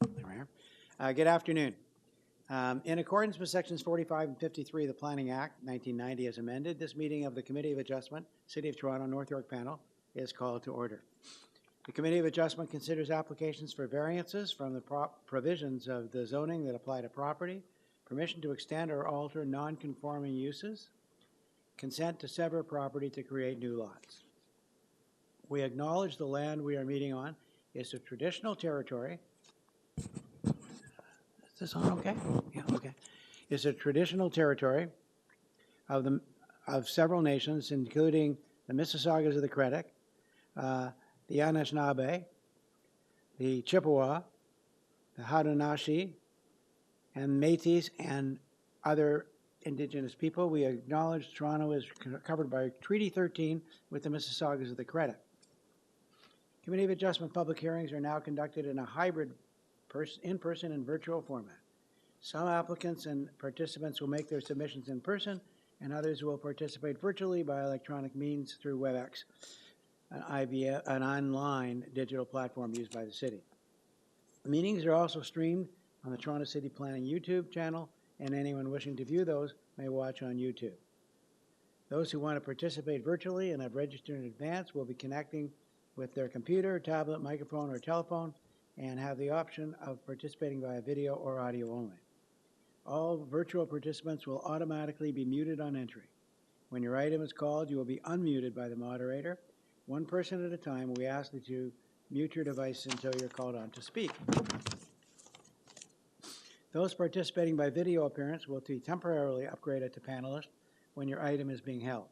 Good afternoon. In accordance with sections 45 and 53 of the Planning Act 1990 as amended, this meeting of the Committee of Adjustment, City of Toronto, North York panel is called to order. The Committee of Adjustment considers applications for variances from the provisions of the zoning that apply to property, permission to extend or alter non-conforming uses, consent to sever property to create new lots. We acknowledge the land we are meeting on is a traditional territory. Is this on okay? Yeah, okay. Is a traditional territory of several nations, including the Mississaugas of the Credit, the Anishinaabe, the Chippewa, the Haudenosaunee, and Métis, and other Indigenous people. We acknowledge Toronto is covered by Treaty 13 with the Mississaugas of the Credit. Committee of Adjustment public hearings are now conducted in a hybrid in-person and virtual format. Some applicants and participants will make their submissions in person, and others will participate virtually by electronic means through WebEx, an online digital platform used by the city. The meetings are also streamed on the Toronto City Planning YouTube channel, and anyone wishing to view those may watch on YouTube. Those who want to participate virtually and have registered in advance will be connecting with their computer, tablet, microphone, or telephone, and have the option of participating via video or audio only. All virtual participants will automatically be muted on entry. When your item is called, you will be unmuted by the moderator. One person at a time, we ask that you mute your device until you're called on to speak. Those participating by video appearance will be temporarily upgraded to panelist when your item is being held.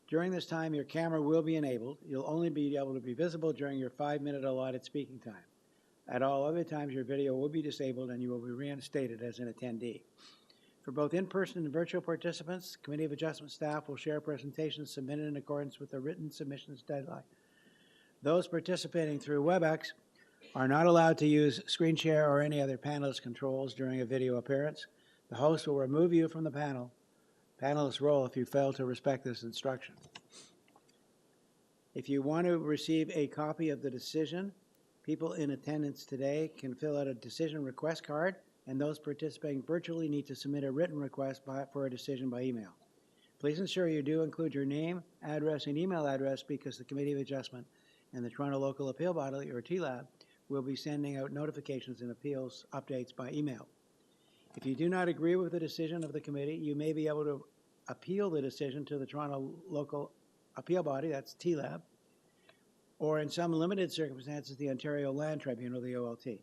During this time, your camera will be enabled. You'll only be able to be visible during your 5-minute allotted speaking time. At all other times, your video will be disabled and you will be reinstated as an attendee. For both in-person and virtual participants, Committee of Adjustment staff will share presentations submitted in accordance with the written submissions deadline. Those participating through WebEx are not allowed to use screen share or any other panelist controls during a video appearance. The host will remove you from the panelist role if you fail to respect this instruction. If you want to receive a copy of the decision, people in attendance today can fill out a decision request card, and those participating virtually need to submit a written request for a decision by email. Please ensure you do include your name, address, and email address because the Committee of Adjustment and the Toronto Local Appeal Body, or TLAB, will be sending out notifications and appeals updates by email. If you do not agree with the decision of the committee, you may be able to appeal the decision to the Toronto Local Appeal Body, that's TLAB, or in some limited circumstances, the Ontario Land Tribunal, the OLT.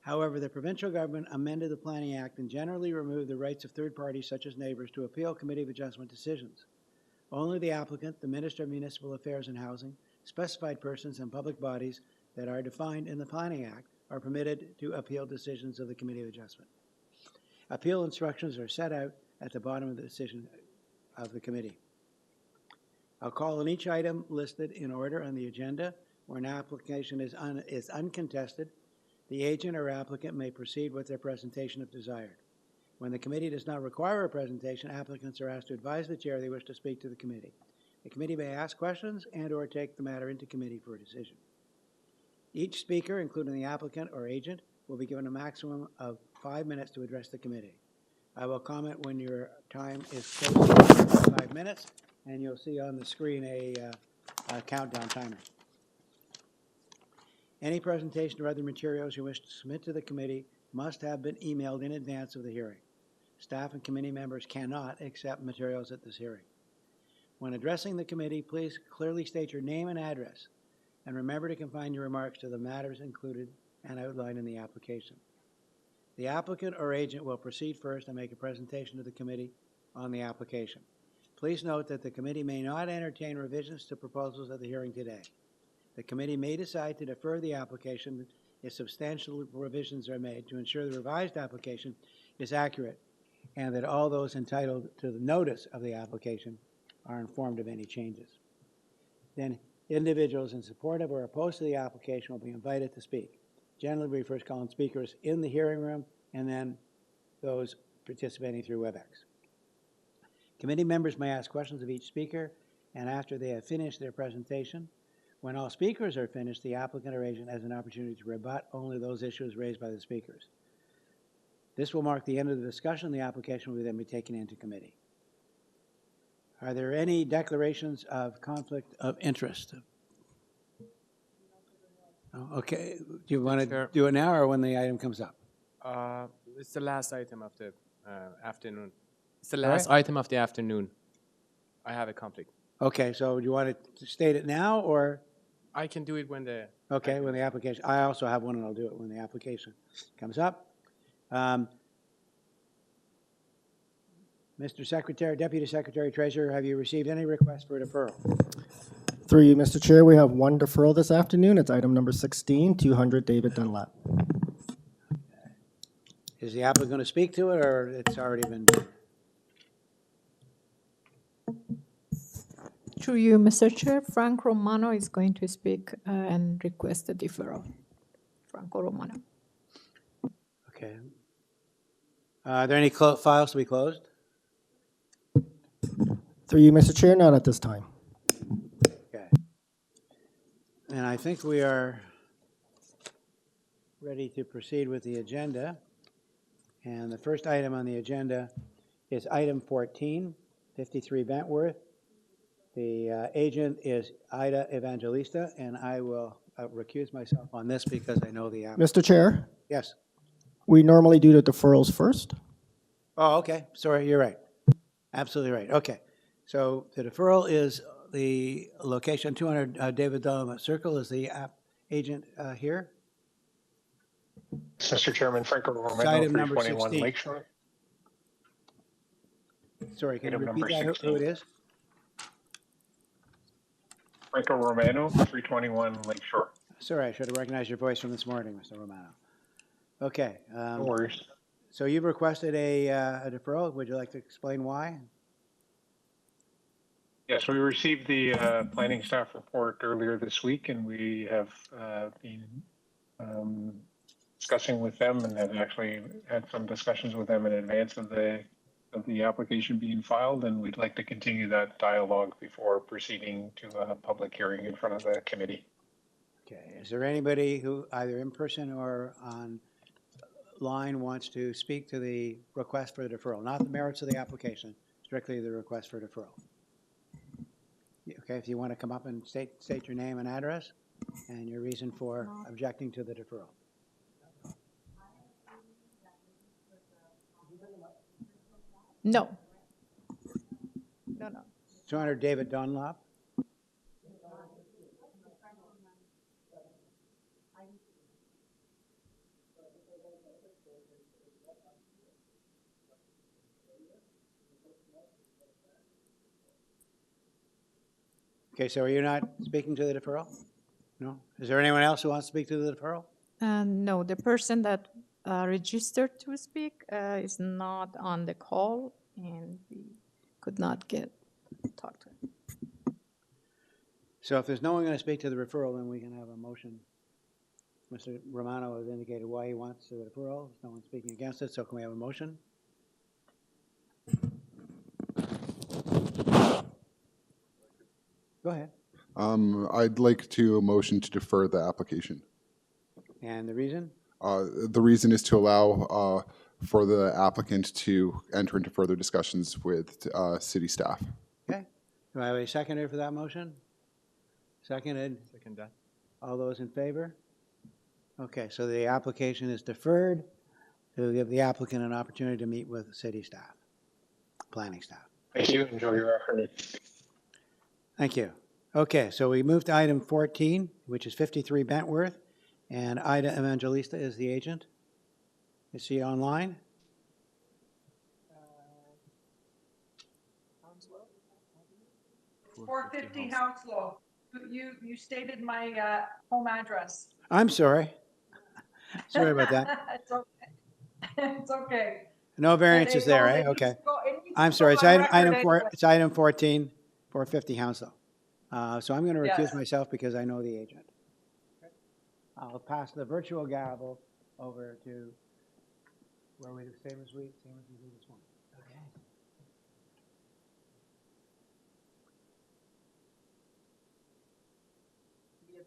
However, the provincial government amended the Planning Act and generally removed the rights of third parties such as neighbors to appeal Committee of Adjustment decisions. Only the applicant, the Minister of Municipal Affairs and Housing, specified persons and public bodies that are defined in the Planning Act are permitted to appeal decisions of the Committee of Adjustment. Appeal instructions are set out at the bottom of the decision of the committee. I'll call on each item listed in order on the agenda. Where an application is uncontested, the agent or applicant may proceed with their presentation if desired. When the committee does not require a presentation, applicants are asked to advise the chair they wish to speak to the committee. The committee may ask questions and/or take the matter into committee for a decision. Each speaker, including the applicant or agent, will be given a maximum of 5 minutes to address the committee. I will comment when your time is close to 5 minutes, and you'll see on the screen a countdown timer. Any presentation or other materials you wish to submit to the committee must have been emailed in advance of the hearing. Staff and committee members cannot accept materials at this hearing. When addressing the committee, please clearly state your name and address, and remember to confine your remarks to the matters included and outlined in the application. The applicant or agent will proceed first and make a presentation to the committee on the application. Please note that the committee may not entertain revisions to proposals at the hearing today. The committee may decide to defer the application if substantial revisions are made to ensure the revised application is accurate and that all those entitled to the notice of the application are informed of any changes. Then individuals in support of or opposed to the application will be invited to speak. Generally, we first call on speakers in the hearing room and then those participating through WebEx. Committee members may ask questions of each speaker, and after they have finished their presentation, When all speakers are finished, the applicant or agent has an opportunity to rebut only those issues raised by the speakers. This will mark the end of the discussion. The application will then be taken into committee. Are there any declarations of conflict of interest? Oh, okay. Do you want to Chair. do it now or when the item comes up? It's the last item of the afternoon. It's the Sorry? last item of the afternoon. I have a conflict. Okay, so do you want to state it now or? I can do it when the. Okay, when the application, I also have one and I'll do it when the application comes up. Mr. Secretary, Deputy Secretary Treasurer, have you received any requests for deferral? Through you, Mr. Chair, we have one deferral this afternoon. It's item number 16, 200 David Dunlap. Is the applicant going to speak to it or it's already been done? Through you, Mr. Chair, Frank Romano is going to speak and request a deferral. Franco Romano. Okay. Are there any files to be closed? Through you, Mr. Chair, not at this time. Okay. And I think we are ready to proceed with the agenda. And the first item on the agenda is item 14, 53 Bentworth. The agent is Ida Evangelista, and I will recuse myself on this because I know the applicant. Mr. Chair, Yes. we normally do the deferrals first. Oh, okay. Sorry, you're right. Absolutely right. Okay. So the deferral is the location 200 David Dunlap Circle. Is the agent here? Mr. Chairman, Franco Romano, Item number 321 16. Lakeshore. Sorry, can you Item repeat number that, who it 16. is? Franco Romano, 321 Lakeshore. Sorry, I should have recognized your voice from this morning, Mr. Romano. Okay. No worries. So you've requested a deferral. Would you like to explain why? Yes, we received the planning staff report earlier this week, and we have been discussing with them and have actually had some discussions with them in advance of the application being filed, and we'd like to continue that dialogue before proceeding to a public hearing in front of the committee. Okay. Is there anybody who, either in person or online, wants to speak to the request for the deferral? Not the merits of the application, strictly the request for deferral. Okay, if you want to come up and state your name and address and your reason for objecting to the deferral. No. No. 200 David Dunlop. Okay, so are you not speaking to the deferral? No? Is there anyone else who wants to speak to the deferral? No, the person that registered to speak is not on the call, and we could not talk to him. So if there's no one going to speak to the referral, then we can have a motion. Mr. Romano has indicated why he wants the deferral. There's no one speaking against it, so can we have a motion? Go ahead. I'd like to motion to defer the application. And the reason? The reason is to allow for the applicant to enter into further discussions with city staff. Okay. Do I have a seconder for that motion? Seconded. Second that. All those in favor? Okay, so the application is deferred to give the applicant an opportunity to meet with city staff, planning staff. Thank you. Enjoy your afternoon. Thank you. Okay, so we move to item 14, which is 53 Bentworth, and Ida Evangelista is the agent. Is she online? 450 Hounslow. You stated my home address. I'm sorry. Sorry about that. It's okay. It's okay. No variances there, eh? Okay. I'm sorry, it's it's item 14, 450 Hounslow. So I'm going to recuse Yes. myself because I know the agent. I'll pass the virtual gavel over to, where we do same as we do this one. Okay.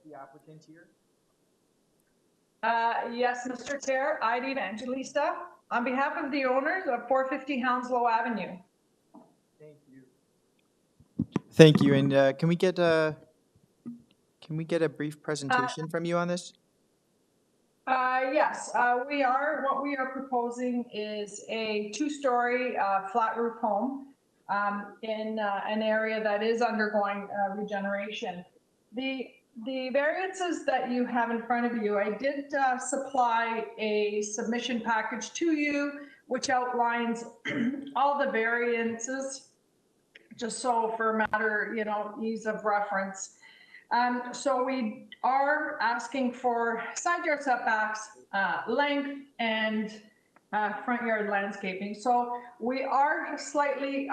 the applicant here? Yes, Mr. Chair, Ida Evangelista, on behalf of the owners of 450 Hounslow Avenue. Thank you. Thank you, and can we get a brief presentation from you on this? Yes, what we are proposing is a two-story flat roof home in an area that is undergoing regeneration. The variances that you have in front of you, I did supply a submission package to you, which outlines all the variances, just so for matter, ease of reference. So we are asking for side yard setbacks, length, and front yard landscaping. So we are slightly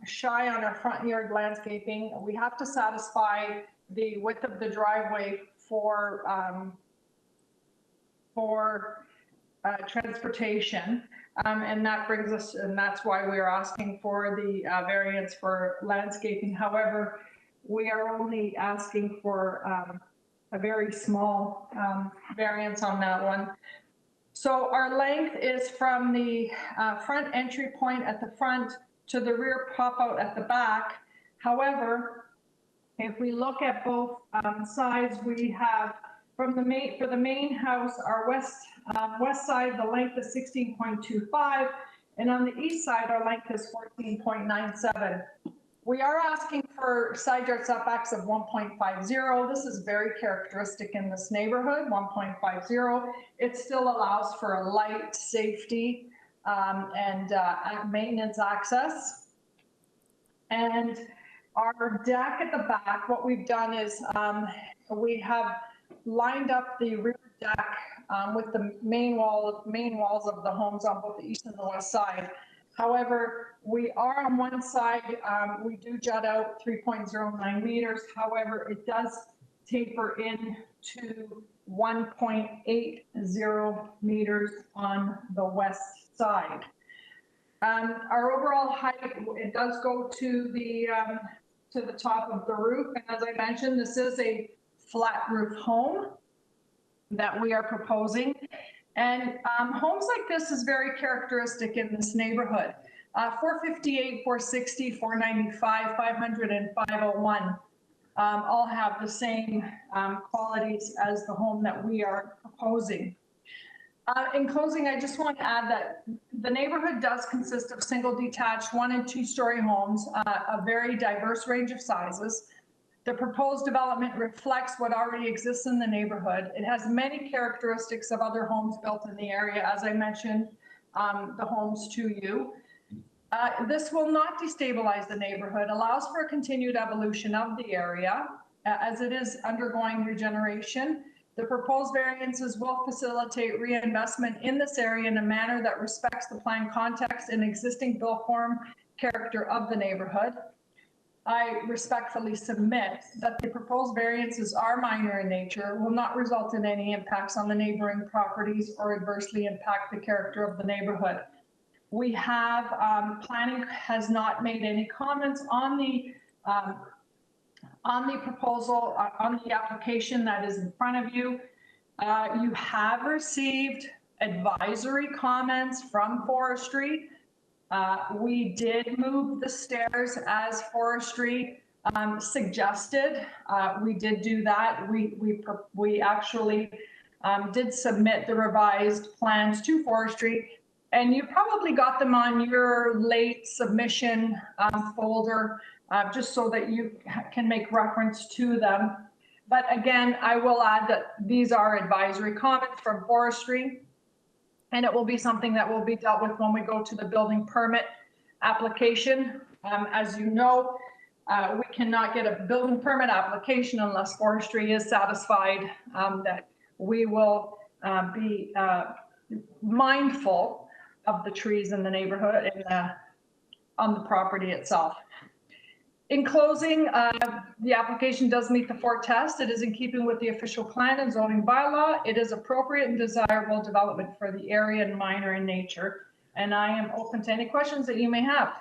shy on our front yard landscaping. We have to satisfy the width of the driveway for transportation. And that brings us, and that's why we are asking for the variance for landscaping. However, we are only asking for a very small variance on that one. So our length is from the front entry point at the front to the rear pop out at the back. However, if we look at both sides, we have for the main house, our west side, the length is 16.25, and on the east side, our length is 14.97. We are asking for side yard setbacks of 1.50. This is very characteristic in this neighborhood, 1.50. It still allows for a light, safety, and maintenance access. And our deck at the back, what we've done is we have lined up the rear deck with the main walls of the homes on both the east and the west side. However, we are on one side, we do jut out 3.09 meters. However, it does taper in to 1.80 meters on the west side. Our overall height, it does go to the top of the roof. And as I mentioned, this is a flat roof home that we are proposing. And homes like this is very characteristic in this neighborhood. 458, 460, 495, 500, and 501 all have the same qualities as the home that we are proposing. In closing, I just want to add that the neighborhood does consist of single detached 1- and 2-story homes, a very diverse range of sizes. The proposed development reflects what already exists in the neighborhood. It has many characteristics of other homes built in the area, as I mentioned, the homes to you. This will not destabilize the neighborhood, allows for a continued evolution of the area as it is undergoing regeneration. The proposed variances will facilitate reinvestment in this area in a manner that respects the plan context and existing built form character of the neighborhood. I respectfully submit that the proposed variances are minor in nature, will not result in any impacts on the neighboring properties or adversely impact the character of the neighborhood. We have, planning has not made any comments on the proposal, on the application that is in front of you. You have received advisory comments from forestry. We did move the stairs as forestry suggested. We did do that. We actually did submit the revised plans to forestry, and you probably got them on your late submission folder, just so that you can make reference to them. But again, I will add that these are advisory comments from forestry, and it will be something that will be dealt with when we go to the building permit application. As you know, we cannot get a building permit application unless forestry is satisfied that we will be mindful of the trees in the neighborhood and on the property itself. In closing, the application does meet the 4 tests. It is in keeping with the official plan and zoning bylaw. It is appropriate and desirable development for the area and minor in nature. And I am open to any questions that you may have.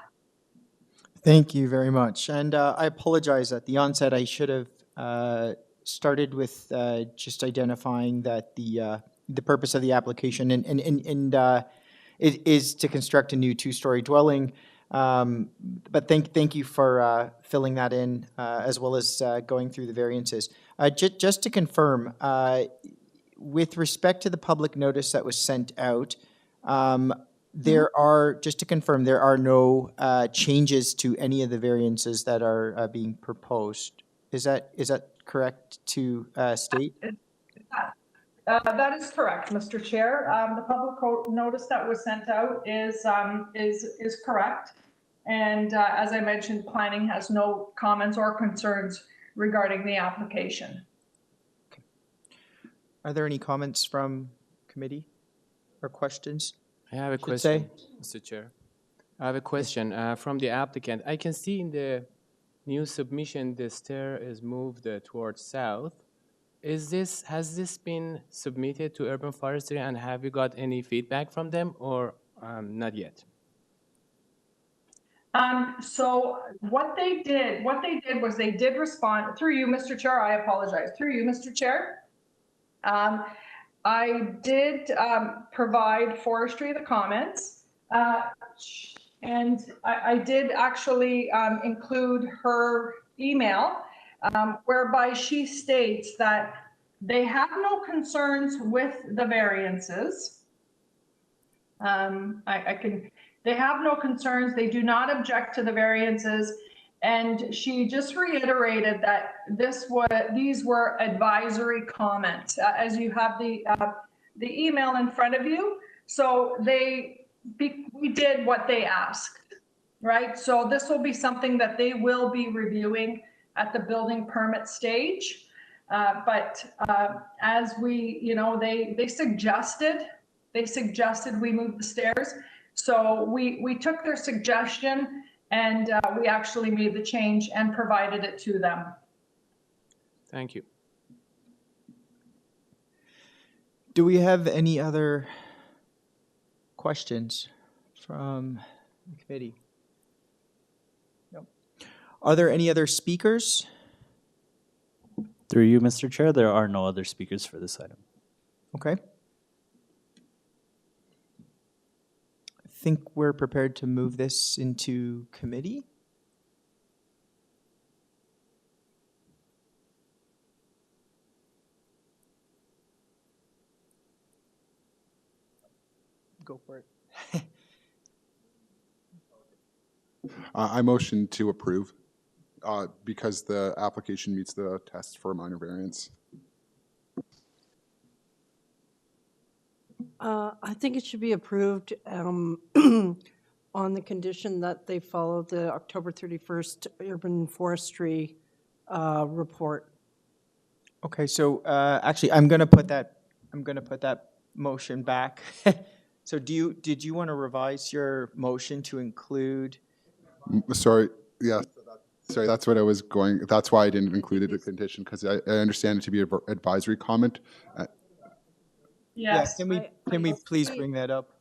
Thank you very much. And I apologize at the onset. I should have started with just identifying that the purpose of the application and it is to construct a new two-story dwelling. But thank you for filling that in, as well as going through the variances. Just to confirm, with respect to the public notice that was sent out, there are, just to confirm, there are no changes to any of the variances that are being proposed. Is that correct to state? That is correct, Mr. Chair. The public notice that was sent out is correct. And as I mentioned, planning has no comments or concerns regarding the application. Are there any comments from committee or questions? I have a Should question, Mr. Chair. I have a question from the applicant. I can see in the new submission, the stair is moved towards south. Has this been submitted to Urban Forestry, and have you got any feedback from them, or not yet? So what they did was they did respond through you, Mr. Chair. I apologize. Through you, Mr. Chair. I did provide forestry the comments, and I did actually include her email, whereby she states that they have no concerns with the variances. They have no concerns. They do not object to the variances. And she just reiterated that these were advisory comments, as you have the email in front of you. So we did what they asked, right? So this will be something that they will be reviewing at the building permit stage. But as they suggested we move the stairs. So we took their suggestion, and we actually made the change and provided it to them. Thank you. Do we have any other questions from the committee? No. Are there any other speakers? Through you, Mr. Chair, there are no other speakers for this item. Okay. I think we're prepared to move this into committee. Go for it. I motion to approve because the application meets the test for a minor variance. I think it should be approved on the condition that they follow the October 31st Urban Forestry report. Okay, so actually, I'm gonna put that motion back. So did you want to revise your motion to include? Sorry, yeah, sorry, that's what I was going, that's why I didn't include it in the condition, because I understand it to be an advisory comment. Yes. Yeah, can we please bring that up?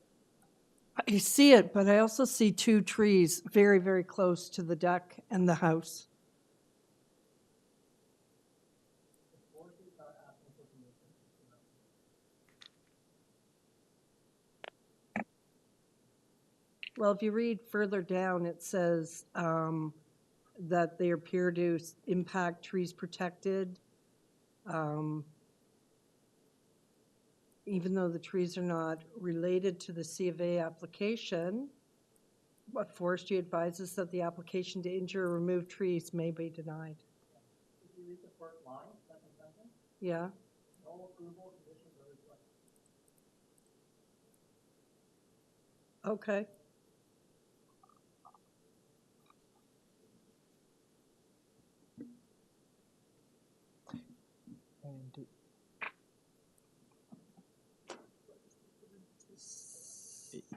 I see it, but I also see two trees very, very close to the deck and the house. Well, if you read further down, it says that they appear to impact trees protected, even though the trees are not related to the C of A application. But forestry advises that the application to injure or remove trees may be denied. Did you read the first line, second sentence? Yeah. No approval conditions are required. Okay.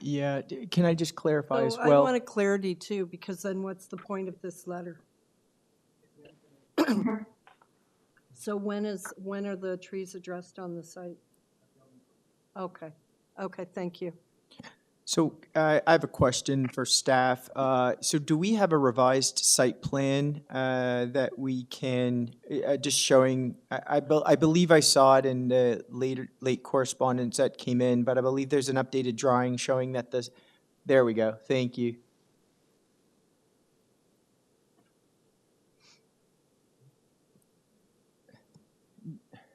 Yeah, can I just clarify as I well? wanted clarity too, because then what's the point of this letter? So when are the trees addressed on the site? Okay, okay, thank you. So I have a question for staff. So do we have a revised site plan that we can, just showing, I believe I saw it in the late correspondence that came in, but I believe there's an updated drawing showing that this, there we go, thank you.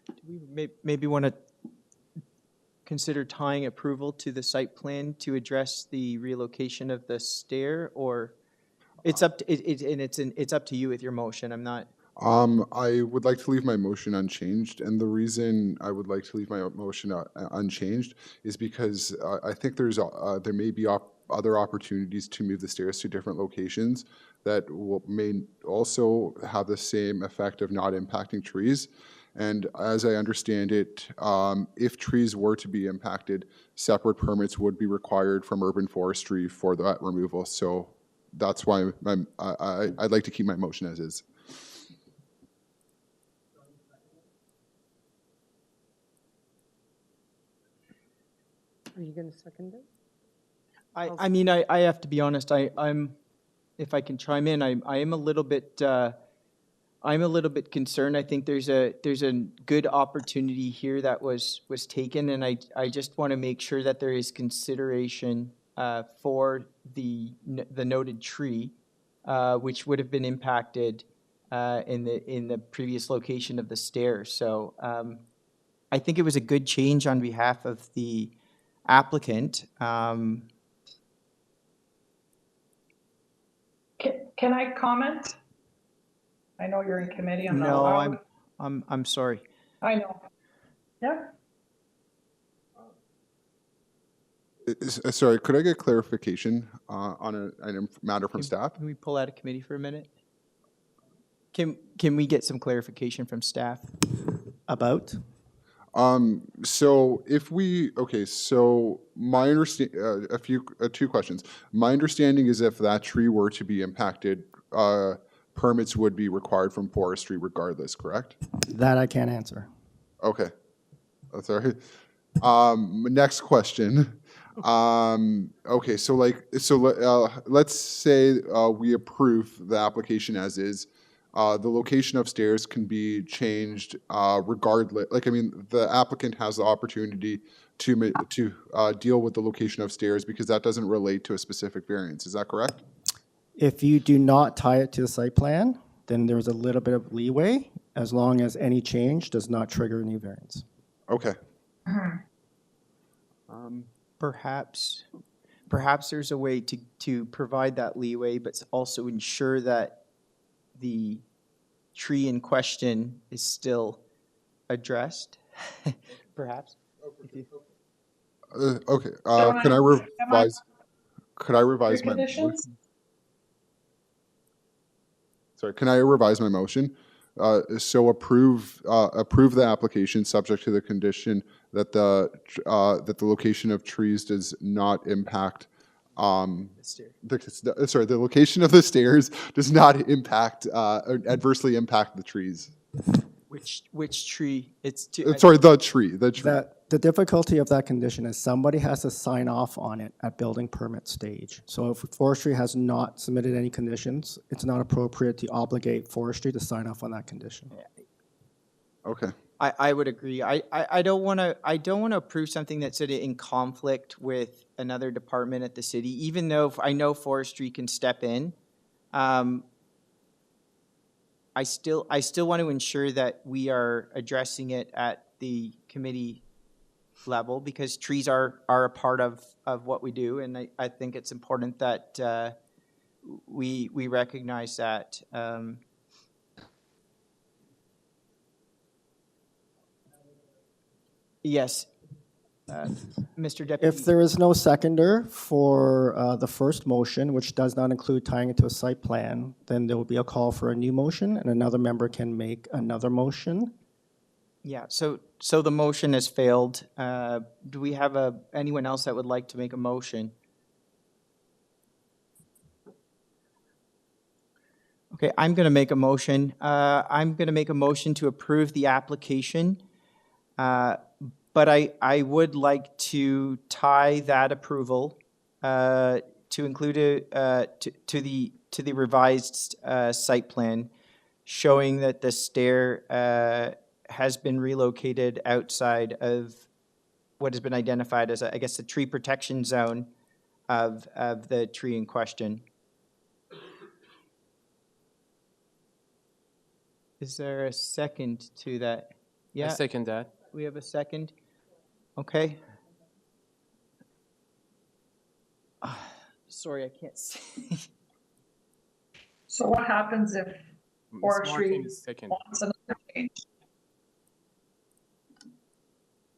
Do we maybe want to consider tying approval to the site plan to address the relocation of the stair, or it's up to, it's up to you with your motion, I'm not. I would like to leave my motion unchanged, and the reason I would like to leave my motion unchanged is because I think there may be other opportunities to move the stairs to different locations that may also have the same effect of not impacting trees. And as I understand it, if trees were to be impacted, separate permits would be required from urban forestry for that removal. So that's why I'd like to keep my motion as is. Are you going to second it? I mean, I have to be honest, I'm, if I can chime in, I am a little bit, I'm a little bit concerned. I think there's a good opportunity here that was taken, and I just want to make sure that there is consideration for the noted tree, which would have been impacted in the previous location of the stairs. So I think it was a good change on behalf of the applicant. Can I comment? I know you're in committee, I'm not No, allowed. I'm sorry. I know. Yeah, Sorry, could I get clarification on a matter from staff? Can we pull out of committee for a minute? Can we get some clarification from staff? About? So if we, okay, so my two questions. My understanding is if that tree were to be impacted, permits would be required from forestry regardless, correct? That I can't answer. Okay. Oh, sorry. Next question. Okay, so let's say we approve the application as is. The location of stairs can be changed regardless. Like, I mean, the applicant has the opportunity to deal with the location of stairs because that doesn't relate to a specific variance. Is that correct? If you do not tie it to the site plan, then there's a little bit of leeway as long as any change does not trigger a new variance. Okay. Perhaps there's a way to provide that leeway, but also ensure that the tree in question is still addressed, perhaps? Okay. So Can I revise? Could I your revise my conditions? motion? Sorry, can I revise my motion? So approve the application subject to the condition that the location of trees does not impact. The location of the stairs does not impact or adversely impact the trees. Which tree? It's Sorry, the tree. That the difficulty of that condition is somebody has to sign off on it at building permit stage. So if forestry has not submitted any conditions, it's not appropriate to obligate forestry to sign off on that condition. Okay. I would agree. I don't want to approve something that's in conflict with another department at the city, even though I know forestry can step in. I still want to ensure that we are addressing it at the committee level because trees are a part of what we do, and I think it's important that we recognize that. Yes, Mr. Deputy. If there is no seconder for the first motion, which does not include tying it to a site plan, then there will be a call for a new motion, and another member can make another motion. Yeah, so the motion has failed. Do we have anyone else that would like to make a motion? Okay, I'm going to make a motion. I'm going to make a motion to approve the application. But I would like to tie that approval to include to the revised site plan, showing that the stair has been relocated outside of what has been identified as, I guess, the tree protection zone of the tree in question. Is there a second to that? I Yeah, second that. we have a second. Okay. Sorry, I can't see. So what happens if Ms. forestry Martin is second. wants another change?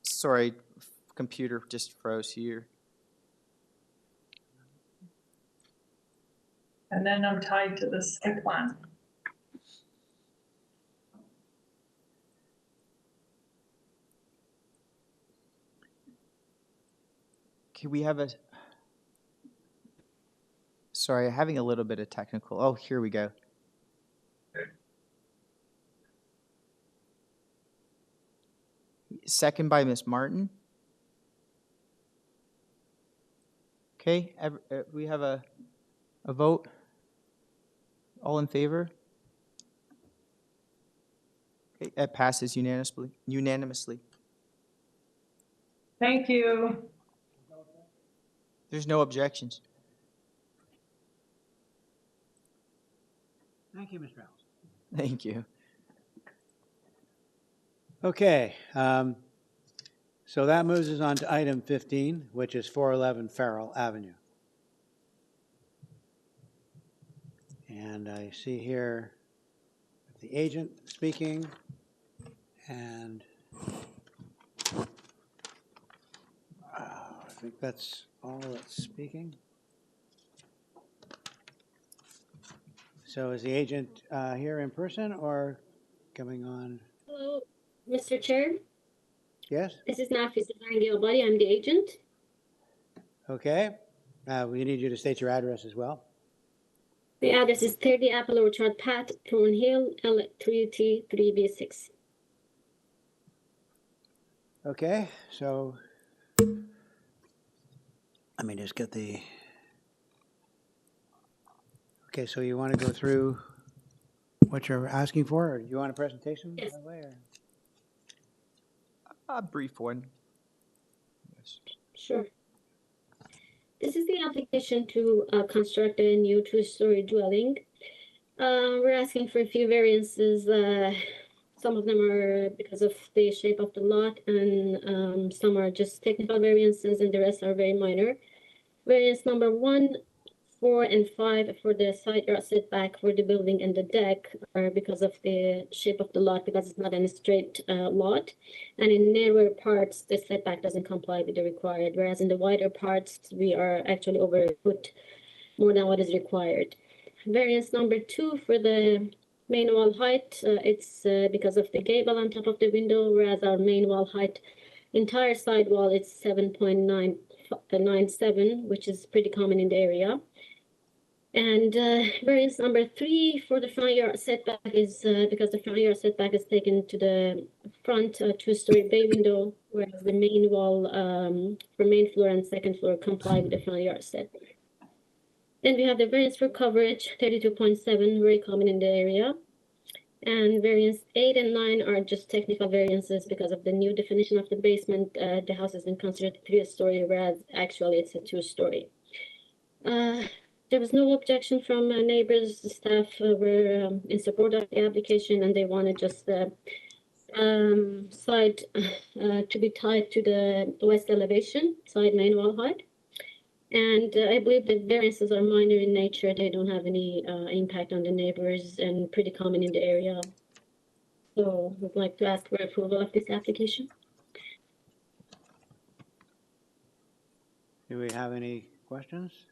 Sorry, computer just froze here. And then I'm tied to the site plan. Okay, we have a, sorry, having a little bit of technical, oh, here we go. Second by Ms. Martin. Okay, we have a vote. All in favor? Okay, it passes unanimously. Thank you. There's no objections. Thank you, Mr. Reynolds. Thank you. Okay, so that moves us on to item 15, which is 411 Farrell Avenue. And I see here the agent speaking, and I think that's all that's speaking. So is the agent here in person or coming on? Hello, Mr. Chair. Yes? This is Nafis Gilbody. I'm the agent. Okay. We need you to state your address as well. The address is 30 Apple Orchard Path, Thornhill, L3T 3B6. Okay, so let me just get the, okay, so you want to go through what you're asking for, or do you want a presentation? Yes. By the way, or? A brief one. Yes. Sure. This is the application to construct a new two-story dwelling. We're asking for a few variances. Some of them are because of the shape of the lot, and some are just technical variances, and the rest are very minor. Variance number 1, 4, and 5 for the side yard setback for the building and the deck are because of the shape of the lot, because it's not a straight lot. And in narrower parts, the setback doesn't comply with the required, whereas in the wider parts, we are actually over a foot more than what is required. Variance number 2 for the main wall height, it's because of the gable on top of the window, whereas our main wall height, entire side wall, it's 7.97, which is pretty common in the area. And variance number 3 for the front yard setback is because the front yard setback is taken to the front two-story bay window, whereas the main wall for main floor and second floor comply with the front yard setback. Then we have the variance for coverage, 32.7, very common in the area. And variance 8 and 9 are just technical variances because of the new definition of the basement. The house has been considered 3-story, whereas actually it's a 2-story. There was no objection from neighbors. The staff were in support of the application, and they wanted just the side to be tied to the west elevation, side main wall height. And I believe the variances are minor in nature. They don't have any impact on the neighbors and pretty common in the area. So we'd like to ask for approval of this application. Do we have any questions?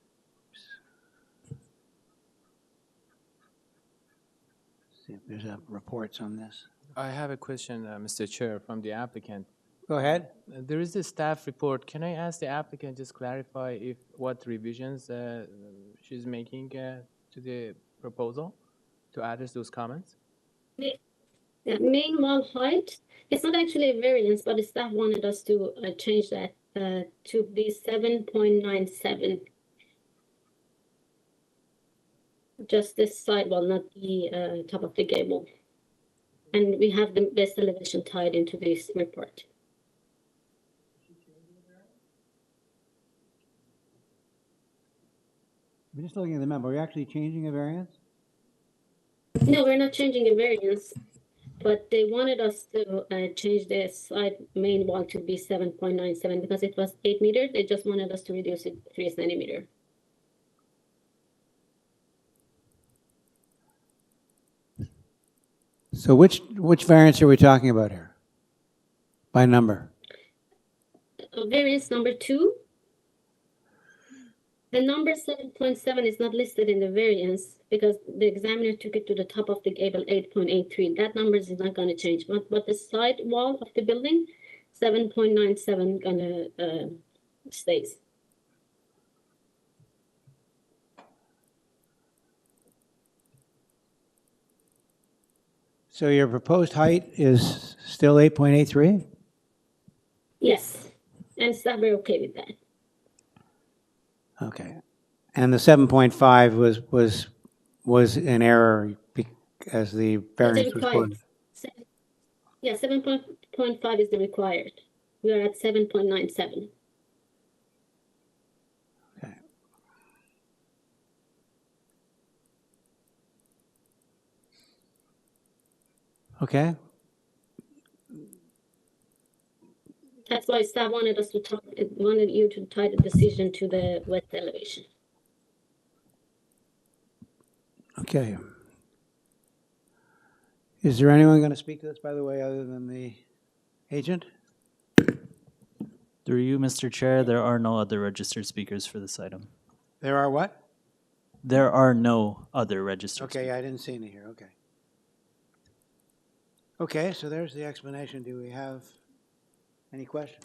See if there's reports on this. I have a question, Mr. Chair, from the applicant. Go ahead. There is a staff report. Can I ask the applicant just clarify if what revisions she's making to the proposal to address those comments? Yeah, main wall height, it's not actually a variance, but the staff wanted us to change that to be 7.97 just this side wall, not the top of the gable. And we have the best elevation tied into this report. We're just looking at the map. Are we actually changing a variance? No, we're not changing a variance, but they wanted us to change the side main wall to be 7.97 because it was 8 meters. They just wanted us to reduce it 3 centimeters. So which variance are we talking about here? By number? Variance number 2. The number 7.7 is not listed in the variance because the examiner took it to the top of the gable 8.83. That number is not going to change. But the side wall of the building, 7.97 gonna stays. So your proposed height is still 8.83? Yes, and staff are okay with that. Okay. And the 7.5 was an error as the variance was required. quoted. Yeah, 7.5 is the required. We are at 7.97. Okay. Okay. That's why staff wanted you to tie the decision to the west elevation. Okay. Is there anyone going to speak to this, by the way, other than the agent? Through you, Mr. Chair, there are no other registered speakers for this item. There are what? There are no other registered Okay, speakers. I didn't see any here, okay. Okay, so there's the explanation. Do we have any questions?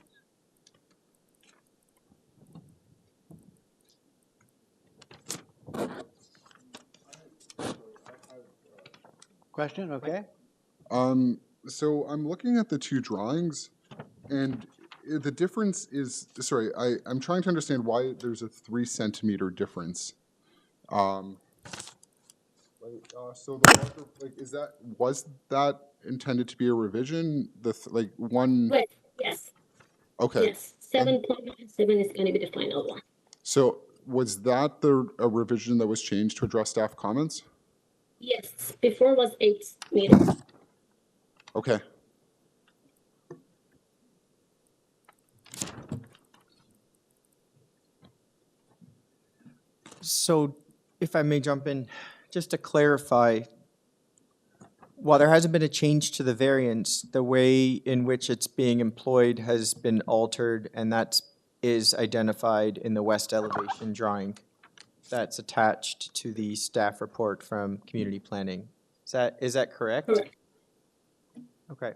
Question, okay? So I'm looking at the two drawings, and the difference is, sorry, I'm trying to understand why there's a 3 centimeter difference. So the marker, was that intended to be a revision? One. But yes. Okay. Yes, 7.97 is going to be the final one. So was that a revision that was changed to address staff comments? Yes, before was 8 meters. Okay. So if I may jump in, just to clarify, while there hasn't been a change to the variance, the way in which it's being employed has been altered, and that is identified in the west elevation drawing that's attached to the staff report from community planning. Is that correct? Correct. Okay.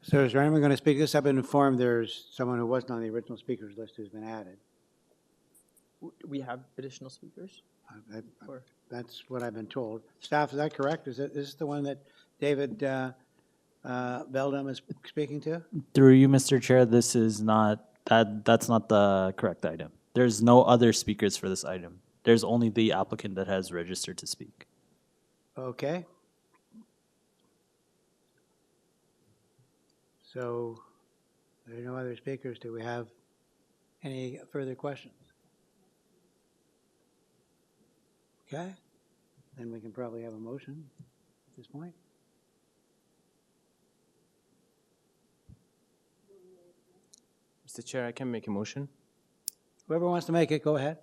So is there anyone going to speak this? I've been informed there's someone who wasn't on the original speakers list who's been added. We have additional speakers? That's what I've been told. Staff, is that correct? Is this the one that David Beldam is speaking to? Through you, Mr. Chair, this is not, that's not the correct item. There's no other speakers for this item. There's only the applicant that has registered to speak. Okay. So there are no other speakers. Do we have any further questions? Okay, then we can probably have a motion at this point. Mr. Chair, I can make a motion. Whoever wants to make it, go ahead.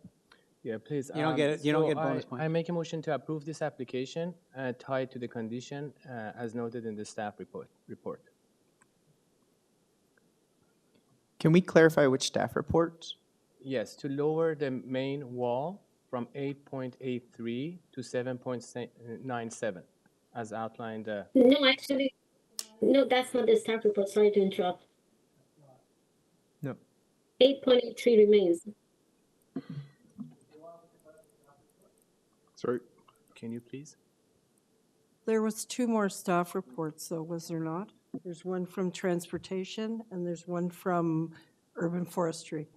Yeah, please. You don't get it. You don't so get bonus I points. make a motion to approve this application tied to the condition as noted in the staff report. Can we clarify which staff reports? Yes, to lower the main wall from 8.83 to 7.97, as outlined. No, actually, no, that's not the staff report. Sorry to interrupt. No. 8.83 remains. Sorry. Can you please? There was two more staff reports, though, was there not? There's one from Transportation and there's one from Urban Forestry.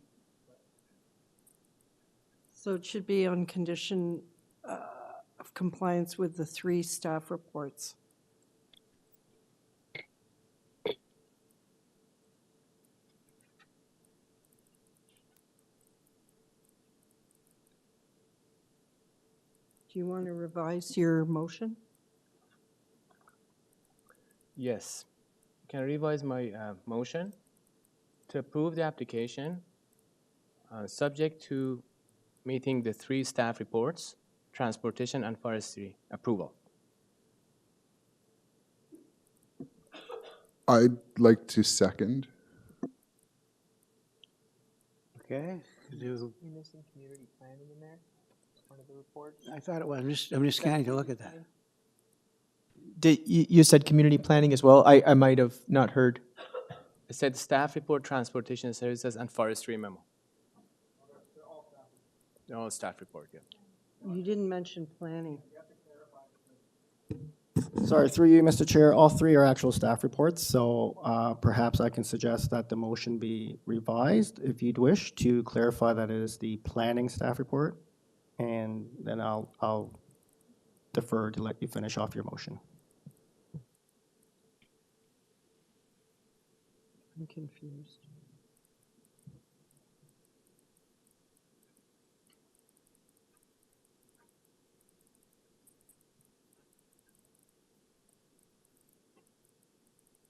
So it should be on condition of compliance with the 3 staff reports. Do you want to revise your motion? Yes. Can I revise my motion to approve the application subject to meeting the 3 staff reports, transportation and forestry approval? I'd like to second. Okay. You missing community planning in there? Part of the report? I thought it was. I'm just scanning to look at that. You said community planning as well? I might have not heard. It said staff report, transportation services, and forestry memo. They're all staff report, yeah. You didn't mention planning. Sorry, through you, Mr. Chair, all 3 are actual staff reports, so perhaps I can suggest that the motion be revised, if you'd wish, to clarify that it is the planning staff report, and then I'll defer to let you finish off your motion. I'm confused.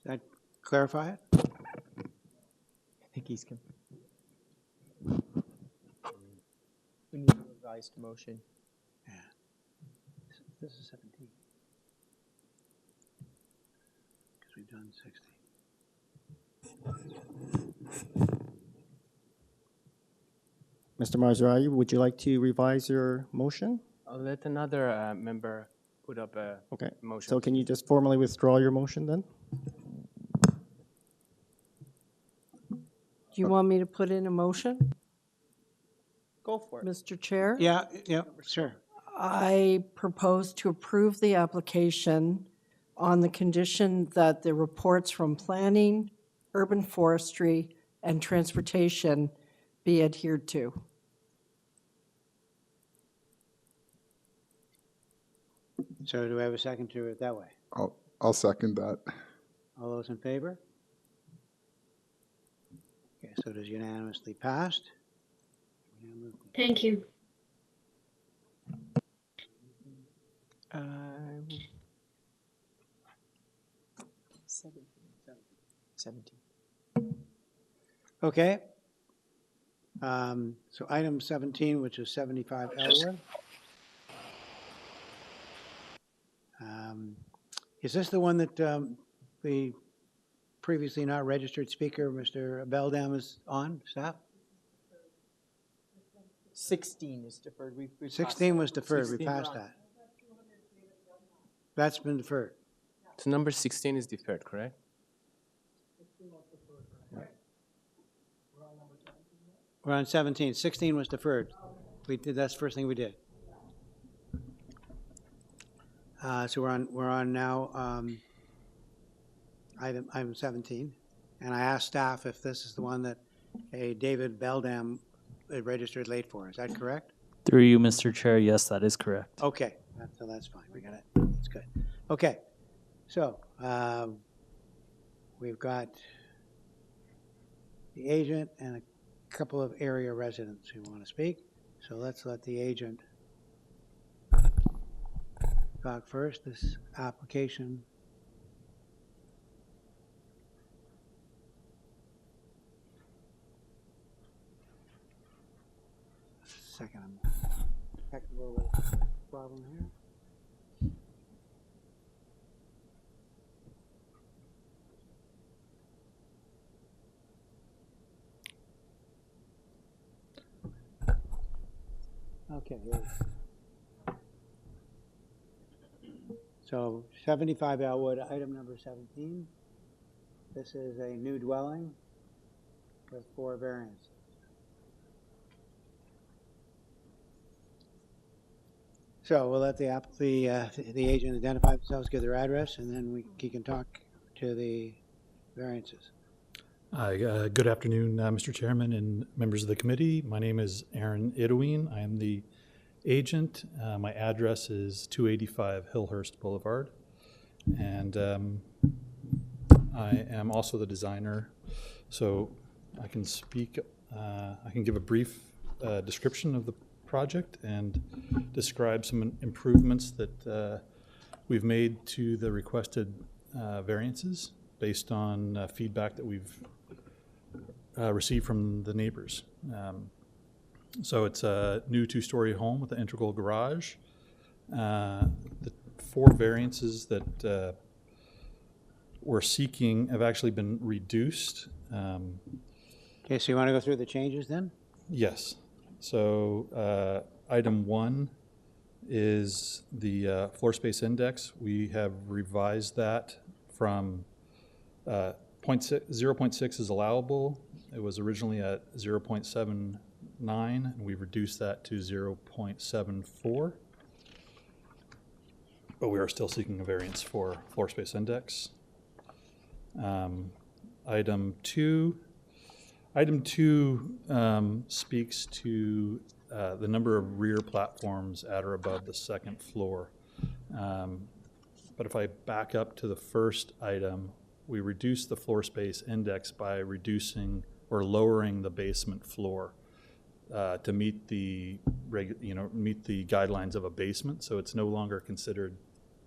That clarify it? I think he's confused. We need a revised motion. Yeah. This is 17. Because we've done 16. Mr. Marzari, would you like to revise your motion? I'll let another member put up a Okay, motion. so can you just formally withdraw your motion then? Do you want me to put in a motion, Go for it. Mr. Chair? Yeah, sure. I propose to approve the application on the condition that the reports from planning, urban forestry, and transportation be adhered to. So do I have a second to do it that way? I'll second that. All those in favor? Okay, so it is unanimously passed. Thank you. 17. Okay. So item 17, which is 75 Elwood. Is this the one that the previously not registered speaker, Mr. Beldam, is on, staff? 16 is deferred. We've passed 16 that. was deferred, we 16. passed that. That's been deferred. So number 16 is deferred, correct? We're on 17. 16 was deferred. We did, that's the first thing we did. So we're on now item 17, and I asked staff if this is the one that a David Beldam registered late for. Is that correct? Through you, Mr. Chair, yes, that is correct. Okay, so that's fine. We got it. That's good. Okay, so we've got the agent and a couple of area residents who want to speak. So let's let the agent talk first. This application. Second, I'm technical problem here. Okay. So 75 Elwood, item number 17. This is a new dwelling with 4 variances. So we'll let the agent identify themselves, give their address, and then he can talk to the variances. Hi, good afternoon, Mr. Chairman and members of the committee. My name is Aaron Idoween. I am the agent. My address is 285 Hillhurst Boulevard. And I am also the designer, so I can speak, I can give a brief description of the project and describe some improvements that we've made to the requested variances based on feedback that we've received from the neighbors. So it's a new two-story home with an integral garage. The 4 variances that we're seeking have actually been reduced. Okay, so you want to go through the changes then? Yes. So item 1 is the floor space index. We have revised that from 0.6 is allowable. It was originally at 0.79, and we've reduced that to 0.74. But we are still seeking a variance for floor space index. Item 2 speaks to the number of rear platforms at or above the second floor. But if I back up to the first item, we reduce the floor space index by reducing or lowering the basement floor to meet the meet the guidelines of a basement. So it's no longer considered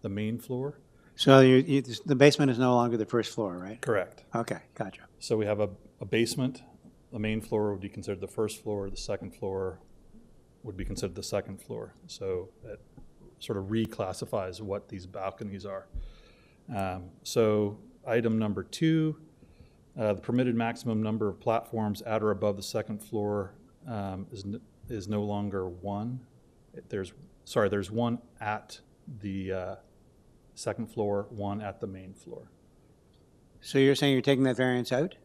the main floor. So the basement is no longer the first floor, right? Correct. Okay, gotcha. So we have a basement. The main floor would be considered the first floor. The second floor would be considered the second floor. So it sort of reclassifies what these balconies are. So item number 2, the permitted maximum number of platforms at or above the second floor is no longer 1. There's 1 at the second floor, 1 at the main floor. So you're saying you're taking that variance out?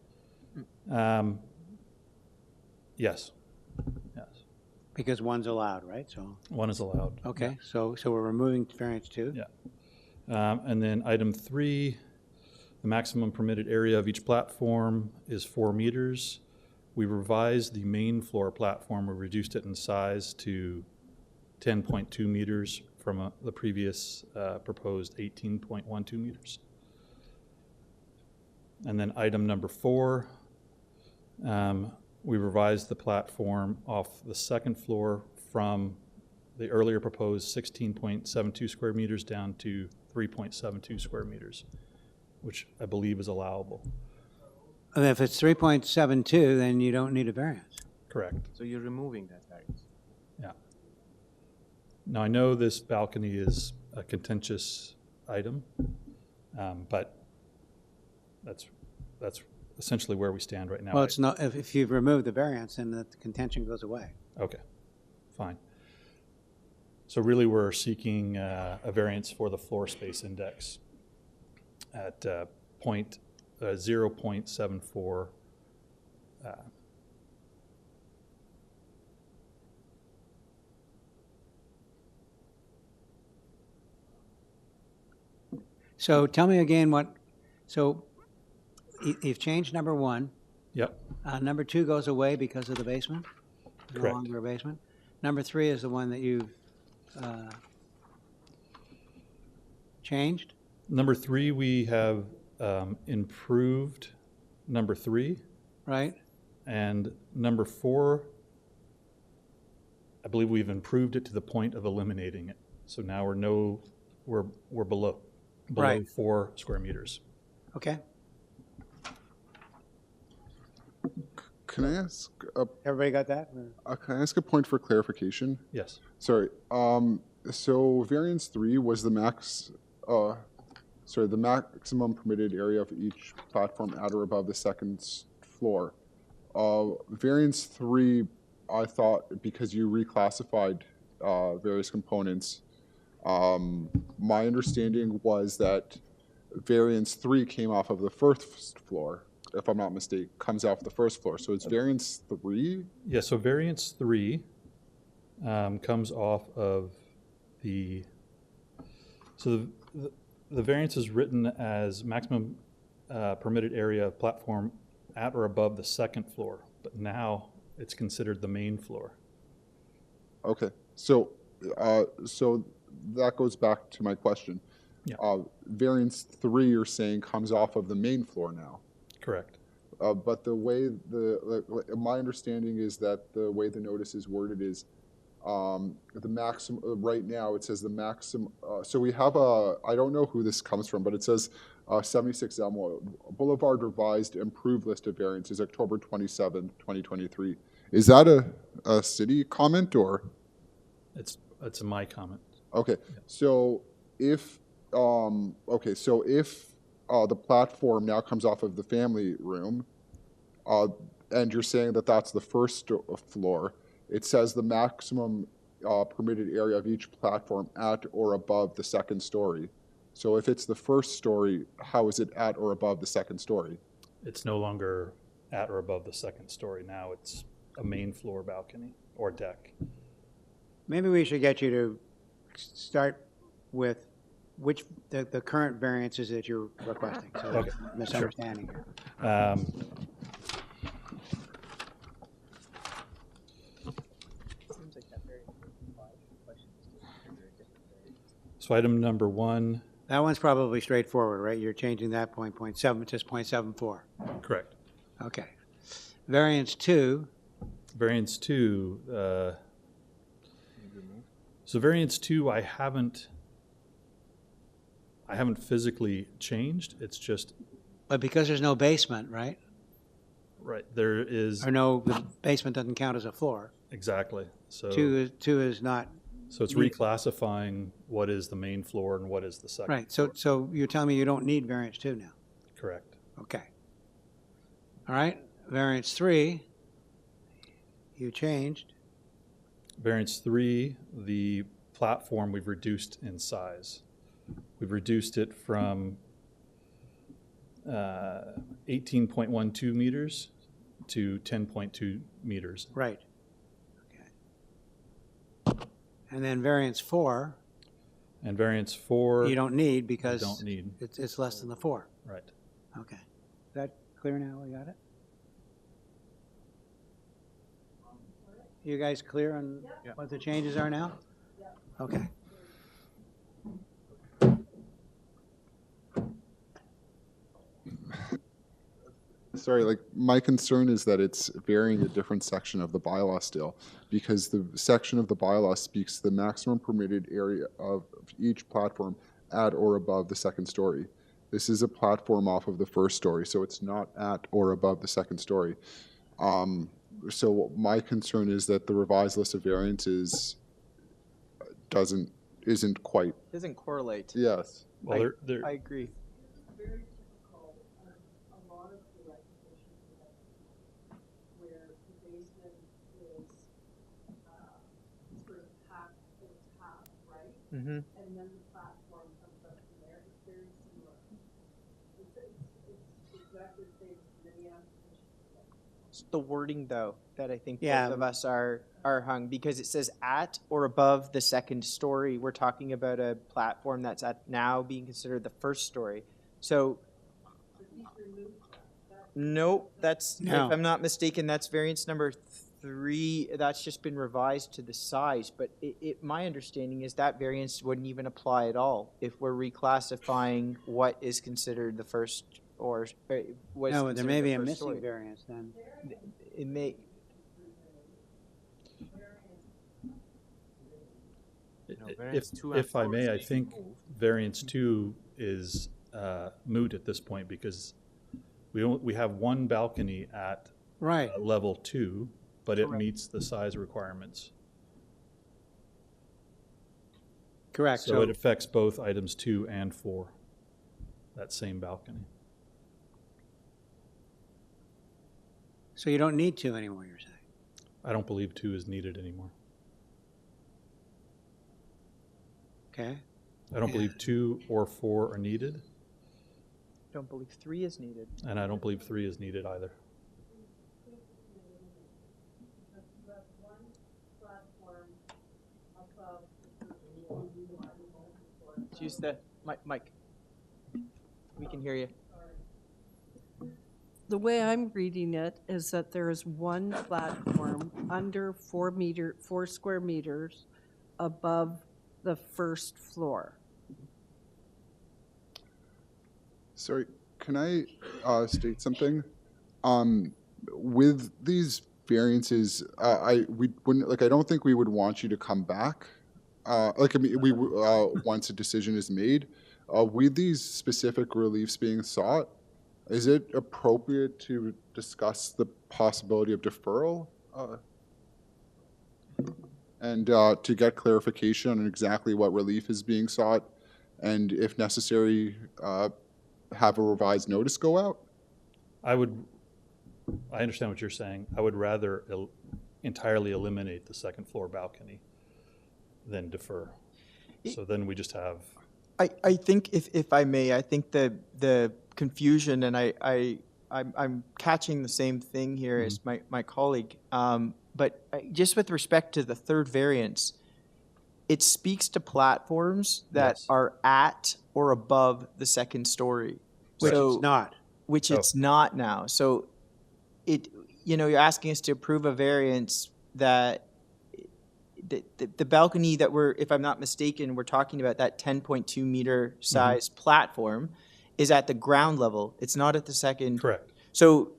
Yes. Yes. Because 1's allowed, right? So 1 is allowed. okay, so we're removing variance 2. Yeah. And then item 3, the maximum permitted area of each platform is 4 meters. We revised the main floor platform. We reduced it in size to 10.2 meters from the previous proposed 18.12 meters. And then item number 4, we revised the platform off the second floor from the earlier proposed 16.72 square meters down to 3.72 square meters, which I believe is allowable. And if it's 3.72, then you don't need a variance. Correct. So you're removing that variance. Yeah. Now, I know this balcony is a contentious item, but that's essentially where we stand right now. Well, it's not, if you've removed the variance, then the contention goes away. Okay, fine. So really, we're seeking a variance for the floor space index at 0.74. So tell me again so you've changed number 1. Yep. Number 2 goes away because of the basement? No Correct. longer a basement. Number 3 is the one that you've changed? Number 3, we have improved number 3. Right? And number 4, I believe we've improved it to the point of eliminating it. So now we're below Right. 4 square meters. Okay. Can I ask Everybody got that? can I ask a point for clarification? Yes. Sorry. So variance 3 was the the maximum permitted area of each platform at or above the second floor. Variance 3, I thought, because you reclassified various components, my understanding was that variance 3 came off of the first floor, if I'm not mistaken, comes off the first floor. So it's variance 3? Yeah, so variance 3 comes off of the variance is written as maximum permitted area of platform at or above the second floor, but now it's considered the main floor. Okay, so, so that goes back to my question. Yeah. Variance 3, you're saying, comes off of the main floor now. Correct. But the way my understanding is that the way the notice is worded is the maximum, right now it says the maximum, so we have I don't know who this comes from, but it says 76 Elmwood Boulevard revised improved list of variances, October 27th, 2023. Is that a city comment or? It's my comment. Okay, so if, the platform now comes off of the family room, and you're saying that that's the first floor, it says the maximum permitted area of each platform at or above the second story. So if it's the first story, how is it at or above the second story? It's no longer at or above the second story. Now it's a main floor balcony or deck. Maybe we should get you to start with the current variances that you're requesting, so Okay, misunderstanding here. So item number 1. That one's probably straightforward, right? You're changing that point 0.7, just 0.74. Correct. Okay. Variance 2, Variance 2, so variance 2, I haven't physically changed. It's just, but because there's no basement, right? right, there is, Or no, the basement doesn't count as a floor. exactly. So, Two is not, so it's reclassifying what is the main floor and what is the second. right. So you're telling me you don't need variance 2 now? Correct. Okay. All right. Variance 3, you changed. Variance 3, the platform we've reduced in size. We've reduced it from 18.12 meters to 10.2 meters. Right. Okay. And then variance 4, And variance 4, you don't need because don't need. it's less than the 4. Right. Okay. Is that clear now? We got it? You guys clear on what the changes are now? Okay. Sorry, like my concern is that it's varying a different section of the bylaw still, because the section of the bylaw speaks the maximum permitted area of each platform at or above the second story. This is a platform off of the first story, so it's not at or above the second story. So my concern is that the revised list of variances isn't quite, Doesn't correlate. yes. Well, there, I agree. Mm-hmm. And then the platform comes up from there. It's very similar. It's exactly the same as many applications. It's the wording, though, that I think Yeah. both of us are hung, because it says at or above the second story. We're talking about a platform that's at now being considered the first story. So, nope, that's, No. if I'm not mistaken, that's variance number 3. That's just been revised to the size, but my understanding is that variance wouldn't even apply at all if we're reclassifying what is considered the first or was No, but there may considered be the a first missing story. variance then. It may. If I may, I think variance 2 is moot at this point because we have one balcony at Right. level 2, but it Correct. meets the size requirements. Correct. So it affects both items 2 and 4, that same balcony. So you don't need 2 anymore, you're saying? I don't believe 2 is needed anymore. Okay. I don't believe 2 or 4 are needed, I don't believe 3 is needed. and I don't believe 3 is needed either. You have one platform above the use the mic. We can hear you. The way I'm reading it is that there is one platform under 4 square meters above the first floor. Sorry, can I state something? With these variances, we wouldn't, like, I don't think we would want you to come back. Like, I mean, once a decision is made, with these specific reliefs being sought, is it appropriate to discuss the possibility of deferral? And to get clarification on exactly what relief is being sought, and if necessary, have a revised notice go out? I understand what you're saying. I would rather entirely eliminate the second floor balcony than defer. So then we just have. I think if I may, I think the confusion, and I'm catching the same thing here as my colleague, but just with respect to the third variance, it speaks to platforms that are at or above the second story. Which So- it's not. Which it's not now. So you're asking us to approve a variance that the balcony that if I'm not mistaken, we're talking about that 10.2 meter size platform is at the ground level. It's not at the second. Correct. So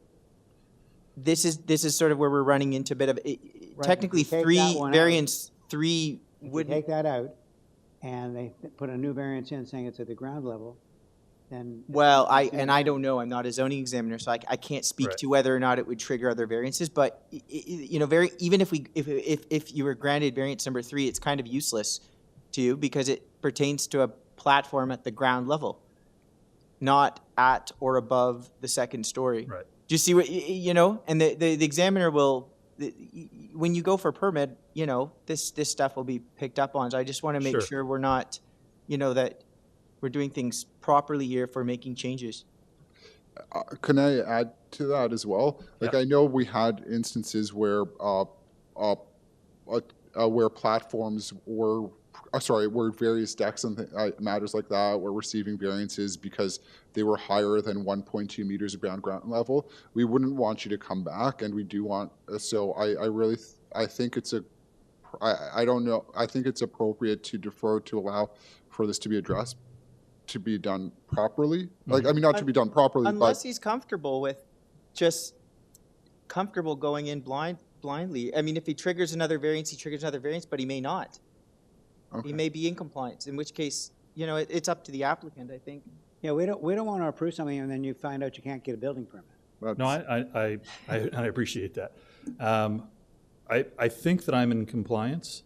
this is sort of where we're running into a bit of, technically If you take that one out, variance three If you would. take that out, and they put a new variance in saying it's at the ground level, then. Well, I don't know. I'm not a zoning examiner, so I can't speak Right. to whether or not it would trigger other variances. But even if you were granted variance number 3, it's kind of useless to you because it pertains to a platform at the ground level, not at or above the second story. Right. Do you see what And the examiner will, when you go for permit, this stuff will be picked up on. So I just want to make sure we're not, that we're doing things properly here for making changes. Can I add to that as well? Like, I know we had instances where platforms were where various decks and matters like that were receiving variances because they were higher than 1.2 meters above ground level. We wouldn't want you to come back, and we do want. So I think it's I don't know. I think it's appropriate to defer to allow for this to be addressed, to be done properly. Like, I mean, not to be done properly, Unless but he's comfortable going in blindly. I mean, if he triggers another variance, but he may not. okay. He may be in compliance, in which case, it's up to the applicant, I think. Yeah, we don't want to approve something and then you find out you can't get a building permit. No, I appreciate that. I think that I'm in compliance.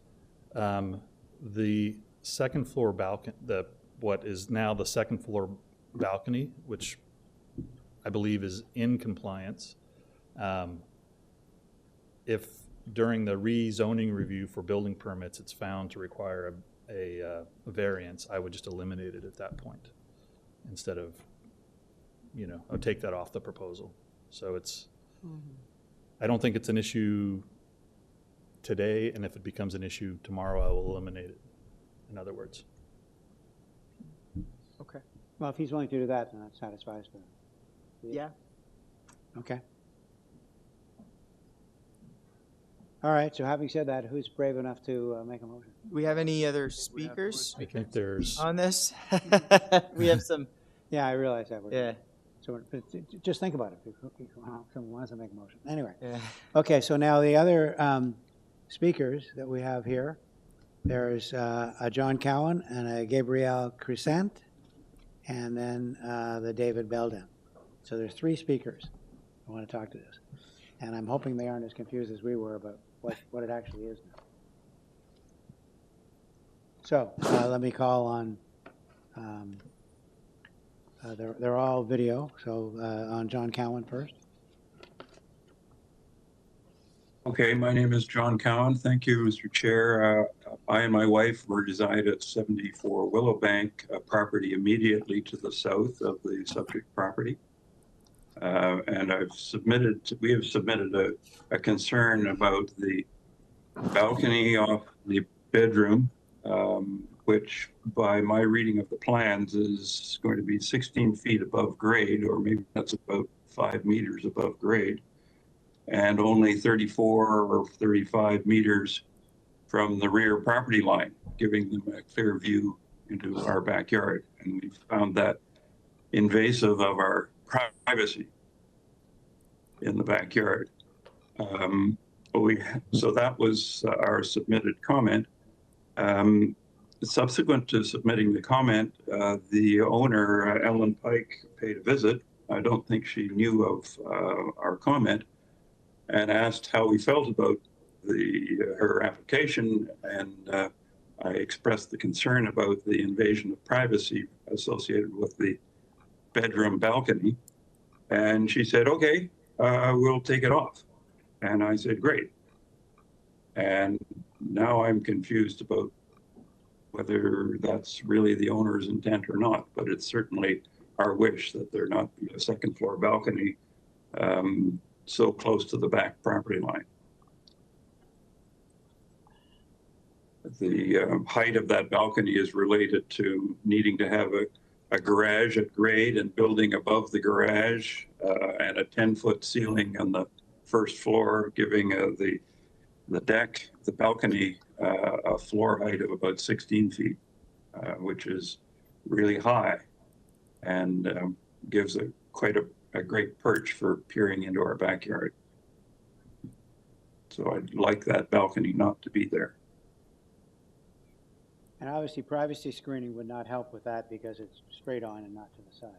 The second floor balcony, what is now the second floor balcony, which I believe is in compliance. If during the rezoning review for building permits, it's found to require a variance, I would just eliminate it at that point instead of, I'll take that off the proposal. So I don't think it's an issue today, and if it becomes an issue tomorrow, I will eliminate it, in other words. Okay. Well, if he's willing to do that, then that satisfies the. Yeah. Okay. All right, so having said that, who's brave enough to make a motion? Do we have any other speakers I think there's, on this? We have some, Yeah, I realize that. yeah. So just think about it, if someone wants to make a motion. Anyway. Yeah. Okay, so now the other speakers that we have here, there's a John Cowan and a Gabrielle Crescent, and then the David Belden. So there's 3 speakers who want to talk to this. And I'm hoping they aren't as confused as we were about what it actually is now. So let me call on, they're all video, so on John Cowan first. Okay, my name is John Cowan. Thank you, Mr. Chair. I and my wife reside at 74 Willowbank, a property immediately to the south of the subject property. And we have submitted a concern about the balcony off the bedroom which by my reading of the plans is going to be 16 feet above grade, or maybe that's about 5 meters above grade, and only 34 or 35 meters from the rear property line, giving them a clear view into our backyard. And we found that invasive of our privacy in the backyard. So that was our submitted comment. Subsequent to submitting the comment, the owner, Ellen Pike, paid a visit. I don't think she knew of our comment, and asked how we felt about her application, and I expressed the concern about the invasion of privacy associated with the bedroom balcony, and she said, okay, we'll take it off. And I said, great. And now I'm confused about whether that's really the owner's intent or not, but it's certainly our wish that there not be a second floor balcony so close to the back property line. The height of that balcony is related to needing to have a garage at grade and building above the garage and a 10-foot ceiling on the first floor, giving the deck, the balcony, a floor height of about 16 feet, which is really high and gives quite a great perch for peering into our backyard. So I'd like that balcony not to be there. And obviously, privacy screening would not help with that because it's straight on and not to the side.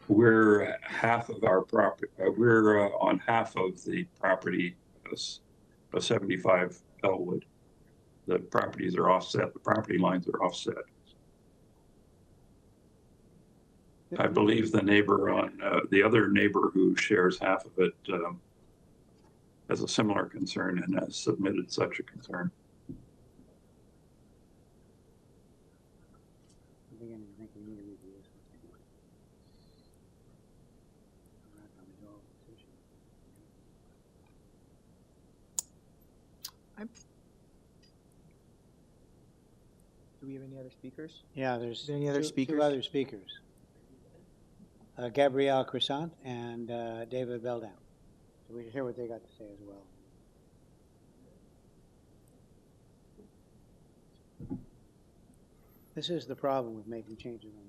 We're half of our property. We're on half of the property, 75 Elwood. The properties are offset. The property lines are offset. I believe the neighbor on the other neighbor who shares half of it has a similar concern and has submitted such a concern. Do we have any other speakers? Yeah, there's any other speakers? Two other speakers. Gabrielle Crescent and David Beldam. So we hear what they got to say as well. This is the problem with making changes on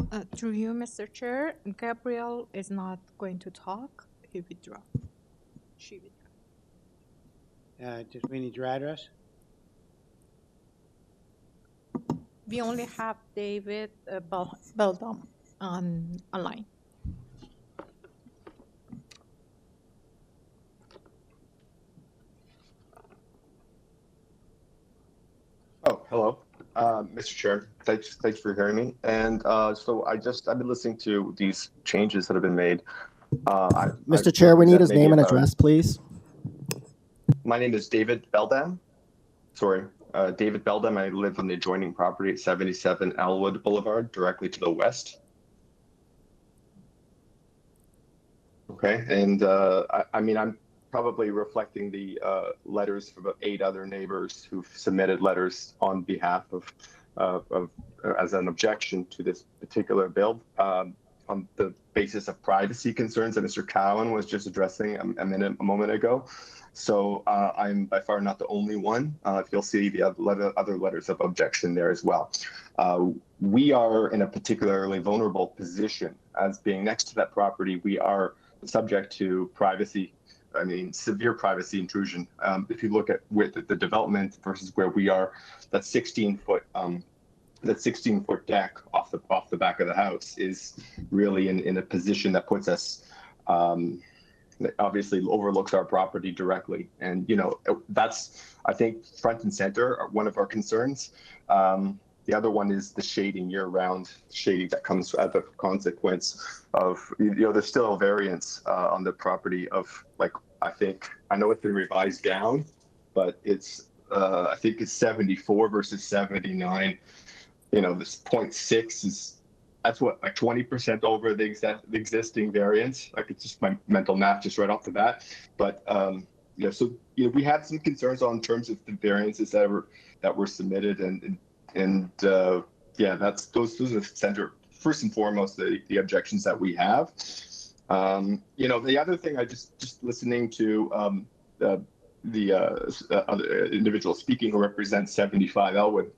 the floor. Through you, Mr. Chair, Gabriel is not going to talk. He withdrew. She withdrew. Just we need your address. We only have David Beldam online. Oh, hello, Mr. Chair. Thanks for hearing me. And so I've been listening to these changes that have been made. Mr. Chair, we need his name and address, please. My name is David Beldam. Sorry, David Beldam. I live on the adjoining property at 77 Elwood Boulevard, directly to the west. Okay, and I mean, I'm probably reflecting the letters from about 8 other neighbors who've submitted letters on behalf of as an objection to this particular bill on the basis of privacy concerns that Mr. Cowan was just addressing a moment ago. So I'm by far not the only one. You'll see the other letters of objection there as well. We are in a particularly vulnerable position as being next to that property. We are subject to privacy. I mean, severe privacy intrusion. If you look at with the development versus where we are, that 16-foot deck off the back of the house is really in a position that puts us that obviously overlooks our property directly, and that's, I think, front and center one of our concerns. The other one is the shading, year-round shading that comes as a consequence of, there's still a variance on the property of, like, I know it's been revised down, but it's, I think it's 74 versus 79. This 0.6 is, that's what, like 20% over the existing variance. Like, it's just my mental math just right off the bat. But, so we had some concerns on terms of the variances that were submitted, and that's those are center first and foremost the objections that we have. The other thing, I just listening to the other individual speaking who represents 75 Elwood.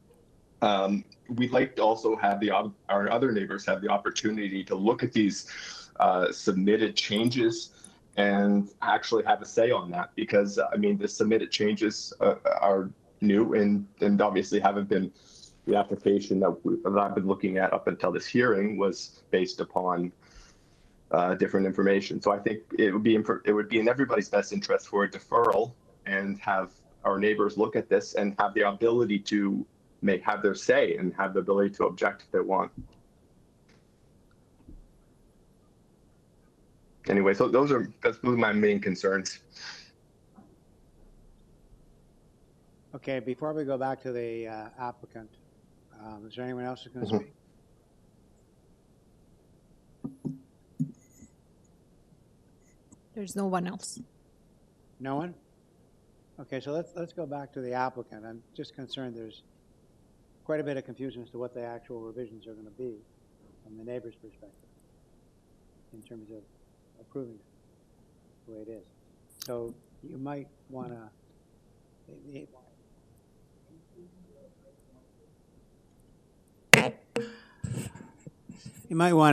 We'd like to also have our other neighbors have the opportunity to look at these submitted changes and actually have a say on that, because the submitted changes are new and obviously haven't been, the application that I've been looking at up until this hearing was based upon different information. So I think it would be in everybody's best interest for a deferral and have our neighbors look at this and have the ability to have their say and have the ability to object if they want. Anyway, so that's my main concerns. Okay, before we go back to the applicant, is there anyone else who's going to speak? There's no one else. No one? Okay, so let's go back to the applicant. I'm just concerned there's quite a bit of confusion as to what the actual revisions are going to be from the neighbor's perspective in terms of approving it the way it is. So you might want to,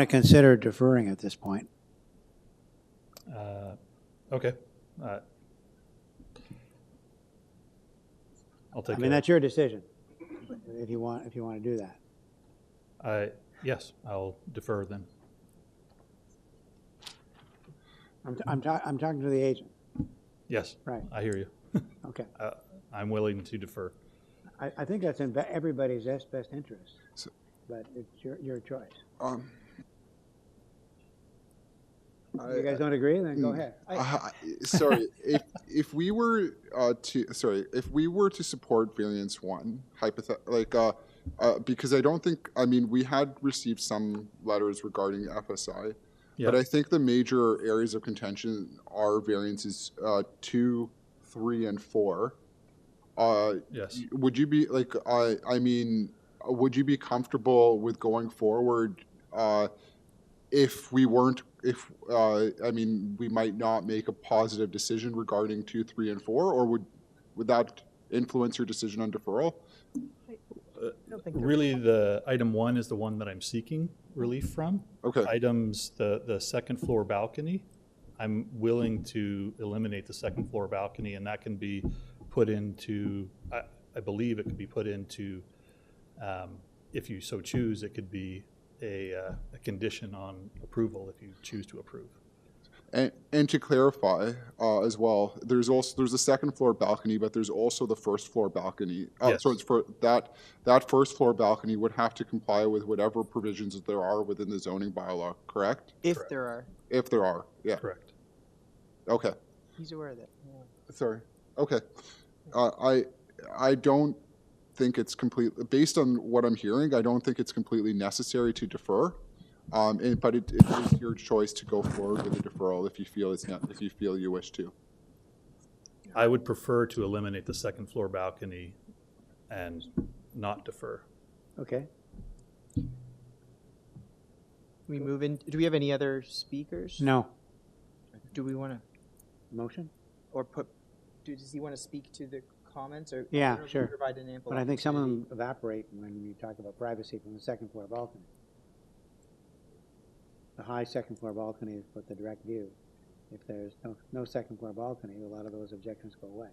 consider deferring at this point. Okay. I'll take. That's your decision. If you want to do that. Yes, I'll defer then. I'm talking to the agent. Yes. Right. I hear you. Okay. I'm willing to defer. I think that's in everybody's best interest, but it's your choice. You guys don't agree? Then go ahead. Sorry, if we were to support variance 1, because I don't think, we had received some letters regarding FSI, but I think the major areas of contention are variances 2, 3, and 4. Yes. Would you be would you be comfortable with going forward if we might not make a positive decision regarding 2, 3, and 4, or would that influence your decision on deferral? Really, the item 1 is the one that I'm seeking relief from. Okay. Items, the second floor balcony, I'm willing to eliminate the second floor balcony, and that can be put into, I believe it could be put into, if you so choose, it could be a condition on approval if you choose to approve. And to clarify as well, there's a second floor balcony, but there's also the first floor balcony. Yes. So it's for that first floor balcony would have to comply with whatever provisions that there are within the zoning bylaw, correct? If there are. If there are, yeah. Correct. Okay. He's aware of that. Sorry. Okay. I don't think it's based on what I'm hearing, I don't think it's completely necessary to defer. But it is your choice to go forward with a deferral if you feel you wish to. I would prefer to eliminate the second floor balcony and not defer. Okay. We move in. Do we have any other speakers? No. Do we want to Motion? or does he want to speak to the comments or? Yeah, or sure. Provide an ample. But I think some of them evaporate when you talk about privacy from the second floor balcony. The high second floor balcony is for the direct view. If there's no second floor balcony, a lot of those objections go away.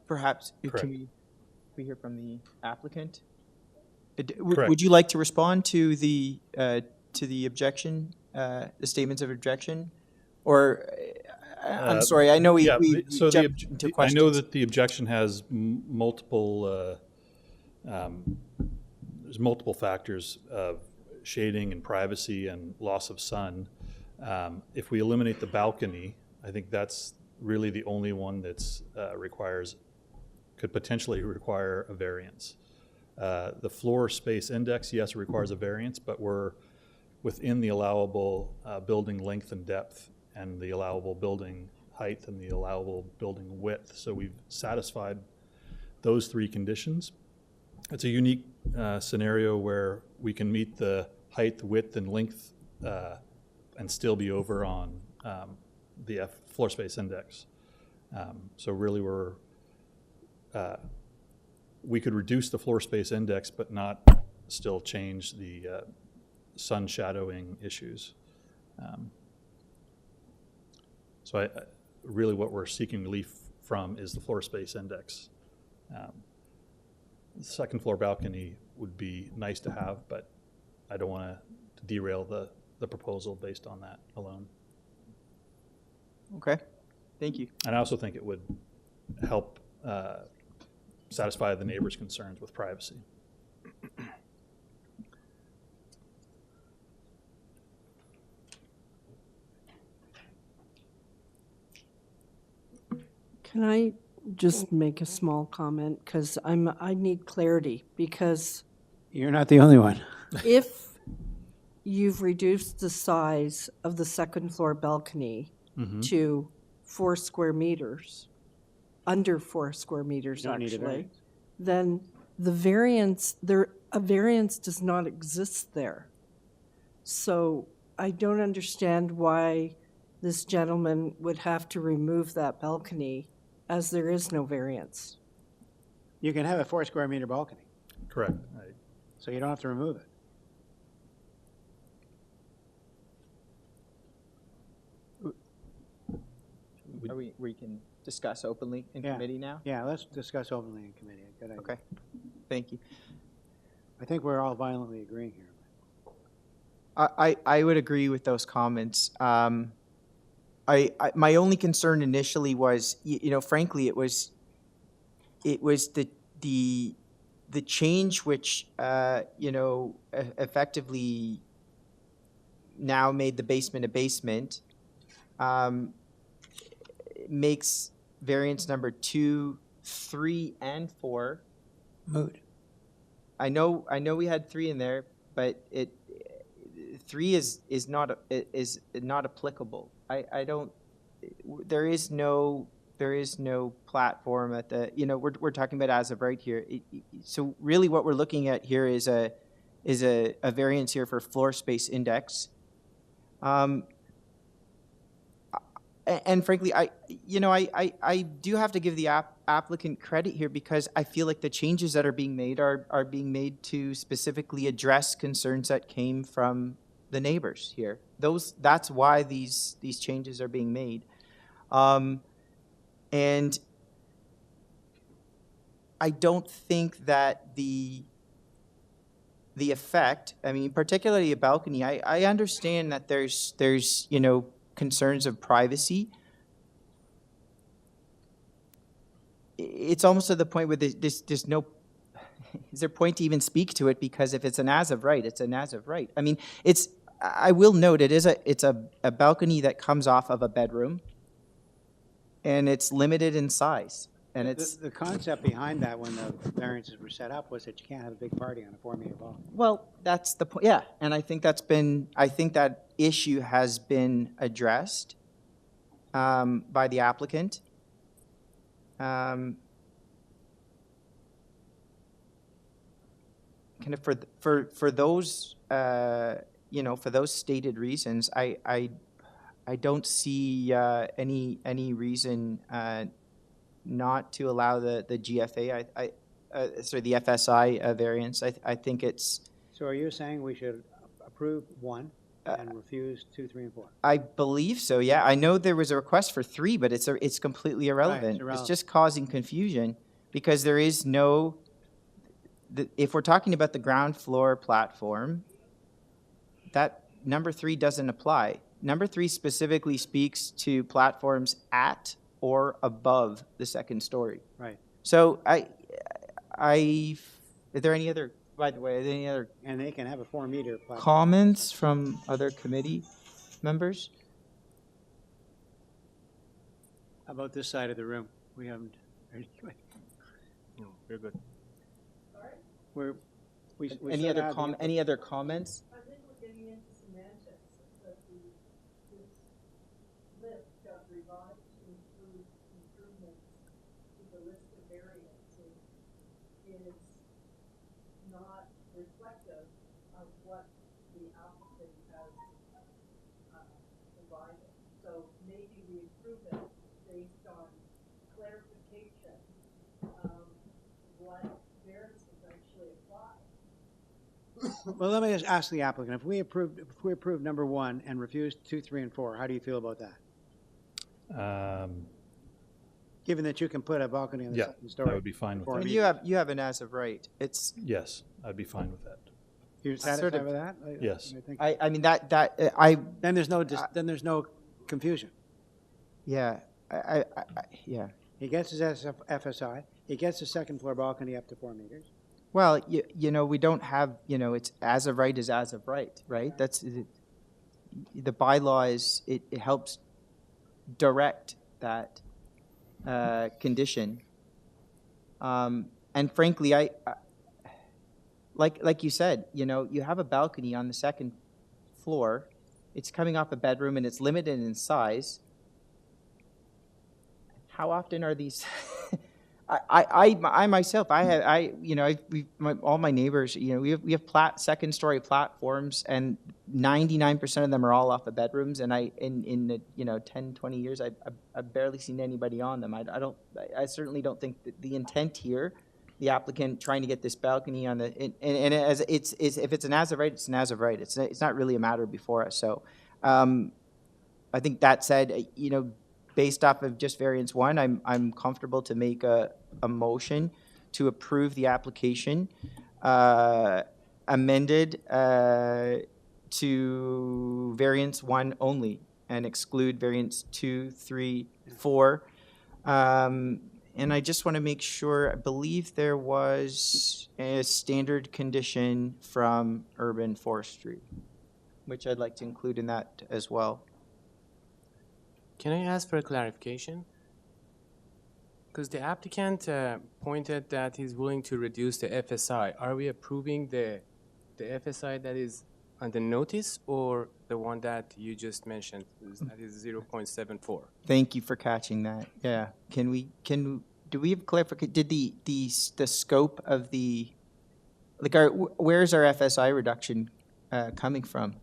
Perhaps Correct. can we hear from the applicant? Correct. Would you like to respond to the objection, the statements of objection, or? I'm sorry, I know we so jumped into I questions. know that the objection has multiple. There's multiple factors of shading and privacy and loss of sun. If we eliminate the balcony, I think that's really the only one that's could potentially require a variance. The floor space index, yes, it requires a variance, but we're within the allowable building length and depth and the allowable building height and the allowable building width. So we've satisfied those three conditions. It's a unique scenario where we can meet the height, width, and length and still be over on the floor space index. So really we could reduce the floor space index but not still change the sun shadowing issues. So really what we're seeking relief from is the floor space index. The second floor balcony would be nice to have, but I don't want to derail the proposal based on that alone. Okay, thank you. And I also think it would help satisfy the neighbors' concerns with privacy. Can I just make a small comment? Because I need clarity, because You're not the only one. if you've reduced the size of the second floor balcony to 4 square meters, under 4 square meters You don't need a actually, variance. then the variance, a variance does not exist there. So I don't understand why this gentleman would have to remove that balcony, as there is no variance. You can have a 4 square meter balcony, Correct. so you don't have to remove it. We can discuss openly in Yeah. committee now? Yeah, let's discuss openly in committee. Good idea. Okay, thank you. I think we're all violently agreeing here. I would agree with those comments. My only concern initially was, frankly, it was the change which, effectively now made the basement a basement, makes variance number 2, 3, and 4 moot. I know we had 3 in there, but 3 is not applicable. I don't. There is no platform at the. We're talking about as of right here. So really, what we're looking at here is a variance here for floor space index. And frankly, I do have to give the applicant credit here, because I feel like the changes that are being made are being made to specifically address concerns that came from the neighbors here. That's why these changes are being made. And I don't think that the effect, I mean, particularly a balcony, I understand that there's concerns of privacy. It's almost to the point where there's no, is there point to even speak to it? Because if it's an as of right, it's an as of right. I mean, I will note it's a balcony that comes off of a bedroom, and it's limited in size. And it's The concept behind that when the variances were set up was that you can't have a big party on a 4 meter balcony. well, that's the point. Yeah, and I think that issue has been addressed by the applicant. Kind of for those for those stated reasons, I don't see any reason not to allow the GFA. The FSI variance. I think it's. So are you saying we should approve 1 and refuse 2, 3, and 4? I believe so. Yeah, I know there was a request for 3, but it's completely irrelevant. irrelevant. It's just causing confusion, because there is no. If we're talking about the ground floor platform, that number 3 doesn't apply. Number 3 specifically speaks to platforms at or above the second story. Right. So are there any other? By the way, are there any other And they can have a 4 meter platform. comments from other committee members? How about this side of the room? We haven't. No, we're good. We Any should other have the- any other comments? I think we're getting into semantics, that this lift got revived to variances is not reflective of what the applicant has provided. So maybe we approve it based on clarification of what variances actually apply. Well, let me just ask the applicant, if we approve number 1 and refuse 2, 3, and 4, how do you feel about that? Given that you can put a balcony on the Yeah, second story. I would be fine with before that. me. You have an as of right. It's Yes, I'd be fine with that. You're sort satisfied of- with that? Yes. think- I mean that Then there's no confusion. yeah yeah. He gets his FSI, he gets the second floor balcony up to 4 meters. Well, you know, we don't have, you know, it's as of right is as of right, right? That's the bylaw is it helps direct that condition. And frankly, I like you said, you know, you have a balcony on the second floor. It's coming off a bedroom and it's limited in size. How often are these? I myself, you know, all my neighbors, you know, we have second story platforms, and 99% of them are all off of bedrooms. And in the, you know, 10, 20 years, I've barely seen anybody on them. I certainly don't think that the intent here, the applicant trying to get this balcony on the, and as it's if it's an as of right, it's an as of right. It's not really a matter before us. So, I think that said, you know, based off of just variance 1, I'm comfortable to make a motion to approve the application amended to variance 1 only and exclude variance 2, 3, 4. And I just want to make sure, I believe there was a standard condition from Urban Forestry, which I'd like to include in that as well. Can I ask for a clarification? Because the applicant pointed that he's willing to reduce the FSI. Are we approving the FSI that is on the notice, or the one that you just mentioned, that is 0.74? Thank you for catching that. Yeah. Do we have clarification? Did the scope of the, like, where's our FSI reduction coming from?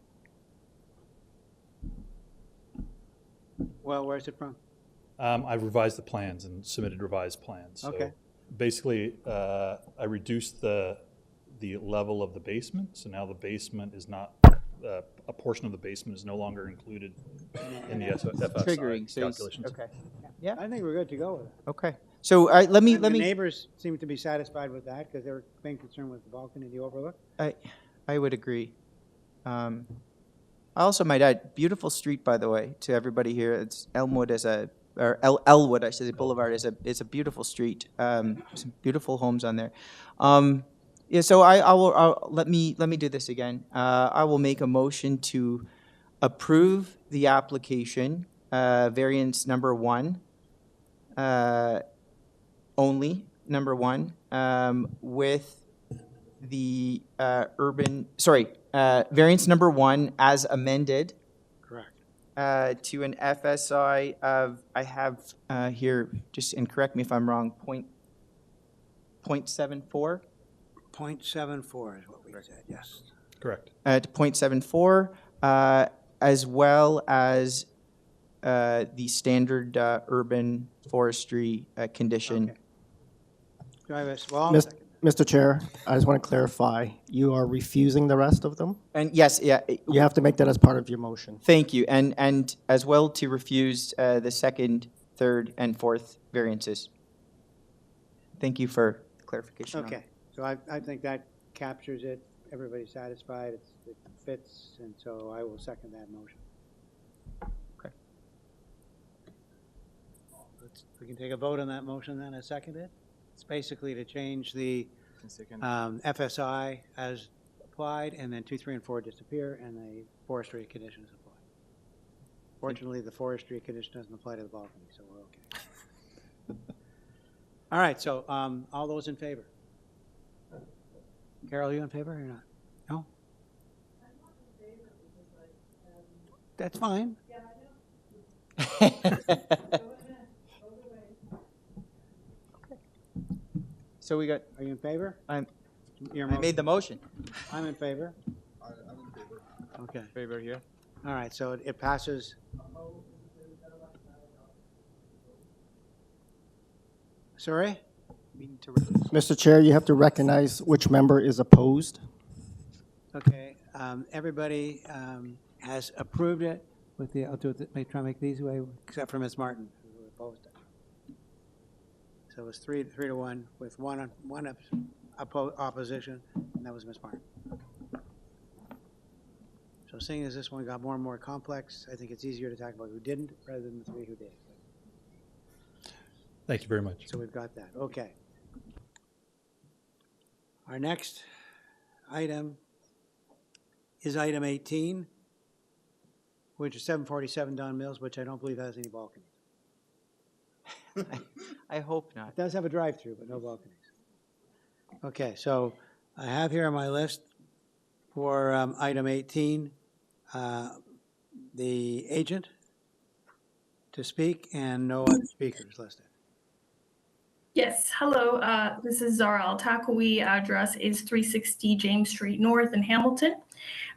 Well, where's it from? I've revised the plans and submitted revised plans. So Okay. basically, I reduced the level of the basement, so now the basement is not, a portion of the basement is no longer included in the FSI Triggering, so calculations. okay. Yeah. I think we're good to go with it. Okay. So let me. The neighbors seem to be satisfied with that because they were being concerned with the balcony and the overlook. I would agree. I also might add, beautiful street, by the way, to everybody here. It's Elmwood Elwood, I should say, Boulevard is a beautiful street. Some beautiful homes on there. Yeah, so let me do this again. I will make a motion to approve the application, variance number 1, only number 1, with the variance number 1 as amended. Correct. To an FSI of, I have here, just, and correct me if I'm wrong, 0.74? 0.74 is what we said, yes. Correct. To 0.74, as well as the standard urban forestry condition. Okay. Do I have a, well, I'll Mis- second. Mr. Chair, I just want to clarify, you are refusing the rest of them? And yes, yeah. You have to make that as part of your motion. Thank you, and as well to refuse the second, third, and fourth variances. Thank you for clarification on that. Okay, so I think that captures it. Everybody's satisfied, it fits, and so I will second that motion. Okay. We can take a vote on that motion then, I second it. It's basically to change the FSI as applied, and then 2, 3, and 4 disappear, and the forestry conditions apply. Fortunately, the forestry condition doesn't apply to the balcony, so we're okay. All right, so all those in favor? Carol, you in favor or not? No? That's fine. So we got, Are you in favor? I Your made the motion. I'm in favor. I'm in favor. Okay. Favor here. All right, so it passes. Sorry? We need to Mr. Chair, you have to recognize which member is opposed. Okay, everybody has approved it with the, I'll do it, try to make these way, except for Ms. Martin, who opposed it. So it was three to one, with one opposition, and that was Ms. Martin. So seeing as this one got more and more complex, I think it's easier to talk about who didn't rather than the three who did. Thank you very much. So we've got that, okay. Our next item is item 18, which is 747 Don Mills, which I don't believe has any balconies. I hope not. It does have a drive-through, but no balconies. Okay, so I have here on my list for item 18, the agent to speak and no other speakers listed. Yes, hello. This is Zara Al-Takawi. Address is 360 James Street North in Hamilton.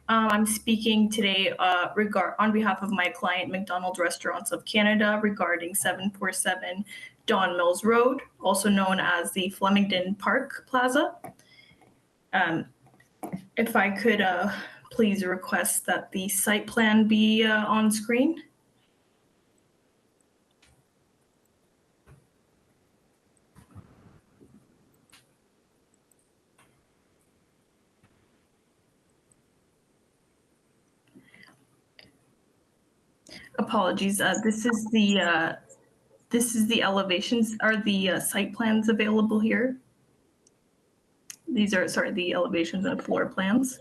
I'm speaking today on behalf of my client, McDonald's Restaurants of Canada, regarding 747 Don Mills Road, also known as the Flemington Park Plaza. If I could please request that the site plan be on screen. Apologies. This is the elevations. Are the site plans available here? These are, sorry, the elevations and floor plans.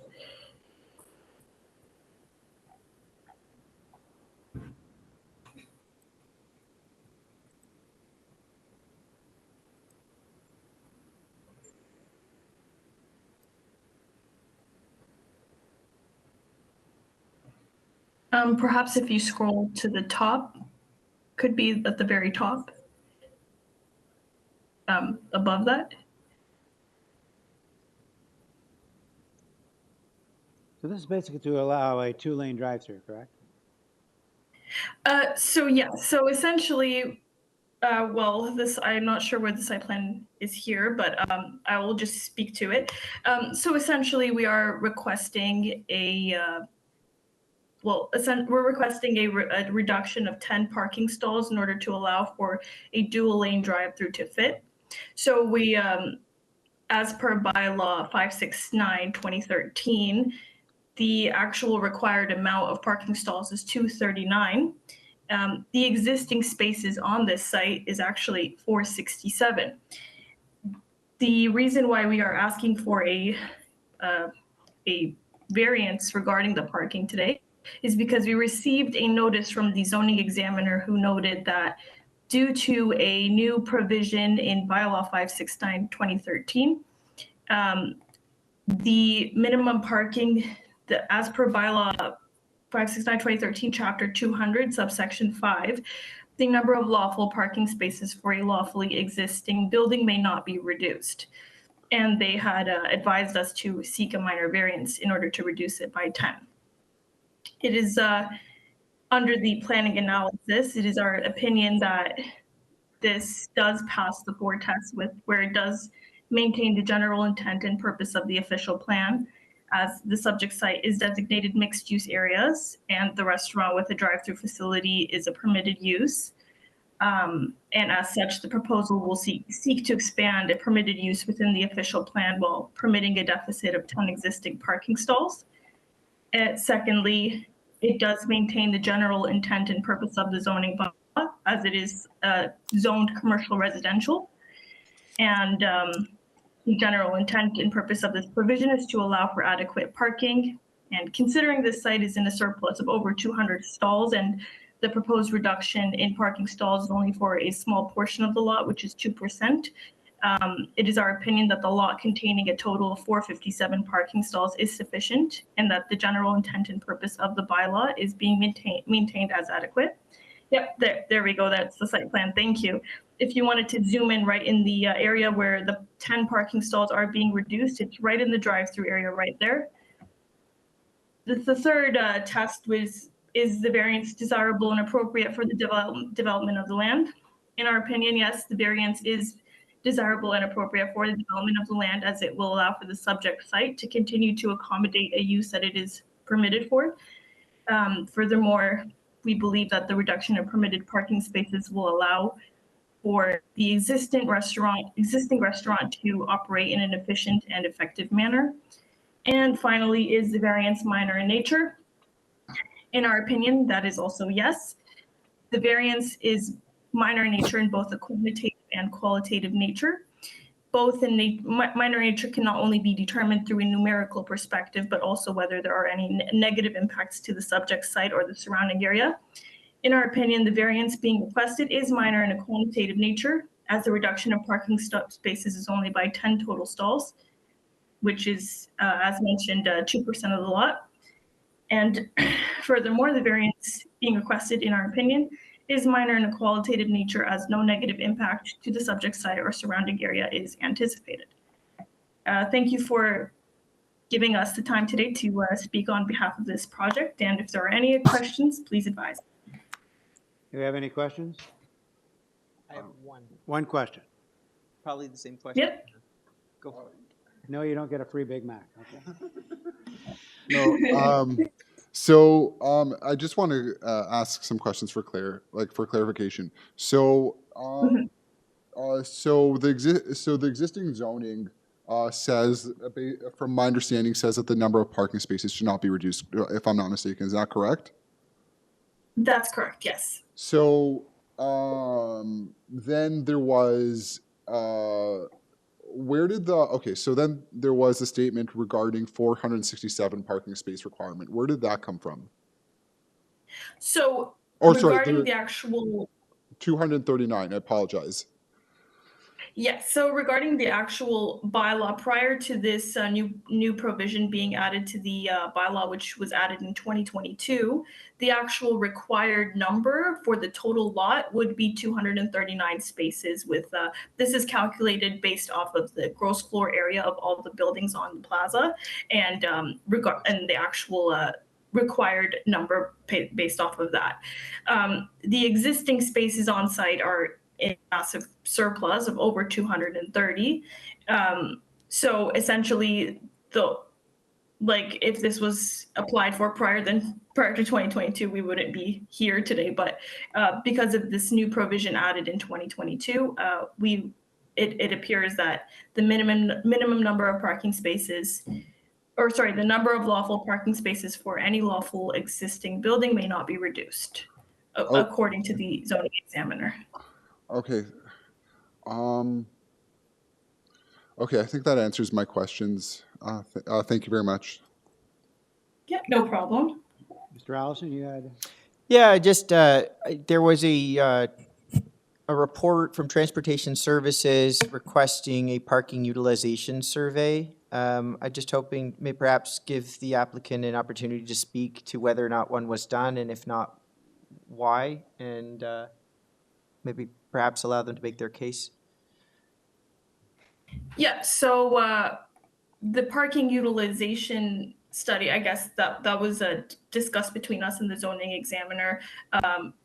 Perhaps if you scroll to the top, could be at the very top, above that. So this is basically to allow a two-lane drive-through, correct? So yeah, so essentially, well, I'm not sure where the site plan is here, but I will just speak to it. So essentially, we are requesting we're requesting a reduction of 10 parking stalls in order to allow for a dual lane drive-through to fit. So we, as per bylaw 569/2013, the actual required amount of parking stalls is 239. The existing spaces on this site is actually 467. The reason why we are asking for a variance regarding the parking today is because we received a notice from the zoning examiner who noted that due to a new provision in bylaw 569/2013, the minimum parking, as per bylaw 569/2013, chapter 200, subsection 5, the number of lawful parking spaces for a lawfully existing building may not be reduced. And they had advised us to seek a minor variance in order to reduce it by 10. It is under the planning analysis, it is our opinion that this does pass the 4 tests where it does maintain the general intent and purpose of the official plan, as the subject site is designated mixed use areas and the restaurant with a drive-through facility is a permitted use. And as such, the proposal will seek to expand a permitted use within the official plan while permitting a deficit of 10 existing parking stalls. And secondly, it does maintain the general intent and purpose of the zoning bylaw, as it is zoned commercial residential. And the general intent and purpose of this provision is to allow for adequate parking. And considering this site is in a surplus of over 200 stalls and the proposed reduction in parking stalls is only for a small portion of the lot, which is 2%, it is our opinion that the lot containing a total of 457 parking stalls is sufficient and that the general intent and purpose of the bylaw is being maintained as adequate. Yep, there we go. That's the site plan. Thank you. If you wanted to zoom in right in the area where the 10 parking stalls are being reduced, it's right in the drive-through area right there. The third test is the variance desirable and appropriate for the development of the land? In our opinion, yes, the variance is desirable and appropriate for the development of the land, as it will allow for the subject site to continue to accommodate a use that it is permitted for. Furthermore, we believe that the reduction in permitted parking spaces will allow for the existing restaurant to operate in an efficient and effective manner. And finally, is the variance minor in nature? In our opinion, that is also yes. The variance is minor in nature in both a quantitative and qualitative nature. Both in minor nature can not only be determined through a numerical perspective, but also whether there are any negative impacts to the subject site or the surrounding area. In our opinion, the variance being requested is minor in a quantitative nature, as the reduction of parking spaces is only by 10 total stalls, which is, as mentioned, 2% of the lot. And furthermore, the variance being requested, in our opinion, is minor in a qualitative nature, as no negative impact to the subject site or surrounding area is anticipated. Thank you for giving us the time today to speak on behalf of this project. And if there are any questions, please advise. Do we have any questions? I have one. One question. Probably the same question. Yep. Go for it. No, you don't get a free Big Mac, okay? No. So I just want to ask some questions for clarification. So so the existing zoning says, from my understanding, says that the number of parking spaces should not be reduced, if I'm not mistaken. Is that correct? That's correct, yes. So then there was so then there was a statement regarding 467 parking space requirement. Where did that come from? So Regarding the actual 239, I apologize. Yes, so regarding the actual bylaw, prior to this new provision being added to the bylaw, which was added in 2022, the actual required number for the total lot would be 239 spaces. With this is calculated based off of the gross floor area of all the buildings on the plaza, and the actual required number based off of that. The existing spaces on site are in massive surplus of over 230. So essentially, if this was applied for prior to 2022, we wouldn't be here today. But because of this new provision added in 2022, it appears that the minimum number of parking spaces, the number of lawful parking spaces for any lawful existing building may not be reduced, according to the zoning examiner. Okay. Okay, I think that answers my questions. Thank you very much. Yeah, no problem. Mr. Allison, you had? Yeah, just there was a report from Transportation Services requesting a parking utilization survey. I'm just hoping may perhaps give the applicant an opportunity to speak to whether or not one was done, and if not, why, and maybe perhaps allow them to make their case. Yeah, so the parking utilization study, I guess that was discussed between us and the zoning examiner.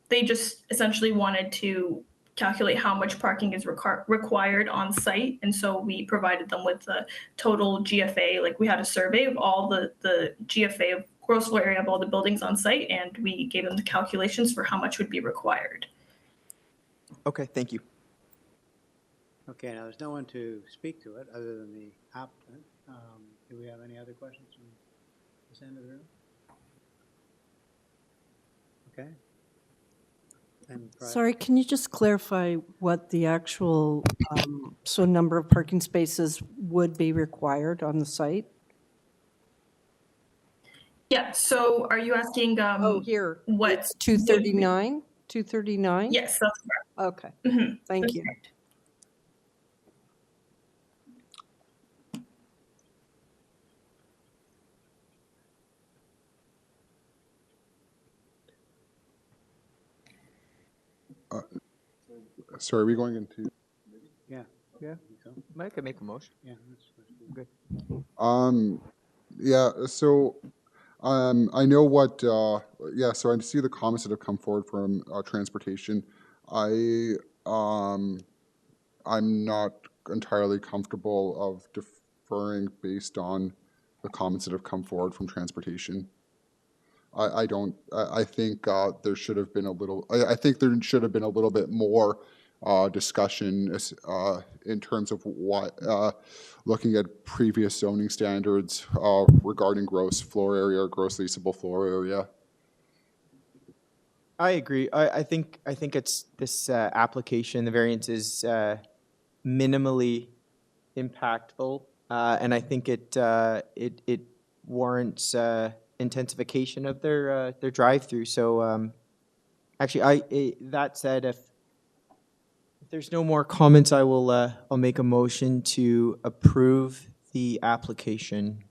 They just essentially wanted to calculate how much parking is required on site, and so we provided them with the total GFA. Like, we had a survey of all the GFA of gross floor area of all the buildings on site, and we gave them the calculations for how much would be required. Okay, thank you. Okay, now there's no one to speak to it other than the applicant. Do we have any other questions from this end of the room? Okay. Sorry, can you just clarify what the actual number of parking spaces would be required on the site? Yeah, so are you asking here. What? It's 239? 239? Yes, that's correct. Okay, Mm-hmm. thank you. Correct. Sorry, are we going into? Yeah. Yeah. Mike can make a motion. Yeah. Good. Yeah, so I know what, yeah, so I see the comments that have come forward from transportation. I'm not entirely comfortable of deferring based on the comments that have come forward from transportation. I don't, I think there should have been a little, I think there should have been a little bit more discussion in terms of what, looking at previous zoning standards regarding gross floor area or gross leasable floor area. I agree. I think it's this application, the variance is minimally impactful, and I think it warrants intensification of their drive-through. So actually, that said, if there's no more comments, I'll make a motion to approve the application.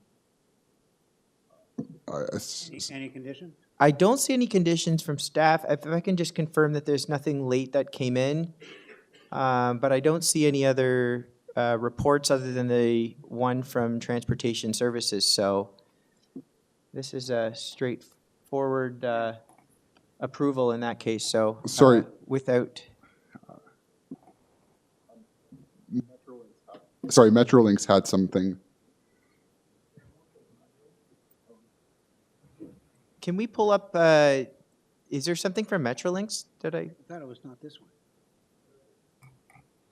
Any conditions? I don't see any conditions from staff. If I can just confirm that there's nothing late that came in, but I don't see any other reports other than the one from Transportation Services. So this is a straightforward approval in that case. So Sorry. Without. Sorry, Metrolinx had something. Can we pull up, is there something from Metrolinx that I thought it was not this one.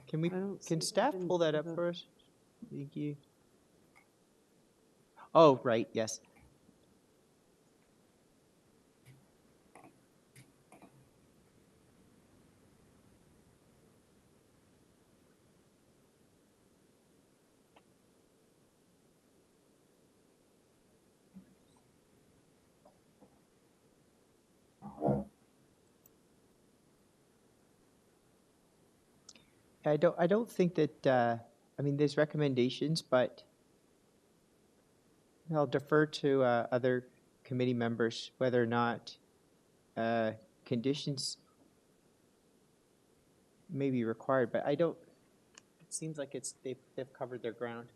can staff pull that up for us? Thank you. Oh, right, yes. I don't think that, I mean, there's recommendations, but I'll defer to other committee members whether or not conditions may be required, but I don't, it seems like they've covered their ground.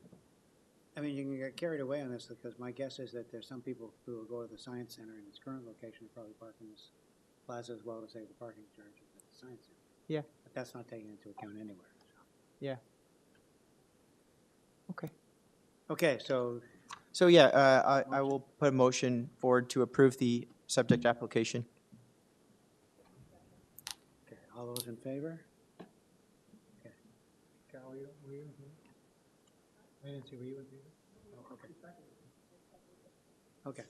I mean, you can get carried away on this because my guess is that there's some people who will go to the Science Center in its current location and probably park in this plaza as well to save the parking charges at the Science Center. Yeah. But that's not taken into account anywhere. So. Yeah. Okay. Okay, so. So yeah, I will put a motion forward to approve the subject application. Okay, all those in favor? Okay. Cal, were you in favor? I didn't see, were you in favor? Oh, okay. Okay.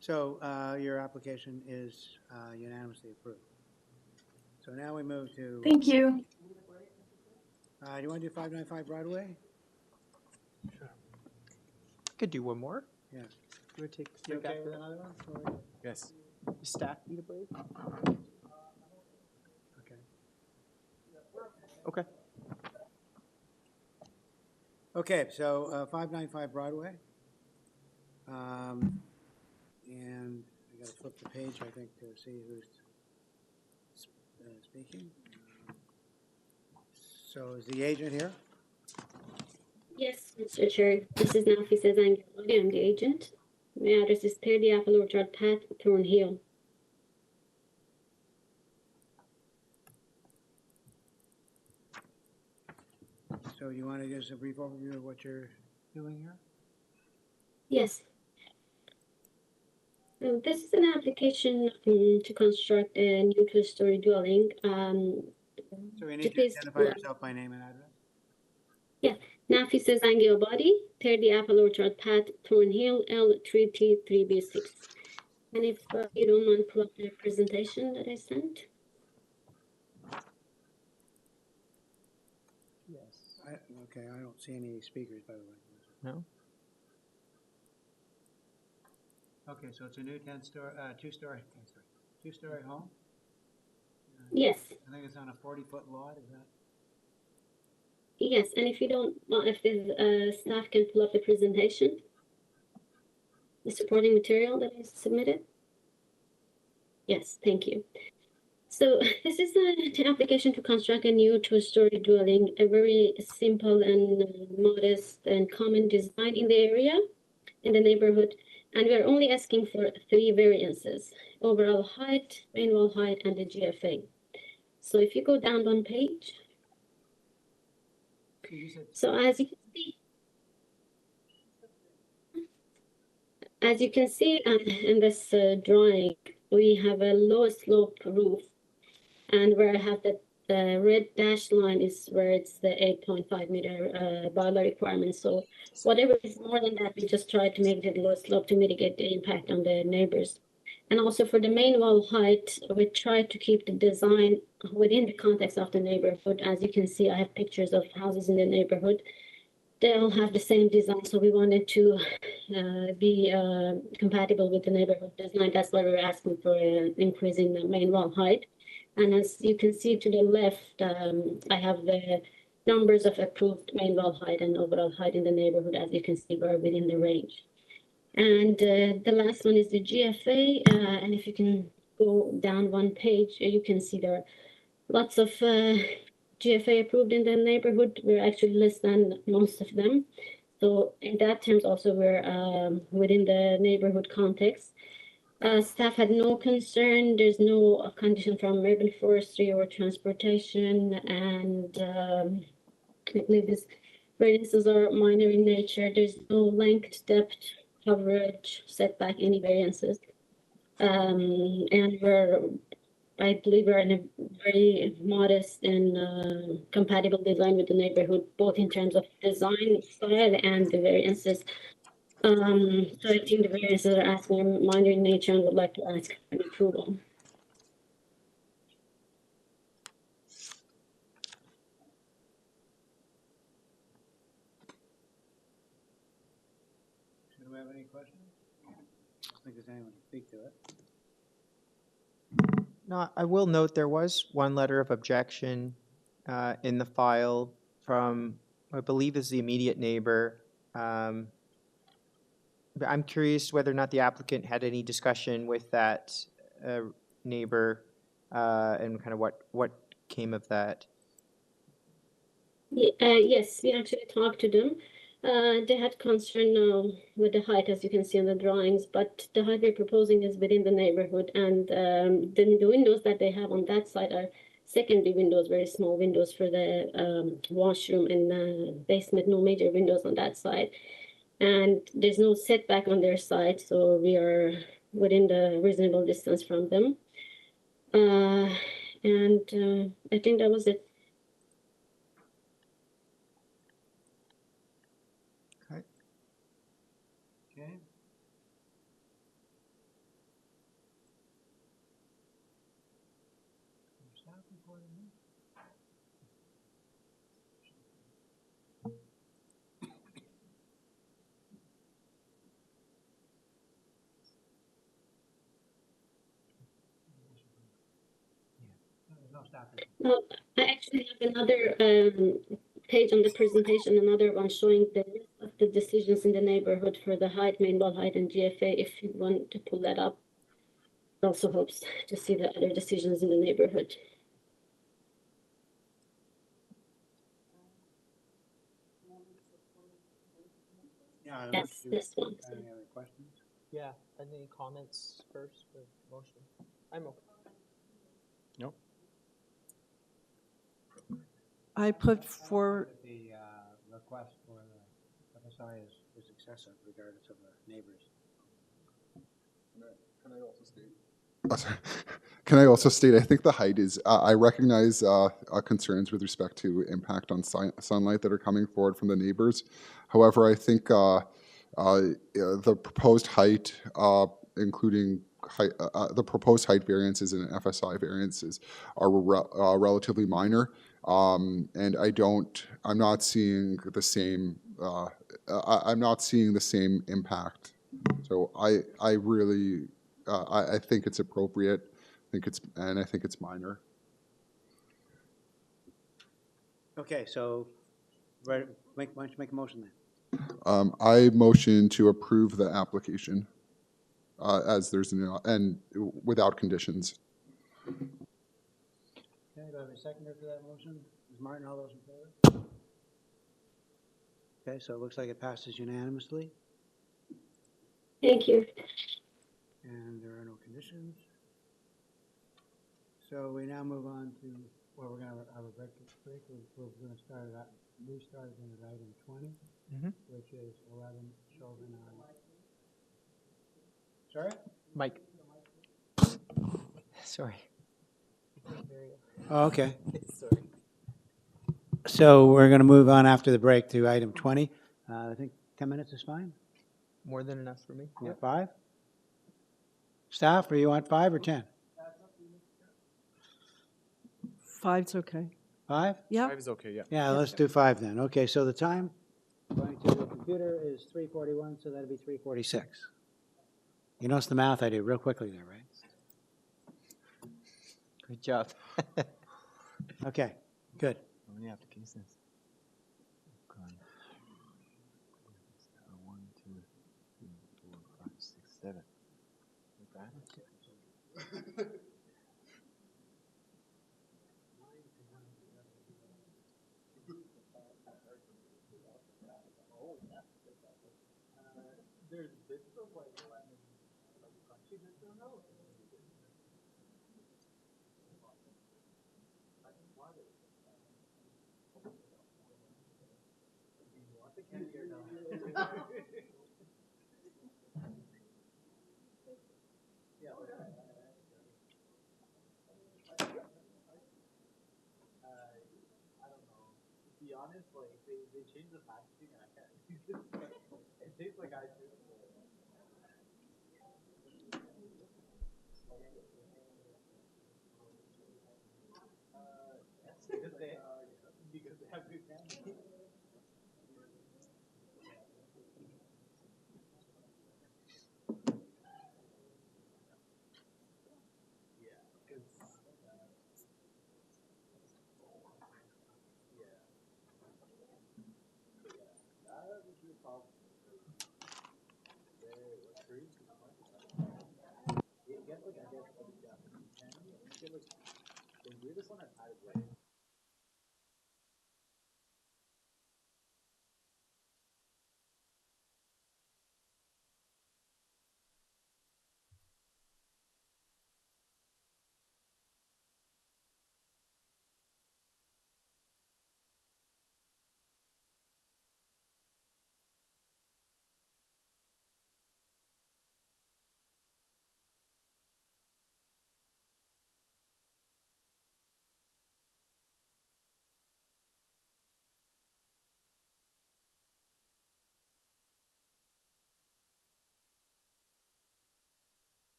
So your application is unanimously approved. So now we move to. Thank you. Do you want to do 595 Broadway? Sure. Could do one more. Yeah. You would take You break okay after with that? another one? Yes. Staff need a break? Okay. Okay. Okay, so 595 Broadway. And I got to flip the page, I think, to see who's speaking. So is the agent here? Yes, Mr. Chair. This is Nafisa Zangioli. I'm the agent. My address is 30 Apple Orchard Path, Thornhill. So you want to give us a brief overview of what you're doing here? Yes. This is an application to construct a new two-story dwelling. So we need to identify yourself by name and address? Yeah, Nafisa Zangioli, 30 Apple Orchard Path, Thornhill, L3T3B6. And if you don't mind, pull up the presentation that I sent. Yes. Okay, I don't see any speakers, by the way. No? Okay, so it's a new two-story home? Yes. I think it's on a 40-foot lot, is that? Yes, and if you don't, if the staff can pull up the presentation, the supporting material that I submitted. Yes, thank you. So this is the application to construct a new two-story dwelling, a very simple and modest and common design in the area, in the neighborhood. And we are only asking for 3 variances: overall height, main wall height, and the GFA. So if you go down one page, so as you can see in this drawing, we have a low slope roof, and where I have the red dashed line is where it's the 8.5 meter boiler requirement. So whatever is more than that, we just try to make it low slope to mitigate the impact on the neighbors. And also for the main wall height, we try to keep the design within the context of the neighborhood. As you can see, I have pictures of houses in the neighborhood. They all have the same design, so we wanted to be compatible with the neighborhood design. That's why we're asking for increasing the main wall height. And as you can see to the left, I have the numbers of approved main wall height and overall height in the neighborhood. As you can see, we're within the range. And the last one is the GFA. And if you can go down one page, you can see there are lots of GFA approved in the neighborhood. We're actually less than most of them. So in that terms also, we're within the neighborhood context. Staff had no concern. There's no condition from urban forestry or transportation. And I believe these variances are minor in nature. There's no length, depth, coverage, setback, any variances. And I believe we're in a very modest and compatible design with the neighborhood, both in terms of design style and the variances. So I think the variances are asking are minor in nature and would like to ask for approval. Should we have any questions? I don't think there's anyone to speak to it. No, I will note there was one letter of objection in the file from, I believe is the immediate neighbor. But I'm curious whether or not the applicant had any discussion with that neighbor and kind of what came of that. Yes, we actually talked to them. They had concern with the height, as you can see on the drawings, but the height they're proposing is within the neighborhood, and the windows that they have on that side are secondary windows, very small windows for the washroom and basement, no major windows on that side. And there's no setback on their side, so we are within the reasonable distance from them. And I think that was it. Okay. Okay. I actually have another page on the presentation, another one showing the list of the decisions in the neighborhood for the height, main wall height, and GFA. If you want to pull that up, it also helps to see the other decisions in the neighborhood. Yeah. Yes, this one. Any other questions? Yeah, any comments first for motion? I'm okay. Nope. I put for, The request for the FSI is excessive regardless of the neighbors. Can I also state, I think the height is, I recognize concerns with respect to impact on sunlight that are coming forward from the neighbors. However, I think the proposed height, including the proposed height variances and FSI variances are relatively minor. And I'm not seeing the same, I'm not seeing the same impact. So I really, I think it's appropriate. I think it's minor. Okay, so why don't you make a motion then? I motion to approve the application as there's and without conditions. have a seconder for that motion? Ms. Martin, all those in favor? Okay, so it looks like it passes unanimously, Thank you. and there are no conditions. So we now move on to, well, we're gonna have a break. We're gonna start it up, restart it at item 20, which is 11 Chauvin Island. Sorry? Mike. Sorry. Oh, okay. Sorry. So we're gonna move on after the break to item 20. I think 10 minutes is fine. More than enough for me. You want 5? Staff, or you want 5 or 10? 5's okay. 5? Yeah. 5 is okay, yeah. Yeah, let's do 5 then. Okay, so the time, according to the computer, is 3:41, so that'd be 3:46. You notice the math I do real quickly there, right? Good job. Okay, good. How many applications? Okay. 1, 2, 3, 4, 5, 6, 7. Okay.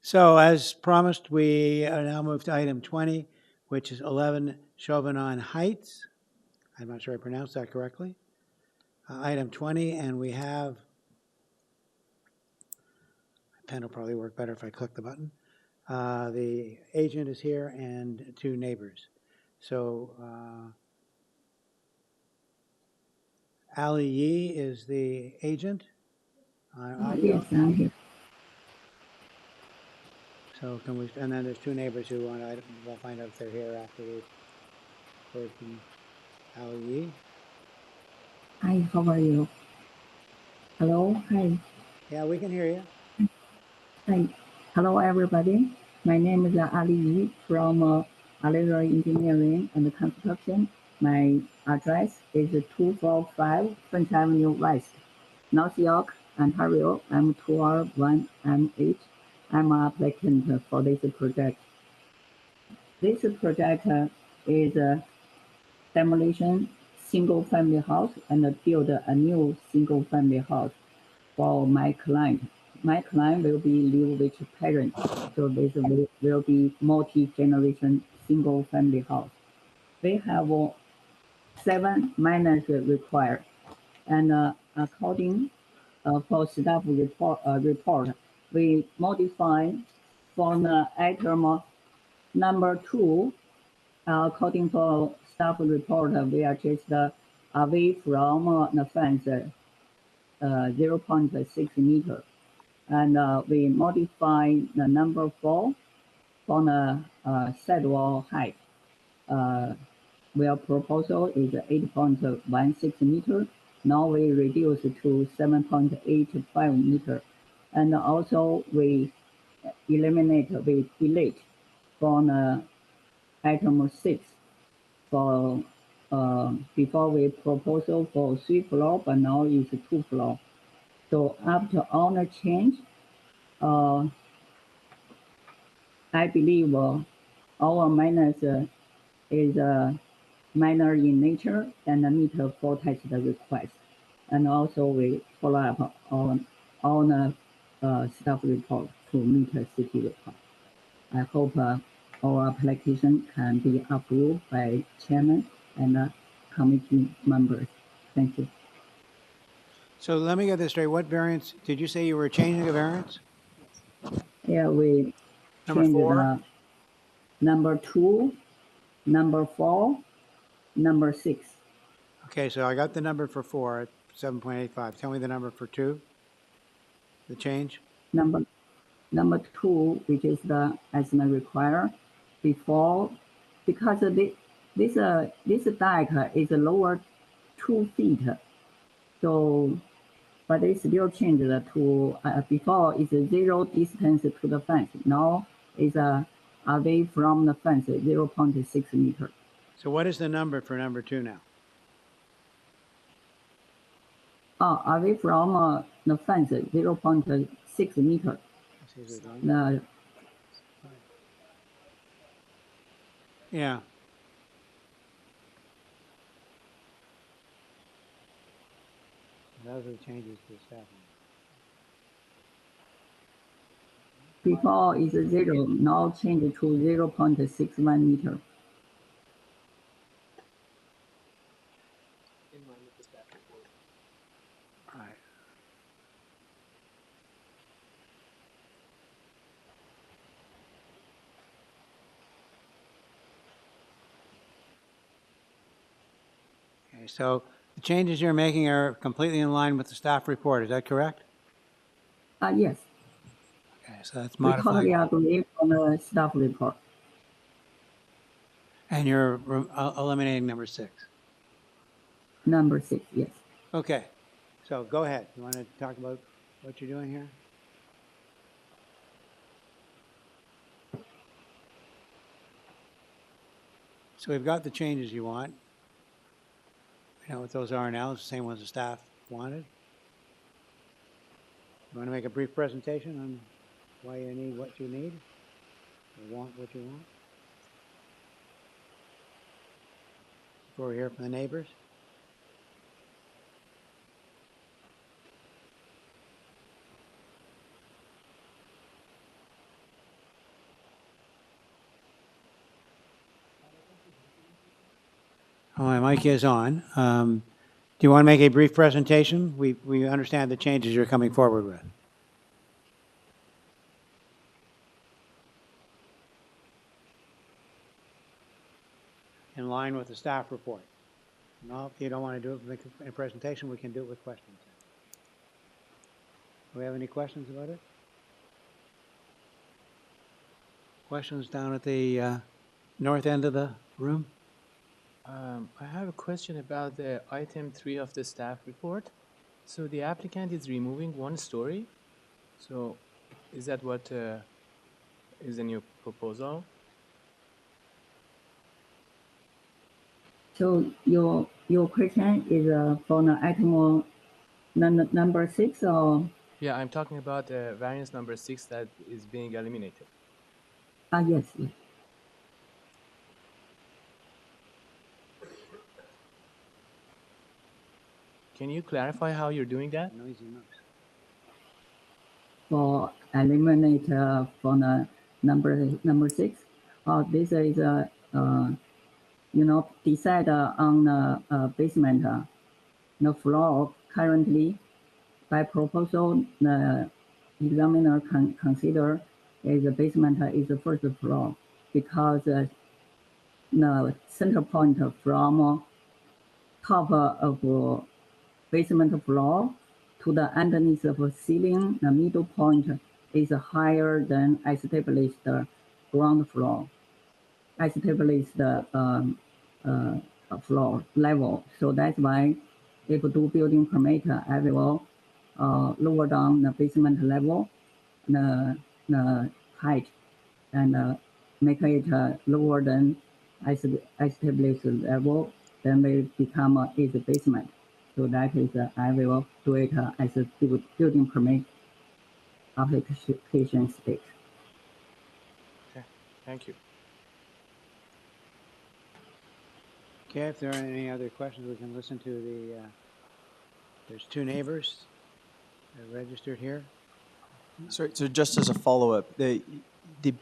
So as promised, we now move to item 20, which is 11 Chauvenon Heights. I'm not sure I pronounced that correctly. Item 20, and we have, my pen will probably work better if I click the button. The agent is here and two neighbors. So Ali Yi is the agent on audio. Yes, I'm here. So can we, and then there's two neighbors who want to, we'll find out if they're here after we've heard from Ali Yi. Hi, how are you? Hello, hi. Yeah, we can hear you. Hi. Hello, everybody. My name is Ali Yi from Alera Engineering and Construction. My address is 245 French Avenue West, North York, Ontario, M2R1M8. I'm an applicant for this project. This project is a demolition single-family house and build a new single-family house for my client. My client will be live with parents, so this will be multi-generation single-family house. We have 7 minors required, and according for staff report, we modify from the item number 2. According to staff report, we are just away from the fence 0.6 meter. And we modify the number 4 from the sidewall height. Our proposal is 8.16 meter. Now we reduce to 7.85 meter. And also we delete from item 6 for before we proposal for 3 floor, but now it's 2 floor. So after all the change, I believe our minus is minor in nature and meet full test request. And also we follow up on all the staff report to meet city request. I hope our application can be approved by chairman and committee members. Thank you. So let me get this straight. What variance, did you say you were changing a variance? Yeah, we Number changed 4? Number 2, number 4, number 6. Okay, so I got the number for 4 at 7.85. Tell me the number for 2, the change. Number 2, which is the estimate required before, because this deck is lower 2 feet. So, but they still changed to before is 0 distance to the fence. Now is away from the fence 0.6 meter. So what is the number for number 2 now? Away from the fence 0.6 meter. Yeah. Those are the changes to the staff. Before is 0, now change to 0.61 meter. Right. Okay, so the changes you're making are completely in line with the staff report. Is that correct? Yes. Okay, so that's We modified. totally agree on the staff report. And you're eliminating number 6. Number 6, yes. Okay, so go ahead. You want to talk about what you're doing here? So we've got the changes you want. We know what those are now. It's the same ones the staff wanted. You want to make a brief presentation on why you need what you need? Or want what you want? Before we hear from the neighbors? Oh, my mic is on. Do you want to make a brief presentation? We understand the changes you're coming forward with. In line with the staff report. No, if you don't want to do it, make a presentation, we can do it with questions. Do we have any questions about it? Questions down at the north end of the room? I have a question about the item 3 of the staff report. So the applicant is removing 1 story. So is that what is the new proposal? So your question is for the item number 6 or? Yeah, I'm talking about variance number 6 that is being eliminated. Yes. Can you clarify how you're doing that? For eliminate for the number 6, this is decide on the basement, the floor currently by proposal the examiner can consider is the basement is the first floor because the center point from top of basement floor to the underneath of ceiling, the middle point is higher than established ground floor, established floor level. So that's why if do building permit, I will lower down the basement level, the height, and make it lower than established level, then will become is basement. So that is, I will do it as a building permit application stage. Okay, thank you. Okay, if there are any other questions, we can listen to the, there's 2 neighbors that are registered here. Sorry, so just as a follow-up, the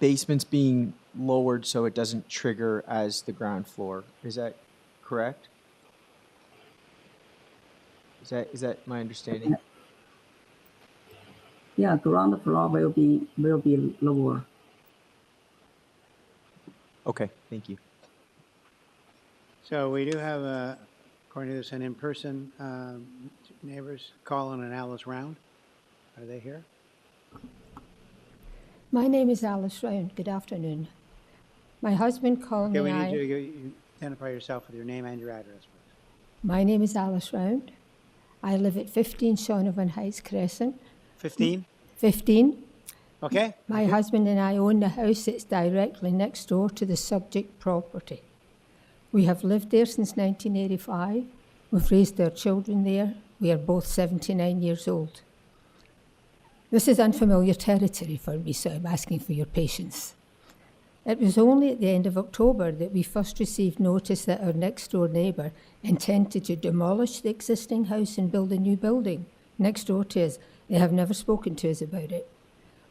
basement's being lowered so it doesn't trigger as the ground floor. Is that correct? Is that my understanding? Yeah, ground floor will be lower. Okay, thank you. So we do have, according to this, an in-person neighbors, Colin and Alice Round. Are they here? My name is Alice Round. Good afternoon. My husband Colin Yeah, we and need I. you identify yourself with your name and your address, please. My name is Alice Round. I live at 15 Shaughnavan Heights Crescent. 15? 15. Okay. My husband and I own the house that's directly next door to the subject property. We have lived there since 1985. We've raised our children there. We are both 79 years old. This is unfamiliar territory for me, so I'm asking for your patience. It was only at the end of October that we first received notice that our next-door neighbour intended to demolish the existing house and build a new building next door to us. They have never spoken to us about it.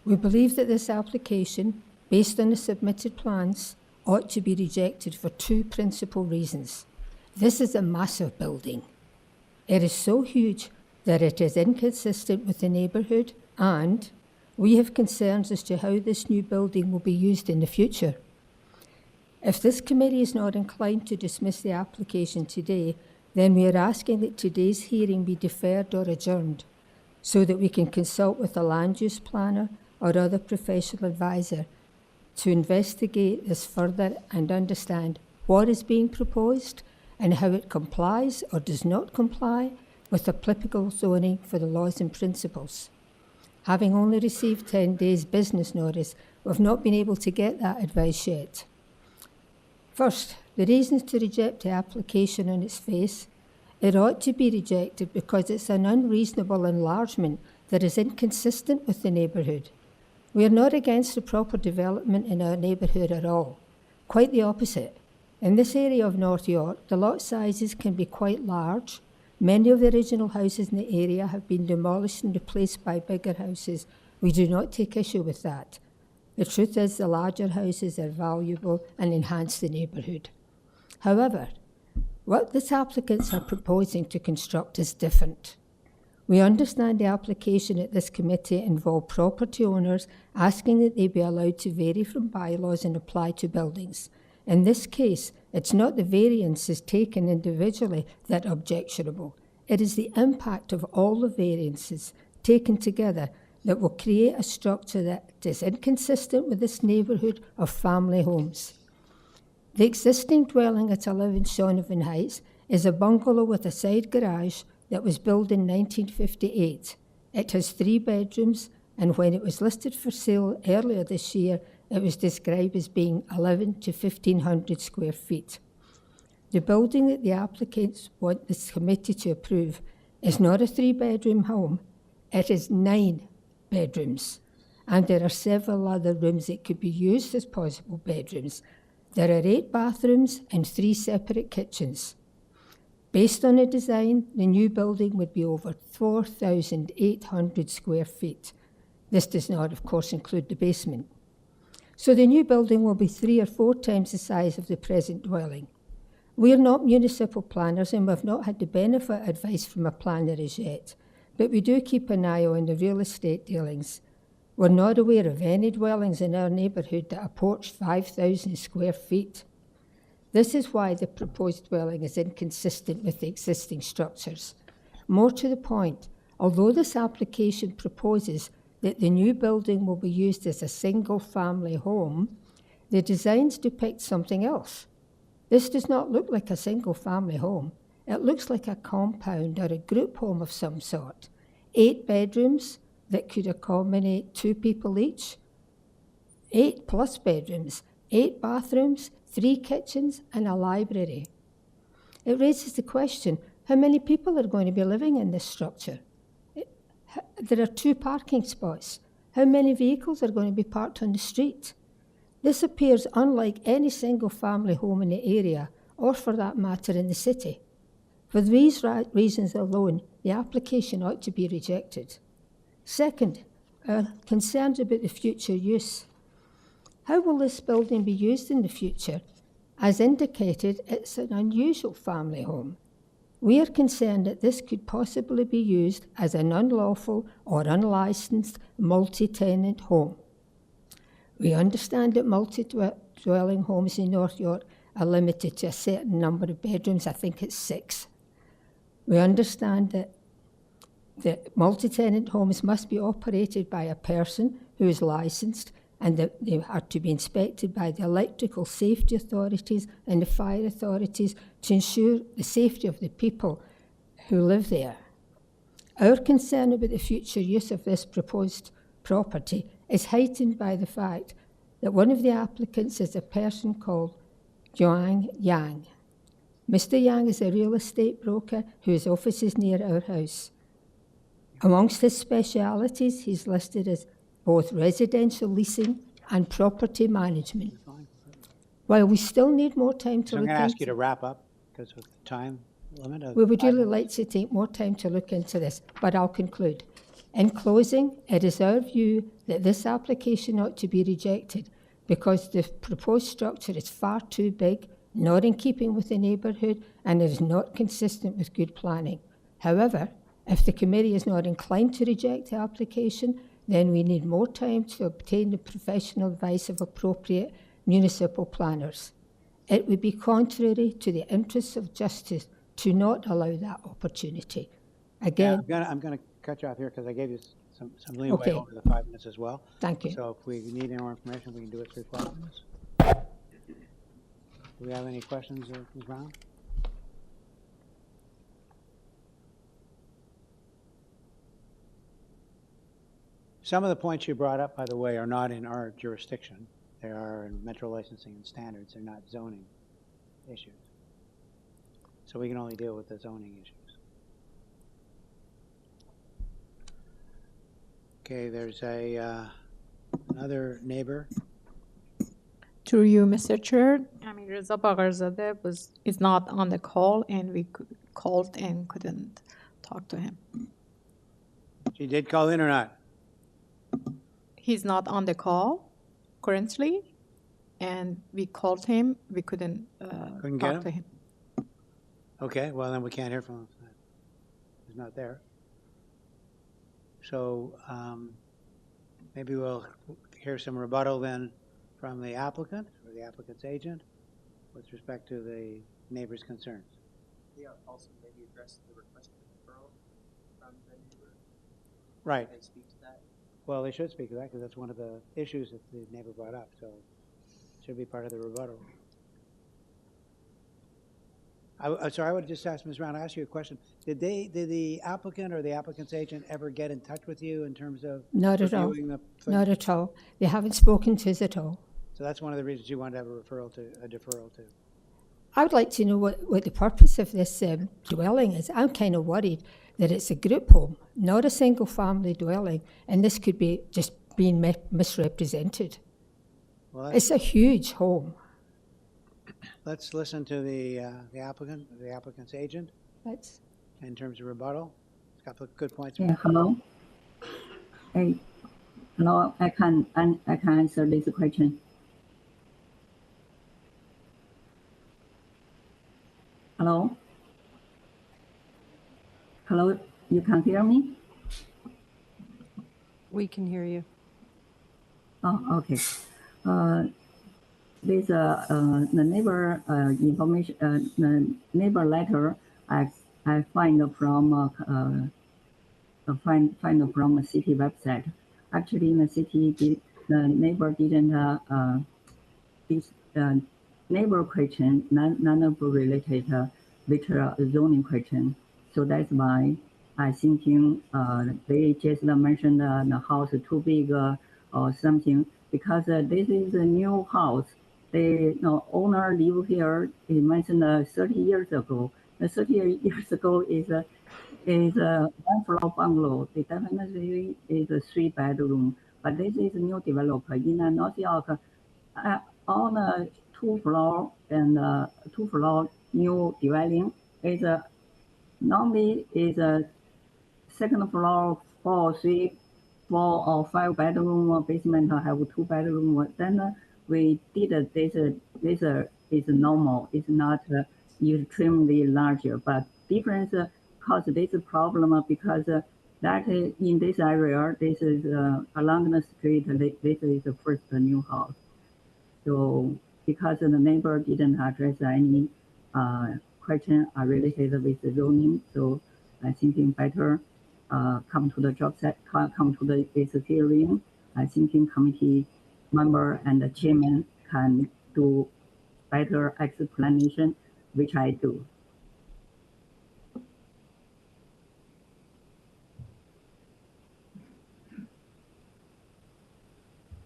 We believe that this application, based on the submitted plans, ought to be rejected for 2 principal reasons. This is a massive building. It is so huge that it is inconsistent with the neighbourhood, and we have concerns as to how this new building will be used in the future. If this committee is not inclined to dismiss the application today, then we are asking that today's hearing be deferred or adjourned so that we can consult with a land use planner or other professional advisor to investigate this further and understand what is being proposed and how it complies or does not comply with applicable zoning for the laws and principles. Having only received 10 days business notice, we've not been able to get that advice yet. First, the reasons to reject the application on its face. It ought to be rejected because it's an unreasonable enlargement that is inconsistent with the neighbourhood. We are not against the proper development in our neighbourhood at all. Quite the opposite. In this area of North York, the lot sizes can be quite large. Many of the original houses in the area have been demolished and replaced by bigger houses. We do not take issue with that. The truth is the larger houses are valuable and enhance the neighbourhood. However, What these applicants are proposing to construct is different. We understand the application at this committee involved property owners asking that they be allowed to vary from bylaws and apply to buildings. In this case, it's not the variances taken individually that are objectionable. It is the impact of all the variances taken together that will create a structure that is inconsistent with this neighbourhood of family homes. The existing dwelling at 11 Shaunavon Heights is a bungalow with a side garage that was built in 1958. It has 3 bedrooms, and when it was listed for sale earlier this year, it was described as being 11 to 1,500 square feet. The building that the applicants want this committee to approve is not a 3-bedroom home. It is 9 bedrooms, and there are several other rooms that could be used as possible bedrooms. There are 8 bathrooms and 3 separate kitchens. Based on the design, the new building would be over 4,800 square feet. This does not, of course, include the basement. So the new building will be 3 or 4 times the size of the present dwelling. We are not municipal planners and we have not had the benefit advice from a planner as yet, but we do keep an eye on the real estate dealings. We're not aware of any dwellings in our neighbourhood that approach 5,000 square feet. This is why the proposed dwelling is inconsistent with the existing structures. More to the point, although this application proposes that the new building will be used as a single-family home, the designs depict something else. This does not look like a single-family home. It looks like a compound or a group home of some sort. 8 bedrooms that could accommodate 2 people each. 8 plus bedrooms, 8 bathrooms, 3 kitchens, and a library. It raises the question, how many people are going to be living in this structure? There are 2 parking spots. How many vehicles are going to be parked on the street? This appears unlike any single-family home in the area, or for that matter in the city. For these reasons alone, the application ought to be rejected. Second, concerns about the future use. How will this building be used in the future? As indicated, it's an unusual family home. We are concerned that this could possibly be used as an unlawful or unlicensed multi-tenant home. We understand that multi-dwelling homes in North York are limited to a certain number of bedrooms. I think it's 6. We understand that multi-tenant homes must be operated by a person who is licensed and that they are to be inspected by the electrical safety authorities and the fire authorities to ensure the safety of the people who live there. Our concern about the future use of this proposed property is heightened by the fact that one of the applicants is a person called Joang Yang. Mr. Yang is a real estate broker whose office is near our house. Amongst his specialities, he's listed as both residential leasing and property management. While we still need more time to So I'm look going to ask you into to wrap up because of the time limit of we would 5 really minutes. like to take more time to look into this, but I'll conclude. In closing, it is our view that this application ought to be rejected because the proposed structure is far too big, not in keeping with the neighbourhood, and it is not consistent with good planning. However, if the committee is not inclined to reject the application, then we need more time to obtain the professional advice of appropriate municipal planners. It would be contrary to the interests of justice to not allow that opportunity. Again, I'm going to cut you off here because I gave you some leeway Okay. over the 5 minutes as well. Thank you. So if we need any more information, we can do it through 5 minutes. Do we have any questions, Ms. Brown? Some of the points you brought up, by the way, are not in our jurisdiction. They are in metro licensing and standards. They're not zoning issues. So we can only deal with the zoning issues. Okay, there's another neighbor. Through you, Mr. Chair, Reza Bagharzadeh is not on the call, and we called and couldn't talk to him. She did call in or not? He's not on the call currently, and we called him. We couldn't Couldn't get talk to him. Okay, well, then we can't hear from him. He's not there. So maybe we'll hear some rebuttal then from the applicant or the applicant's agent with respect to the neighbor's concerns. Yeah, also maybe address the request for deferral from the neighbor. Right. Can they speak to that? Well, they should speak to that because that's one of the issues that the neighbor brought up, so it should be part of the rebuttal. So I would just ask Ms. Brown, ask you a question. Did the applicant or the applicant's agent ever get in touch with you in terms of Not at all. reviewing the thing? Not at all. They haven't spoken to us at all. So that's one of the reasons you wanted to have a deferral to. I would like to know what the purpose of this dwelling is. I'm kind of worried that it's a group home, not a single family dwelling, and this could be just being misrepresented. Well, It's a huge home. let's listen to the applicant, the applicant's agent, That's in terms of rebuttal. It's got good points. Yeah, hello. Hey, hello. I can answer this question. Hello. Hello. You can hear me? We can hear you. Oh, okay. This the neighbor information, the neighbor letter I find from find from a city website. Actually, in the city, the neighbor didn't this neighbor question, none of related with zoning question. So that's why I thinking they just mentioned the house too big or something, because this is a new house. The owner live here. He mentioned 30 years ago. 30 years ago is a one floor bungalow. It definitely is a 3-bedroom. But this is a new developer in North York. On a 2-floor and 2-floor new dwelling is normally is a second floor 4 or 5 bedroom basement have 2 bedroom. Then we did this is normal. It's not extremely larger, but difference cause this problem because that in this area, this is along the street. This is the first new house. So because the neighbor didn't address any question related with the zoning, so I thinking better come to the job set, come to this hearing. I thinking committee member and the chairman can do better explanation, which I do.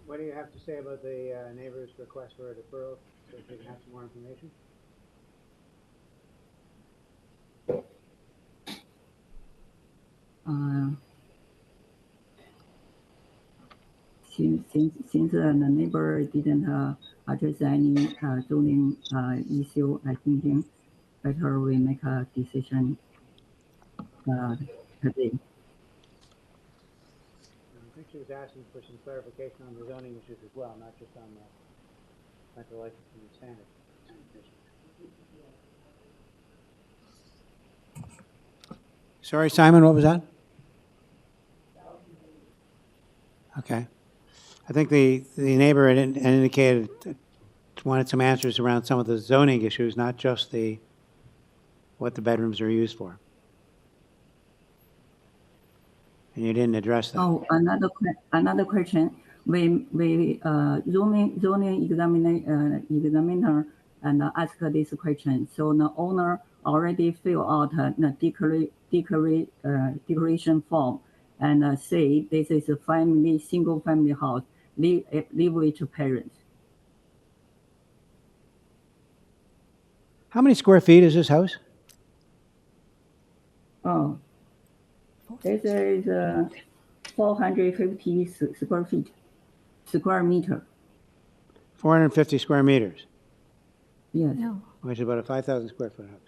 What do you have to say about the neighbor's request for a deferral, so they can have some more information? Since the neighbor didn't address any zoning issue, I think better we make a decision today. I think she was asking for some clarification on the zoning issues as well, not just on the rental licensing and standard. Sorry, Simon, what was that? Okay. I think the neighbor had indicated wanted some answers around some of the zoning issues, not just what the bedrooms are used for. And you didn't address that. Oh, another question. We zoning examiner and ask this question. So the owner already fill out the declaration form and say this is a single family house, live with parents. How many square feet is this house? Oh, this is 450 square meter. 450 square meters, Yes. no. which is about a 5,000 square foot house.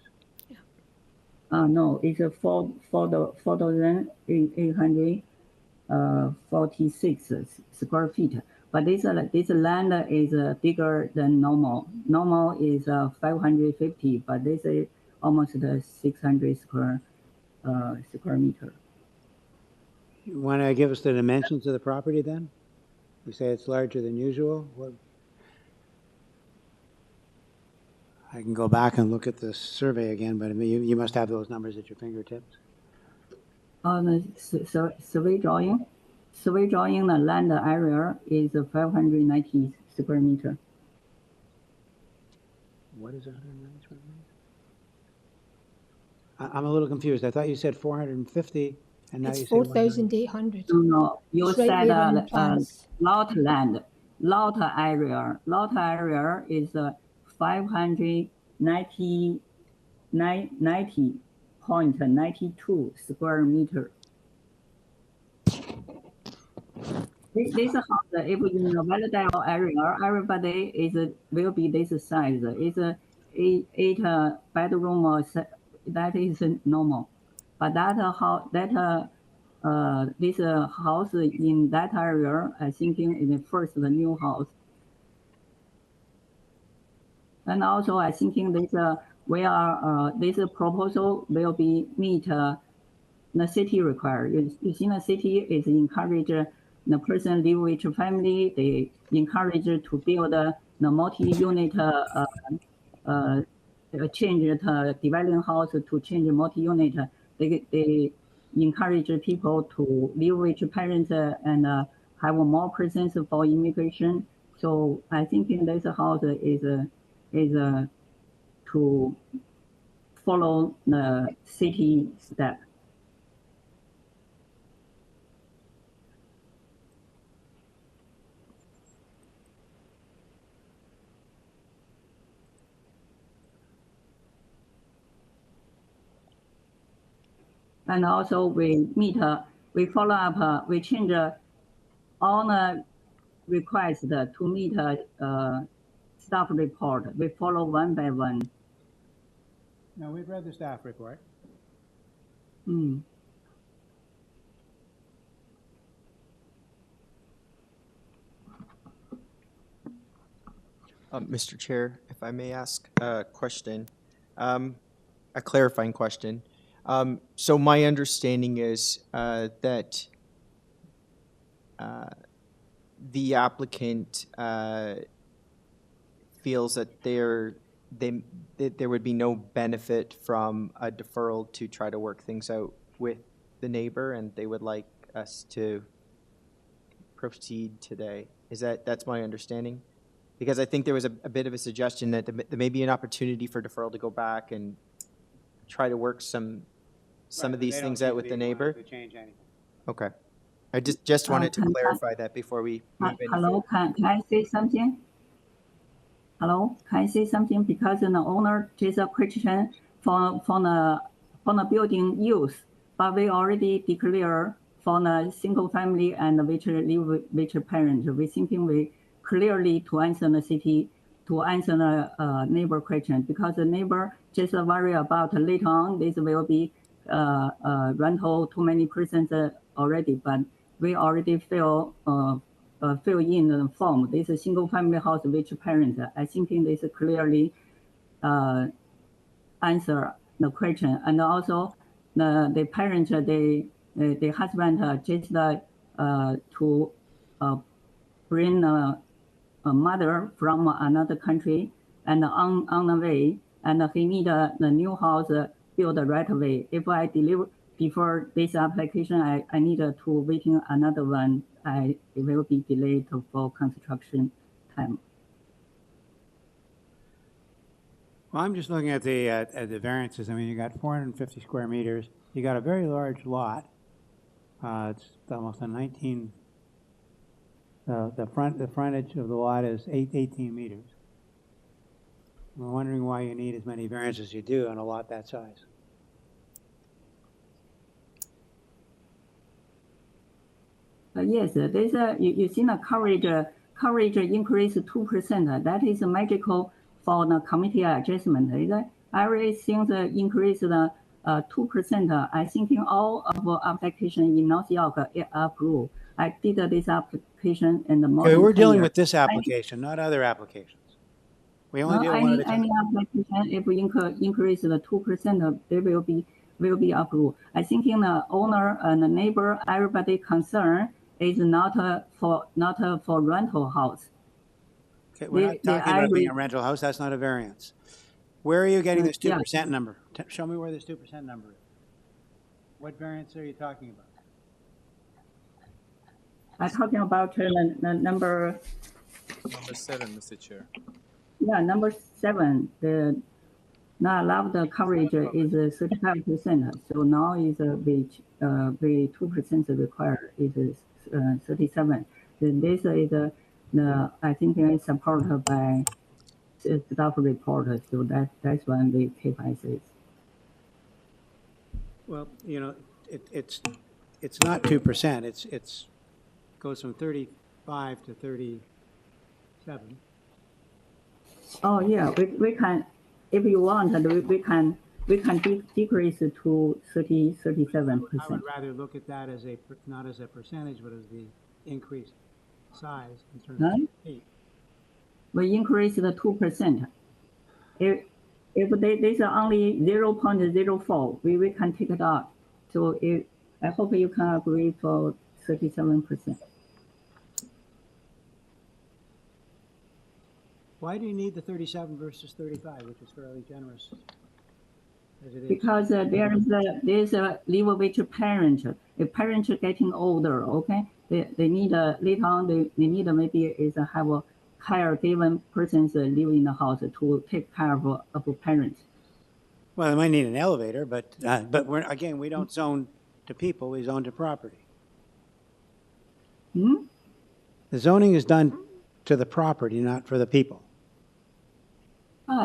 No, it's a 4,846 square feet. But this land is bigger than normal. Normal is 550, but this is almost 600 square meter. You want to give us the dimensions of the property then? You say it's larger than usual? What? I can go back and look at the survey again, but I mean, you must have those numbers at your fingertips. On the survey drawing, the land area is 590 square meter. What is 190 square meters? I'm a little confused. I thought you said 450, and now It's you say 4,800. No, you It's right said there on the plans. lot land. Lot area is 590.92 square meter. This house, if in the Valladolid area, everybody will be this size. It's a 8 bedroom. That is normal, but this house in that area, I think is the first new house. And also, I thinking this this proposal will be meet the city require. You see, the city is encourage the person live with family. They encourage to build the multi-unit change the dwelling house to change multi-unit. They encourage people to live with parents and have more presence for immigration. So I think in this house is to follow the city step. And also we follow up, we change all the requests to meet staff report. We follow one by one. No, we've read the staff report. Mr. Chair, if I may ask a question, a clarifying question. So my understanding is that the applicant feels that there would be no benefit from a deferral to try to work things out with the neighbor, and they would like us to proceed today. That's my understanding? Because I think there was a bit of a suggestion that there may be an opportunity for deferral to go back and try to work some of these things out with the neighbor. Okay. I just wanted to clarify that before we move in. Hello, can I say something? Hello, can I say something? Because the owner just a question from the building use, but we already declare for the single family and which live with parents. We thinking we clearly to answer the city, to answer the neighbor question, because the neighbor just worry about later on this will be rental too many persons already, but we already fill in the form. This is single family house with parents. I think this clearly answer the question. And also the parents, the husband just to bring a mother from another country and on the way, and he need the new house built right away. If I deliver before this application, I need to waiting another one. It will be delayed for construction time. Well, I'm just looking at the variances. I mean, you got 450 square meters. You got a very large lot. It's almost a 19. The frontage of the lot is 18 meters. I'm wondering why you need as many variances as you do on a lot that size. Yes, there's you see the coverage increase 2%. That is magical for the committee adjustment. Everything increase the 2%. I think in all of application in North York approved. I did this application and the more. Okay, we're dealing with this application, not other applications. We only do one at a time. Any application, if we increase the 2%, it will be approved. I think in the owner and the neighbor, everybody concern is not for rental house. Okay, we're not talking about being a rental house, that's not a variance. Where are you getting this 2% number? Show me where this 2% number is. What variance are you talking about? I'm talking about the number. Number 7, Mr. Chair. Yeah, number 7. The not allowed coverage is 35%. So now is the 2% required is 37. Then this is I think it's supported by staff report. So that's when we keep as is. Well, you know, it's not 2%. It's goes from 35 to 37. Oh yeah, we can, if you want, we can decrease to 37%. I would rather look at that as not as a percentage, but as the increased size in terms of feet. We increase the 2%. If there's only 0.04, we can take it out. So I hope you can agree for 37%. Why do you need the 37 versus 35, which is fairly generous as it is? Because there's a live with parent. If parents are getting older, okay, they need later on they need maybe have a caregiven persons live in the house to take care of parents. Well, they might need an elevator, but we don't zone to people; we zone to property. The zoning is done to the property, not for the people.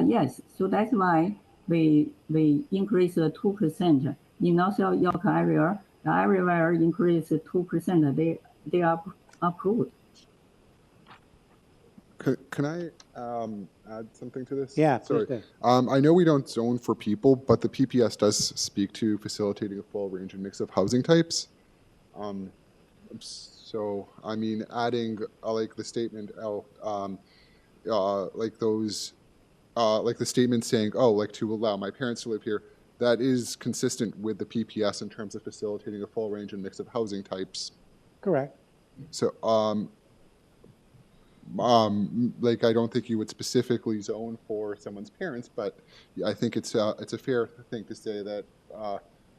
Yes, so that's why we increase 2%. In North York area, everywhere increase 2%. They are approved. Can I add something to this? Yeah, sorry. please do. I know we don't zone for people, but the PPS does speak to facilitating a full range and mix of housing types. So, I mean, adding like the statement, like those, like the statement saying, oh, like to allow my parents to live here, that is consistent with the PPS in terms of facilitating a full range and mix of housing types. Correct. So, like I don't think you would specifically zone for someone's parents, but I think it's a fair thing to say that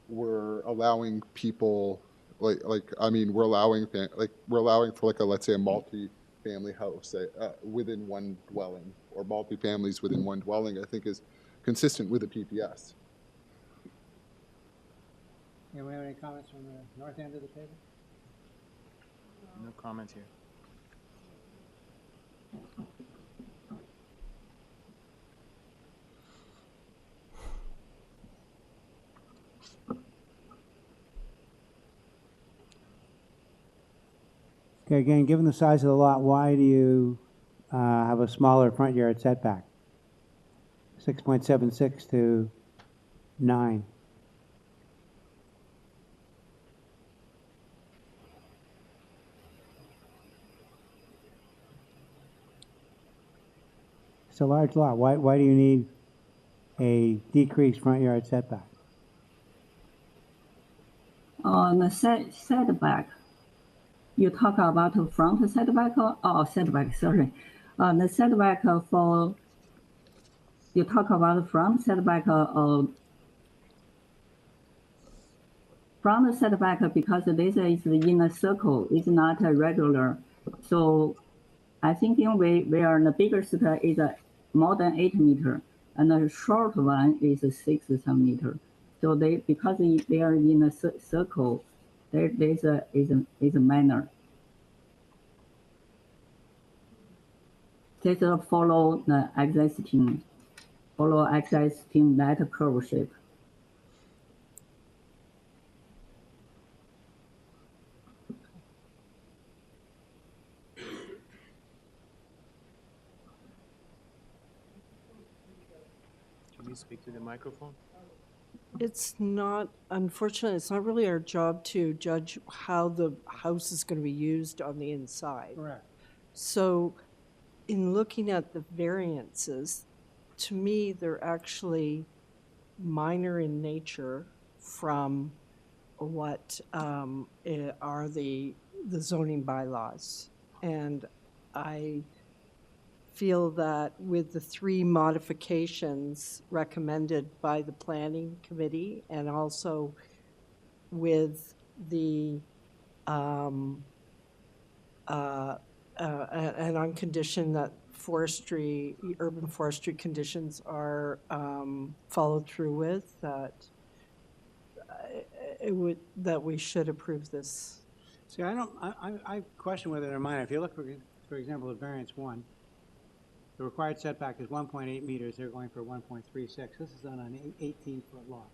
we're allowing people I mean we're allowing for like a, let's say, a multi-family house within one dwelling, or multi-families within one dwelling. I think is consistent with the PPS. Yeah, we have any comments from the north end of the table? No comment here. Okay, again, given the size of the lot, why do you have a smaller front yard setback? 6.76 to 9. It's a large lot. Why do you need a decreased front yard setback? On the setback, you talk about the front setback or setback, sorry. The setback for, you talk about the front setback front setback because this is in a circle, it's not a regular. So I think we are the biggest is more than 8 meters, and the short one is 6 meters. So because they are in a circle, there's a minor. Just follow the existing that curve shape. Can you speak to the microphone? It's not, unfortunately, it's not really our job to judge how the house is going to be used on the inside. Correct. So in looking at the variances, to me, they're actually minor in nature from what are the zoning bylaws. And I feel that with the 3 modifications recommended by the planning committee and also with the and on condition that urban forestry conditions are followed through with, that that we should approve this. See, I question whether they're minor. If you look, for example, at variance 1, the required setback is 1.8 meters. They're going for 1.36. This is on an 18-foot lot.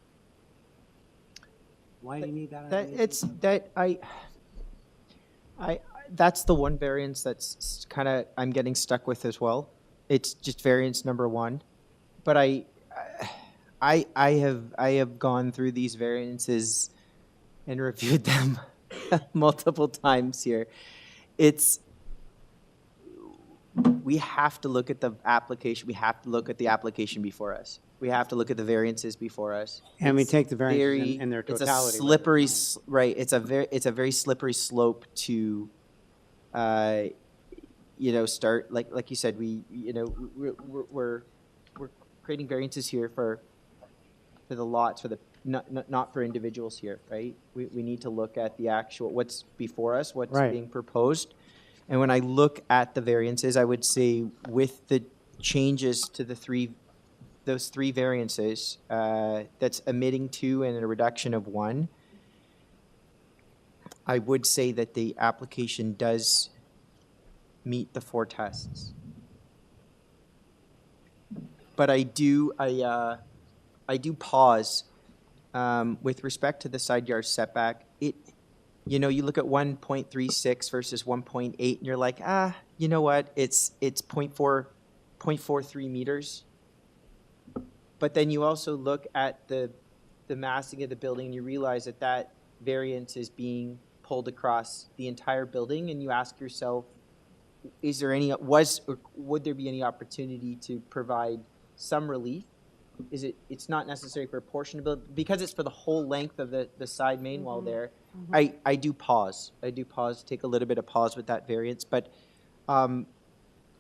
Why do you need that? On an 18-foot? That's the one variance that's kind of I'm getting stuck with as well. It's just variance number 1, but I have gone through these variances and reviewed them multiple times here. We have to look at the application. We have to look at the application before us. We have to look at the variances before us. And we take the variances in their It's totality. a slippery, right? It's a very slippery slope to, start like you said. We're creating variances here for the lots, for the not for individuals here, right? We need to look at the actual what's before us, what's being proposed. And when I look at the variances, I would say with the changes to those three variances, that's omitting 2 and a reduction of 1, I would say that the application does meet the 4 tests. But I do pause with respect to the side yard setback. You look at 1.36 versus 1.8, and you're like, you know what? It's 0.43 meters. But then you also look at the massing of the building, and you realize that variance is being pulled across the entire building, and you ask yourself, would there be any opportunity to provide some relief? It's not necessary for a portion of the building, because it's for the whole length of the side main wall there. I do pause, take a little bit of pause with that variance, but all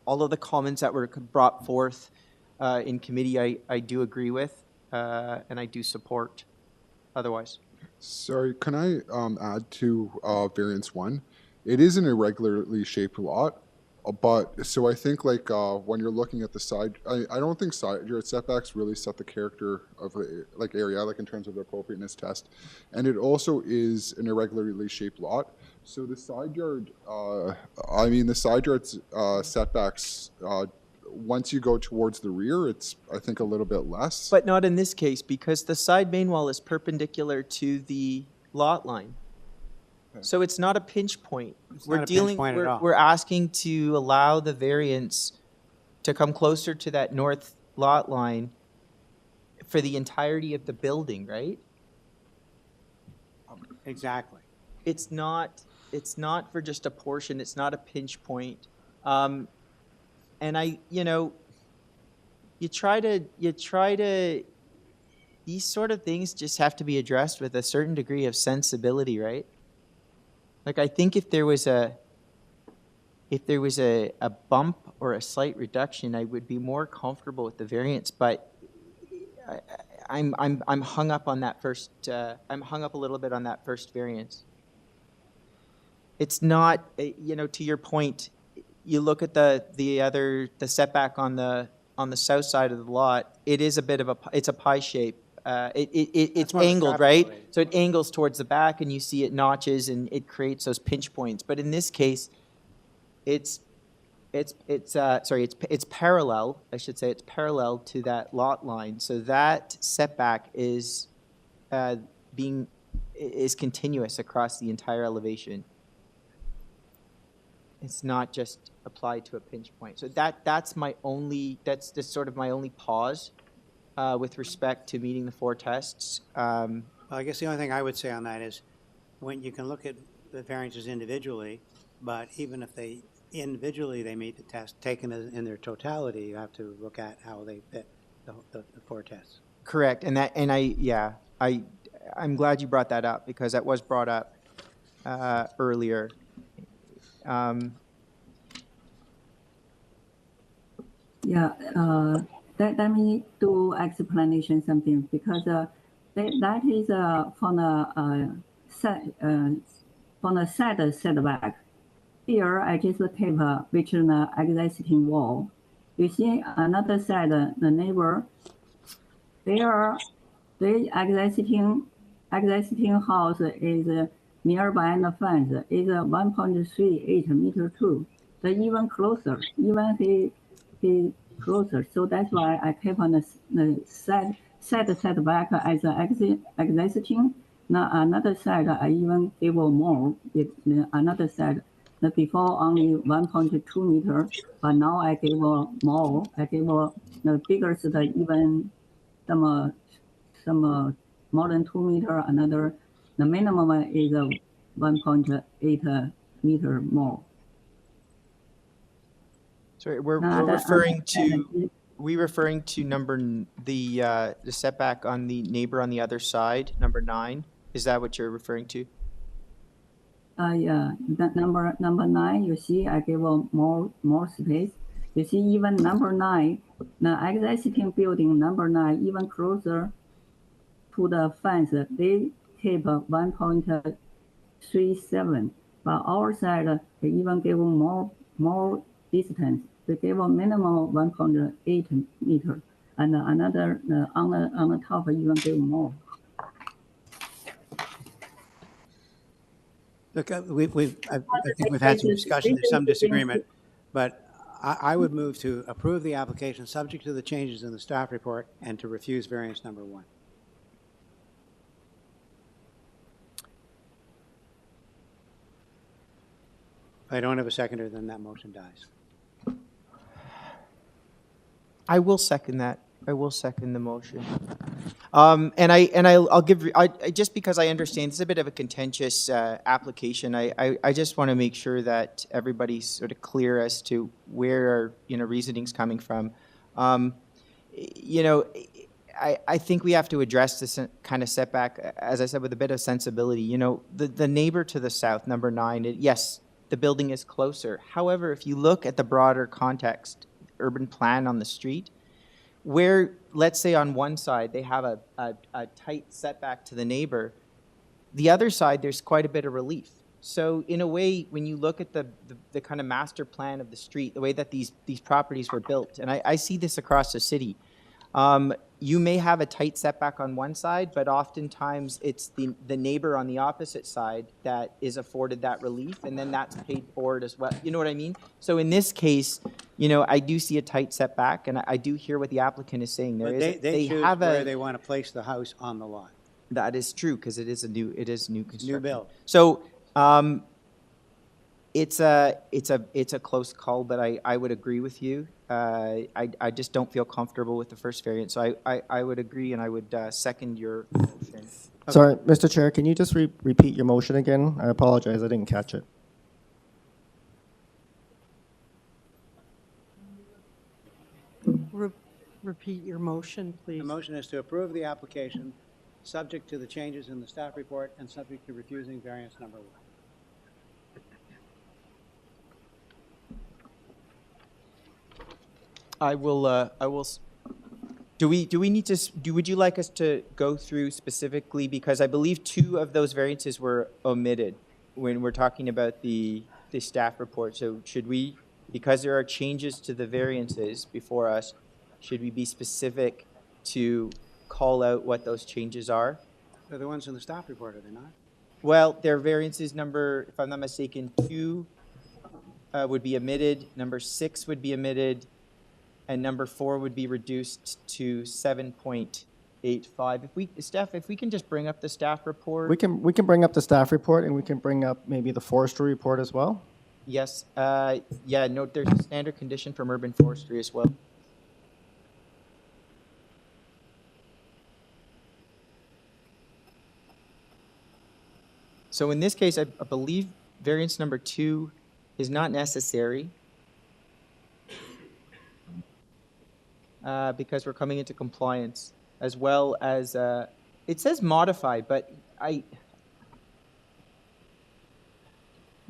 of the comments that were brought forth in committee, I do agree with, and I do support otherwise. Sorry, can I add to variance 1? It is an irregularly shaped lot, but so I think when you're looking at the side, I don't think side yard setbacks really set the character of the area, in terms of the appropriateness test, and it also is an irregularly shaped lot. So the side yard, setbacks. Once you go towards the rear, it's, I think, a little bit less. But not in this case, because the side main wall is perpendicular to the lot line. Okay. So it's not a pinch point. We're asking to allow the variance to come closer to that north lot line for the entirety of the building, right? Exactly. It's not for just a portion. It's not a pinch point. And you try to, these sort of things just have to be addressed with a certain degree of sensibility, right? I think if there was a bump or a slight reduction, I would be more comfortable with the variance, but I'm hung up on that first, I'm hung up a little bit on that first variance. It's not, to your point, you look at the setback on the south side of the lot, it is a bit of it's a pie shape. It's angled, right? So it angles towards the back, and you see it notches, and it creates those pinch points. But in this case, it's parallel. I should say it's parallel to that lot line. So that setback is continuous across the entire elevation. It's not just applied to a pinch point. So that's just sort of my only pause with respect to meeting the 4 tests. Well, I guess the only thing I would say on that is when you can look at the variances individually, but even if they individually they meet the test, taken in their totality, you have to look at how they fit the four tests. Correct, I'm glad you brought that up, because that was brought up earlier. Yeah, let me do explanation something, because that is from the side setback. Here, I just keep which is the existing wall. You see another side, the neighbor, the existing house is nearby the fence is 1.38 meter too. So even closer, even he closer. So that's why I keep on the side setback as existing. Now another side I even give more. Another side. Before only 1.2 meter, but now I give more. I give the bigger side even some more than 2 meter. Another the minimum is 1.8 meter more. Sorry, we're referring to, the setback on the neighbor on the other side, number 9? Is that what you're referring to? Yeah, that number 9, you see, I give more space. You see, even number 9, the existing building number 9, even closer to the fence, they keep 1.37. But our side, they even give more distance. They give a minimum 1.8 meter, and another on the top even give more. Look, I think we've had some discussion, there's some disagreement, but I would move to approve the application subject to the changes in the staff report and to refuse variance number 1. If I don't have a seconder, then that motion dies. I will second that. I will second the motion. I'll give, just because I understand it's a bit of a contentious application, I just want to make sure that everybody's sort of clear as to where our, reasoning's coming from. I think we have to address this kind of setback, as I said, with a bit of sensibility. The neighbor to the south, number 9, yes, the building is closer. However, if you look at the broader context, urban plan on the street, where, let's say on one side, they have a tight setback to the neighbor, the other side, there's quite a bit of relief. So in a way, when you look at the kind of master plan of the street, the way that these properties were built, and I see this across the city, you may have a tight setback on one side, but oftentimes it's the neighbor on the opposite side that is afforded that relief, and then that's paid forward as well. You know what I mean? So in this case, I do see a tight setback, and I do hear what the applicant is saying. They choose where they want to place the house on the lot. That is true, because it is new construction. New build. So it's a close call, but I would agree with you. I just don't feel comfortable with the first variant, so I would agree, and I would second your motion. Sorry, Mr. Chair, can you just repeat your motion again? I apologize, I didn't catch it. Repeat your motion, please. The motion is to approve the application, subject to the changes in the staff report and subject to refusing variance number 1. I will, do we need to, would you like us to go through specifically, because I believe 2 of those variances were omitted when we're talking about the staff report. So should we, because there are changes to the variances before us, should we be specific to call out what those changes are? They're the ones in the staff report, are they not? Well, their variances number, if I'm not mistaken, 2 would be omitted, number 6 would be omitted, and number 4 would be reduced to 7.85. Steph, if we can just bring up the staff report. We can bring up the staff report, and we can bring up maybe the forestry report as well. Yes, yeah, no, there's a standard condition from urban forestry as well. So in this case, I believe variance number 2 is not necessary because we're coming into compliance, as well as, it says modified, but let me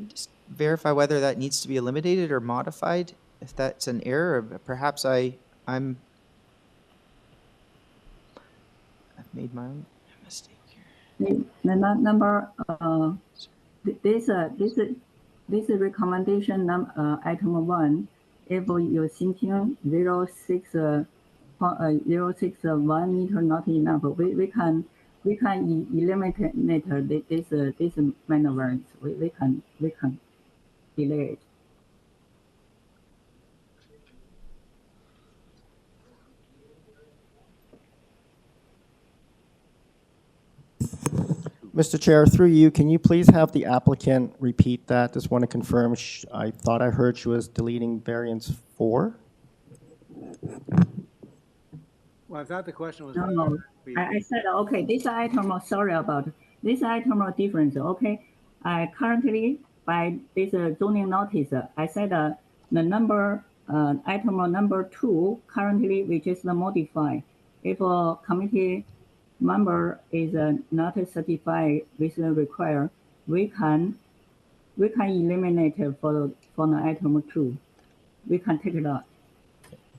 just verify whether that needs to be eliminated or modified, if that's an error. Perhaps I've made my own mistake here. The number, this recommendation item 1, if you're thinking 0.061 meter not enough, we can eliminate this minor variance. We can delay it. Mr. Chair, through you, can you please have the applicant repeat that? Just want to confirm. I thought I heard she was deleting variance 4. Well, I thought the question was. No, I said, okay, this item, sorry about it. This item of difference, okay? I currently, by this zoning notice, I said the number, item number 2, currently, which is the modify. If a committee member is not certified with the require, we can eliminate it for the item 2. We can take it out.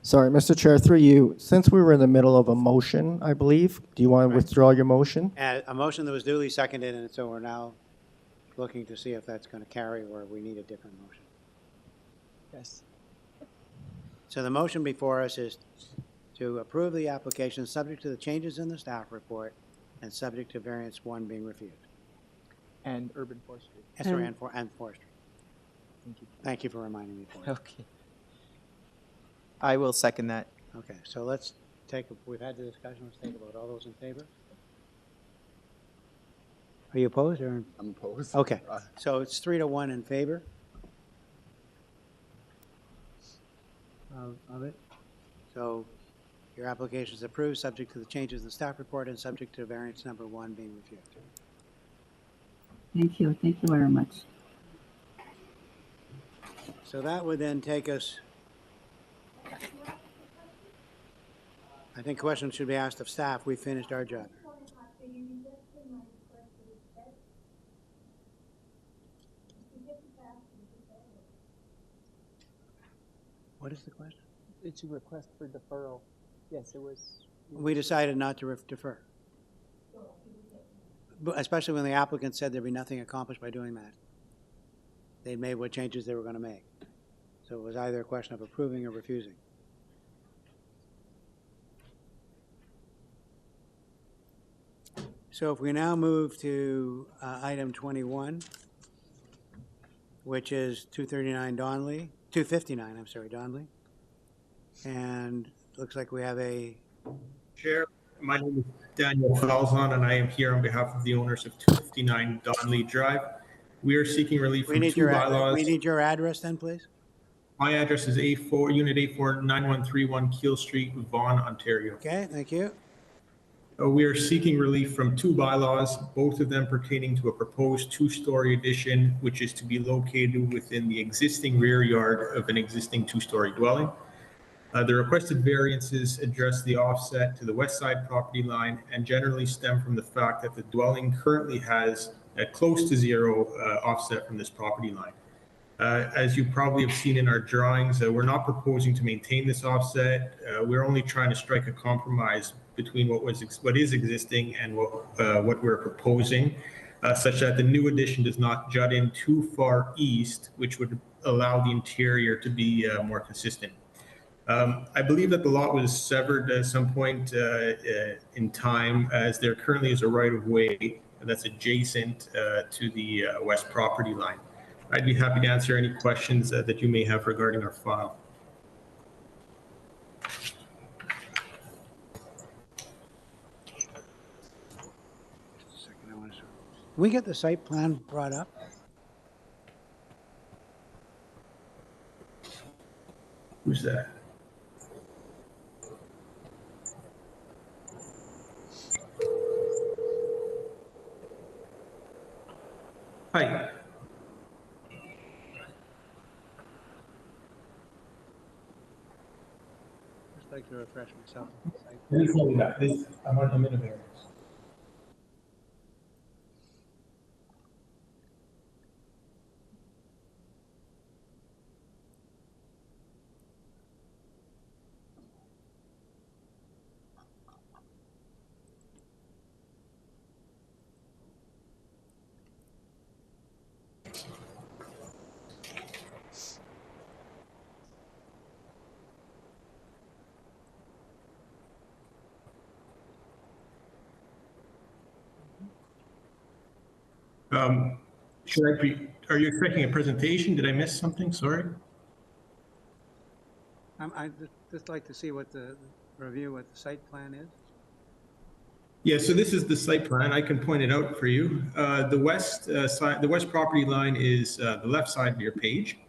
Sorry, Mr. Chair, through you, since we were in the middle of a motion, I believe, do you want to withdraw your motion? A motion that was duly seconded, and so we're now looking to see if that's going to carry or we need a different motion. Yes. So the motion before us is to approve the application subject to the changes in the staff report and subject to variance 1 being refused. And urban forestry. Sorry, and forestry. Thank you. Thank you for reminding me. Okay. I will second that. Okay, so let's we've had the discussion, let's take a vote. All those in favor? Are you opposed or? I'm opposed. Okay, so it's 3-1 in favor of it. So your application is approved, subject to the changes in the staff report and subject to variance number 1 being refused. Thank you very much. So that would then take us, I think questions should be asked of staff. We finished our job. What is the question? It's a request for deferral. Yes, it was. We decided not to defer. But especially when the applicant said there'd be nothing accomplished by doing that. They'd made what changes they were going to make. So it was either a question of approving or refusing. So if we now move to item 21, which is 259, I'm sorry, Donley. And looks like we have a... Chair, my name is Daniel Falzon, and I am here on behalf of the owners of 259 Donley Drive. We are seeking relief from two bylaws. We need your address then, please. My address is A4, Unit A4, 9131 Keel Street, Vaughan, Ontario. Okay, thank you. We are seeking relief from two bylaws, both of them pertaining to a proposed two-story addition, which is to be located within the existing rear yard of an existing two-story dwelling. The requested variances address the offset to the west side property line and generally stem from the fact that the dwelling currently has a close to zero offset from this property line. As you probably have seen in our drawings, we're not proposing to maintain this offset. We're only trying to strike a compromise between what is existing and what we're proposing, such that the new addition does not jut in too far east, which would allow the interior to be more consistent. I believe that the lot was severed at some point in time, as there currently is a right-of-way that's adjacent to the west property line. I'd be happy to answer any questions that you may have regarding our file. Can we get the site plan brought up? Who's that? Hi. Just like to refresh myself. Let me tell you that, I'm in a variance. Are you expecting a presentation? Did I miss something? Sorry. I'd just like to see what the review, what the site plan is. Yeah, so this is the site plan. I can point it out for you. The west side, the west property line is the left side of your page.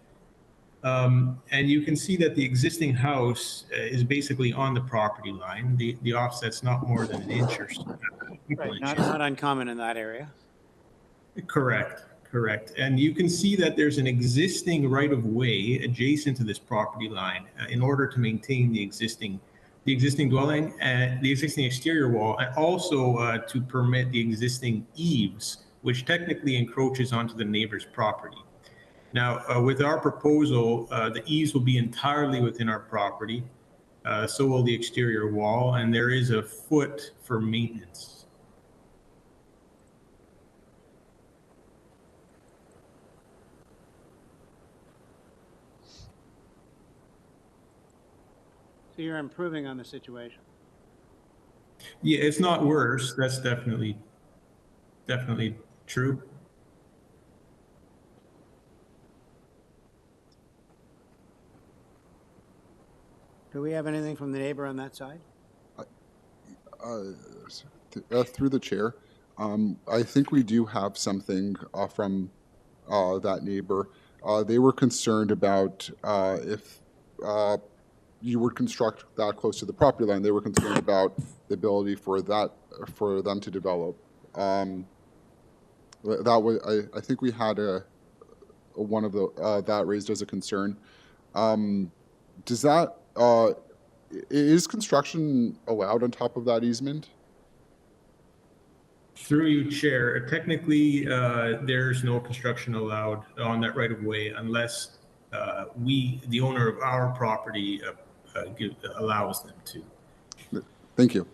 And you can see that the existing house is basically on the property line. The offset's not more than an inch or so. Right, not uncommon in that area. Correct, correct. And you can see that there's an existing right-of-way adjacent to this property line in order to maintain the existing dwelling and the existing exterior wall, and also to permit the existing eaves, which technically encroaches onto the neighbor's property. Now, with our proposal, the eaves will be entirely within our property. So will the exterior wall, and there is a foot for maintenance. So you're improving on the situation. Yeah, it's not worse. That's definitely true. Do we have anything from the neighbor on that side? Through the chair, I think we do have something from that neighbor. They were concerned about if you would construct that close to the property line. They were concerned about the ability for them to develop. That was, I think we had one of the that raised as a concern. Does that is construction allowed on top of that easement? Through you, Chair, technically, there's no construction allowed on that right-of-way unless the owner of our property, allows them to. Thank you.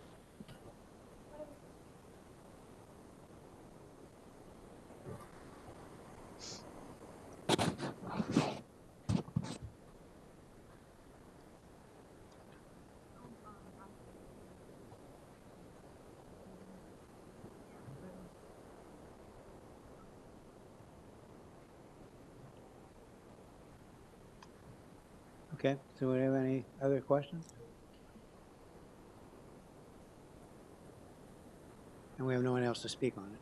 Okay, so we have any other questions? And we have no one else to speak on it.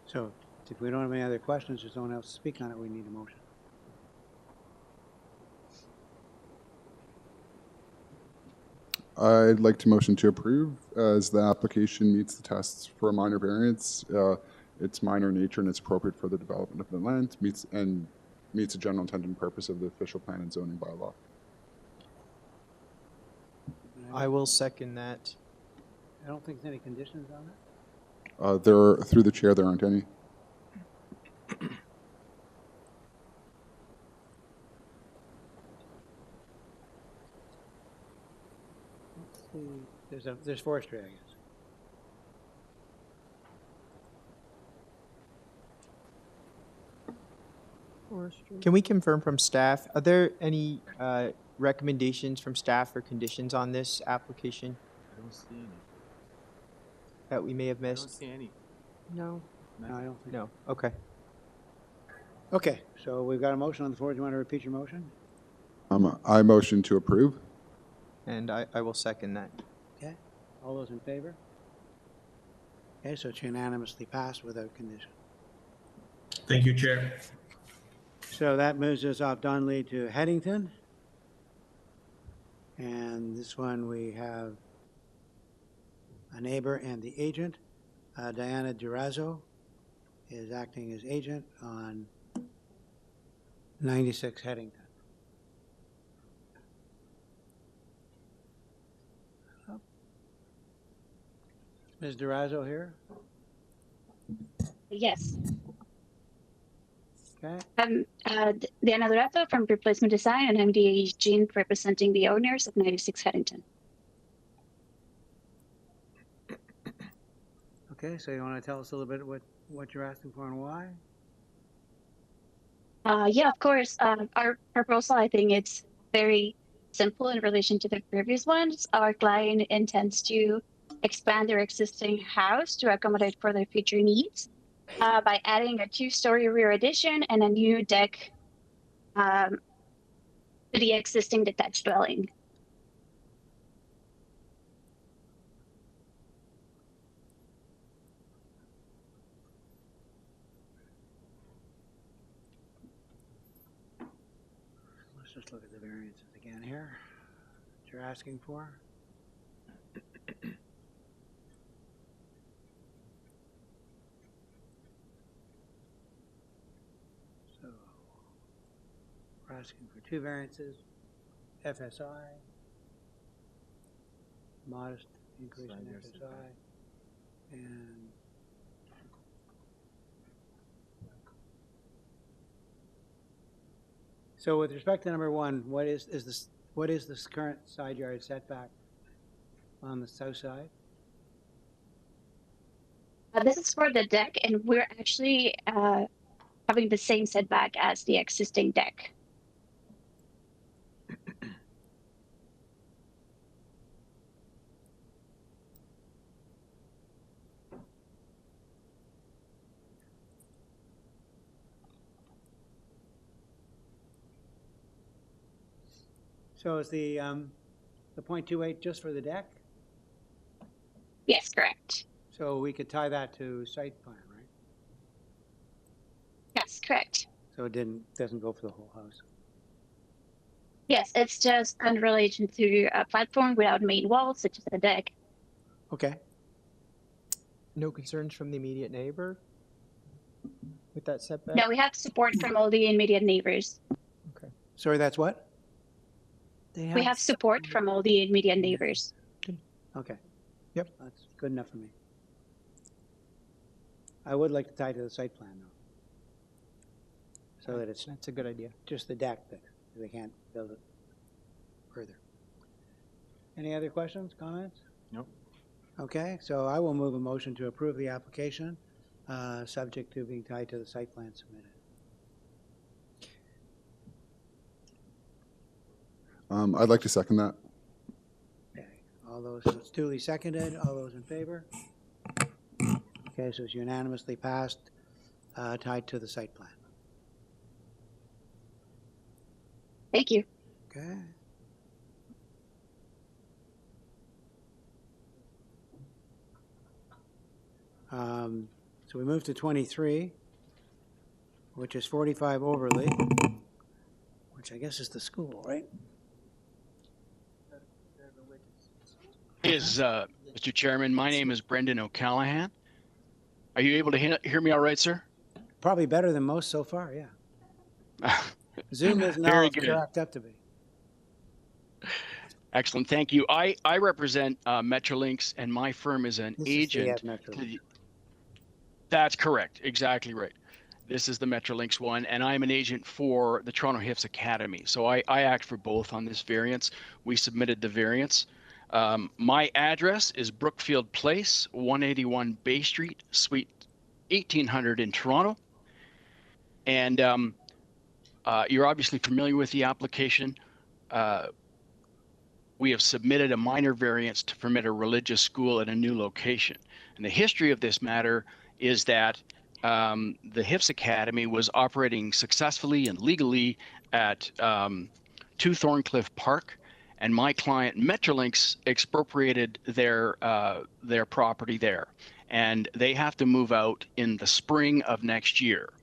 So if we don't have any other questions, there's no one else to speak on it, we need a motion. I'd like to motion to approve as the application meets the tests for a minor variance. It's minor in nature and it's appropriate for the development of the land, meets the general intent and purpose of the official plan and zoning bylaw. I will second that. I don't think there's any conditions on it. Through the chair, there aren't any. There's forestry, I guess. Forestry. Can we confirm from staff, are there any recommendations from staff or conditions on this application I don't see any. that we may have I don't missed? see any. No. No, I don't think. No, okay. Okay, so we've got a motion on the floor. Do you want to repeat your motion? I motion to approve. And I will second that. Okay, all those in favor? Okay, so it's unanimously passed without condition. Thank you, Chair. So that moves us off Donley to Headington. And this one, we have a neighbor and the agent. Diana Durazo is acting as agent on 96 Headington. Ms. Durazo here? Yes. Okay. I'm Diana Dorato from Replacement Design, and I'm the agent representing the owners of 96 Haddington. Okay, so you want to tell us a little bit what you're asking for and why? Yeah, of course. Our proposal, I think it's very simple in relation to the previous ones. Our client intends to expand their existing house to accommodate for their future needs by adding a 2-story rear addition and a new deck to the existing detached dwelling. Let's just look at the variances again here. What you're asking for? So, we're asking for 2 variances, FSI, modest increase in FSI, and so with respect to number 1, what is this current side yard setback on the south side? This is for the deck, and we're actually having the same setback as the existing deck. So is the 0.28 just for the deck? Yes, correct. So we could tie that to site plan, right? Yes, correct. So it doesn't go for the whole house. Yes, it's just in relation to a platform without main walls, such as the deck. Okay. No concerns from the immediate neighbor with that setback? No, we have support from all the immediate neighbors. Sorry, that's what? We have support from all the immediate neighbors. Okay. Yep. That's good enough for me. I would like to tie to the site plan though. So that it's. That's a good idea. Just the deck that they can't build it further. Any other questions, comments? Nope. Okay, so I will move a motion to approve the application, subject to being tied to the site plan submitted. I'd like to second that. Okay, all those, it's duly seconded, all those in favor? Okay, so it's unanimously passed, tied to the site plan. Thank you. Okay. So we move to 23, which is 45 Overley, which I guess is the school, right? Mr. Chairman, my name is Brendan O'Callahan. Are you able to hear me all right, sir? Probably better than most so far, yeah. Zoom is not Very as good. cracked up to be. Excellent, thank you. I represent Metrolinx, and my firm is an This agent. is the Metrolinx. That's correct, exactly right. This is the Metrolinx one, and I'm an agent for the Toronto HIFS Academy. So I act for both on this variance. We submitted the variance. My address is Brookfield Place, 181 Bay Street, Suite 1800 in Toronto. And you're obviously familiar with the application. We have submitted a minor variance to permit a religious school at a new location. And the history of this matter is that the HIFS Academy was operating successfully and legally at 2 Thorncliffe Park, and my client Metrolinx expropriated their property there, and they have to move out in the spring of next year.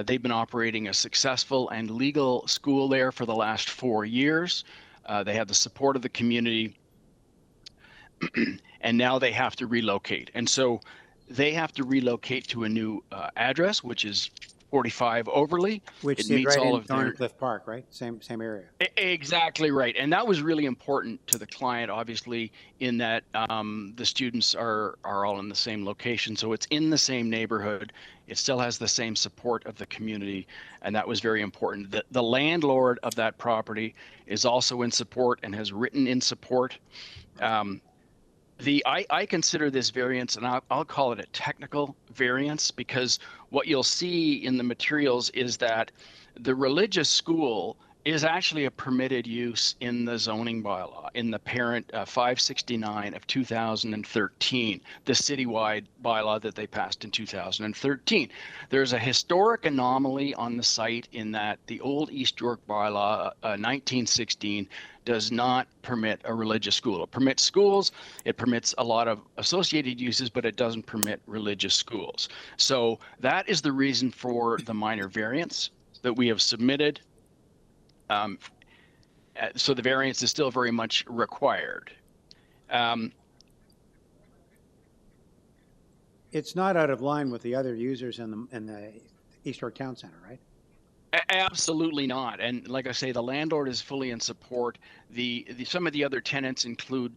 They've been operating a successful and legal school there for the last 4 years. They have the support of the community, and now they have to relocate. And so they have to relocate to a new address, which is 45 Overley. Which It sit meets right all in of their Thorncliffe Park, right? Same area. Exactly right. And that was really important to the client, obviously, in that the students are all in the same location. So it's in the same neighborhood. It still has the same support of the community. And that was very important. The landlord of that property is also in support and has written in support. I consider this variance, and I'll call it a technical variance, because what you'll see in the materials is that the religious school is actually a permitted use in the zoning bylaw, in the parent 569 of 2013, the citywide bylaw that they passed in 2013. There's a historic anomaly on the site in that the old East York bylaw, 1916, does not permit a religious school. It permits schools, it permits a lot of associated uses, but it doesn't permit religious schools. So that is the reason for the minor variance that we have submitted. So the variance is still very much required. It's not out of line with the other users in the East York Town Center, right? Absolutely not. And like I say, the landlord is fully in support. Some of the other tenants include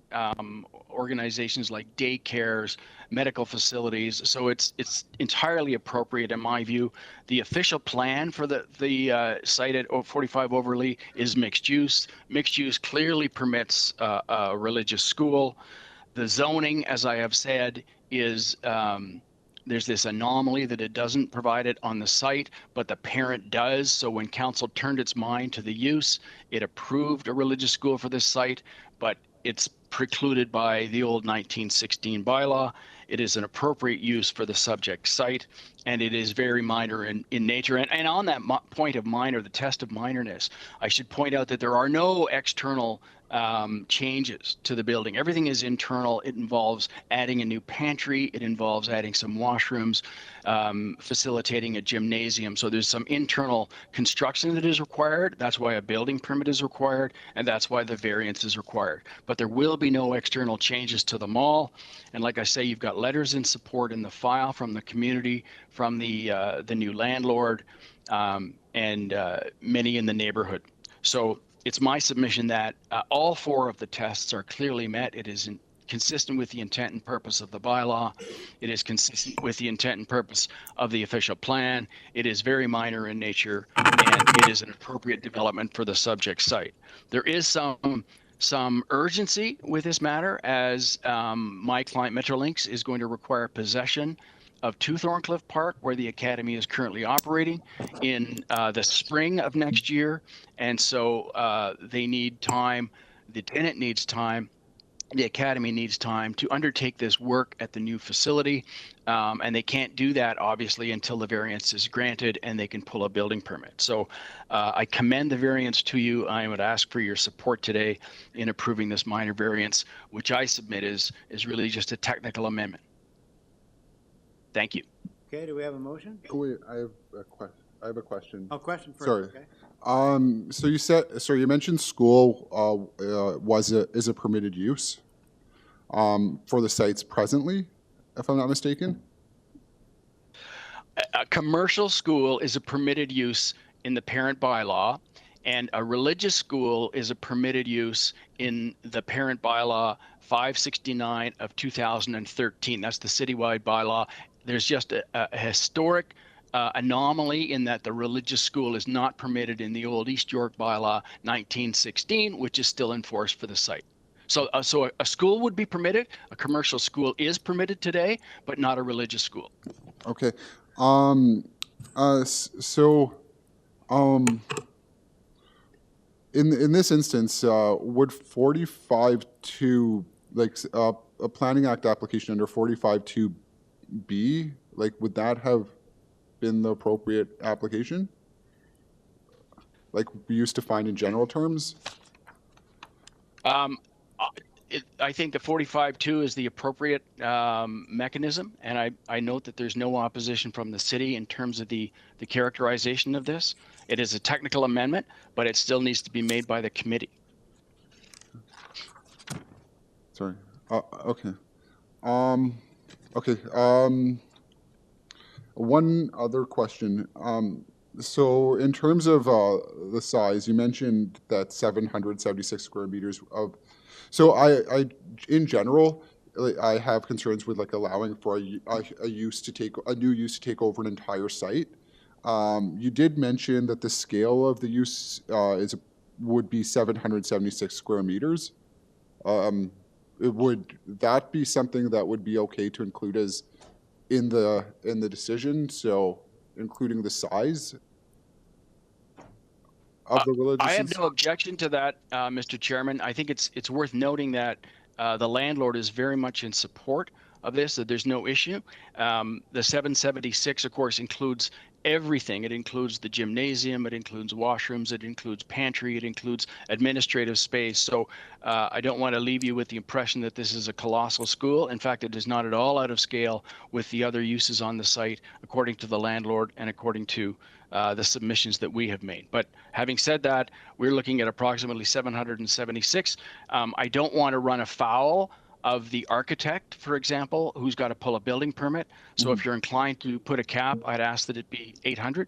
organizations like daycares, medical facilities. So it's entirely appropriate in my view. The official plan for the site at 45 Overley is mixed use. Mixed use clearly permits a religious school. The zoning, as I have said, is there's this anomaly that it doesn't provide it on the site, but the parent does. So when council turned its mind to the use, it approved a religious school for this site, but it's precluded by the old 1916 bylaw. It is an appropriate use for the subject site, and it is very minor in nature. And on that point of minor, the test of minorness, I should point out that there are no external changes to the building. Everything is internal. It involves adding a new pantry. It involves adding some washrooms, facilitating a gymnasium. So there's some internal construction that is required. That's why a building permit is required, and that's why the variance is required. But there will be no external changes to the mall. And like I say, you've got letters in support in the file from the community, from the new landlord, and many in the neighborhood. So it's my submission that all four of the tests are clearly met. It is consistent with the intent and purpose of the bylaw. It is consistent with the intent and purpose of the official plan. It is very minor in nature, and it is an appropriate development for the subject site. There is some urgency with this matter, as my client Metrolinx is going to require possession of 2 Thorncliffe Park, where the academy is currently operating, in the spring of next year. And so they need time, the tenant needs time, the academy needs time to undertake this work at the new facility. And they can't do that, obviously, until the variance is granted and they can pull a building permit. So I commend the variance to you. I would ask for your support today in approving this minor variance, which I submit is really just a technical amendment. Thank you. Okay, do we have a motion? Oh, wait, I have a question. Oh, question first. Sorry. Okay. So you mentioned school is a permitted use for the sites presently, if I'm not mistaken? A commercial school is a permitted use in the parent bylaw, and a religious school is a permitted use in the parent bylaw 569 of 2013. That's the citywide bylaw. There's just a historic anomaly in that the religious school is not permitted in the old East York bylaw 1916, which is still in force for the site. So a school would be permitted. A commercial school is permitted today, but not a religious school. Okay. In this instance, would 45.2, like a Planning Act application under 45.2B, like would that have been the appropriate application? Like we used to find in general terms? I think the 45.2 is the appropriate mechanism, and I note that there's no opposition from the city in terms of the characterization of this. It is a technical amendment, but it still needs to be made by the committee. sorry. Okay. Okay. One other question. So in terms of the size, you mentioned that 776 square meters of. So I in general, like, I have concerns with like allowing for a use to take a new use to take over an entire site. You did mention that the scale of the use would be 776 square meters. Would that be something that would be okay to include as in the decision? So including the size of the religious. I have no objection to that, Mr. Chairman. I think it's worth noting that the landlord is very much in support of this, that there's no issue. The 776, of course, includes everything. It includes the gymnasium, it includes washrooms, it includes pantry, it includes administrative space. So I don't want to leave you with the impression that this is a colossal school. In fact, it is not at all out of scale with the other uses on the site, according to the landlord and according to the submissions that we have made. But having said that, we're looking at approximately 776. I don't want to run afoul of the architect, for example, who's got to pull a building permit. So if you're inclined to put a cap, I'd ask that it be 800.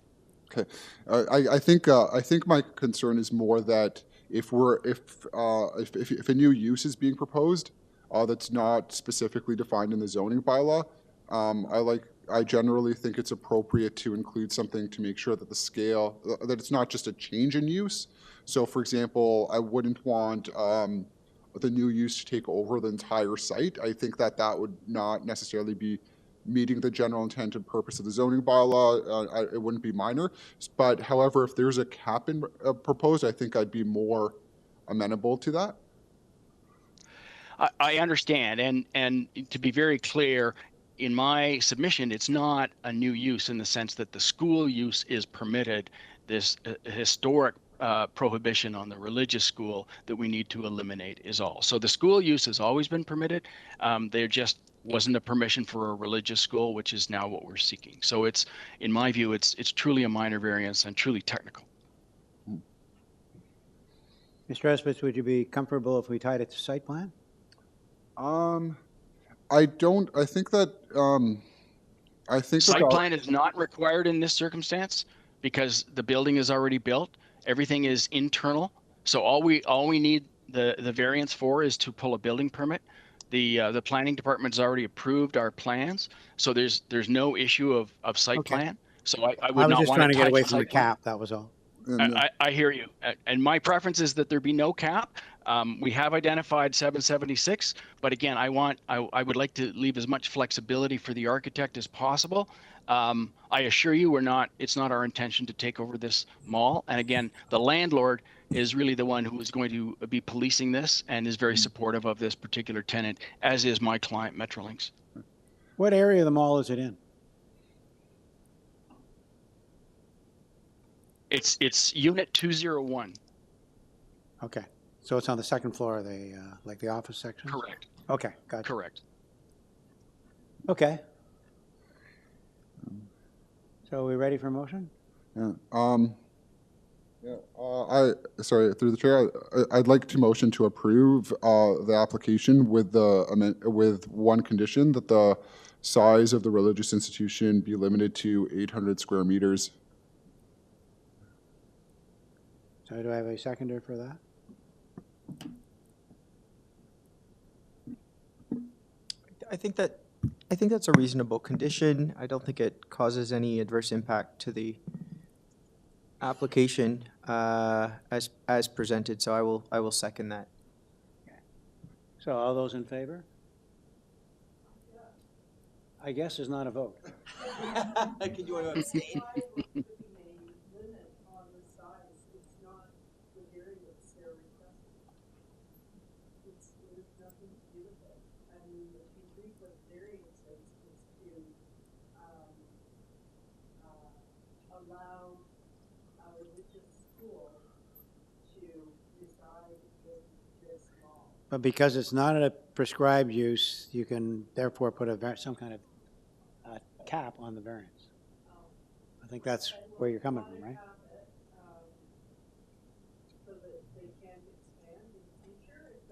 Okay, I think my concern is more that if a new use is being proposed that's not specifically defined in the zoning bylaw, I generally think it's appropriate to include something to make sure that the scale that it's not just a change in use. So, for example, I wouldn't want the new use to take over the entire site. I think that would not necessarily be meeting the general intent and purpose of the zoning bylaw. It wouldn't be minor. But however, if there's a cap proposed, I think I'd be more amenable to that. I understand. And to be very clear, in my submission, it's not a new use in the sense that the school use is permitted. This historic prohibition on the religious school that we need to eliminate is all. So the school use has always been permitted. There just wasn't a permission for a religious school, which is now what we're seeking. So it's, in my view, it's truly a minor variance and truly technical. Mr. Espitz, would you be comfortable if we tied it to site plan? I don't. I think that. I think site plan is not required in this circumstance because the building is already built. Everything is internal. So all we need the variance for is to pull a building permit. The planning department has already approved our plans, so there's no issue of site plan. So I would not want to. I was just trying to get away from the cap. That was all. I hear you, and my preference is that there be no cap. We have identified 776, but again, I would like to leave as much flexibility for the architect as possible. I assure you, it's not our intention to take over this mall. And again, the landlord is really the one who is going to be policing this and is very supportive of this particular tenant, as is my client, Metrolinx. What area of the mall is it in? It's unit 201. Okay, so it's on the second floor of the like the office section. Correct. Okay, gotcha. Correct. Okay. So are we ready for a motion? Yeah. Sorry, through the chair, I'd like to motion to approve the application with one condition, that the size of the religious institution be limited to 800 square meters. So do I have a seconder for that? I think that's a reasonable condition. I don't think it causes any adverse impact to the application as presented. So I will second that. Okay. So all those in favor? I guess is not a vote. Can you want to abstain? Allow a religious school to reside in this mall. But because it's not a prescribed use, you can therefore put some kind of cap on the variance. I think that's where you're coming from, right? So that they can expand in the future if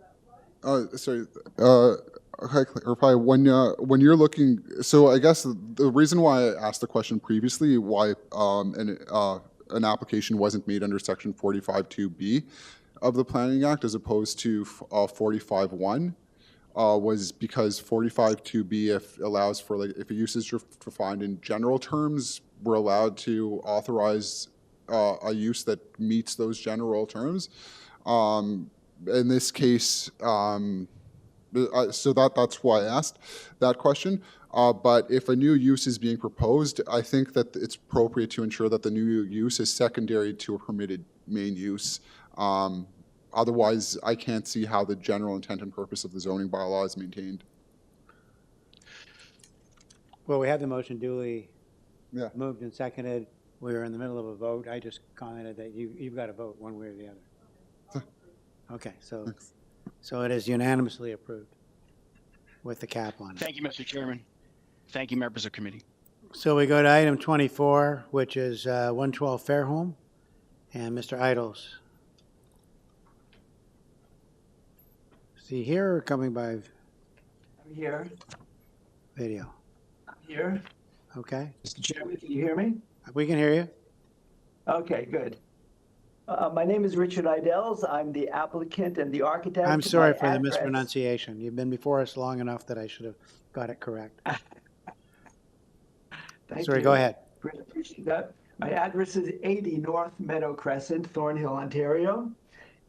Sorry, okay, clarify, when you're looking, so I guess the reason why I asked the question previously, why an application wasn't made under section 45(2)B of the Planning Act as opposed to 45(1), was because 45(2)B allows for, like, if a use is defined in general terms, we're allowed to authorize a use that meets those general terms. In this case, so that's why I asked that question. But if a new use is being proposed, I think that it's appropriate to ensure that the new use is secondary to a permitted main use. Otherwise, I can't see how the general intent and purpose of the zoning bylaw is maintained. Well, we had the motion duly moved and seconded. We were in the middle of a vote. I just commented that you've got to vote one way or the other. Okay, so it is unanimously approved with the cap on it. Thank you, Mr. Chairman. Thank you, members of committee. So we go to item 24, which is 112 Fairholme, and Mr. Idles. Is he here or coming by I'm here. video? I'm here. Okay. Mr. Chairman, can you hear me? We can hear you. Okay, good. My name is Richard Idles. I'm the applicant and the architect. I'm sorry My for the address- mispronunciation. You've been before us long enough that I should have got it correct. Thank Sorry, you. go ahead. Really appreciate that. My address is 80 North Meadow Crescent, Thornhill, Ontario.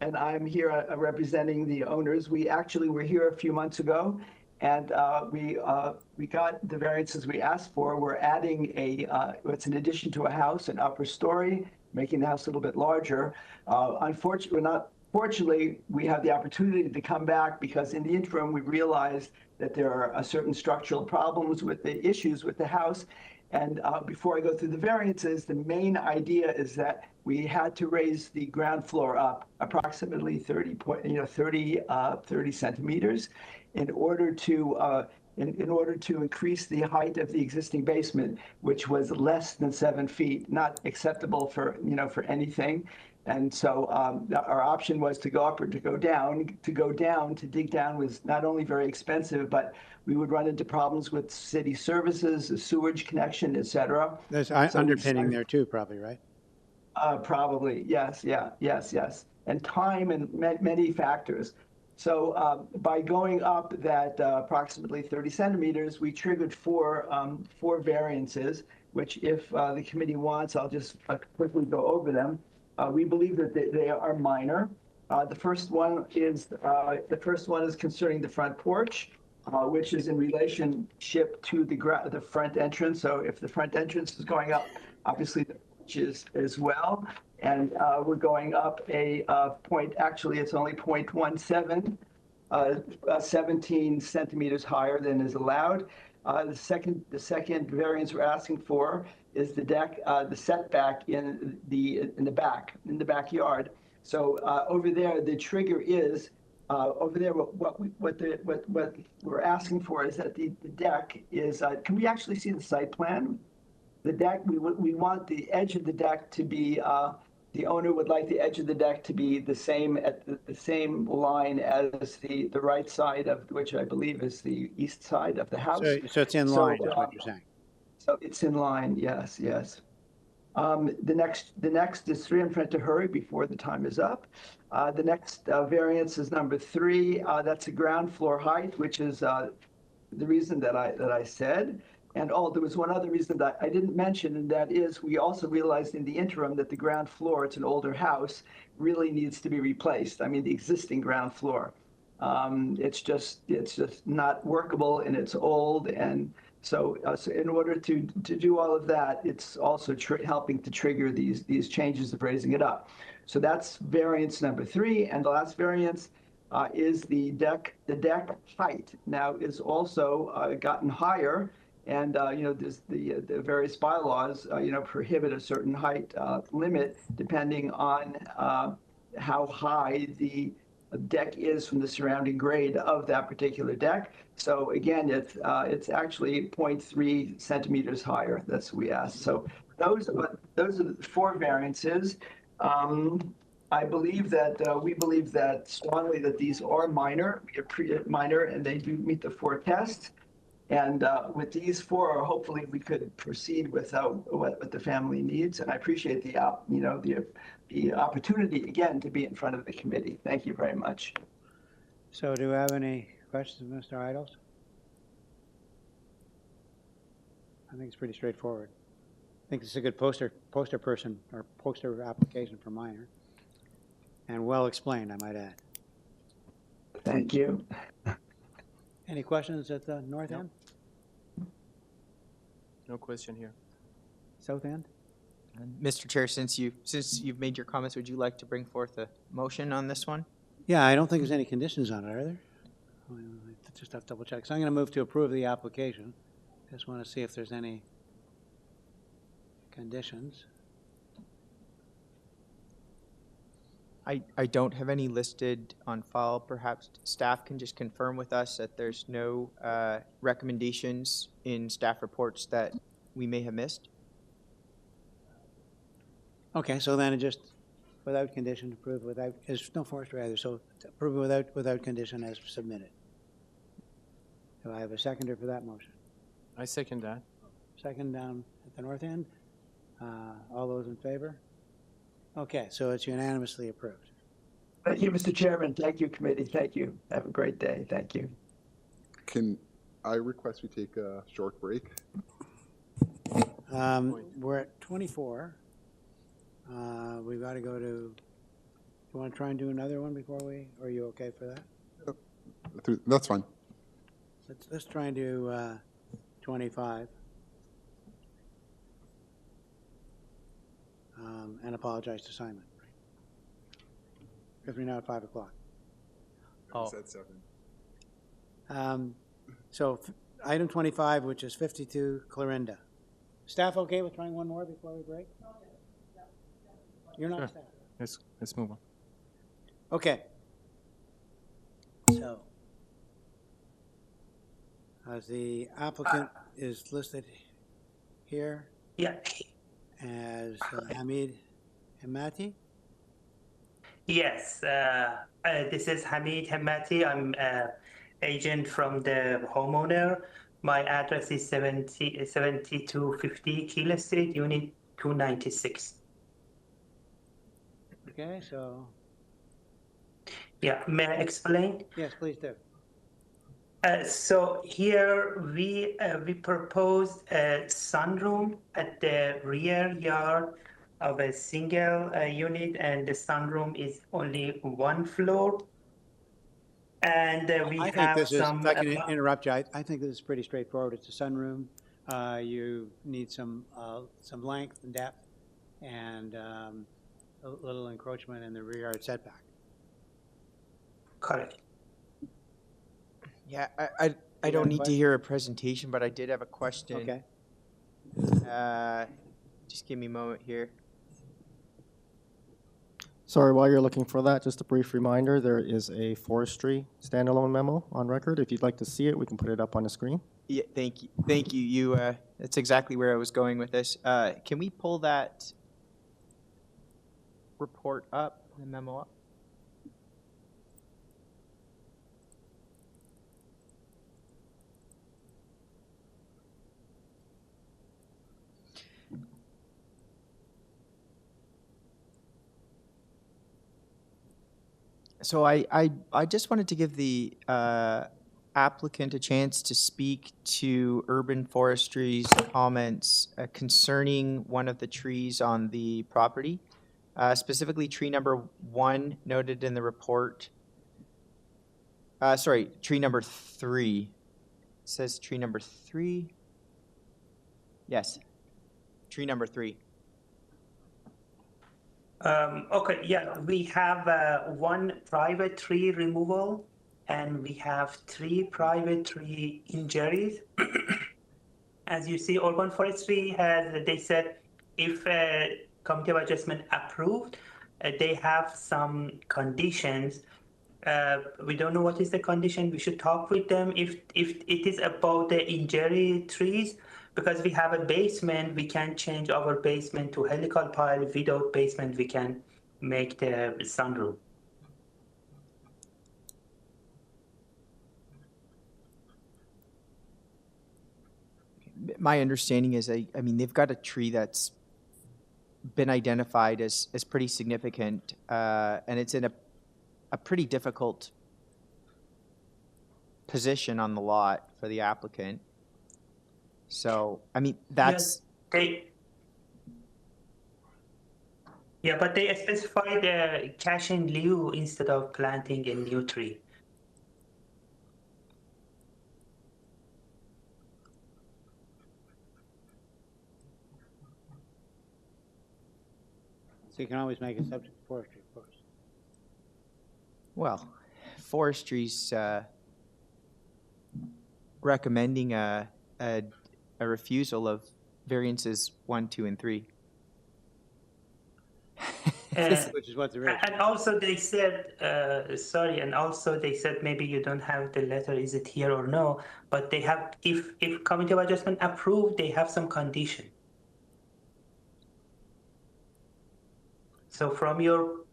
And I'm here representing the owners. We actually were here a few months ago, and we got the variances we asked for. We're adding it's an addition to a house, an upper story, making the house a little bit larger. Fortunately, we have the opportunity to come back because in the interim, we realized that there are certain structural problems with the issues with the house. And before I go through the variances, the main idea is that we had to raise the ground floor up approximately 30 centimeters in order to increase the height of the existing basement, which was less than 7 feet, not acceptable for anything. And so our option was to go up or to go down. To dig down was not only very expensive, but we would run into problems with city services, the sewage connection, et cetera. There's So we underpinning decided- there too, probably, right? Probably, yes, yes. And time and many factors. So by going up that approximately 30 centimeters, we triggered four variances, which if the committee wants, I'll just quickly go over them. We believe that they are minor. The first one is concerning the front porch, which is in relationship to the front entrance. So if the front entrance is going up, obviously the porch is as well. And we're going up a point, actually it's only 0.17, 17 centimeters higher than is allowed. The second variance we're asking for is the deck, the setback in the backyard. So over there, the trigger is over there. What we're asking for is that the deck is. Can we actually see the site plan? The deck. We want the edge of the deck to be. The owner would like the edge of the deck to be the same at the same line as the right side of which I believe is the east side of the house. So it's in line, is what you're saying. So it's in line, yes. The next is 3. I'm trying to hurry before the time is up. The next variance is number 3. That's a ground floor height, which is the reason that I said. And there was one other reason that I didn't mention, and that is we also realized in the interim that the ground floor, it's an older house, really needs to be replaced. I mean, the existing ground floor. It's just not workable and it's old. And so in order to do all of that, it's also helping to trigger these changes of raising it up. So that's variance number 3. And the last variance is the deck height now is also gotten higher. And, the various bylaws, prohibit a certain height limit depending on how high the deck is from the surrounding grade of that particular deck. So again, it's actually 0.3 centimeters higher. That's what we asked. So those are the 4 variances. I believe that, we believe that strongly that these are minor, minor, and they do meet the 4 tests. And with these 4, hopefully we could proceed without what the family needs. And I appreciate the opportunity again to be in front of the committee. Thank you very much. So do we have any questions, Mr. Idols? I think it's pretty straightforward. I think this is a good poster person or poster application for minor. And well explained, I might add. Thank you. Any questions at the north end? No question here. South end? Mr. Chair, since you've made your comments, would you like to bring forth a motion on this one? Yeah, I don't think there's any conditions on it, are there? I just have to double check. So I'm going to move to approve the application. Just want to see if there's any conditions. I don't have any listed on file. Perhaps staff can just confirm with us that there's no recommendations in staff reports that we may have missed. Okay, so then it just, without condition, approve without, there's no forestry either, so approve without condition as submitted. Do I have a seconder for that motion? I second that. Second down at the north end. All those in favor? Okay, so it's unanimously approved. Thank you, Mr. Chairman. Thank you, committee. Thank you. Have a great day. Thank you. Can I request we take a short break? We're at 24. We've got to go to, you want to try and do another one before we, or are you okay for that? That's fine. Let's try and do 25. And apologize to Simon. Because we're now at 5 o'clock. Oh. Said 7. So item 25, which is 52 Clarinda. Staff okay with trying one more before we break? You're not Sure. staff. Let's move on. Okay. So, as the applicant is listed here. Yeah. As Hamid Hemmati? Yes, this is Hamid Hemmati. I'm agent from the homeowner. My address is 7250 Keeler Street, Unit 296. Okay, so. Yeah, may I explain? Yes, please do. So here we proposed a sunroom at the rear yard of a single unit, and the sunroom is only 1 floor. And we I think have this is, some. if I can interrupt you, I think this is pretty straightforward. It's a sunroom. You need some length and depth, and a little encroachment in the rear yard setback. Correct. Yeah, I don't need to hear a presentation, but I did have a question. Okay. Just give me a moment here. Sorry, while you're looking for that, just a brief reminder, there is a forestry standalone memo on record. If you'd like to see it, we can put it up on the screen. Yeah, thank you. Thank you. That's exactly where I was going with this. Can we pull that report up, the memo up? So I just wanted to give the applicant a chance to speak to Urban Forestry's comments concerning one of the trees on the property, specifically tree number 1 noted in the report. Sorry, tree number 3. It says tree number 3. Yes, tree number 3. Okay, yeah, we have 1 private tree removal, and we have 3 private tree injuries. As you see, Urban Forestry has, they said, if committee of adjustment approved, they have some conditions. We don't know what is the condition. We should talk with them if it is about the injury trees. Because we have a basement, we can change our basement to helical pile. Without basement, we can make the sunroom. My understanding is, I mean, they've got a tree that's been identified as pretty significant, and it's in a pretty difficult position on the lot for the applicant. So, I mean, that's. Yeah, but they specified cash in lieu instead of planting a new tree. So you can always make it subject to forestry, of course. Well, forestry's recommending a refusal of variances 1, 2, and 3. Which is what there is. And also they said, sorry, and also they said maybe you don't have the letter, is it here or no? But they have, if committee of adjustment approved, they have some condition. So from your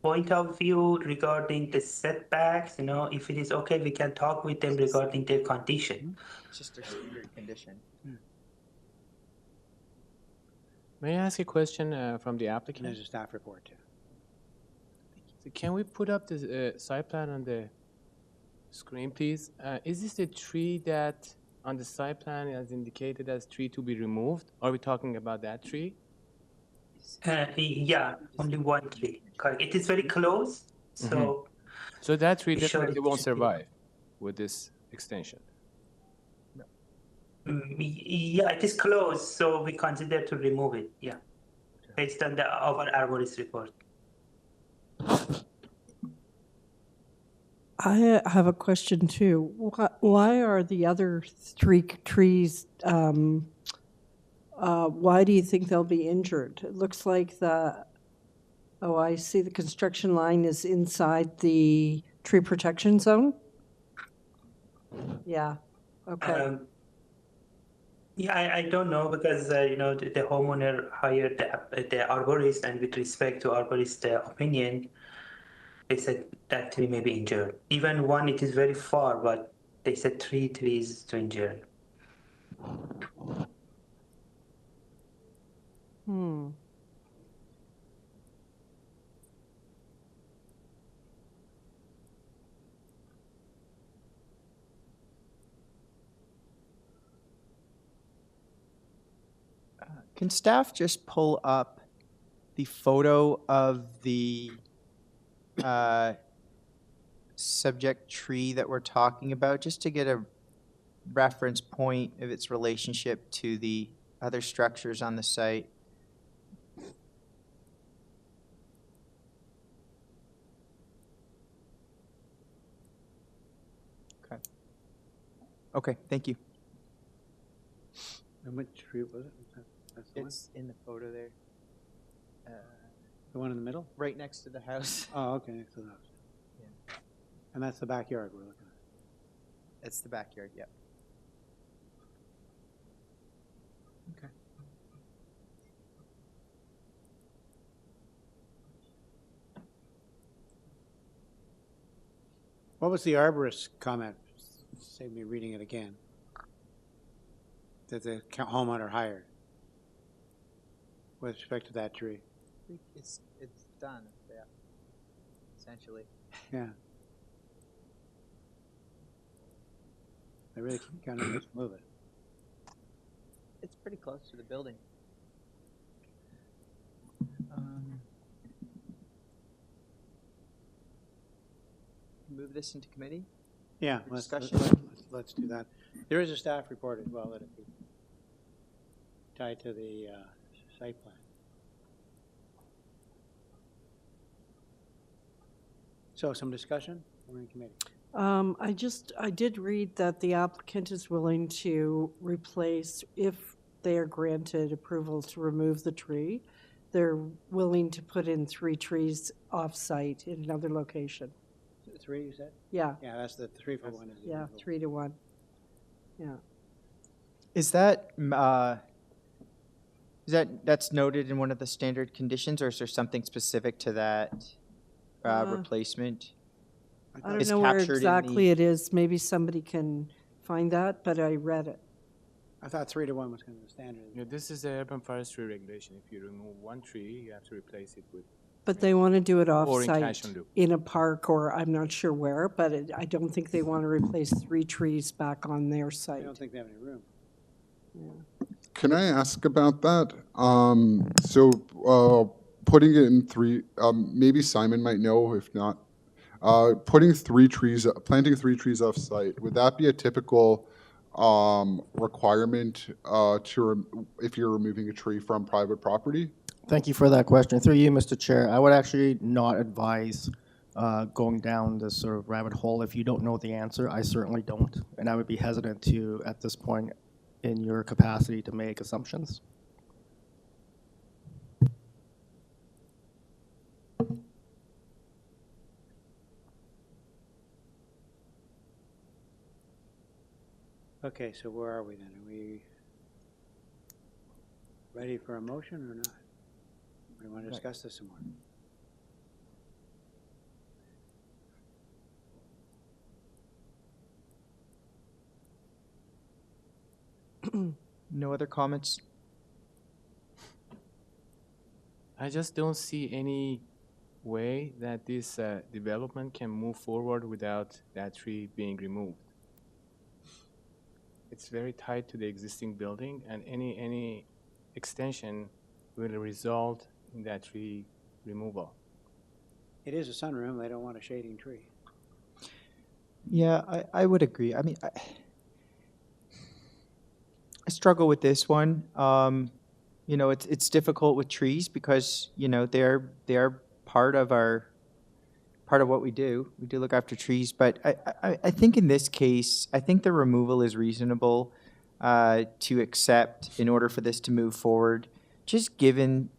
point of view regarding the setbacks, you know, if it is okay, we can talk with them regarding their condition. It's just a standard condition. May I ask a question from the applicant? There's a staff report too. So can we put up the site plan on the screen, please? Is this the tree that on the site plan is indicated as tree to be removed? Are we talking about that tree? Yeah, only one tree. Correct. It is very close, so. So that tree we showed definitely it won't to survive with this extension. Yeah, it is close, so we consider to remove it. Yeah, based on our arborist report. I have a question too. Why are the other 3 trees, why do you think they'll be injured? It looks like I see the construction line is inside the tree protection zone? Yeah, okay. Yeah, I don't know because, you know, the homeowner hired the arborist, and with respect to arborist opinion, they said that tree may be injured. Even one, it is very far, but they said 3 trees to injure. Can staff just pull up the photo of the subject tree that we're talking about, just to get a reference point of its relationship to the other structures on the site? Okay. Okay, thank you. And which tree was it? That's the one? It's in the photo there. The one in the middle? Right next to the house. Oh, okay, next to the house. Yeah. And that's the backyard we're looking at. It's the backyard, yep. Okay. What was the arborist comment? Save me reading it again. That the homeowner hired with respect to that tree. I think it's done, yeah, essentially. Yeah. They really kind of need to move it. It's pretty close to the building. Move this into committee? Yeah, For let's discussion? do that. There is a staff report as well that it be tied to the site plan. So some discussion, we're in committee. I did read that the applicant is willing to replace, if they are granted approval to remove the tree, they're willing to put in 3 trees off-site in another location. 3, you said? Yeah. Yeah, that's the 3 for 1. Yeah, 3 to 1. Yeah. Is that That's noted in one of the standard conditions, or is there something specific to that replacement? I don't It's know where captured in exactly the- it is. Maybe somebody can find that, but I read it. I thought 3-to-1 was kind of the standard. Yeah, this is the urban forestry regulation. If you remove one tree, you have to replace it with. But they want to do it Or in off-site cash and loop. in a park, or I'm not sure where, but I don't think they want to replace 3 trees back on their I site. don't think they have any room. Can I ask about that? Putting it in three, maybe Simon might know, if not. Planting 3 trees off-site, would that be a typical requirement if you're removing a tree from private property? Thank you for that question. Through you, Mr. Chair, I would actually not advise going down this sort of rabbit hole if you don't know the answer. I certainly don't, and I would be hesitant to, at this point, in your capacity to make assumptions. Okay, so where are we then? Are we ready for a motion or not? Do we want to discuss this some more? No other comments? I just don't see any way that this development can move forward without that tree being removed. It's very tied to the existing building, and any extension will result in that tree removal. It is a sunroom. They don't want a shading tree. Yeah, I would agree. I mean, I struggle with this one. You know, it's difficult with trees because, you know, they're part of what we do. We do look after trees, but I think in this case, I think the removal is reasonable to accept in order for this to move forward. Just given,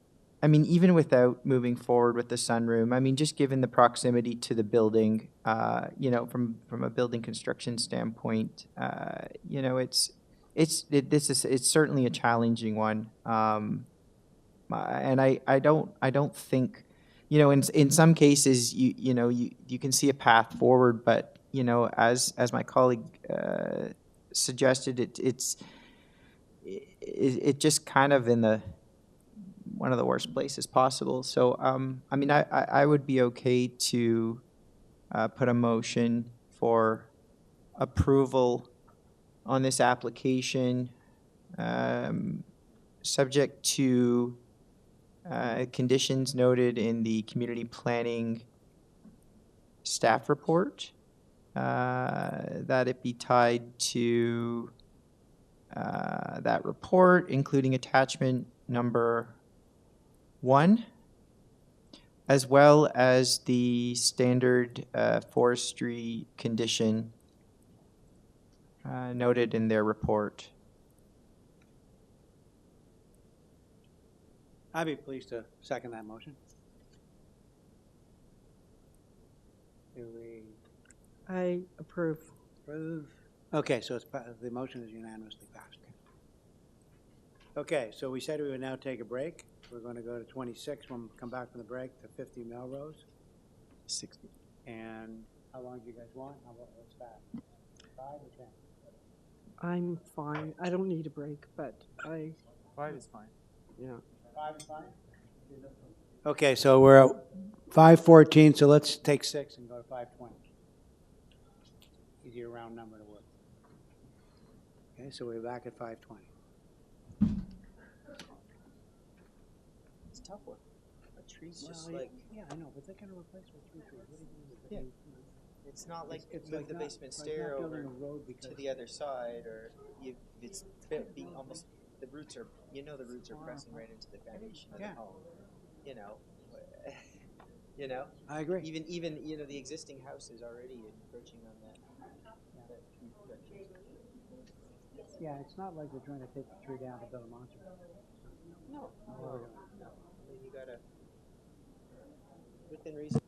I mean, even without moving forward with the sunroom, I mean, just given the proximity to the building, you know, from a building construction standpoint, you know, it's certainly a challenging one, and I don't think, you know, in some cases you can see a path forward, but you know, as my colleague suggested, it just kind of in one of the worst places possible. So I mean, I would be okay to put a motion for approval on this application, subject to conditions noted in the community planning staff report, that it be tied to that report, including attachment number 1, as well as the standard forestry condition noted in their report. I'd be pleased to second that motion. Do we I approve. approve? Okay, so the motion is unanimously passed. Okay, so we said we would now take a break. We're going to go to 26 when we come back from the break to 50 Melrose. 60. And how long do you guys want? What's that? 5 or 10? I'm fine. I don't need a break, but 5 is fine. yeah. 5 is fine? Okay, so we're at 5:14, so let's take 6 and go to 5:20. Easier round number to work. Okay, so we're back at 5:20. It's a tough one. A tree's just Well, like, yeah, I know, but they're going to replace with 3 trees. What do you do with the Yeah. new- it's not like It's move like the not- basement like stair not over building a road because to the other side, or it's being almost, the roots are, you know, the roots are pressing right into the foundation of the Yeah. home. You know, you know. I agree. Even you know, the existing house is already encroaching on that tree protection. Yeah, it's not like we're trying to take the tree down to build a monster. No. I mean, you gotta, within reason.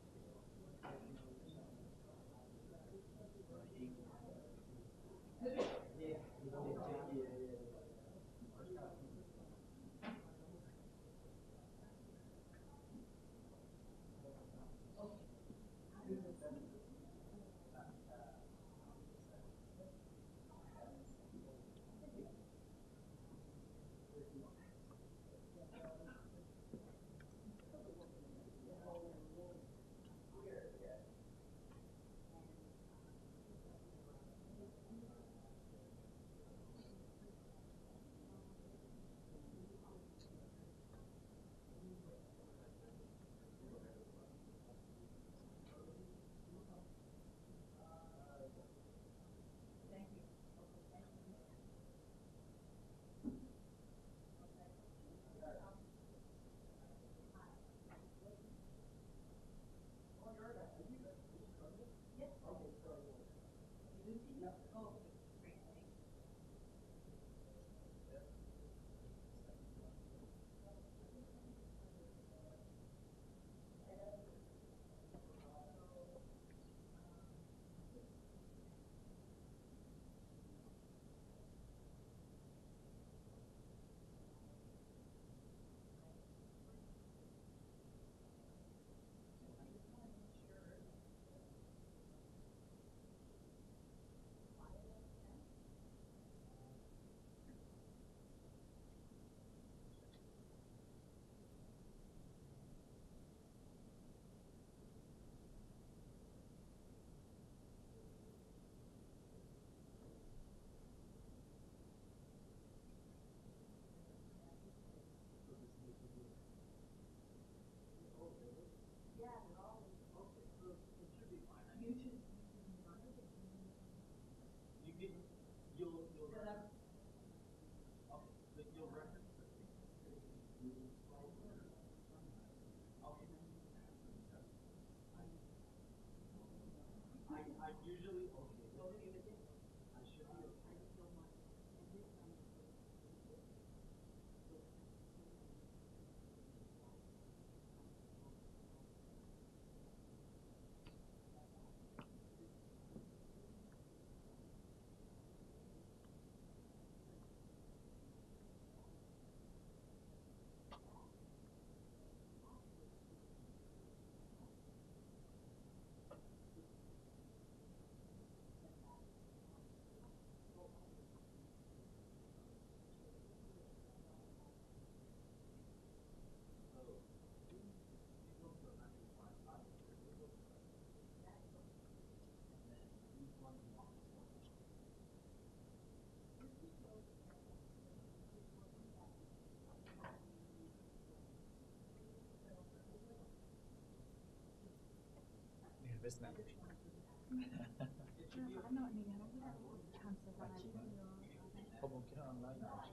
خب ممکنه آنلاین باشه.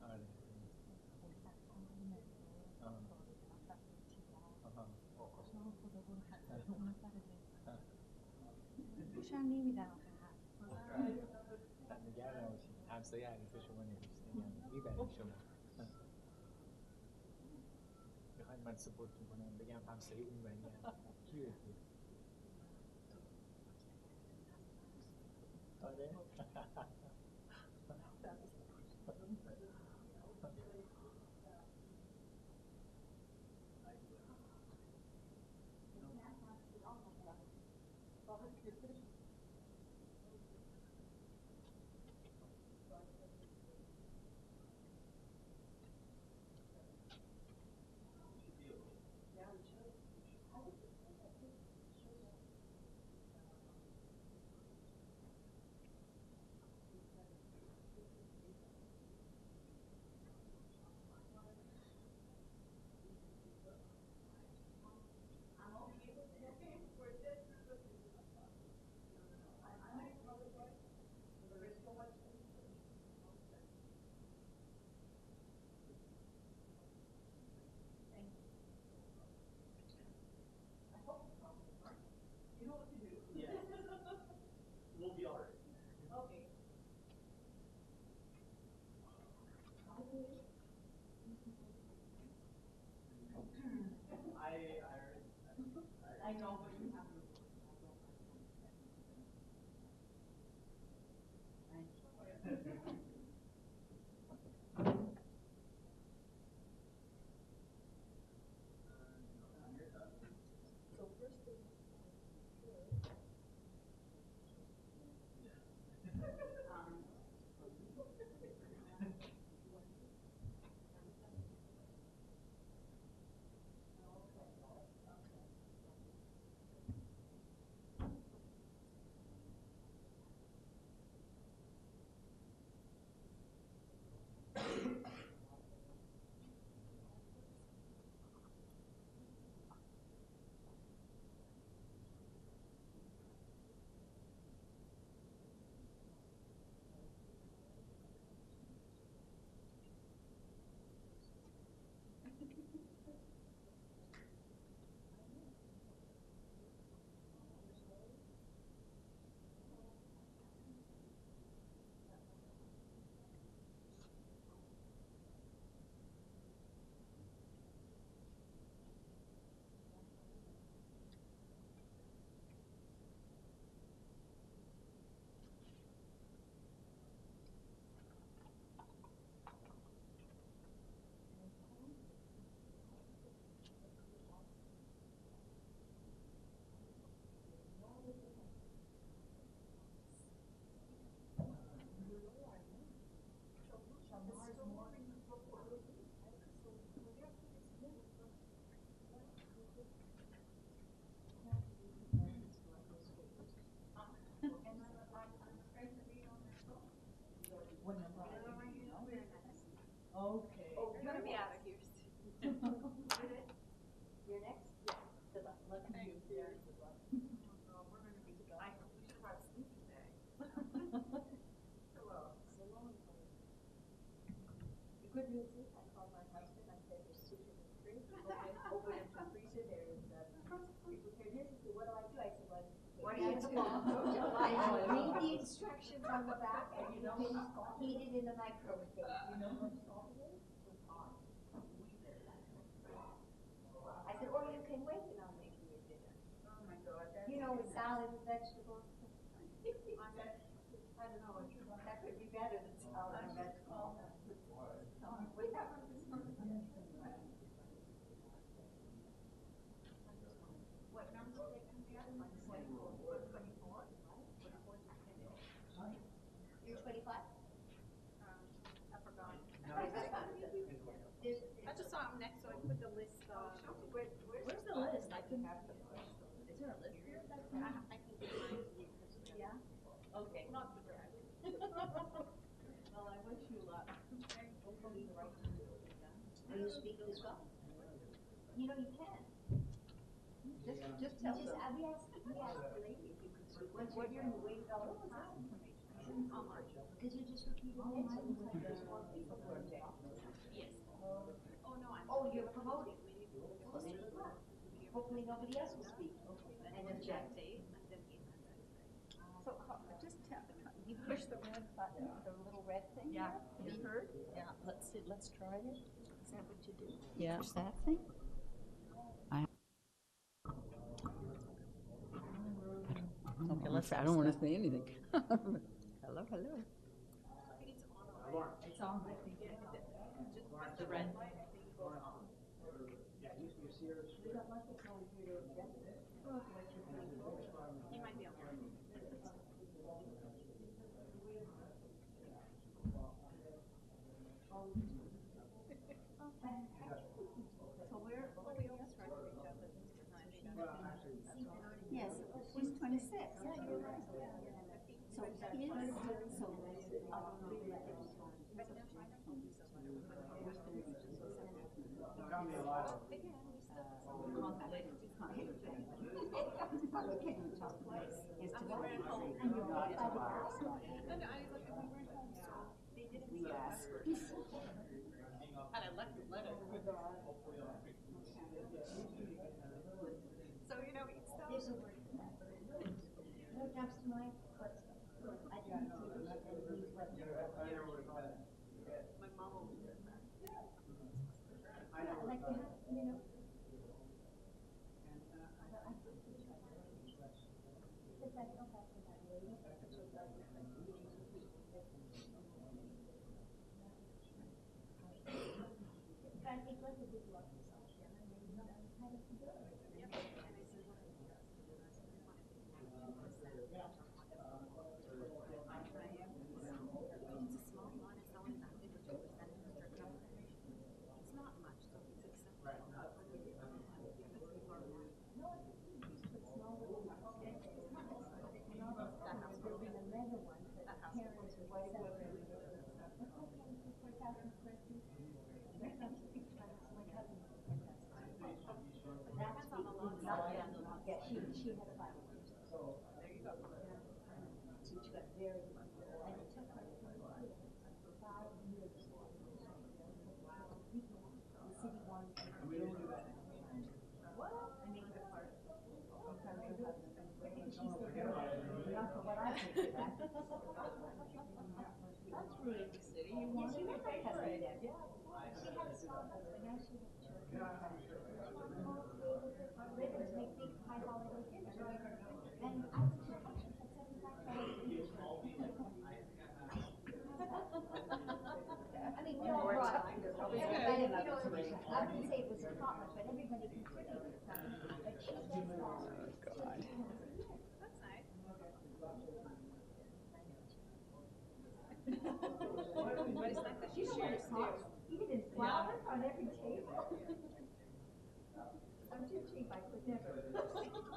آره. خوشم نمیدم نگران نباشید. همسایه عریف شما نوشته میبرید شما. میخواید من سپورت میکنم بگم همسایه اون بری کیه؟ آره. Okay. Oh, you're gonna be out of here soon. You're next? Yeah. Good luck. Luck to you. Yeah. Good luck. We're gonna be together. I know. We should have brought a sleeping bag. Hello. So long. The good news is I called my husband. I said there's sushi in the fridge. Open it to the freezer. There is we prepared this. He said, what do I do? I said, well, what do you do? Read the instructions on the back and you can heat it in the microwave. You know what salt it is? It's hot. I said, or you can wait and I'll make you a dinner. Oh my God. You know, with salad and vegetables. I don't know, that could be better than salad and vegetables. We have what number did they come down? 24? 24? You're 25? I forgot. I just saw him next, so I put the list on. Where's the list? I couldn't have the list. Is there a list here? I can get mine to you. Yeah? Okay, not to brag. Well, I wish you luck. Hopefully the right thing will be done. Are you speaking as well? You know, you can. Just tell them. We asked the lady if you could speak. What you're waiting on the class information. How much? Because you just repeated it, so it's like there's more people for a day. Yes. Oh, no, I'm. Oh, you're promoting. Hopefully nobody else will speak. And then Jack Dave, and then he. So just tell, you push the red button, the little red thing. Yeah. Have you heard? Yeah. Let's see. Let's try it. Is that what you do? Yeah. Push that thing. Okay, let's. I don't want to say anything. Hello, hello. It's on. I think just the red light. I think goes on. Yeah, you see her. We got lots of going here. He might be on there. So where? We almost tried to reach out, but yes, she's 26. Yeah, you're right. So so, you know, it's still. There's a word for that. No jumps to mind, but I didn't see it and he went. My mom always does that. Yeah, like to have, you know. Because I come back to that later. I think like a big lot of stuff. Kind of yeah, she had 5 years. So there you go. She got very lucky. And it took her 5 years. The city wanted to build what? I mean, the part. And she said, not for what I think of that. That's really the city. Yes, you met my cousin there. Yeah. She had a small house, but now she has children. They would make big high holiday dinners. And I was surprised she had $75. I mean, we all brought, everybody, I wouldn't say it was a potluck, but everybody contributed something. But she said, God. That's nice. But it's like the You know what it costs? Even flowers on every table. I'm too cheap, I could never. It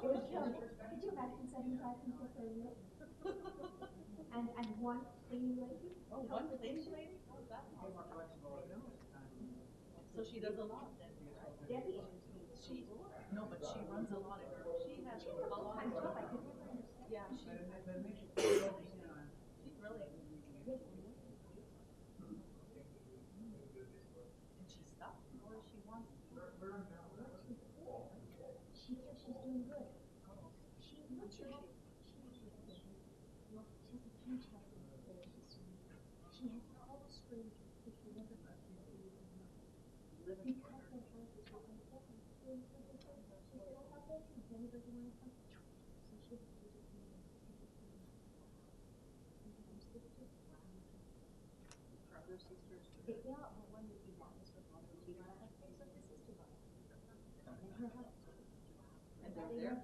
was just, could you imagine 75 people for a meal? And one cleaning lady? Oh, one cleaning lady? Oh, that's awesome. So she does a lot then? Debbie entertains. No, but she runs a lot of her, she has a lot of job, I could never understand. Yeah, she's really. And she's stuck, or she wants. She feels she's doing good. She, not sure she has a huge health issue. She has all the strength that she never got. Because her health is so important. She's still healthy, and Jenny doesn't want to come. So she has to do this. Brother, sisters. Yeah, well, one would be mom, this was mom, so this is too much. And her health. And they're there.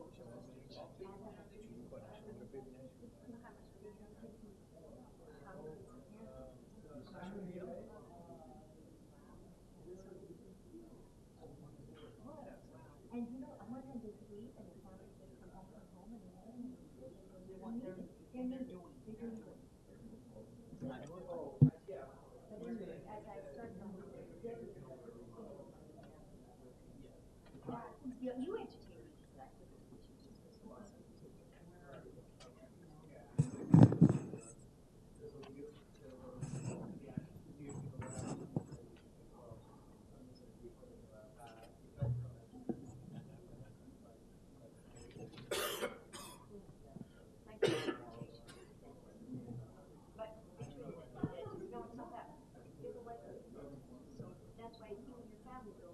And you know, one time they could leave and the family just come back from home and they're doing good. But anyway, as I started on this, you entertain me because I that's why you and your family go.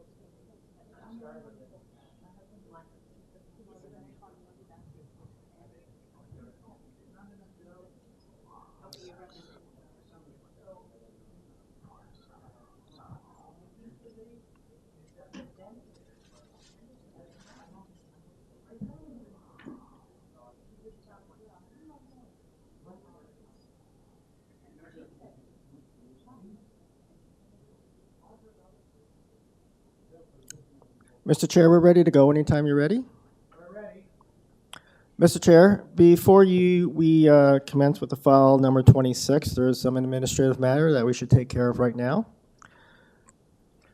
Mr. Chair, we're ready to go anytime you're ready. We're ready. Mr. Chair, before we commence with the file number 26, there is some administrative matter that we should take care of right now.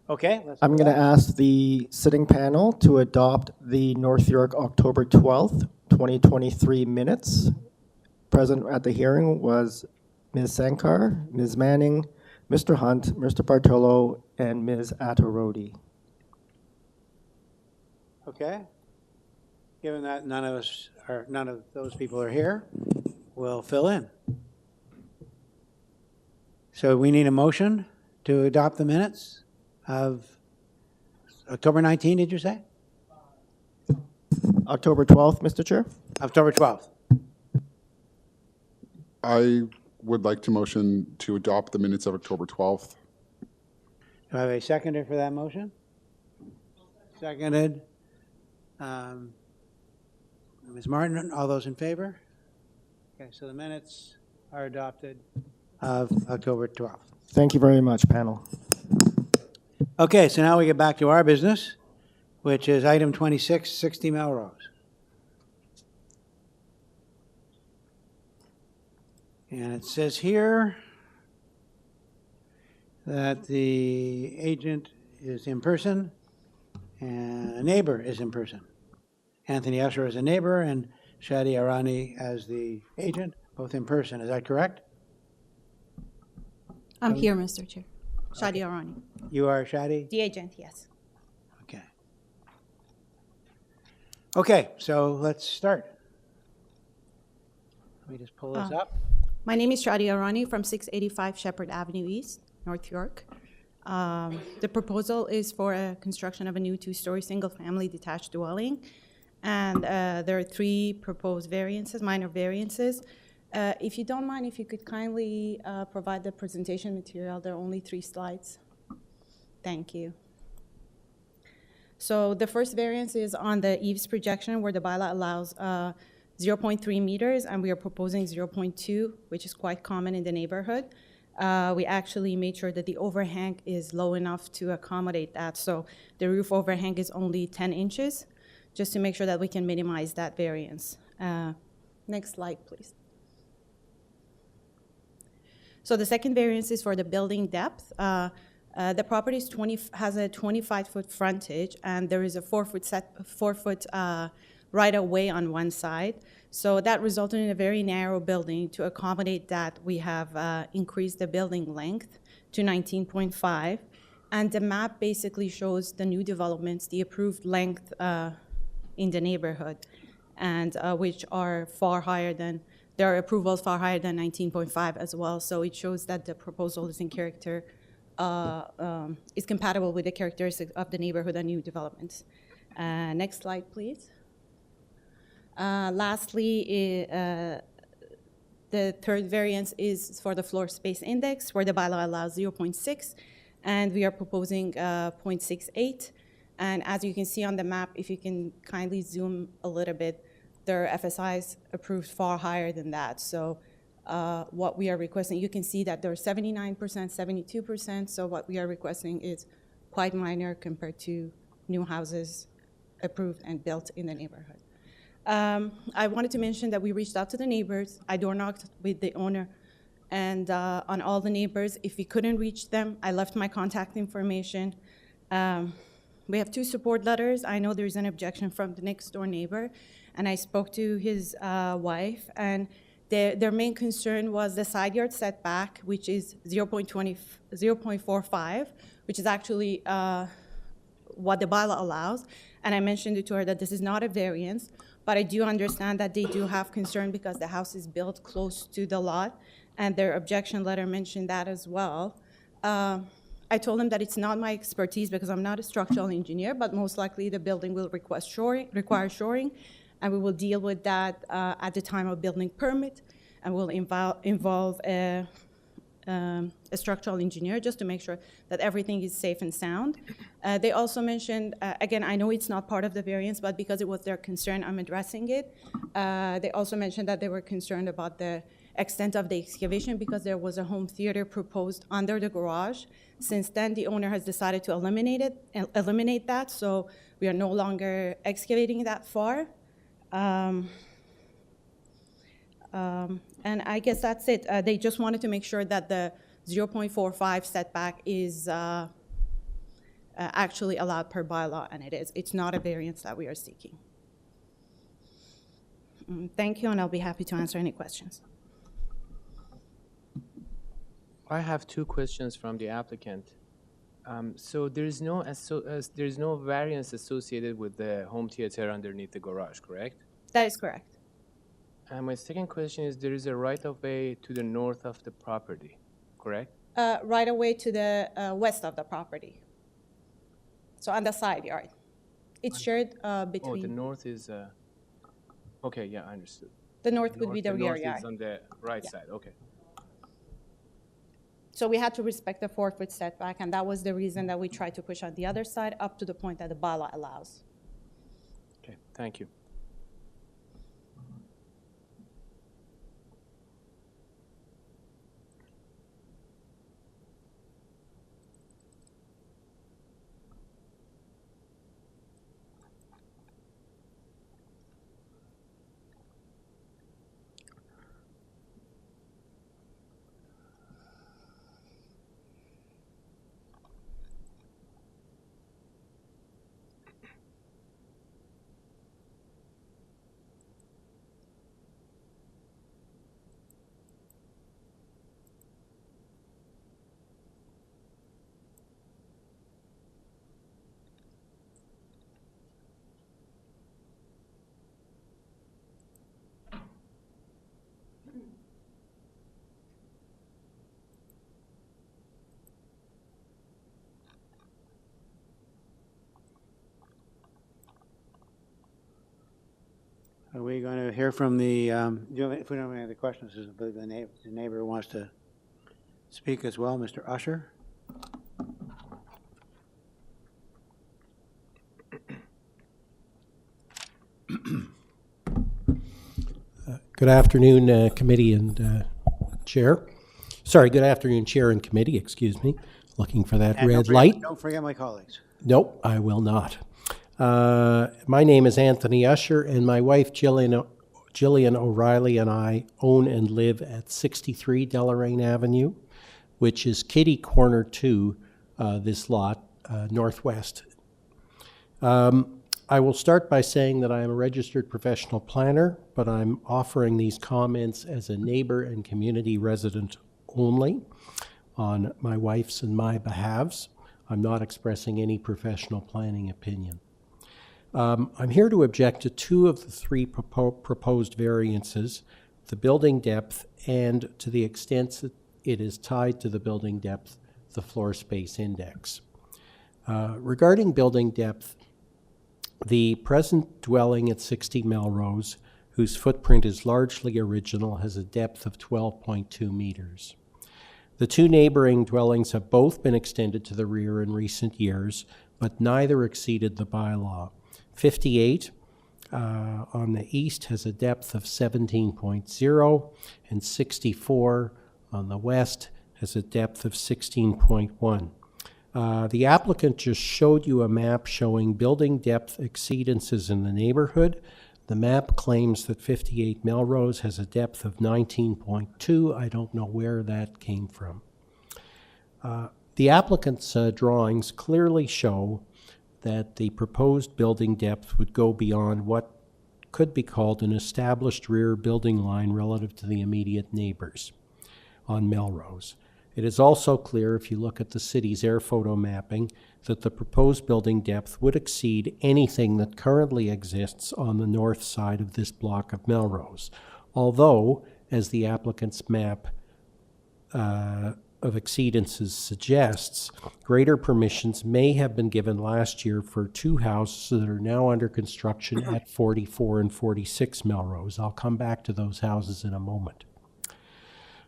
Okay. I'm going to ask the sitting panel to adopt the North York October 12th, 2023 minutes. Present at the hearing was Ms. Sankar, Ms. Manning, Mr. Hunt, Mr. Bartolo, and Ms. Attarodi. Okay. Given that none of those people are here, we'll fill in. So we need a motion to adopt the minutes of October 19, did you say? October 12th, Mr. Chair. October 12th. I would like to motion to adopt the minutes of October 12th. Do I have a seconder for that motion? Seconded. Ms. Martin, all those in favor? Okay, so the minutes are adopted of October 12th. Thank you very much, panel. Okay, so now we get back to our business, which is item 26, 60 Melrose. And it says here that the agent is in person and a neighbor is in person. Anthony Usher as a neighbor and Shadi Arani as the agent, both in person. Is that correct? I'm here, Mr. Chair. Shadi Arani. You are Shadi? The agent, yes. Okay. Okay, so let's start. Let me just pull this up. My name is Shadi Arani from 685 Shepherd Avenue East, North York. The proposal is for a construction of a new two-story single-family detached dwelling. And there are 3 proposed variances, minor variances. If you don't mind, if you could kindly provide the presentation material. There are only 3 slides. Thank you. So the first variance is on the eaves projection where the bylaw allows 0.3 meters and we are proposing 0.2, which is quite common in the neighborhood. we actually made sure that the overhang is low enough to accommodate that. So the roof overhang is only 10 inches, just to make sure that we can minimize that variance. Next slide, please. So the second variance is for the building depth. The property has a 25-foot frontage, and there is a 4-foot right-of-way on one side. So that resulted in a very narrow building. To accommodate that, we have increased the building length to 19.5. And the map basically shows the new developments, the approved length in the neighborhood, and which are far higher than, there are approvals far higher than 19.5 as well. So it shows that the proposal is in character, is compatible with the characteristics of the neighborhood and new developments. Next slide, please. Lastly, the third variance is for the floor space index, where the bylaw allows 0.6, and we are proposing 0.68. And as you can see on the map, if you can kindly zoom a little bit, their FSIs approved far higher than that. So what we are requesting, you can see that they're 79%, 72%. So what we are requesting is quite minor compared to new houses approved and built in the neighborhood. I wanted to mention that we reached out to the neighbors. I door knocked with the owner and on all the neighbors. If we couldn't reach them, I left my contact information. We have 2 support letters. I know there's an objection from the next door neighbor, and I spoke to his wife, and their main concern was the side yard setback, which is 0.45, which is actually what the bylaw allows. And I mentioned it to her that this is not a variance, but I do understand that they do have concern because the house is built close to the lot, and their objection letter mentioned that as well. I told them that it's not my expertise because I'm not a structural engineer, but most likely the building will require shoring, and we will deal with that at the time of building permit, and we'll involve a structural engineer just to make sure that everything is safe and sound. They also mentioned, again, I know it's not part of the variance, but because it was their concern, I'm addressing it. They also mentioned that they were concerned about the extent of the excavation because there was a home theater proposed under the garage. Since then, the owner has decided to eliminate that, so we are no longer excavating that far. And I guess that's it. They just wanted to make sure that the 0.45 setback is actually allowed per bylaw, and it is. It's not a variance that we are seeking. Thank you, and I'll be happy to answer any questions. I have 2 questions from the applicant. So there's no variance associated with the home theater underneath the garage, correct? That is correct. And my second question is, there is a right-of-way to the north of the property, correct? Right away to the west of the property. So on the side yard. It's shared between. Oh, the north is, okay, yeah, I understood. The north would be the rear north yard. is on the right Yeah. side, okay. So we had to respect the 4-foot setback, and that was the reason that we tried to push on the other side up to the point that the bylaw allows. Okay, thank you. Are we going to hear from the, if we don't have any other questions, the neighbor wants to speak as well, Mr. Usher? Good afternoon, committee and chair. Sorry, good afternoon, Chair and Committee, excuse me. Looking for that And red light. Don't forget my colleagues. Nope, I will not. My name is Anthony Usher, and my wife Jillian O'Reilly and I own and live at 63 Deloraine Avenue, which is kitty corner to this lot, northwest. I will start by saying that I am a registered professional planner, but I'm offering these comments as a neighbor and community resident only on my wife's and my behalves. I'm not expressing any professional planning opinion. I'm here to object to two of the three proposed variances, the building depth, and to the extent that it is tied to the building depth, the floor space index. Regarding building depth, the present dwelling at 60 Melrose, whose footprint is largely original, has a depth of 12.2 meters. The two neighboring dwellings have both been extended to the rear in recent years, but neither exceeded the bylaw. 58 on the east has a depth of 17.0, and 64 on the west has a depth of 16.1. The applicant just showed you a map showing building depth exceedances in the neighborhood. The map claims that 58 Melrose has a depth of 19.2. I don't know where that came from. The applicant's drawings clearly show that the proposed building depth would go beyond what could be called an established rear building line relative to the immediate neighbors on Melrose. It is also clear, if you look at the city's air photo mapping, that the proposed building depth would exceed anything that currently exists on the north side of this block of Melrose. Although, as the applicant's map of exceedances suggests, greater permissions may have been given last year for two houses that are now under construction at 44 and 46 Melrose. I'll come back to those houses in a moment.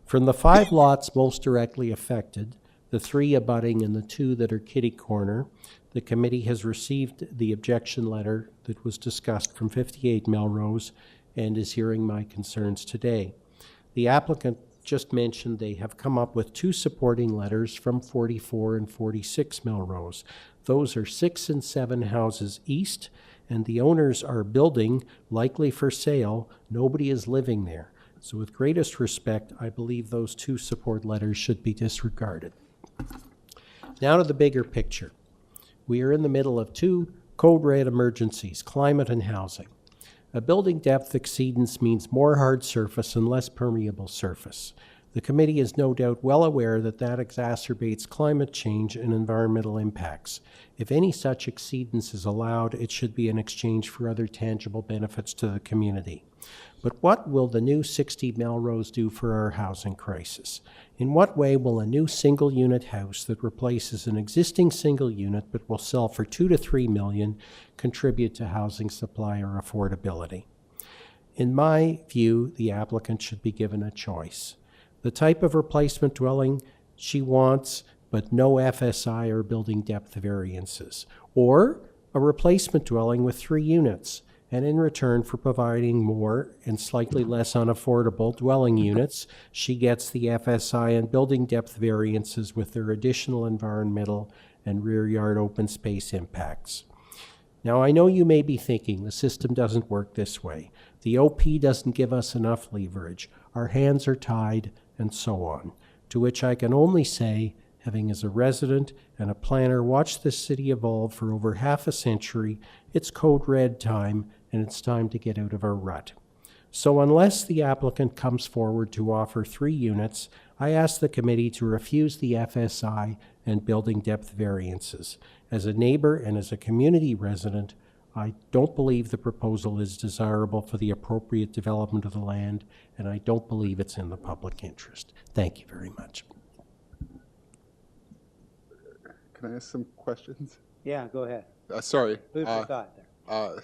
From the 5 lots most directly affected, the 3 abutting and the 2 that are kitty corner, the committee has received the objection letter that was discussed from 58 Melrose and is hearing my concerns today. The applicant just mentioned they have come up with 2 supporting letters from 44 and 46 Melrose. Those are 6 and 7 houses east, and the owners are building, likely for sale. Nobody is living there. So with greatest respect, I believe those 2 support letters should be disregarded. Now to the bigger picture. We are in the middle of 2 code red emergencies, climate and housing. A building depth exceedance means more hard surface and less permeable surface. The committee is no doubt well aware that that exacerbates climate change and environmental impacts. If any such exceedance is allowed, it should be in exchange for other tangible benefits to the community. But what will the new 60 Melrose do for our housing crisis? In what way will a new single-unit house that replaces an existing single unit but will sell for $2 to $3 million contribute to housing supply or affordability? In my view, the applicant should be given a choice. The type of replacement dwelling she wants, but no FSI or building depth variances, or a replacement dwelling with 3 units, and in return for providing more and slightly less unaffordable dwelling units, she gets the FSI and building depth variances with their additional environmental and rear yard open space impacts. Now, I know you may be thinking the system doesn't work this way. The OP doesn't give us enough leverage. Our hands are tied, and so on. To which I can only say, having as a resident and a planner watched this city evolve for over half a century, it's code red time, and it's time to get out of our rut. So unless the applicant comes forward to offer 3 units, I ask the committee to refuse the FSI and building depth variances. As a neighbor and as a community resident, I don't believe the proposal is desirable for the appropriate development of the land, and I don't believe it's in the public interest. Thank you very much. Can I ask some questions? Yeah, go ahead. Sorry. Food for thought there.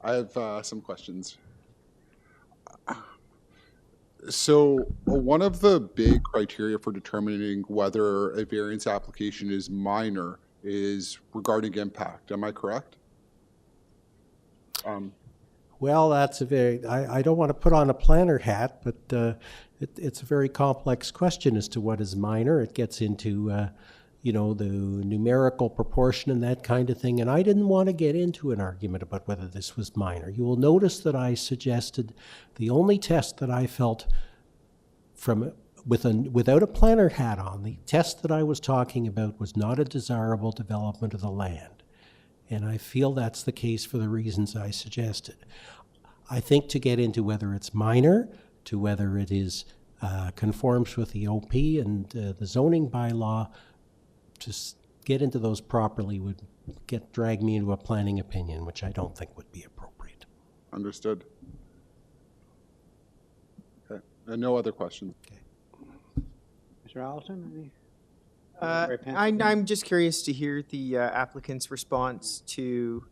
I have some questions. So one of the big criteria for determining whether a variance application is minor is regarding impact. Am I correct? Well, that's a very, I don't want to put on a planner hat, but it's a very complex question as to what is minor. It gets into, you know, the numerical proportion and that kind of thing. And I didn't want to get into an argument about whether this was minor. You will notice that I suggested the only test that I felt without a planner hat on, the test that I was talking about was not a desirable development of the land. And I feel that's the case for the reasons I suggested. I think to get into whether it's minor, to whether it is conforms with the OP and the zoning bylaw, to get into those properly would drag me into a planning opinion, which I don't think would be appropriate. Understood. Okay. And no other questions. Okay. Mr. Allison, any? I'm just curious to hear the applicant's response to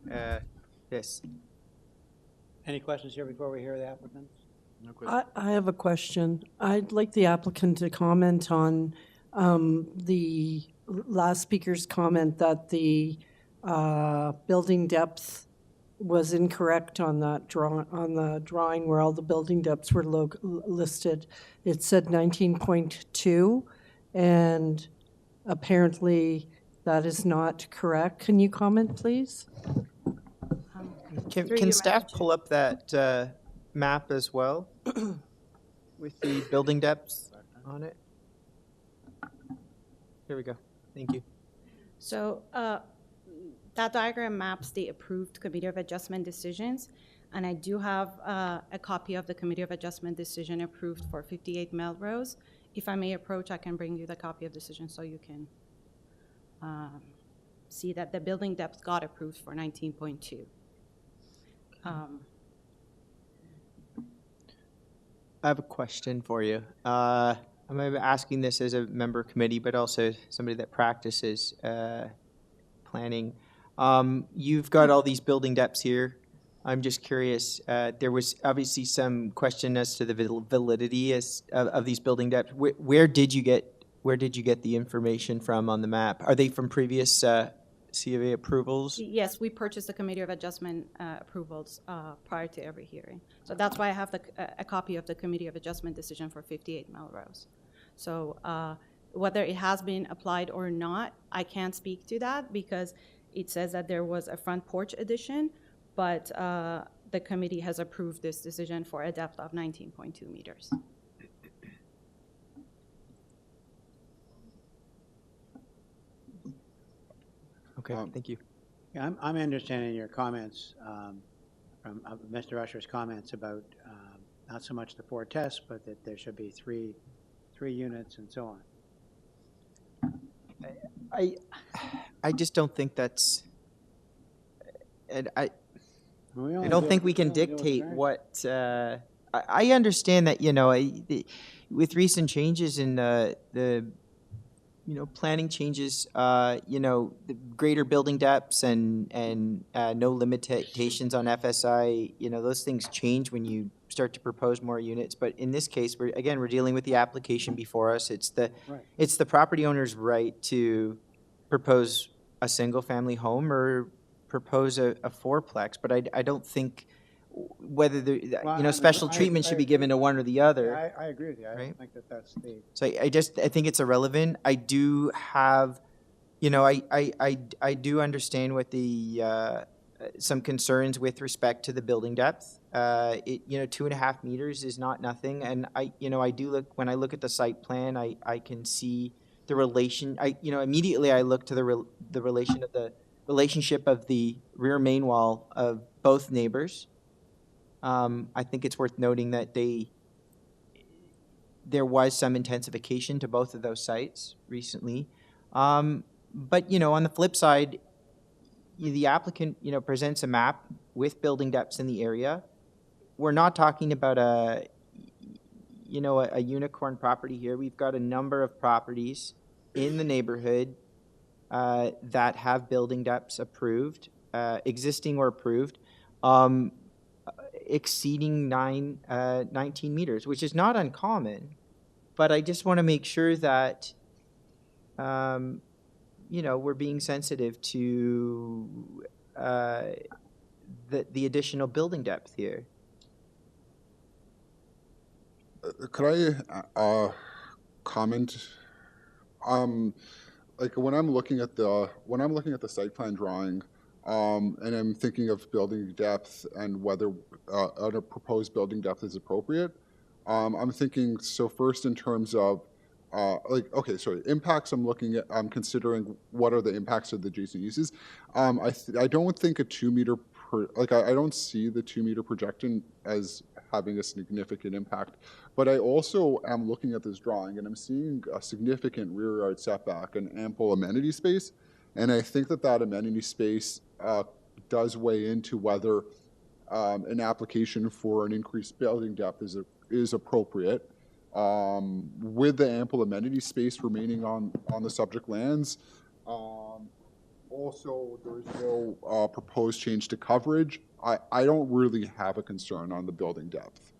this. Any questions here before we hear the applicants? No questions. I have a question. I'd like the applicant to comment on the last speaker's comment that the building depth was incorrect on that drawing where all the building depths were listed. It said 19.2, and apparently that is not correct. Can you comment, please? Can staff pull up that map as well with the building depths on it? Here we go. Thank you. So that diagram maps the approved Committee of Adjustment decisions, and I do have a copy of the Committee of Adjustment decision approved for 58 Melrose. If I may approach, I can bring you the copy of decision so you can see that the building depth got approved for 19.2. I have a question for you. I'm asking this as a member committee, but also somebody that practices planning. You've got all these building depths here. I'm just curious, there was obviously some question as to the validity of these building depths. Where did you get the information from on the map? Are they from previous C of A approvals? Yes, we purchased the Committee of Adjustment approvals prior to every hearing. So that's why I have a copy of the Committee of Adjustment decision for 58 Melrose. So whether it has been applied or not, I can't speak to that because it says that there was a front porch addition, but the committee has approved this decision for a depth of 19.2 meters. Okay, thank you. Yeah, I'm understanding your comments from Mr. Usher's comments about not so much the 4 tests, but that there should be three units and so on. I just don't think that's, and I don't think we can dictate what, I understand that, you know, with recent changes in the planning changes, the greater building depths and no limitations on FSI, those things change when you start to propose more units. But in this case, we're dealing with the application before us. It's the property owner's right to propose a single-family home or propose a fourplex. But I don't think whether special treatment should be given to one or the other. Yeah, I agree with you. I don't think that's the. So I think it's irrelevant. I do have, I do understand what the some concerns with respect to the building depth. 2.5 meters is not nothing, and I do look when I look at the site plan, I can see the relation. Immediately I look to the relationship of the rear main wall of both neighbors. I think it's worth noting that there was some intensification to both of those sites recently. But, on the flip side, the applicant, presents a map with building depths in the area. We're not talking about a unicorn property here. We've got a number of properties in the neighborhood that have building depths approved, existing or approved. Exceeding 19 meters, which is not uncommon, but I just want to make sure that, we're being sensitive to the additional building depth here. Could I comment? Like when I'm looking at the site plan drawing, and I'm thinking of building depth and whether a proposed building depth is appropriate. I'm thinking, so first in terms of impacts. I'm considering what are the impacts of the adjacent uses. I don't think a 2 meter I don't see the 2 meter projection as having a significant impact. But I also am looking at this drawing and I'm seeing a significant rear yard setback and ample amenity space. And I think that amenity space does weigh into whether an application for an increased building depth is appropriate. With the ample amenity space remaining on the subject lands. Also, there's no proposed change to coverage. I don't really have a concern on the building depth,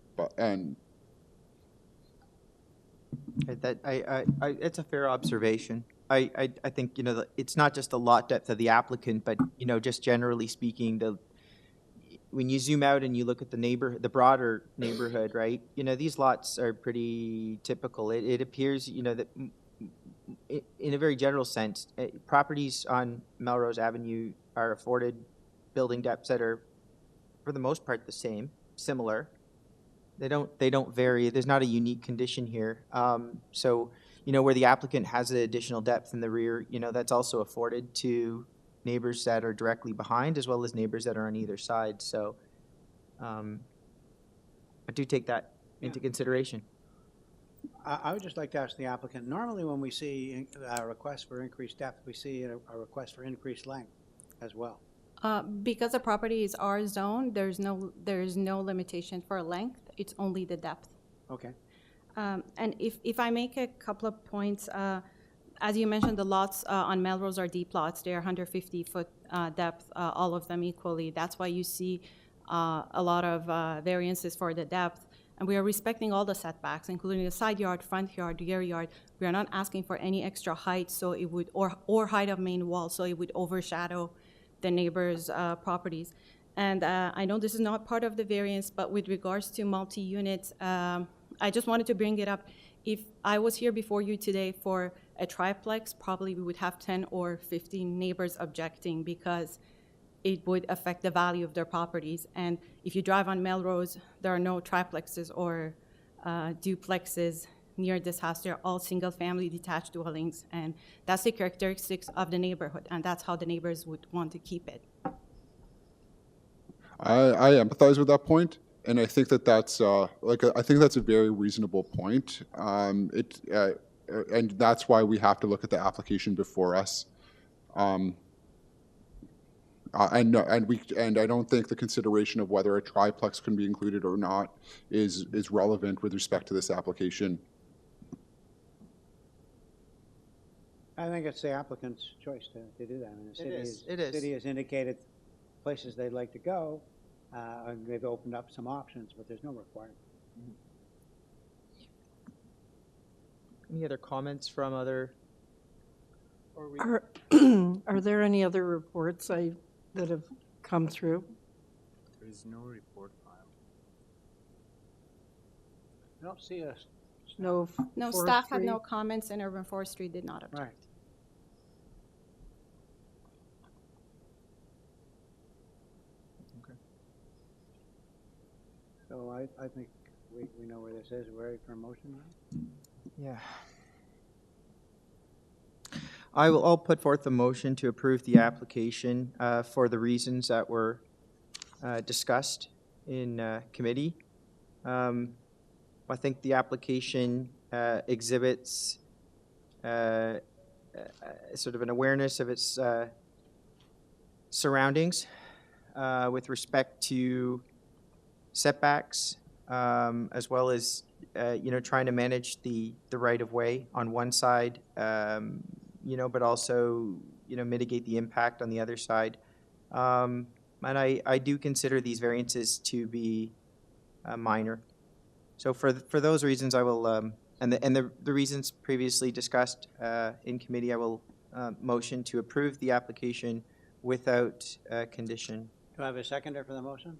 It's a fair observation. I think, it's not just the lot depth of the applicant, but, just generally speaking, when you zoom out and you look at the broader neighborhood, right? These lots are pretty typical. It appears, that in a very general sense, properties on Melrose Avenue are afforded building depths that are, for the most part, similar. They don't vary. There's not a unique condition here. So, where the applicant has the additional depth in the rear, that's also afforded to neighbors that are directly behind as well as neighbors that are on either side. So I do take that into consideration. I would just like to ask the applicant, normally when we see a request for increased depth, we see a request for increased length as well. Because the property is R zone, there's no limitation for length. It's only the depth. Okay. And if I make a couple of points, as you mentioned, the lots on Melrose are deep lots. They are 150-foot depth, all of them equally. That's why you see a lot of variances for the depth. And we are respecting all the setbacks, including the side yard, front yard, rear yard. We are not asking for any extra height, so it would, or height of main wall, so it would overshadow the neighbors' properties. And I know this is not part of the variance, but with regards to multi-units, I just wanted to bring it up. If I was here before you today for a triplex, probably we would have 10 or 15 neighbors objecting because it would affect the value of their properties. And if you drive on Melrose, there are no triplexes or duplexes near this house. They're all single-family detached dwellings, and that's the characteristics of the neighborhood, and that's how the neighbors would want to keep it. I empathize with that point, and I think that's I think that's a very reasonable point. And that's why we have to look at the application before us. And I don't think the consideration of whether a triplex can be included or not is relevant with respect to this application. I think it's the applicant's choice to do that. I mean, the city has indicated places they'd like to go. And they've opened up some options, but there's no requirement. Any other comments from other? Are there any other reports that have come through? There is no report filed. I don't see us. No Staff had no comments, and Urban Forestry did not object. Right. So I think we know where this is. We're ready for a motion now? Yeah. I'll put forth a motion to approve the application for the reasons that were discussed in committee. I think the application exhibits sort of an awareness of its surroundings with respect to setbacks, as well as trying to manage the right of way on one side, but also mitigate the impact on the other side. And I do consider these variances to be minor. So for those reasons, I will and the reasons previously discussed in committee, I will motion to approve the application without condition Do I have a seconder for the motion?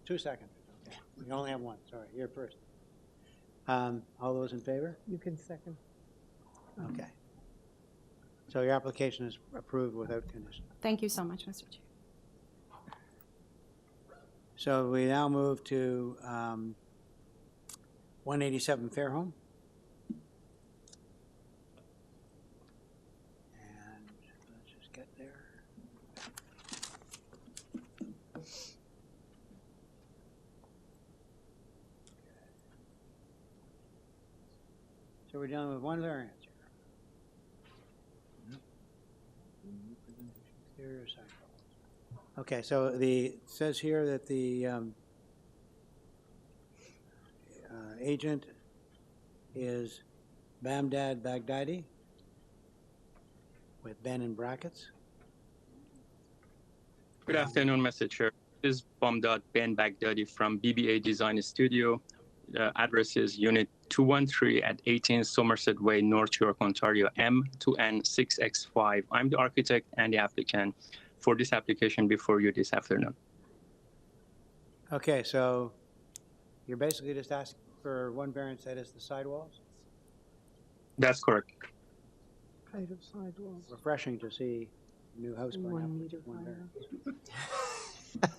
2 seconds. Okay. We only have one. Sorry, you're first. All those in favor? You can second. Okay. So your application is approved without condition. Thank you so much, Mr. Chair. So we now move to 187 Fairholme. And let's just get there. So we're dealing with one variance here. Exterior sidewalls. Okay, so it says here that the agent is Bamdad Baghdadi with Ben in brackets. Good afternoon, Mr. Chair. This is Bamdad Ben Baghdadi from BBA Design Studio. The address is Unit 213 at 18 Somerset Way, North York, Ontario, M2N6X5. I'm the architect and the applicant for this application before you this afternoon. Okay, so you're basically just asking for one variance, that is the sidewalls? That's correct. Height of sidewalls. Refreshing to see a new house going up with just one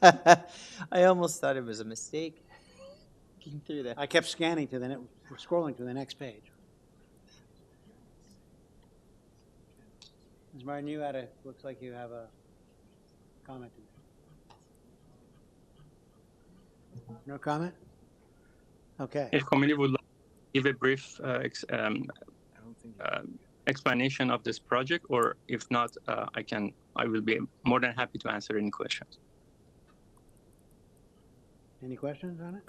variance. I almost thought it was a mistake. Looking through that. I kept scanning to scrolling to the next page. Ms. Martin, looks like you have a comment. No comment? Okay. If committee would like to give a brief explanation of this project, or if not, I will be more than happy to answer any questions. Any questions on it?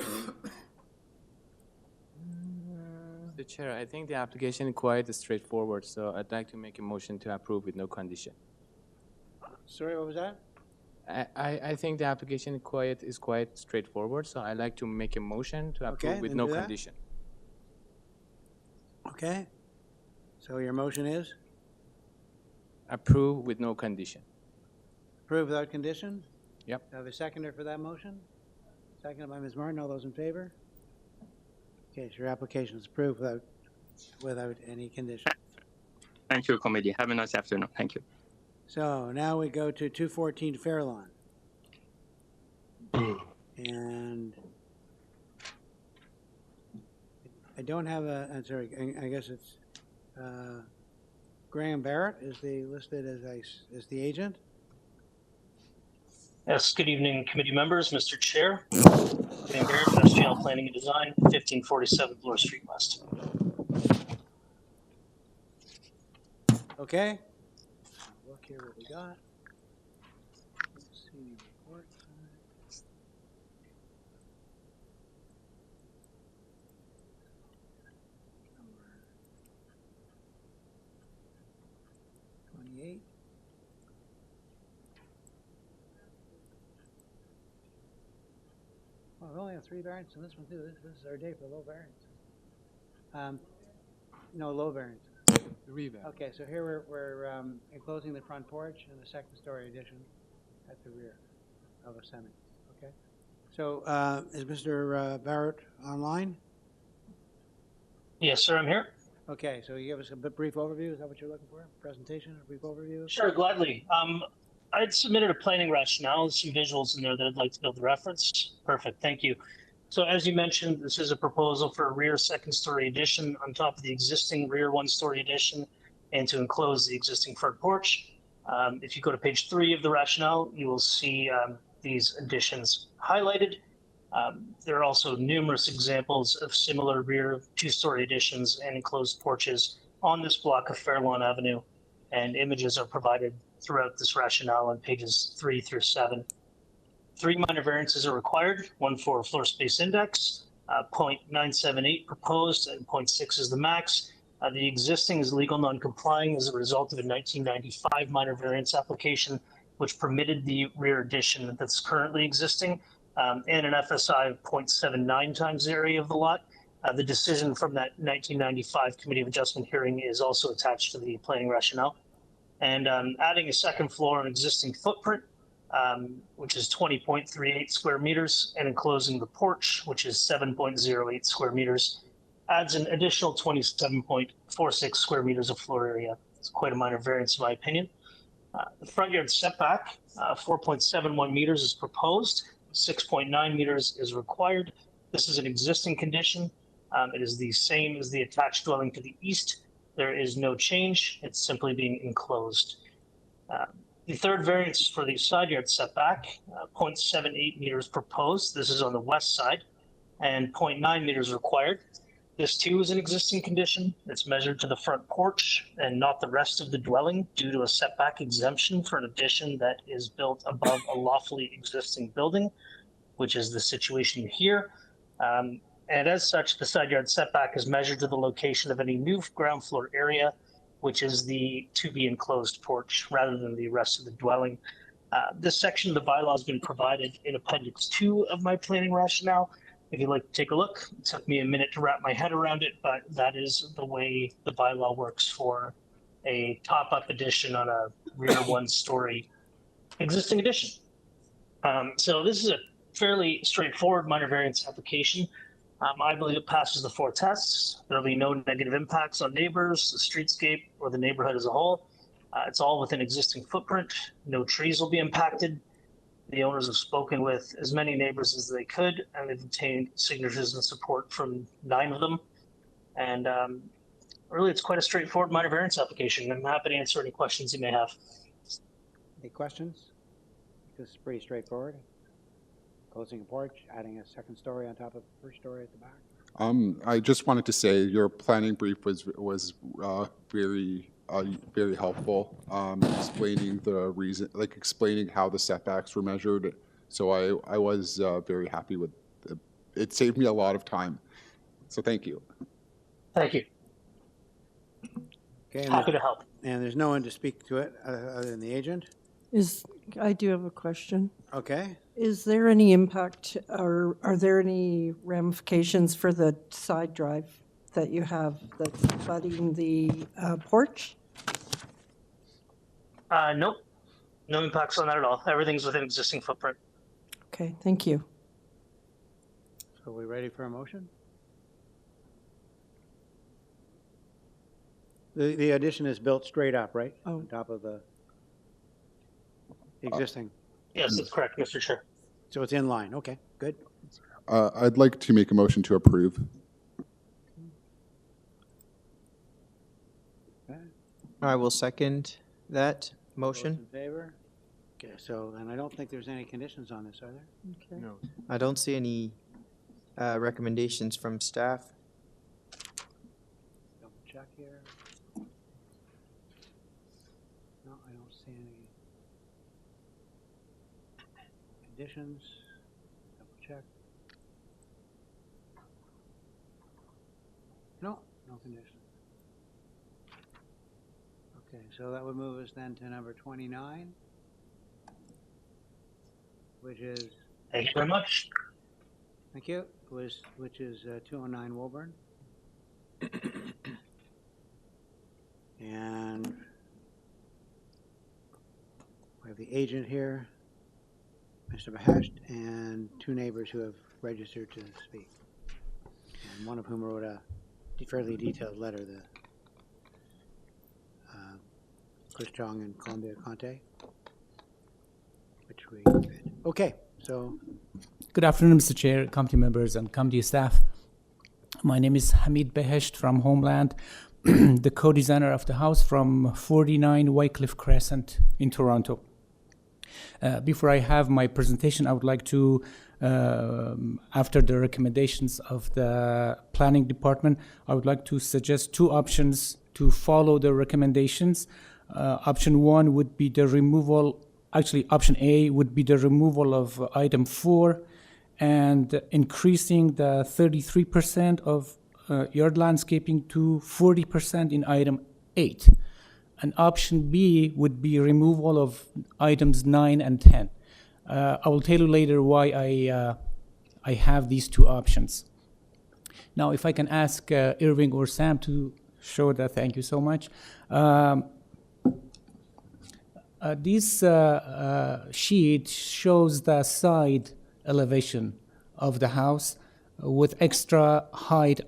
Mr. Chair, I think the application is quite straightforward, so I'd like to make a motion to approve with no condition. Sorry, what was that? I think the application is quite straightforward, so I'd like to make a motion to approve with no condition. Okay. So your motion is? Approve with no condition. Approve without condition? Yep. Do I have a seconder for that motion? Seconded by Ms. Martin. All those in favor? Okay, so your application is approved without any condition. Thank you, committee. Have a nice afternoon. Thank you. So now we go to 214 Fairlawn. And I don't have I'm sorry, I guess it's Graham Barrett is listed as the agent. Yes, good evening, committee members, Mr. Chair. Graham Barrett, SGL Planning and Design, 1547 Bloor Street West. Okay. Look here what we got. Let's see report. 28. Well, we only have 3 variants in this one too. This is our day for low variants. No, low variants. Okay, so here we're enclosing the front porch and the second-story addition at the rear of a semi. Okay. So is Mr. Barrett online? Yes, sir, I'm here. Okay, so you give us a brief overview. Is that what you're looking for? Presentation, a brief overview? Sure, gladly. I had submitted a planning rationale, there's some visuals in there that I'd like to build the reference. Perfect, thank you. So as you mentioned, this is a proposal for a rear second-story addition on top of the existing rear one-story addition and to enclose the existing front porch. If you go to page 3 of the rationale, you will see these additions highlighted. There are also numerous examples of similar rear 2-story additions and enclosed porches on this block of Fairlawn Avenue, and images are provided throughout this rationale on pages 3 through 7. 3 minor variances are required, one for floor space index, 0.978 proposed, and 0.6 is the max. The existing is legal non-complying as a result of a 1995 minor variance application, which permitted the rear addition that's currently existing, and an FSI of 0.79 times the area of the lot. The decision from that 1995 Committee of Adjustment hearing is also attached to the planning rationale. And adding a second floor and existing footprint, which is 20.38 square meters, and enclosing the porch, which is 7.08 square meters, adds an additional 27.46 square meters of floor area. It's quite a minor variance in my opinion. The front yard setback, 4.71 meters is proposed, 6.9 meters is required. This is an existing condition. It is the same as the attached dwelling to the east. There is no change. It's simply being enclosed. The third variance is for the side yard setback, 0.78 meters proposed. This is on the west side, and 0.9 meters required. This too is an existing condition. It's measured to the front porch and not the rest of the dwelling due to a setback exemption for an addition that is built above a lawfully existing building, which is the situation here. And as such, the side yard setback is measured to the location of any new ground floor area, which is the to-be enclosed porch rather than the rest of the dwelling. This section of the bylaw has been provided in Appendix 2 of my planning rationale. If you'd like to take a look, it took me a minute to wrap my head around it, but that is the way the bylaw works for a top-up addition on a rear one-story existing addition. So this is a fairly straightforward minor variance application. I believe it passes the 4 tests. There'll be no negative impacts on neighbors, the streetscape, or the neighborhood as a whole. It's all within existing footprint. No trees will be impacted. The owners have spoken with as many neighbors as they could, and they've obtained signatures and support from 9 of them. And really, it's quite a straightforward minor variance application. I'm happy to answer any questions you may have. Any questions? This is pretty straightforward. Closing a porch, adding a second story on top of the first story at the back. I just wanted to say your planning brief was very helpful, explaining the reason, like explaining how the setbacks were measured. So I was very happy with it. It saved me a lot of time. So thank you. Thank you. Okay, Happy to help. And there's no one to speak to it other than the agent? I do have a question. Okay. Is there any impact, or are there any ramifications for the side drive that you have that's flooding the porch? Nope. No impacts on that at all. Everything's within existing footprint. Okay, thank you. So are we ready for a motion? The addition is built straight up, right? On top of the existing? Yes, that's correct, Mr. Chair. So it's in line. Okay, good. I'd like to make a motion to approve. I will second that motion. Those in favor? Okay, so, and I don't think there's any conditions on this, are there? Okay. No. I don't see any recommendations from staff. Double check here. No, I don't see any conditions. Double check. No, no conditions. Okay, so that would move us then to number 29, which is. Thank you very much. Thank you. Which is 209 Woburn. And we have the agent here, Mr. Behesht, and 2 neighbors who have registered to speak. And one of whom wrote a fairly detailed letter, the Chris Chong and Columbia Conte, which we read. Okay, so. Good afternoon, Mr. Chair, committee members, and committee staff. My name is Hamid Behesht from Homeland, the co-designer of the house from 49 Wycliffe Crescent in Toronto. Before I have my presentation, I would like to, after the recommendations of the planning department, I would like to suggest 2 options to follow the recommendations. Option 1 would be the removal, actually option A would be the removal of item 4 and increasing the 33% of yard landscaping to 40% in item 8. And option B would be removal of items 9 and 10. I will tell you later why I have these 2 options. Now, if I can ask Irving or Sam to show that, thank you so much. This sheet shows the side elevation of the house with extra height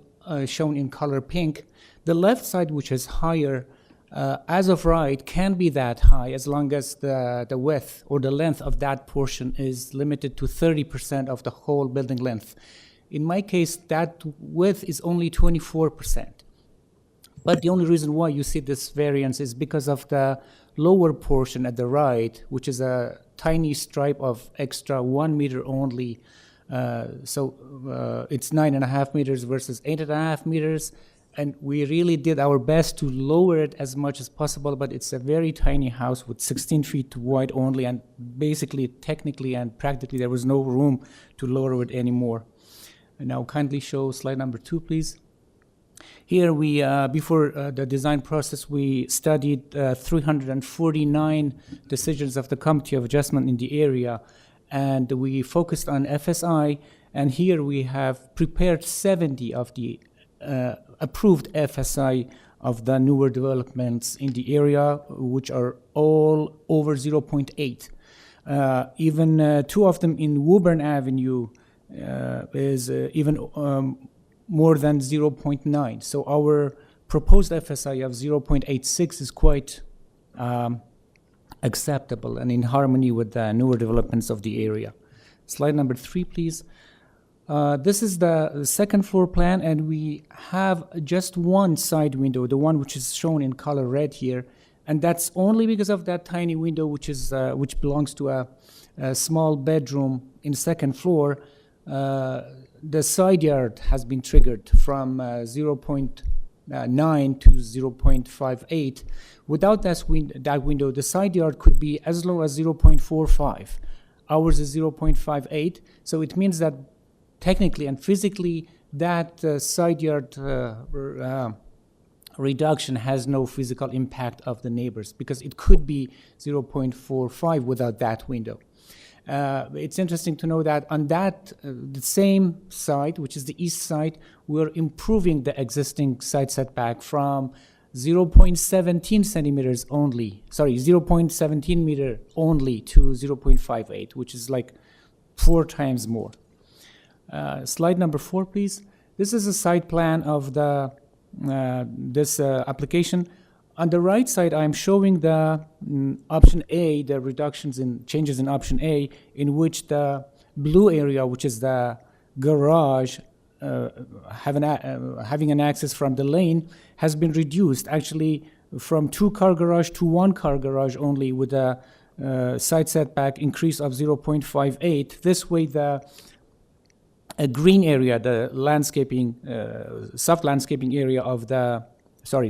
shown in color pink. The left side, which is higher, as of right, can be that high as long as the width or the length of that portion is limited to 30% of the whole building length. In my case, that width is only 24%. But the only reason why you see this variance is because of the lower portion at the right, which is a tiny stripe of extra 1 meter only. So it's 9.5 meters versus 8.5 meters. And we really did our best to lower it as much as possible, but it's a very tiny house with 16 feet wide only, and basically, technically and practically, there was no room to lower it anymore. And now kindly show slide number 2, please. Here we, before the design process, we studied 349 decisions of the Committee of Adjustment in the area, and we focused on FSI, and here we have prepared 70 of the approved FSI of the newer developments in the area, which are all over 0.8. Even 2 of them in Woburn Avenue is even more than 0.9. So our proposed FSI of 0.86 is quite acceptable and in harmony with the newer developments of the area. Slide number 3, please. This is the second floor plan, and we have just one side window, the one which is shown in color red here, and that's only because of that tiny window which belongs to a small bedroom in second floor. The side yard has been triggered from 0.9 to 0.58. Without that window, the side yard could be as low as 0.45. Ours is 0.58, so it means that technically and physically, that side yard reduction has no physical impact of the neighbors because it could be 0.45 without that window. It's interesting to know that on that, the same side, which is the east side, we're improving the existing side setback from 0.17 centimeters only, 0.17 meter only to 0.58, which is like 4 times more. Slide number 4, please. This is a site plan of the this application. On the right side, I'm showing the option A, the reductions in changes in option A, in which the blue area, which is the garage, having an access from the lane, has been reduced actually from 2-car garage to 1-car garage only, with a side setback increase of 0.58. This way, the green area, the landscaping, soft landscaping area of the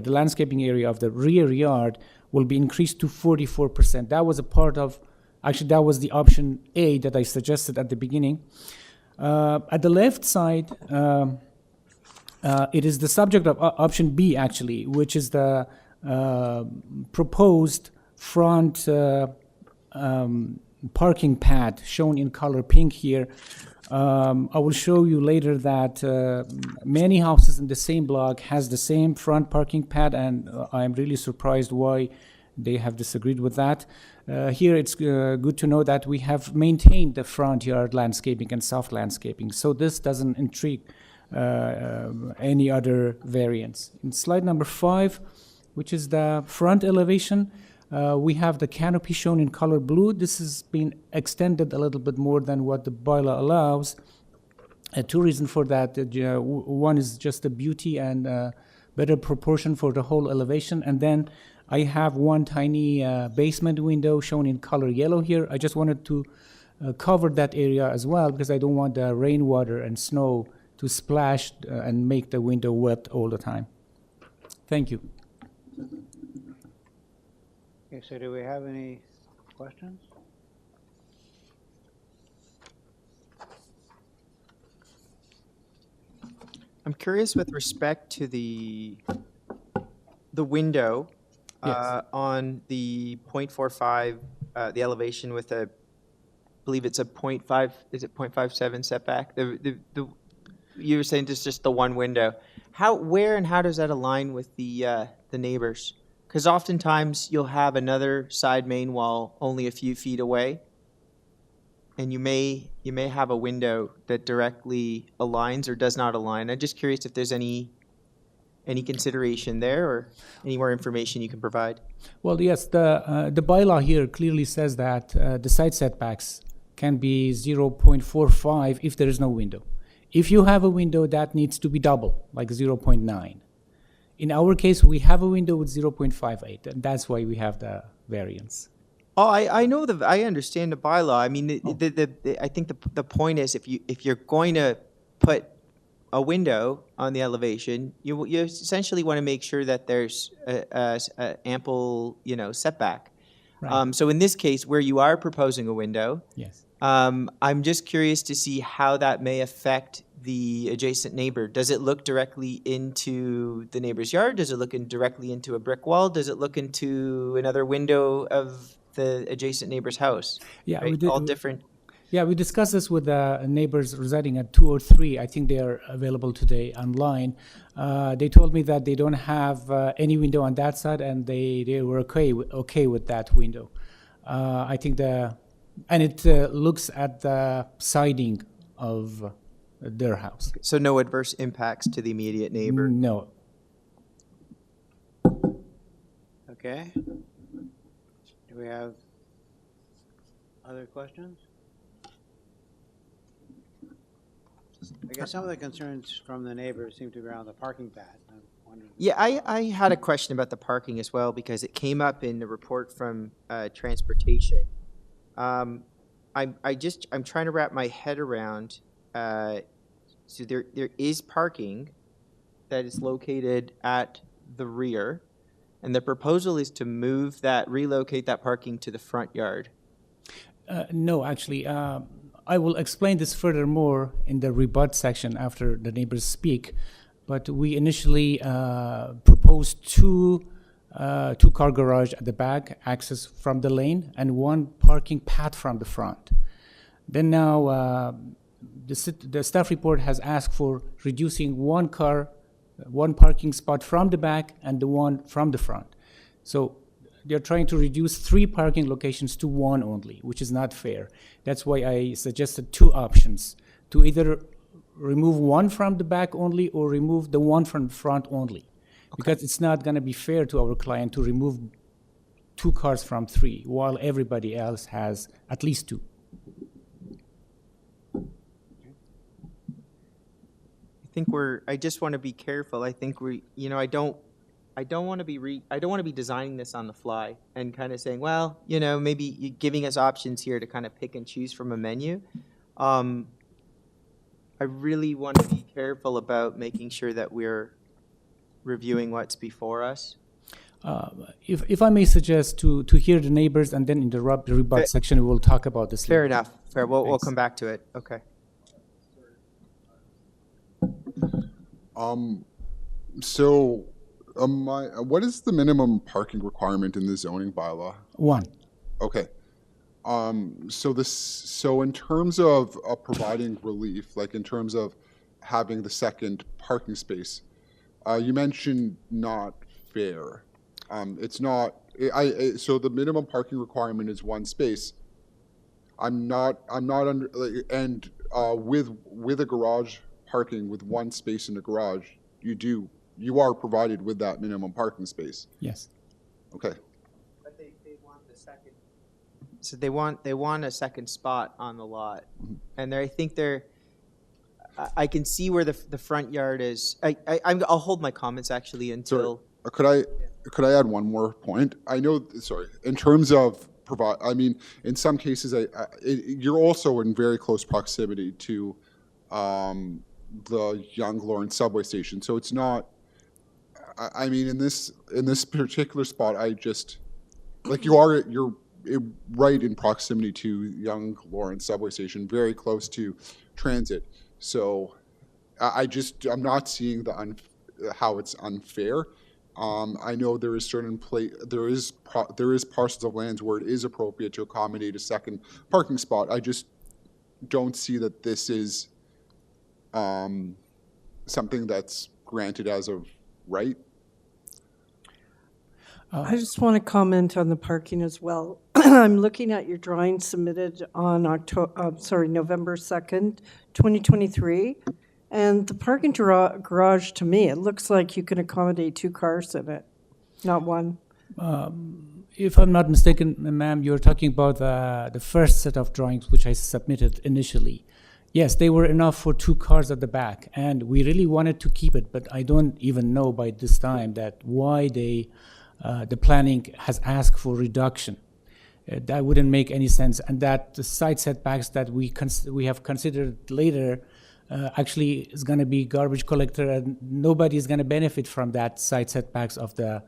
landscaping area of the rear yard will be increased to 44%. That was a part of, actually that was the option A that I suggested at the beginning. At the left side, it is the subject of option B actually, which is the proposed front parking pad shown in color pink here. I will show you later that many houses in the same block has the same front parking pad, and I'm really surprised why they have disagreed with that. Here it's good to know that we have maintained the front yard landscaping and soft landscaping, so this doesn't intrigue any other variants. In slide number 5, which is the front elevation, we have the canopy shown in color blue. This has been extended a little bit more than what the bylaw allows. 2 reasons for that. One is just the beauty and better proportion for the whole elevation. And then I have one tiny basement window shown in color yellow here. I just wanted to cover that area as well because I don't want the rainwater and snow to splash and make the window wet all the time. Thank you. Okay, so do we have any questions? I'm curious with respect to the window on the 0.45, the elevation with a, I believe it's a 0.5, is it 0.57 setback? You were saying just the one window. Where and how does that align with the neighbors? Because oftentimes you'll have another side main wall only a few feet away, and you may have a window that directly aligns or does not align. I'm just curious if there's any consideration there or any more information you can provide. Well, yes, the bylaw here clearly says that the side setbacks can be 0.45 if there is no window. If you have a window, that needs to be double, like 0.9. In our case, we have a window with 0.58, and that's why we have the variance. Oh, I know I understand the bylaw. I mean, I think the point is if you're going to put a window on the elevation, you essentially want to make sure that there's a ample, setback. Right. So in this case, where you are proposing a window, Yes. I'm just curious to see how that may affect the adjacent neighbor. Does it look directly into the neighbor's yard? Does it look directly into a brick wall? Does it look into another window of the adjacent neighbor's house? Yeah, right? we did. All different. Yeah, we discussed this with neighbors residing at 2 or 3. I think they are available today online. They told me that they don't have any window on that side, and they were okay with that window. I think and it looks at the siding of their house. So no adverse impacts to the immediate neighbor? No. Okay. Do we have other questions? I guess some of the concerns from the neighbors seem to be around the parking pad. I'm wondering. Yeah, I had a question about the parking as well because it came up in the report from transportation. I'm trying to wrap my head around. So there is parking that is located at the rear, and the proposal is to relocate that parking to the front yard. No, actually, I will explain this furthermore in the rebut section after the neighbors speak. But we initially proposed two car garage at the back, access from the lane, and one parking path from the front. Then now the staff report has asked for reducing one parking spot from the back and the one from the front. So they're trying to reduce 3 parking locations to 1 only, which is not fair. That's why I suggested 2 options, to either remove 1 from the back only or remove the 1 from the front only. Okay. Because it's not going to be fair to our client to remove 2 cars from 3 while everybody else has at least 2. I just want to be careful. I think I don't want to be designing this on the fly and kind of saying, well, maybe you're giving us options here to kind of pick and choose from a menu. I really want to be careful about making sure that we're reviewing what's before us. If I may suggest to hear the neighbors and then in the rebut section, we'll talk about this Fair later. enough. Fair. We'll come back to it. Okay. What is the minimum parking requirement in the zoning bylaw? 1. Okay. So in terms of providing relief, like in terms of having the second parking space, you mentioned not fair. It's not. So the minimum parking requirement is 1 space. I'm not under and with a garage parking with 1 space in the garage, you are provided with that minimum parking space. Yes. Okay. But they want the second. So they want a second spot on the lot, and I think I can see where the front yard is. I'll hold my comments actually until. Sorry. Could I add one more point? I know. Sorry. In terms of in some cases, you're also in very close proximity to the Yonge Lawrence subway station, so it's not. In this particular spot, you're right in proximity to Yonge Lawrence subway station, very close to transit. So I'm not seeing how it's unfair. I know there is there is parcels of lands where it is appropriate to accommodate a second parking spot. I just don't see that this is something that's granted as of right. I just want to comment on the parking as well. I'm looking at your drawing submitted on November 2nd, 2023. And the parking garage, to me, it looks like you can accommodate 2 cars in it, not one. If I'm not mistaken, ma'am, you're talking about the first set of drawings which I submitted initially. Yes, they were enough for 2 cars at the back, and we really wanted to keep it, but I don't even know by this time that why the planning has asked for reduction. That wouldn't make any sense, and that the side setbacks that we have considered later actually is going to be garbage collector, and nobody is going to benefit from that side setbacks of the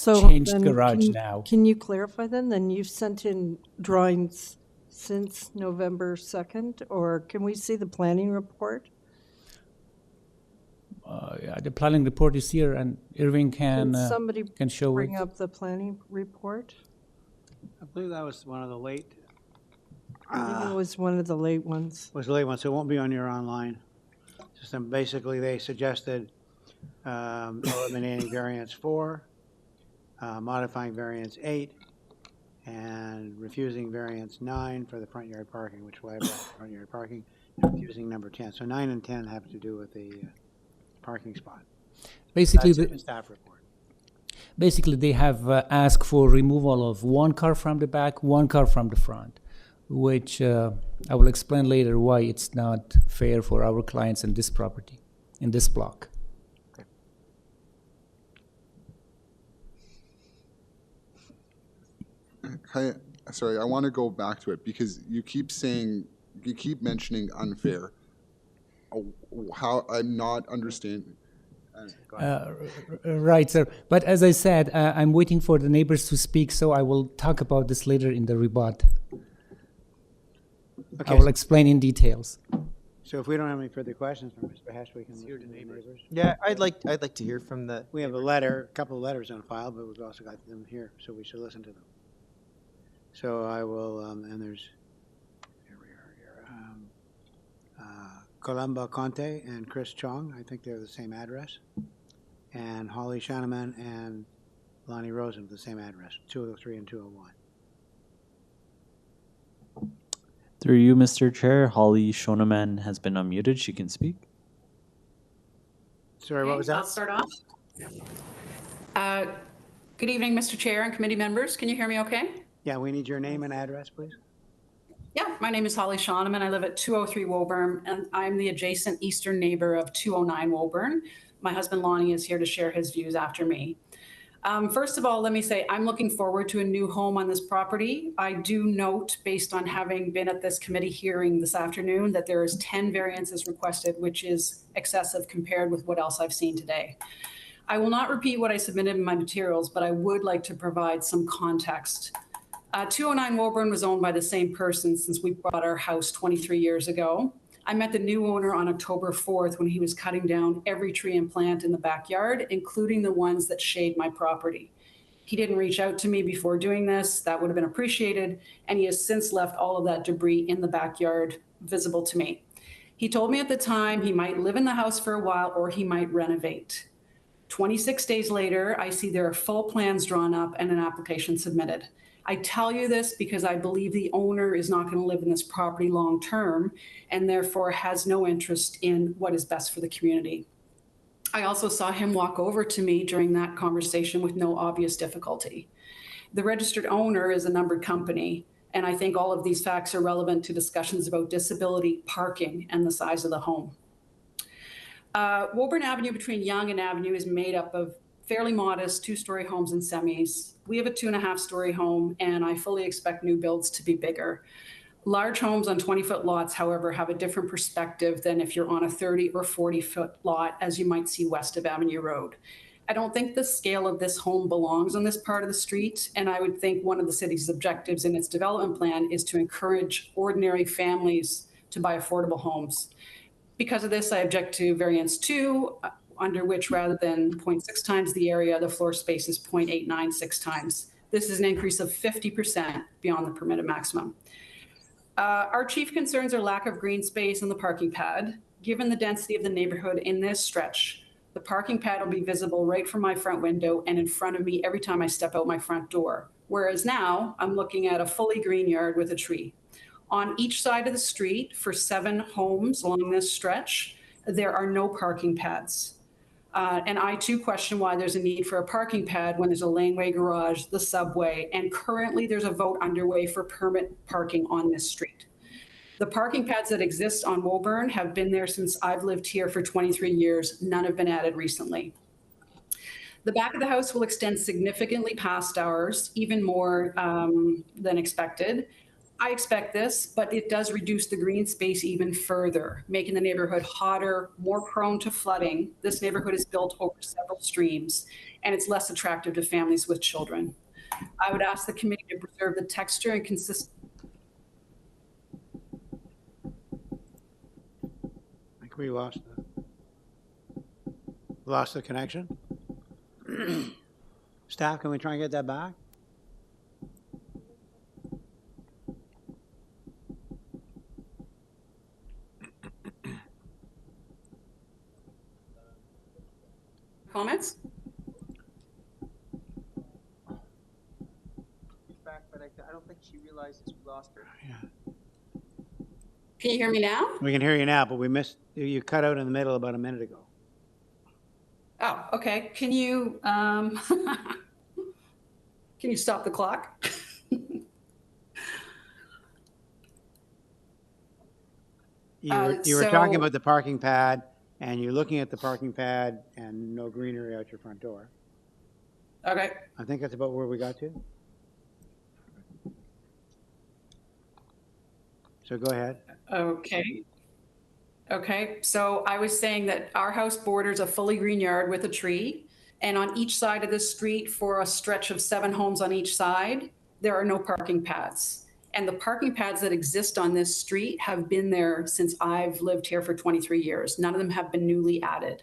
changed then garage now. Can you clarify then? Then you've sent in drawings since November 2nd, or can we see the planning report? Yeah, the planning report is here, and Irving Can somebody can show bring it. up the planning report? I believe that was one of the late. I think it was one of the late ones. Was the late one, so it won't be on your online system. Basically, they suggested eliminating variance 4, modifying variance 8, and refusing variance 9 for the front yard parking, which will have front yard parking, and refusing number 10. So 9 and 10 have to do with the parking spot. Basically, That's in the staff report. Basically, they have asked for removal of 1 car from the back, 1 car from the front, which I will explain later why it's not fair for our clients in this property, in this block. Sorry, I want to go back to it because you keep mentioning unfair. How I'm not understanding. Right, sir. But as I said, I'm waiting for the neighbors to speak, so I will talk about this later in the rebut. Okay. I will explain in details. So if we don't have any further questions from Mr. Hesh, we can hear the neighbors. Yeah, I'd like to hear from the. We have a couple of letters on file, but we've also got them here, so we should listen to them. So I will, and there's, here we are here, Columba Conte and Chris Chong, I think they're the same address, and Holly Shanaman and Lonnie Rosen, the same address, 203 and 201. Through you, Mr. Chair, Holly Shoneman has been unmuted. She can speak. Sorry, what was that? I'll start off. Good evening, Mr. Chair and committee members. Can you hear me okay? Yeah, we need your name and address, please. Yeah, my name is Holly Shoneman. I live at 203 Woburn, and I'm the adjacent eastern neighbor of 209 Woburn. My husband Lonnie is here to share his views after me. First of all, let me say I'm looking forward to a new home on this property. I do note, based on having been at this committee hearing this afternoon, that there is 10 variances requested, which is excessive compared with what else I've seen today. I will not repeat what I submitted in my materials, but I would like to provide some context. 209 Woburn was owned by the same person since we bought our house 23 years ago. I met the new owner on October 4th when he was cutting down every tree and plant in the backyard, including the ones that shade my property. He didn't reach out to me before doing this. That would have been appreciated. And he has since left all of that debris in the backyard visible to me. He told me at the time he might live in the house for a while or he might renovate. 26 days later, I see there are full plans drawn up and an application submitted. I tell you this because I believe the owner is not going to live in this property long term and therefore has no interest in what is best for the community. I also saw him walk over to me during that conversation with no obvious difficulty. The registered owner is a numbered company, and I think all of these facts are relevant to discussions about disability, parking, and the size of the home. Woburn Avenue between Yonge and Avenue is made up of fairly modest 2-story homes and semis. We have a 2.5-story home, and I fully expect new builds to be bigger. Large homes on 20-foot lots, however, have a different perspective than if you're on a 30 or 40-foot lot, as you might see west of Avenue Road. I don't think the scale of this home belongs on this part of the street, and I would think one of the city's objectives in its development plan is to encourage ordinary families to buy affordable homes. Because of this, I object to variance 2, under which rather than 0.6 times the area, the floor space is 0.896 times. This is an increase of 50% beyond the permitted maximum. Our chief concerns are lack of green space and the parking pad. Given the density of the neighborhood in this stretch, The parking pad will be visible right from my front window and in front of me every time I step out my front door. Whereas now I'm looking at a fully green yard with a tree. On each side of the street for 7 homes along this stretch, there are no parking pads. And I too question why there's a need for a parking pad when there's a laneway garage, the subway, and currently there's a vote underway for permit parking on this street. The parking pads that exist on Woburn have been there since I've lived here for 23 years. None have been added recently. The back of the house will extend significantly past ours, even more than expected. I expect this, but it does reduce the green space even further, making the neighborhood hotter, more prone to flooding. This neighborhood is built over several streams, and it's less attractive to families with children. I would ask the committee to preserve the texture and consistency. I think we lost the connection. Staff, can we try and get that back? Comments? Back, but I don't think she realizes we lost her. Can you hear me now? We can hear you now, but we missed, you cut out in the middle about a minute ago. Oh, okay. Can you can you stop the clock? You were talking about the parking pad, and you're looking at the parking pad and no greenery out your front door. Okay. I think that's about where we got to. So go ahead. Okay. Okay, so I was saying that our house borders a fully green yard with a tree, and on each side of the street for a stretch of 7 homes on each side, there are no parking pads. And the parking pads that exist on this street have been there since I've lived here for 23 years. None of them have been newly added.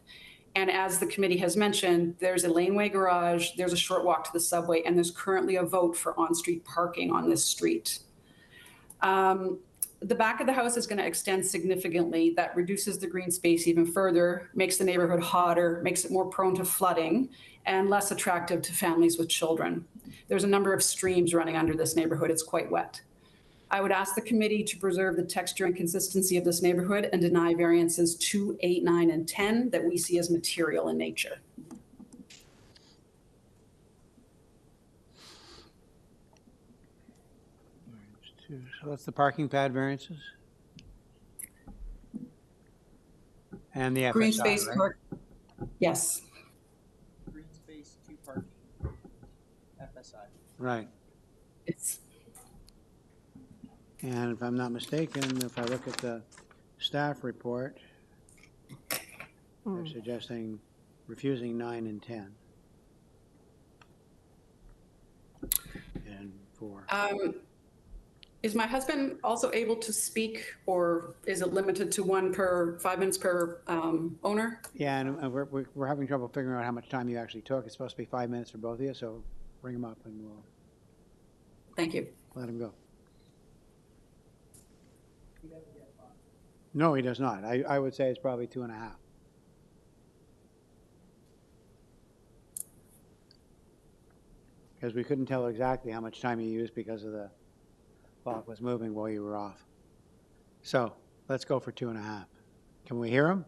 And as the committee has mentioned, there's a laneway garage, there's a short walk to the subway, and there's currently a vote for on-street parking on this street. The back of the house is going to extend significantly. That reduces the green space even further, makes the neighborhood hotter, makes it more prone to flooding, and less attractive to families with children. There's a number of streams running under this neighborhood. It's quite wet. I would ask the committee to preserve the texture and consistency of this neighborhood and deny variances 2, 8, 9, and 10 that we see as material in nature. So that's the parking pad variances? And the FSI, Green space right? park. Yes. Green space, 2 parking, FSI. Right. It's. And if I'm not mistaken, if I look at the staff report, they're suggesting refusing 9 and 10. And 4. Is my husband also able to speak, or is it limited to 5 minutes per owner? Yeah, and we're having trouble figuring out how much time you actually took. It's supposed to be 5 minutes for both of you, so bring him up and we'll Thank you. let him go. No, he does not. I would say it's probably 2.5. Because we couldn't tell exactly how much time you used because of the clock was moving while you were off. So let's go for 2.5. Can we hear him?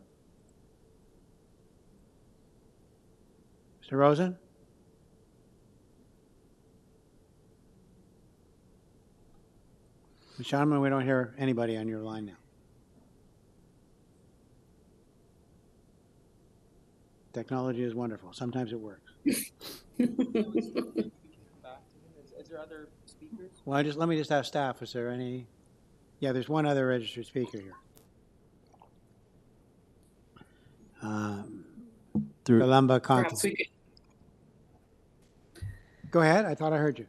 Mr. Rosen? Ms. Shonman, we don't hear anybody on your line now. Technology is wonderful. Sometimes it works. Is there other speakers? Well, let me just ask staff, is there any? Yeah, there's one other registered speaker here. Columba Perhaps Conti. we could, Go ahead, I thought I heard you.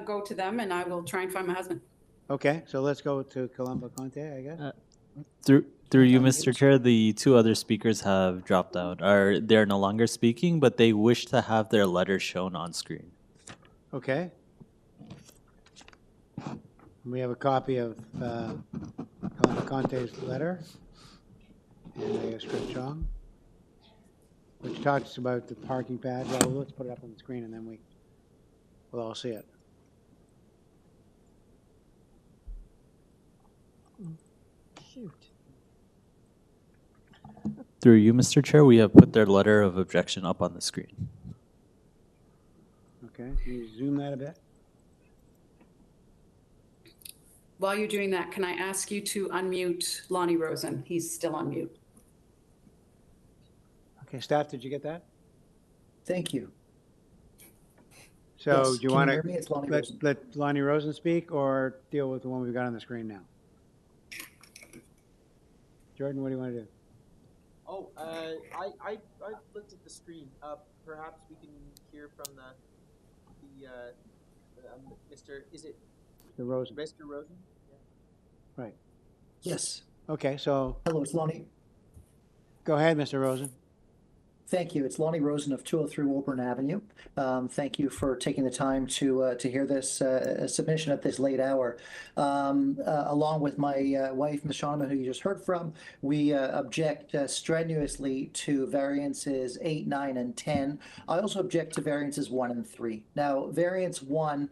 go to them, and I will try and find my husband. Okay, so let's go to Columba Conti, I guess. Through you, Mr. Chair, the 2 other speakers have dropped out. They're no longer speaking, but they wish to have their letter shown on screen. Okay. We have a copy of Columba Conti's letter. and I guess Chris Chong, which talks about the parking pad. Well, let's put it up on the screen and then we'll all see it. Shoot. Through you, Mr. Chair, we have put their letter of objection up on the screen. Okay, can you zoom that a bit? While you're doing that, can I ask you to unmute Lonnie Rosen? He's still on mute. Okay, staff, did you get that? Thank you. So Yes, do you can want hear me? It's Lonnie to Rosen. let Lonnie Rosen speak or deal with the one we've got on the screen now? Jordan, what do you want to do? Oh, I looked at the screen. Perhaps we can hear from Mr. Is it The Rosen. Mr. Rosen? Right. Yes. Okay, so Hello, it's Lonnie. go ahead, Mr. Rosen. Thank you. It's Lonnie Rosen of 203 Woburn Avenue. Thank you for taking the time to hear this submission at this late hour. Along with my wife, Ms. Shoneman, who you just heard from, we object strenuously to variances 8, 9, and 10. I also object to variances 1 and 3. Now, variance 1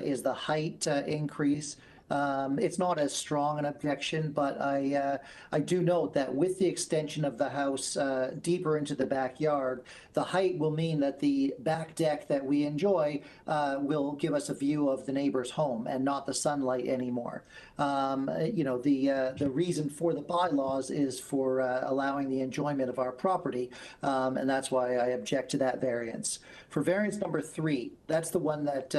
is the height increase. It's not as strong an objection, but I do note that with the extension of the house deeper into the backyard, the height will mean that the back deck that we enjoy will give us a view of the neighbor's home and not the sunlight anymore. The reason for the bylaws is for allowing the enjoyment of our property, and that's why I object to that variance. For variance number 3, that's the one that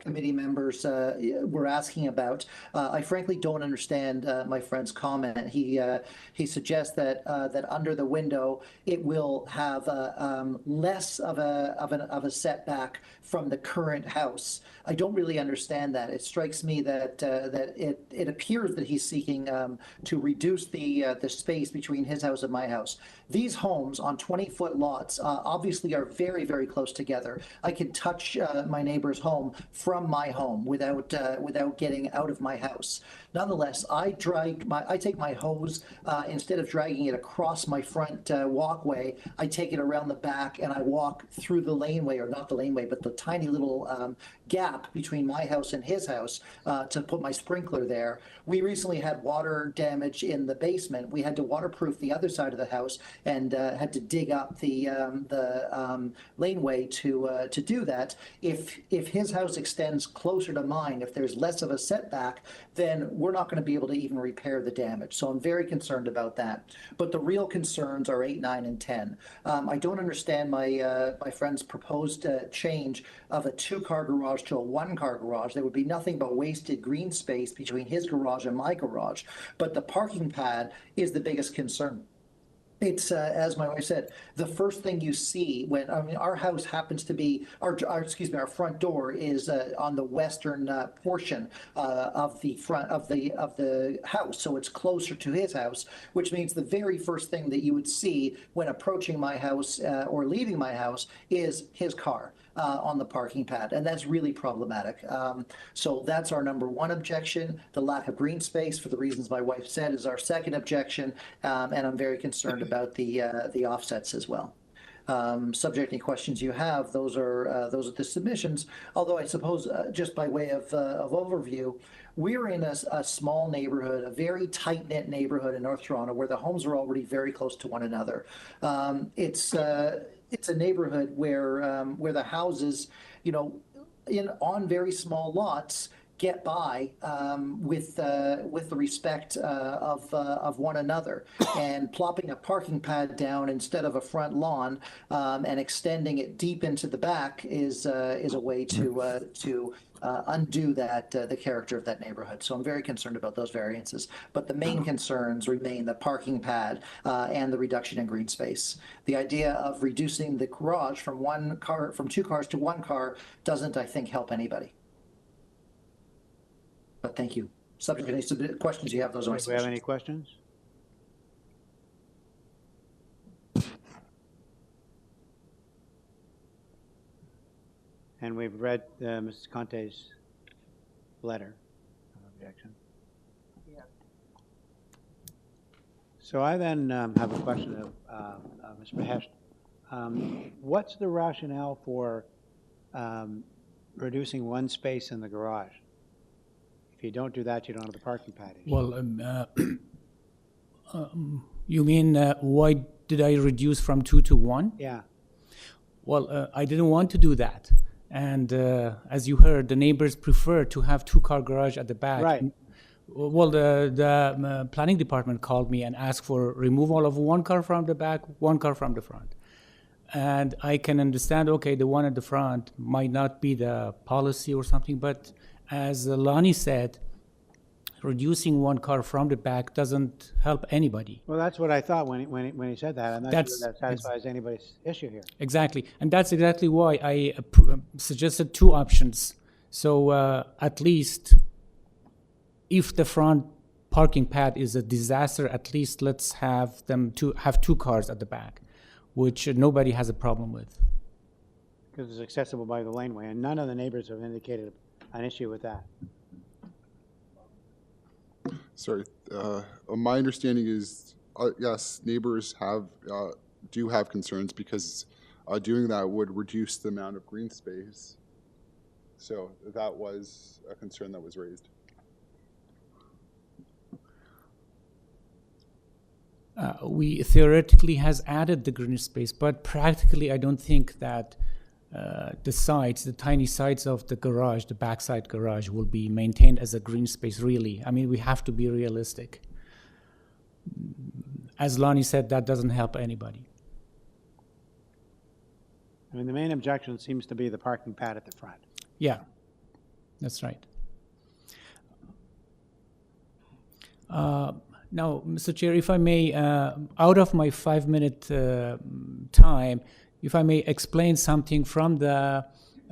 committee members were asking about. I frankly don't understand my friend's comment. He suggests that under the window it will have less of a setback from the current house. I don't really understand that. It strikes me that it appears that he's seeking to reduce the space between his house and my house. These homes on 20-foot lots obviously are very, very close together. I can touch my neighbor's home from my home without getting out of my house. Nonetheless, I take my hose, instead of dragging it across my front walkway, I take it around the back and I walk through the laneway, or not the laneway, but the tiny little gap between my house and his house to put my sprinkler there. We recently had water damage in the basement. We had to waterproof the other side of the house and had to dig up the laneway to do that. If his house extends closer to mine, if there's less of a setback, then we're not going to be able to even repair the damage. So I'm very concerned about that. But the real concerns are 8, 9, and 10. I don't understand my friend's proposed change of a 2-car garage to a 1-car garage. There would be nothing but wasted green space between his garage and my garage. But the parking pad is the biggest concern. It's, as my wife said, the first thing you see when, our house happens to be, our front door is on the western portion of the front of the house. So it's closer to his house, which means the very first thing that you would see when approaching my house or leaving my house is his car on the parking pad. And that's really problematic. So that's our number 1 objection. The lack of green space, for the reasons my wife said, is our second objection. And I'm very concerned about the offsets as well. Subject to any questions you have, those are the submissions. Although I suppose, just by way of overview, we're in a small neighborhood, a very tight-knit neighborhood in North Toronto, where the homes are already very close to one another. It's a neighborhood where the houses, on very small lots, get by with the respect of one another, and plopping a parking pad down instead of a front lawn and extending it deep into the back is a way to undo the character of that neighborhood. So I'm very concerned about those variances. But the main concerns remain the parking pad and the reduction in green space. The idea of reducing the garage from 2 cars to 1 car doesn't, I think, help anybody. But thank you. Subject to any questions you have, those are my Do we have any questions? And we've read Mrs. Conte's letter of objection. Yeah. So I then have a question of Mr. Behesh. What's the rationale for reducing one space in the garage? If you don't do that, you don't have the parking pad issue. Well, you mean why did I reduce from 2 to 1? Yeah. Well, I didn't want to do that. And as you heard, the neighbors prefer to have 2-car garage at the back. Right. Well, the planning department called me and asked for removal of 1 car from the back, 1 car from the front. And I can understand, okay, the one at the front might not be the policy or something, but as Lonnie said, reducing 1 car from the back doesn't help anybody. Well, that's what I thought when he said that. I'm not That's- sure that satisfies anybody's issue here. Exactly, and that's exactly why I suggested 2 options. So at least, if the front parking pad is a disaster, at least let's have them to have 2 cars at the back, which nobody has a problem with. Because it's accessible by the laneway, and none of the neighbors have indicated an issue with that. Sorry, my understanding is, yes, neighbors do have concerns because doing that would reduce the amount of green space. So that was a concern that was raised. We theoretically has added the green space, but practically I don't think that the sides, the tiny sides of the garage, the backside garage, will be maintained as a green space, really. I mean, we have to be realistic. As Lonnie said, that doesn't help anybody. I mean, the main objection seems to be the parking pad at the front. Yeah, that's right. Now, Mr. Chair, if I may, out of my 5-minute time, if I may explain something from the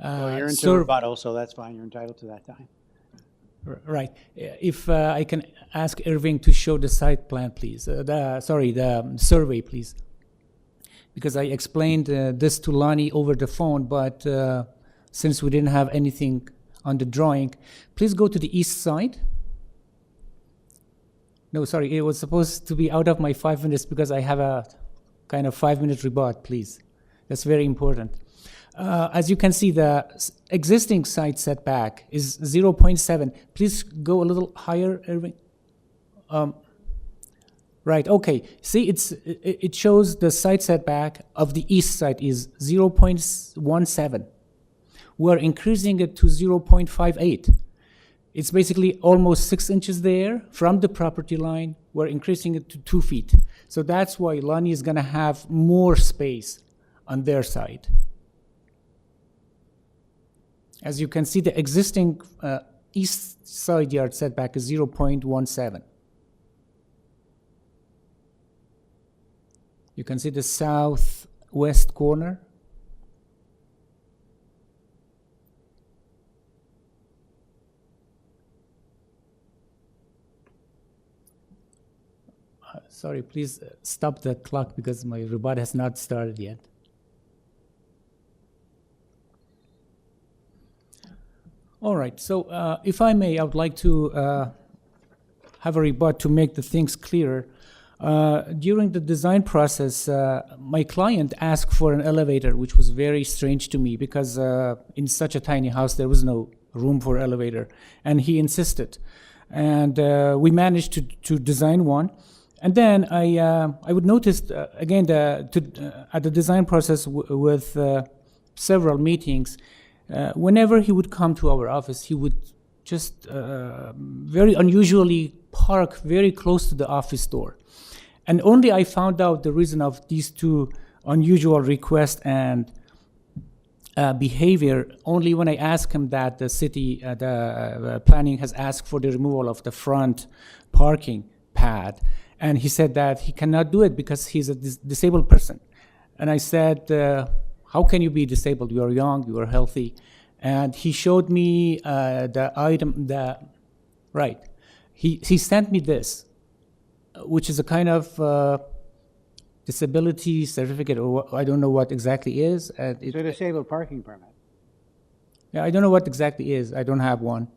Well, you're into rebuttal, so that's fine. You're entitled to that time. Right. If I can ask Irving to show the site plan, please. The survey, please. Because I explained this to Lonnie over the phone, but since we didn't have anything on the drawing, please go to the east side. No, sorry, it was supposed to be out of my 5 minutes because I have a kind of 5-minute rebut, please. That's very important. As you can see, the existing site setback is 0.7. Please go a little higher, Irving. Right, okay. See, it shows the site setback of the east side is 0.17. We're increasing it to 0.58. It's basically almost 6 inches there from the property line. We're increasing it to 2 feet. So that's why Lonnie is gonna have more space on their side. As you can see, the existing east side yard setback is 0.17. You can see the southwest corner. Sorry, please stop the clock because my rebut has not started yet. All right, so if I may, I would like to have a rebut to make the things clearer. During the design process, my client asked for an elevator, which was very strange to me because in such a tiny house, there was no room for elevator, and he insisted. And we managed to design one. And then I would notice, again, at the design process with several meetings, whenever he would come to our office, he would just very unusually park very close to the office door. And only I found out the reason of these 2 unusual requests and behavior only when I asked him that the city, the planning has asked for the removal of the front parking pad. And he said that he cannot do it because he's a disabled person. And I said, how can you be disabled? You are young, you are healthy. And he showed me the item, right. He sent me this, which is a kind of disability certificate, or I don't know what exactly is. It's a disabled parking permit. Yeah, I don't know what exactly is. I don't have one.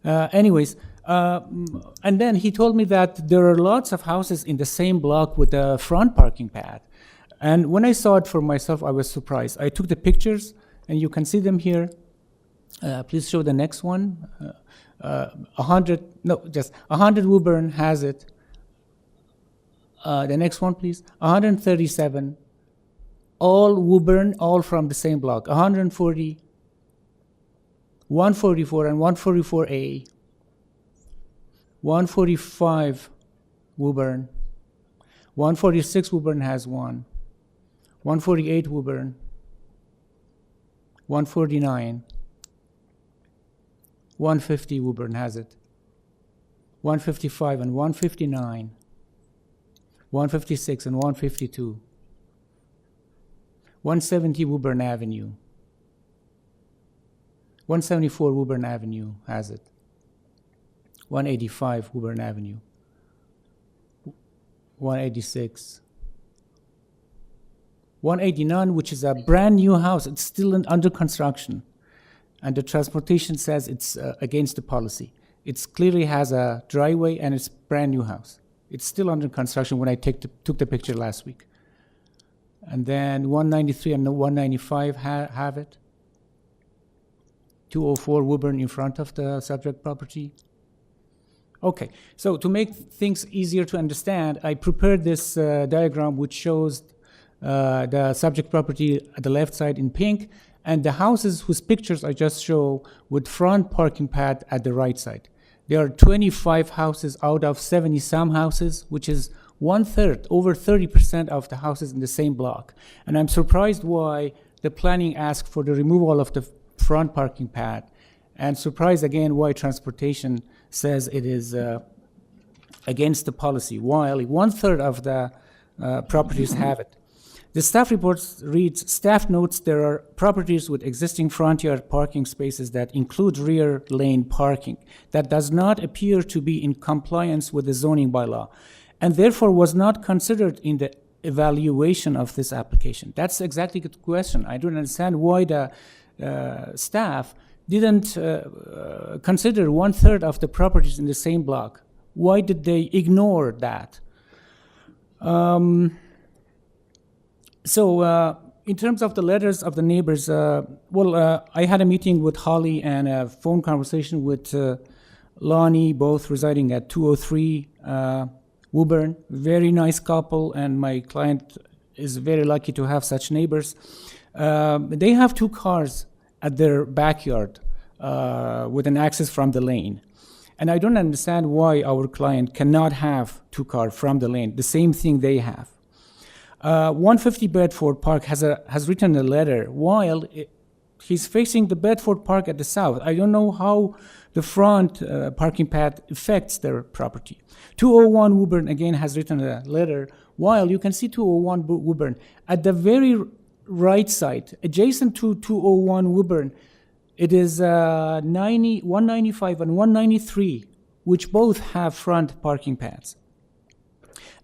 Anyways, And then he told me that there are lots of houses in the same block with a front parking pad. And when I saw it for myself, I was surprised. I took the pictures, and you can see them here. Please show the next one. 100 Woburn has it. The next one, please. 137. All Woburn, all from the same block. 140, 144, and 144A. 145 Woburn. 146 Woburn has one. 148 Woburn. 149. 150 Woburn has it. 155 and 159. 156 and 152. 170 Woburn Avenue. 174 Woburn Avenue has it. 185 Woburn Avenue. 186. 189, which is a brand new house. It's still under construction. And the transportation says it's against the policy. It clearly has a driveway and it's brand new house. It's still under construction when I took the picture last week. And then 193 and 195 have it. 204 Woburn in front of the subject property. Okay, so to make things easier to understand, I prepared this diagram which shows the subject property at the left side in pink, and the houses whose pictures I just show with front parking pad at the right side. There are 25 houses out of 70-some houses, which is 1/3, over 30% of the houses in the same block. And I'm surprised why the planning asked for the removal of the front parking pad, and surprised again why transportation says it is against the policy, while 1/3 of the properties have it. The staff report reads, staff notes there are properties with existing front yard parking spaces that include rear lane parking that does not appear to be in compliance with the zoning bylaw, and therefore was not considered in the evaluation of this application. That's exactly the question. I don't understand why the staff didn't consider 1/3 of the properties in the same block. Why did they ignore that? In terms of the letters of the neighbors, I had a meeting with Holly and a phone conversation with Lonnie, both residing at 203 Woburn. Very nice couple, and my client is very lucky to have such neighbors. They have 2 cars at their backyard with an access from the lane. And I don't understand why our client cannot have 2 cars from the lane, the same thing they have. 150 Bedford Park has written a letter while he's facing the Bedford Park at the south. I don't know how the front parking pad affects their property. 201 Woburn again has written a letter while you can see 201 Woburn at the very right side, adjacent to 201 Woburn. It is 195 and 193, which both have front parking pads.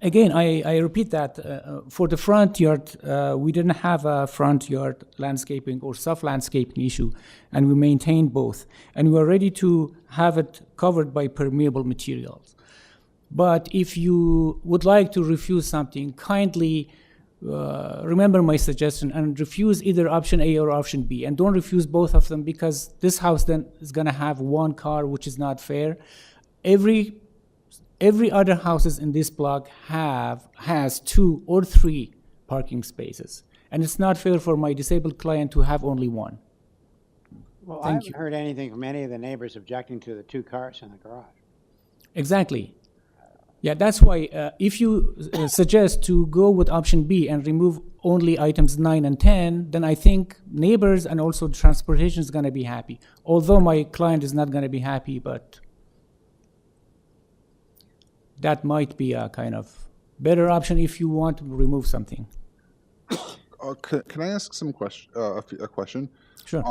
Again, I repeat that for the front yard, we didn't have a front yard landscaping or soft landscaping issue, and we maintained both. And we're ready to have it covered by permeable materials. But if you would like to refuse something, kindly remember my suggestion and refuse either option A or option B. And don't refuse both of them, because this house then is going to have 1 car, which is not fair. Every other houses in this block has 2 or 3 parking spaces, and it's not fair for my disabled client to have only 1. Well, I haven't heard anything from any of the neighbors objecting to the 2 cars in the garage. Exactly. Yeah, that's why if you suggest to go with option B and remove only items 9 and 10, then I think neighbors and also transportation is going to be happy. Although my client is not going to be happy, but that might be a kind of better option if you want to remove something. Can I ask some a question? Sure.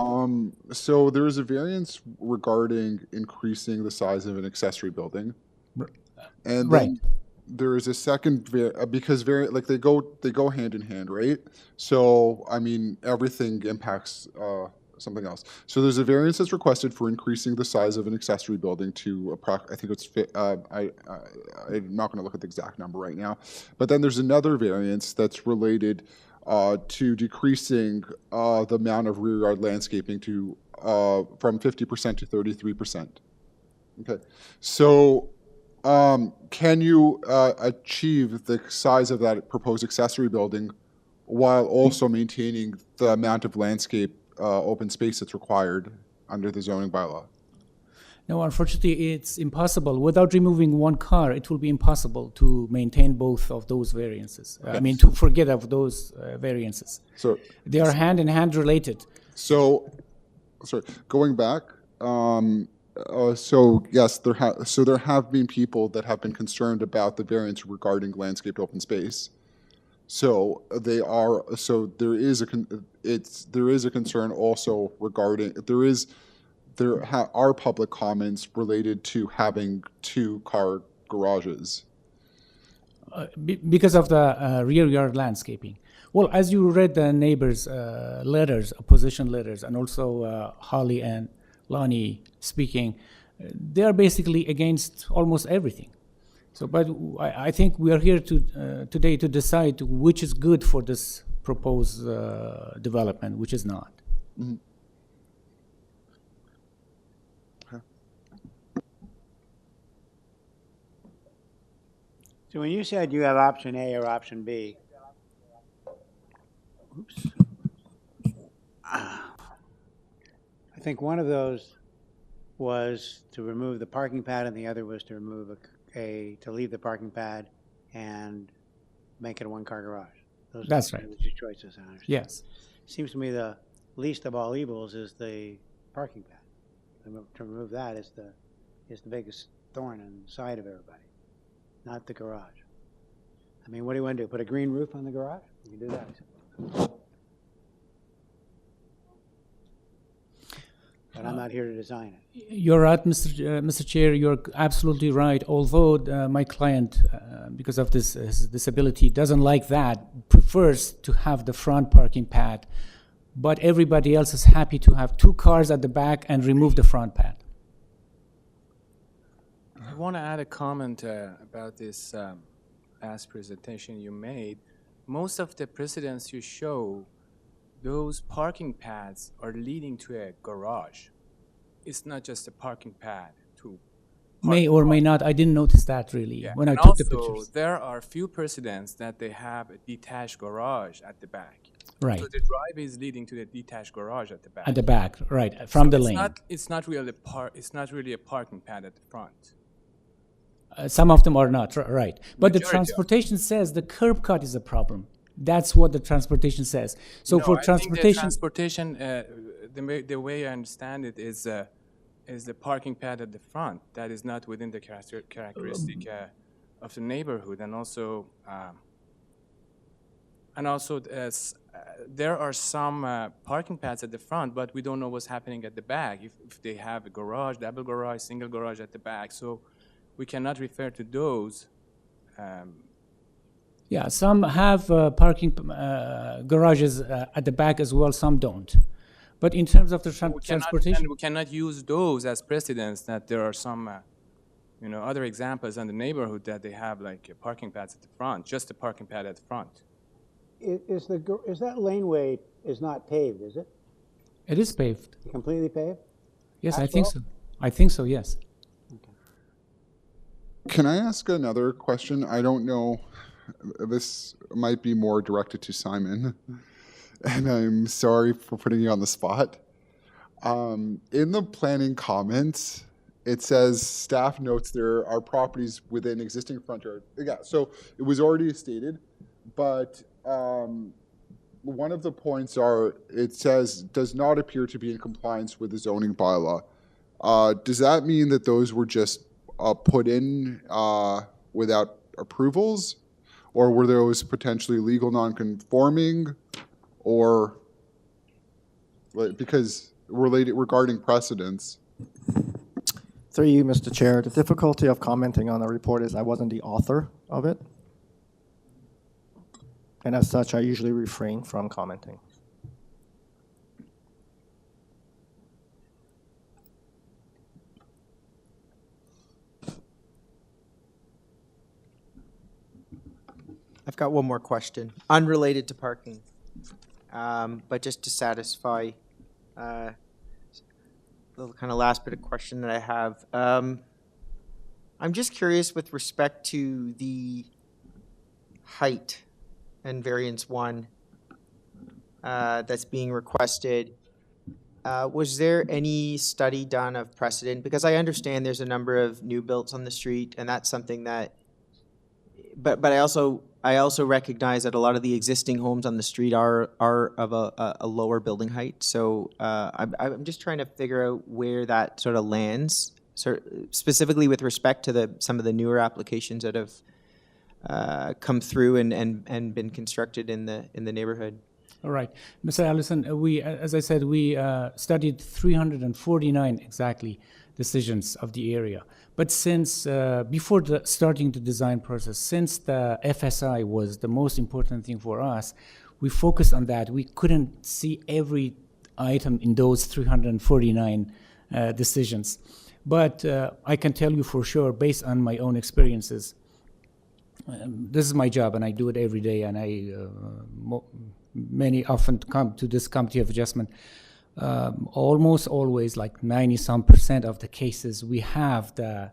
So there is a variance regarding increasing the size of an accessory building, and then there is a second because like they go hand in hand, right? So I mean everything impacts something else. So there's a variance that's requested for increasing the size of an accessory building to I think it's I'm not going to look at the exact number right now, but then there's another variance that's related to decreasing the amount of rear yard landscaping to from 50% to 33%. Okay, so can you achieve the size of that proposed accessory building while also maintaining the amount of landscape open space that's required under the zoning bylaw? No, unfortunately, it's impossible. Without removing one car, it will be impossible to maintain both of those variances. I mean, to forget of those variances. So they are hand in hand related. So, sorry, going back. So yes, there have been people that have been concerned about the variance regarding landscaped open space. So they are. So there is a concern also regarding there are public comments related to having 2-car garages. Because of the rear yard landscaping. Well, as you read the neighbors' letters, opposition letters, and also Holly and Lonnie speaking, they are basically against almost everything. So, but I think we are here today to decide which is good for this proposed development, which is not. Mm-hmm. So when you said you have option A or option B, oops. I think one of those was to remove the parking pad, and the other was to remove to leave the parking pad and make it a 1-car garage. That's right. Those are the 2 choices, I understand. Yes. Seems to me the least of all evils is the parking pad. To remove that is the biggest thorn in the side of everybody, not the garage. I mean, what do you want to do? Put a green roof on the garage? You can do that. But I'm not here to design it. You're right, Mr. Chair. You're absolutely right. Although my client, because of his disability, doesn't like that, prefers to have the front parking pad, but everybody else is happy to have 2 cars at the back and remove the front pad. I want to add a comment about this last presentation you made. Most of the precedents you show, those parking pads are leading to a garage. It's not just a parking pad to May or may not. I didn't notice that really when I and took the also, pictures. there are few precedents that they have a detached garage at the back. Right. So the drive is leading to the detached garage at the back. At the back, right, from the lane. It's not really a parking pad at the front. Some of them are not, right. But the Majority of transportation says the curb cut is a problem. That's what the transportation says. So No, for I think transportation, the transportation, the way I understand it is the parking pad at the front. That is not within the characteristic of the neighborhood, and also there are some parking pads at the front, but we don't know what's happening at the back. If they have a garage, double garage, single garage at the back, so we cannot refer to those. yeah, some have parking garages at the back as well, some don't. But in terms of the transportation, We cannot use those as precedents that there are some, other examples in the neighborhood that they have like parking pads at the front, just a parking pad at the front. Is that laneway is not paved, is it? it is paved. Completely paved? Yes, I think so. I think so, yes. Can I ask another question? I don't know. This might be more directed to Simon, and I'm sorry for putting you on the spot. In the planning comments, it says staff notes there are properties within existing front yard. Yeah, so it was already stated, but one of the points it says does not appear to be in compliance with the zoning bylaw. Does that mean that those were just put in without approvals, or were those potentially legal non-conforming, or because regarding precedents? Through you, Mr. Chair, the difficulty of commenting on the report is I wasn't the author of it. And as such, I usually refrain from commenting. I've got one more question, unrelated to parking, but just to satisfy the kind of last bit of question that I have. I'm just curious with respect to the height and variance 1 that's being requested. Was there any study done of precedent? Because I understand there's a number of new builds on the street, and that's something that. But I also recognize that a lot of the existing homes on the street are of a lower building height. So I'm just trying to figure out where that sort of lands, specifically with respect to some of the newer applications that have come through and been constructed in the neighborhood. All right, Mr. Allison, as I said, we studied 349 exactly decisions of the area. But since, before starting the design process, since the FSI was the most important thing for us, we focused on that. We couldn't see every item in those 349 decisions. But I can tell you for sure, based on my own experiences, this is my job and I do it every day, and many often come to this committee of adjustment. Almost always, like 90-some% of the cases, we have the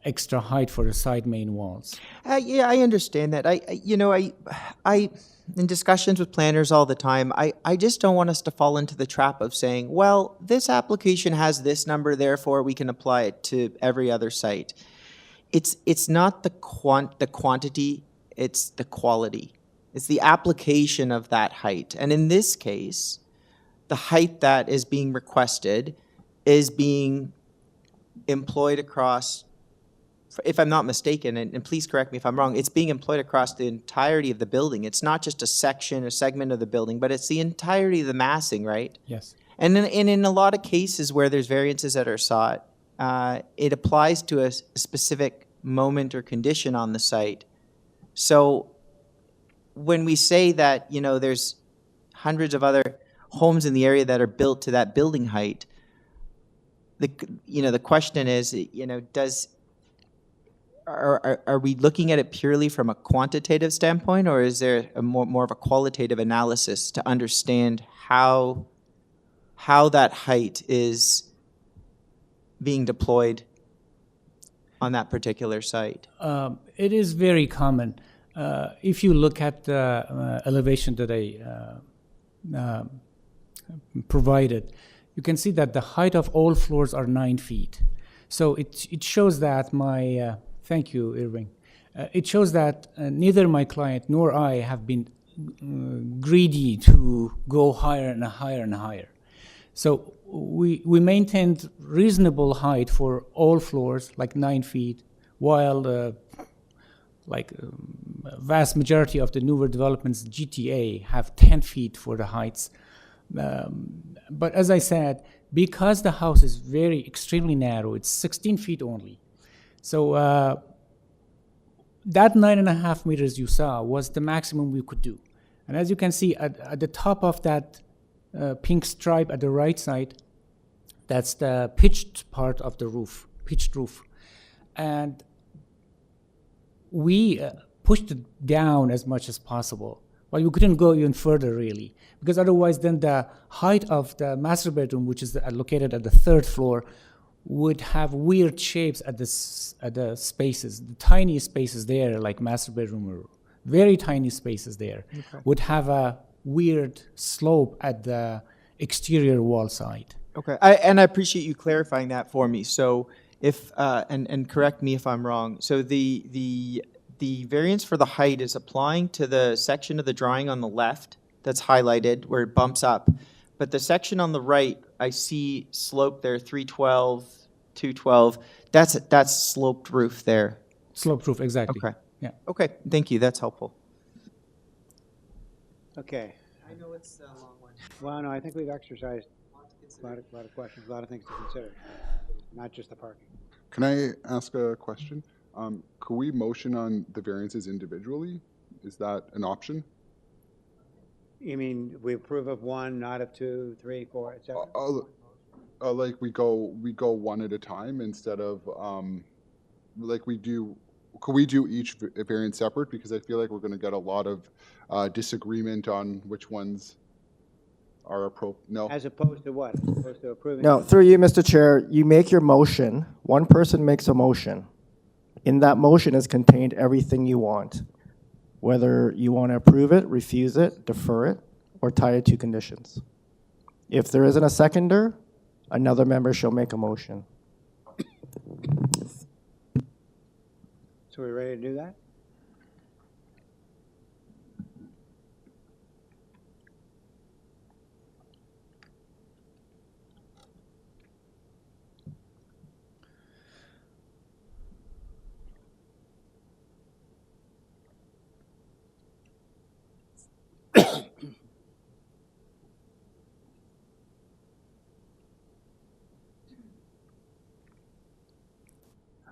extra height for the side main walls. Yeah, I understand that. I in discussions with planners all the time, I just don't want us to fall into the trap of saying, well, this application has this number, therefore we can apply it to every other site. It's not the quantity, it's the quality. It's the application of that height. And in this case, the height that is being requested is being employed across, if I'm not mistaken, and please correct me if I'm wrong, it's being employed across the entirety of the building. It's not just a section or segment of the building, but it's the entirety of the massing, right? Yes. And in a lot of cases where there's variances that are sought, it applies to a specific moment or condition on the site. So when we say that, there's hundreds of other homes in the area that are built to that building height, the question is, are we looking at it purely from a quantitative standpoint, or is there more of a qualitative analysis to understand how that height is being deployed on that particular site? It is very common. If you look at the elevation that I provided, you can see that the height of all floors are 9 feet. So it shows that thank you, Irving. It shows that neither my client nor I have been greedy to go higher and higher and higher. So we maintained reasonable height for all floors, like 9 feet, while vast majority of the newer developments, GTA, have 10 feet for the heights. But as I said, because the house is extremely narrow, it's 16 feet only. So that 9.5 meters you saw was the maximum we could do. And as you can see, at the top of that pink stripe at the right side, that's the pitched part of the roof, pitched roof. And we pushed it down as much as possible. Well, you couldn't go even further, really, because otherwise then the height of the master bedroom, which is located at the 3rd floor, would have weird shapes at the spaces. The tiny spaces there, like master bedroom, or very tiny spaces there, would have a weird slope at the exterior wall side. Okay, and I appreciate you clarifying that for me. So if, and correct me if I'm wrong, so the variance for the height is applying to the section of the drawing on the left that's highlighted where it bumps up. But the section on the right, I see slope there, 312, 212. That's sloped roof there. Sloped roof, exactly. Okay. Yeah. Okay, thank you. That's helpful. Okay. I know it's a long one. Well, no, I think we've exercised a lot of questions, a lot of things to consider, not just the parking. Can I ask a question? Could we motion on the variances individually? Is that an option? You mean we approve of 1, not of 2, 3, 4, et cetera? Like we go one at a time instead of like we do could we do each variance separate? Because I feel like we're going to get a lot of disagreement on which ones are appropriate. No. As opposed to what? As opposed to approving? No, through you, Mr. Chair, you make your motion, one person makes a motion. In that motion is contained everything you want, whether you want to approve it, refuse it, defer it, or tie it to conditions. If there isn't a seconder, another member shall make a motion. So we ready to do that?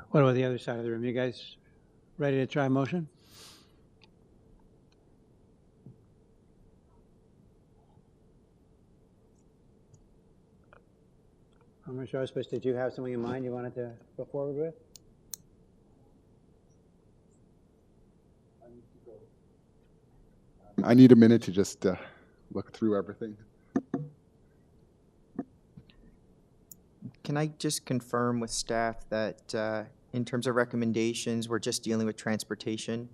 What about the other side of the room? You guys ready to try motion? Mr. Auspis, did you have something in mind you wanted to go forward with? I need a minute to just look through everything. Can I just confirm with staff that in terms of recommendations, we're just dealing with transportation?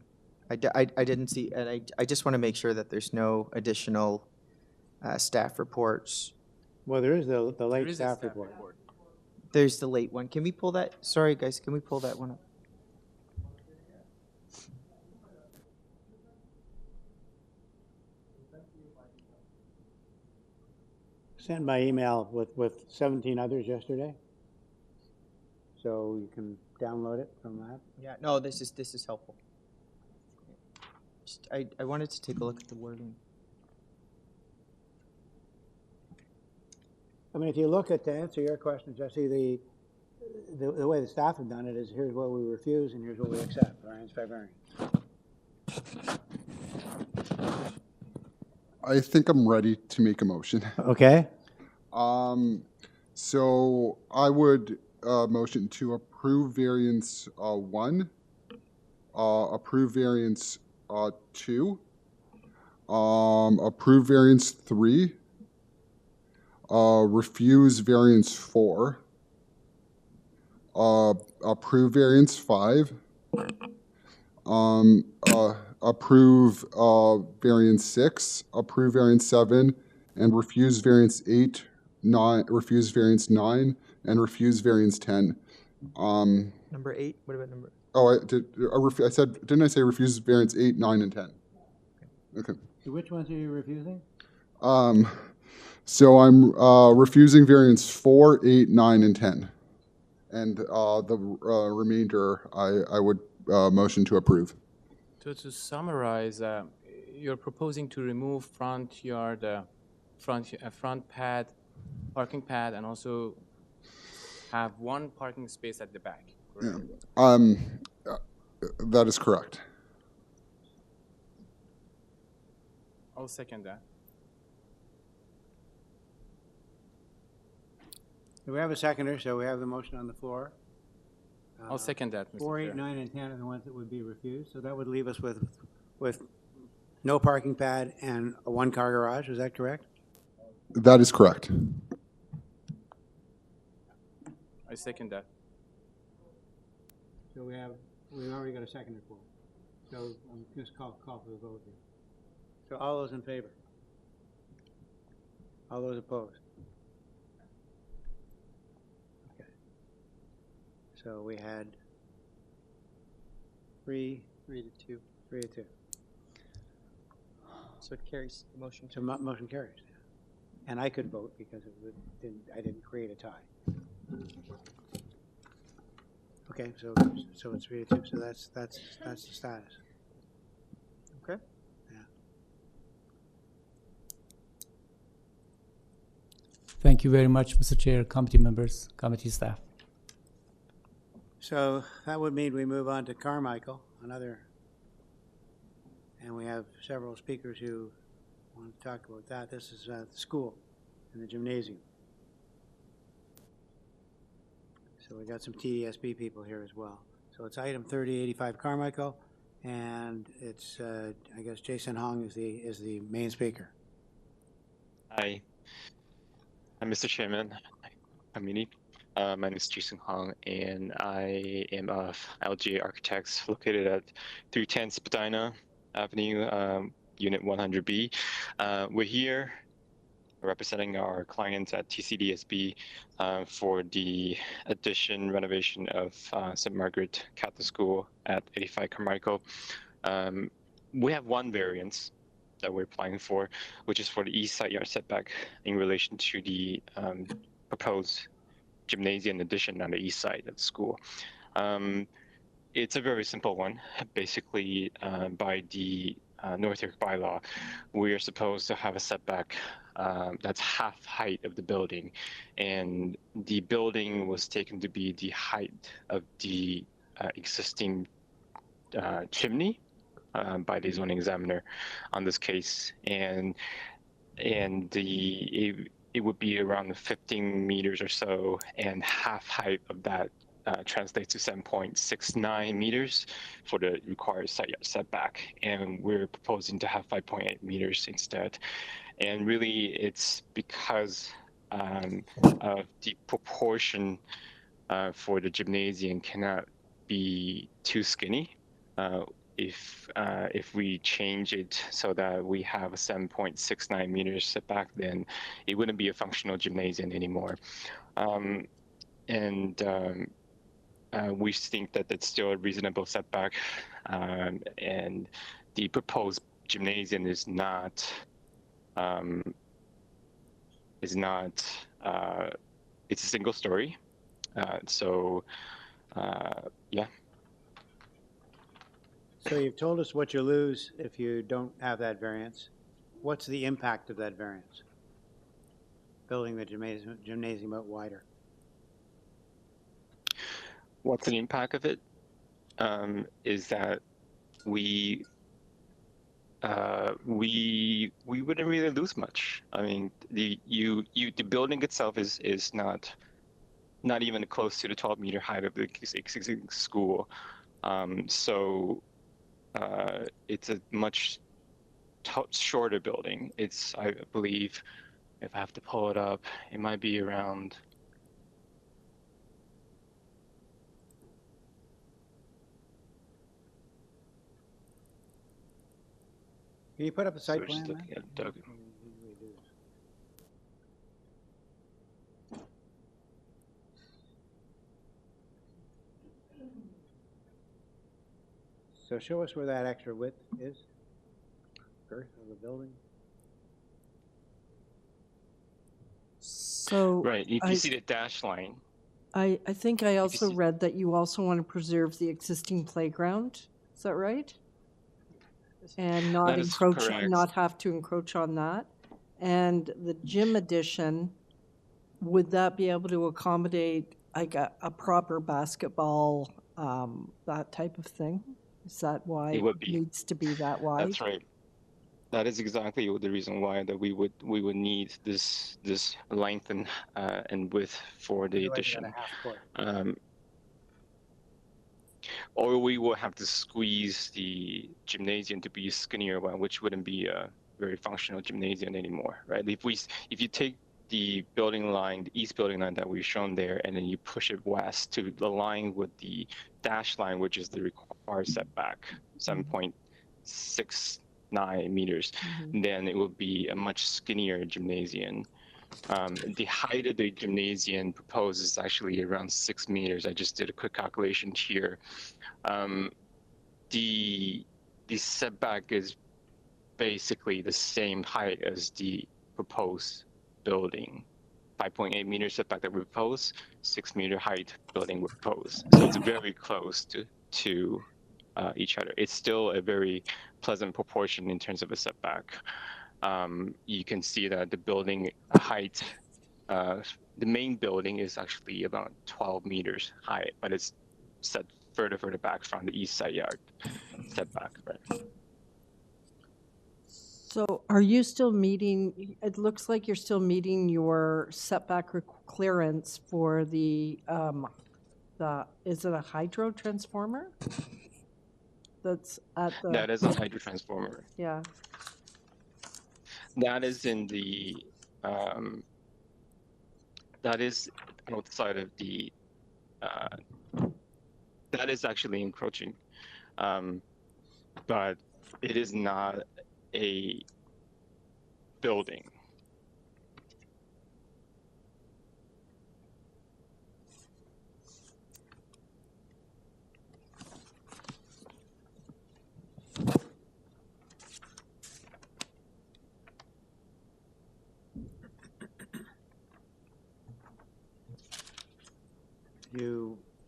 I didn't see, and I just want to make sure that there's no additional staff reports. Well, there is the late staff report. There's the late one. Can we pull that? Sorry, guys, can we pull that one up? Sent by email with 17 others yesterday. So you can download it from that. Yeah, no, this is helpful. Just, I wanted to take a look at the wording. I mean, if you look at, to answer your question, Jesse, the way the staff have done it is here's what we refuse and here's what we accept, variance by variance. I think I'm ready to make a motion. Okay. So I would motion to approve variance 1, approve variance 2, approve variance 3, refuse variance 4, approve variance 5, approve variance 6, approve variance 7, and refuse variance 8, 9, refuse variance 9, and refuse variance 10. Number 8, what about number? Oh, I said, didn't I say refuse variance 8, 9, and 10? Okay. So which ones are you refusing? So I'm refusing variance 4, 8, 9, and 10. And the remainder, I would motion to approve. So to summarize, you're proposing to remove front yard, front pad, parking pad, and also have one parking space at the back. Correct? Yeah. That is correct. I'll second that. Do we have a seconder? So we have the motion on the floor. I'll second that, Mr. 4, 8, Chair. 9, and 10 are the ones that would be refused. So that would leave us with no parking pad and a one-car garage. Is that correct? That is correct. I second that. So we've already got a seconder for it. So I'm just call for the vote here. So all those in favor? All those opposed? Okay. So we had 3 to 2. 3 to 2. So it carries the motion. So motion carries. And I could vote because I didn't create a tie. Okay, so it's 3 to 2. So that's the status. Okay. Yeah. Thank you very much, Mr. Chair, committee members, committee staff. So that would mean we move on to Carmichael, another, and we have several speakers who want to talk about that. This is the school and the gymnasium. So we got some TDSB people here as well. So it's item 3085 Carmichael, and it's, I guess Jason Hong is the main speaker. Hi, Mr. Chairman, committee. My name is Jason Hong, and I am of LGA Architects located at 310 Spadina Avenue, Unit 100B. We're here representing our clients at TCDSB for the addition renovation of St. Margaret Catholic School at 85 Carmichael. We have one variance that we're applying for, which is for the east side yard setback in relation to the proposed gymnasium addition on the east side of the school. It's a very simple one. Basically, by the North York bylaw, we are supposed to have a setback that's half height of the building, and the building was taken to be the height of the existing chimney by the zoning examiner on this case, and it would be around 15 meters or so, and half height of that translates to 7.69 meters for the required side yard setback, and we're proposing to have 5.8 meters instead. And really, it's because of the proportion for the gymnasium cannot be too skinny. If we change it so that we have a 7.69 meters setback, then it wouldn't be a functional gymnasium anymore. We think that that's still a reasonable setback, and the proposed gymnasium is not. It's a single story, yeah. So you've told us what you lose if you don't have that variance. What's the impact of that variance? Building the gymnasium out wider. What's the impact of it? Is that we wouldn't really lose much. I mean, the building itself is not even close to the 12-meter height of the existing school. It's a much shorter building. It's, I believe, if I have to pull it up, it might be around. Can you put up a site So plan? just looking at Doug. So show us where that extra width is, girth of the building. So. Right, if you see the dash line. I think I also read that you also want to preserve the existing playground. Is that right? And not That is encroach, correct. not have to encroach on that. And the gym addition, would that be able to accommodate like a proper basketball, that type of thing? Is that why It would be. needs to be that wide? That's right. That is exactly the reason why that we would need this length and width for the addition. Or we will have to squeeze the gymnasium to be a skinnier one, which wouldn't be a very functional gymnasium anymore, right? If you take the building line, the east building line that we've shown there, and then you push it west to align with the dash line, which is the required setback, 7.69 meters, then it will be a much skinnier gymnasium. The height of the gymnasium proposed is actually around 6 meters. I just did a quick calculation here. The setback is basically the same height as the proposed building. 5.8 meter setback that we propose, 6 meter height building we propose. So it's very close to each other. It's still a very pleasant proportion in terms of a setback. You can see that the building height, the main building is actually about 12 meters high, but it's set further back from the east side yard setback, right? So are you still meeting, it looks like you're still meeting your setback clearance for the is it a hydro transformer? That's at the. That is a hydro transformer. Yeah. That is in the, that is outside of the, that is actually encroaching. But it is not a building.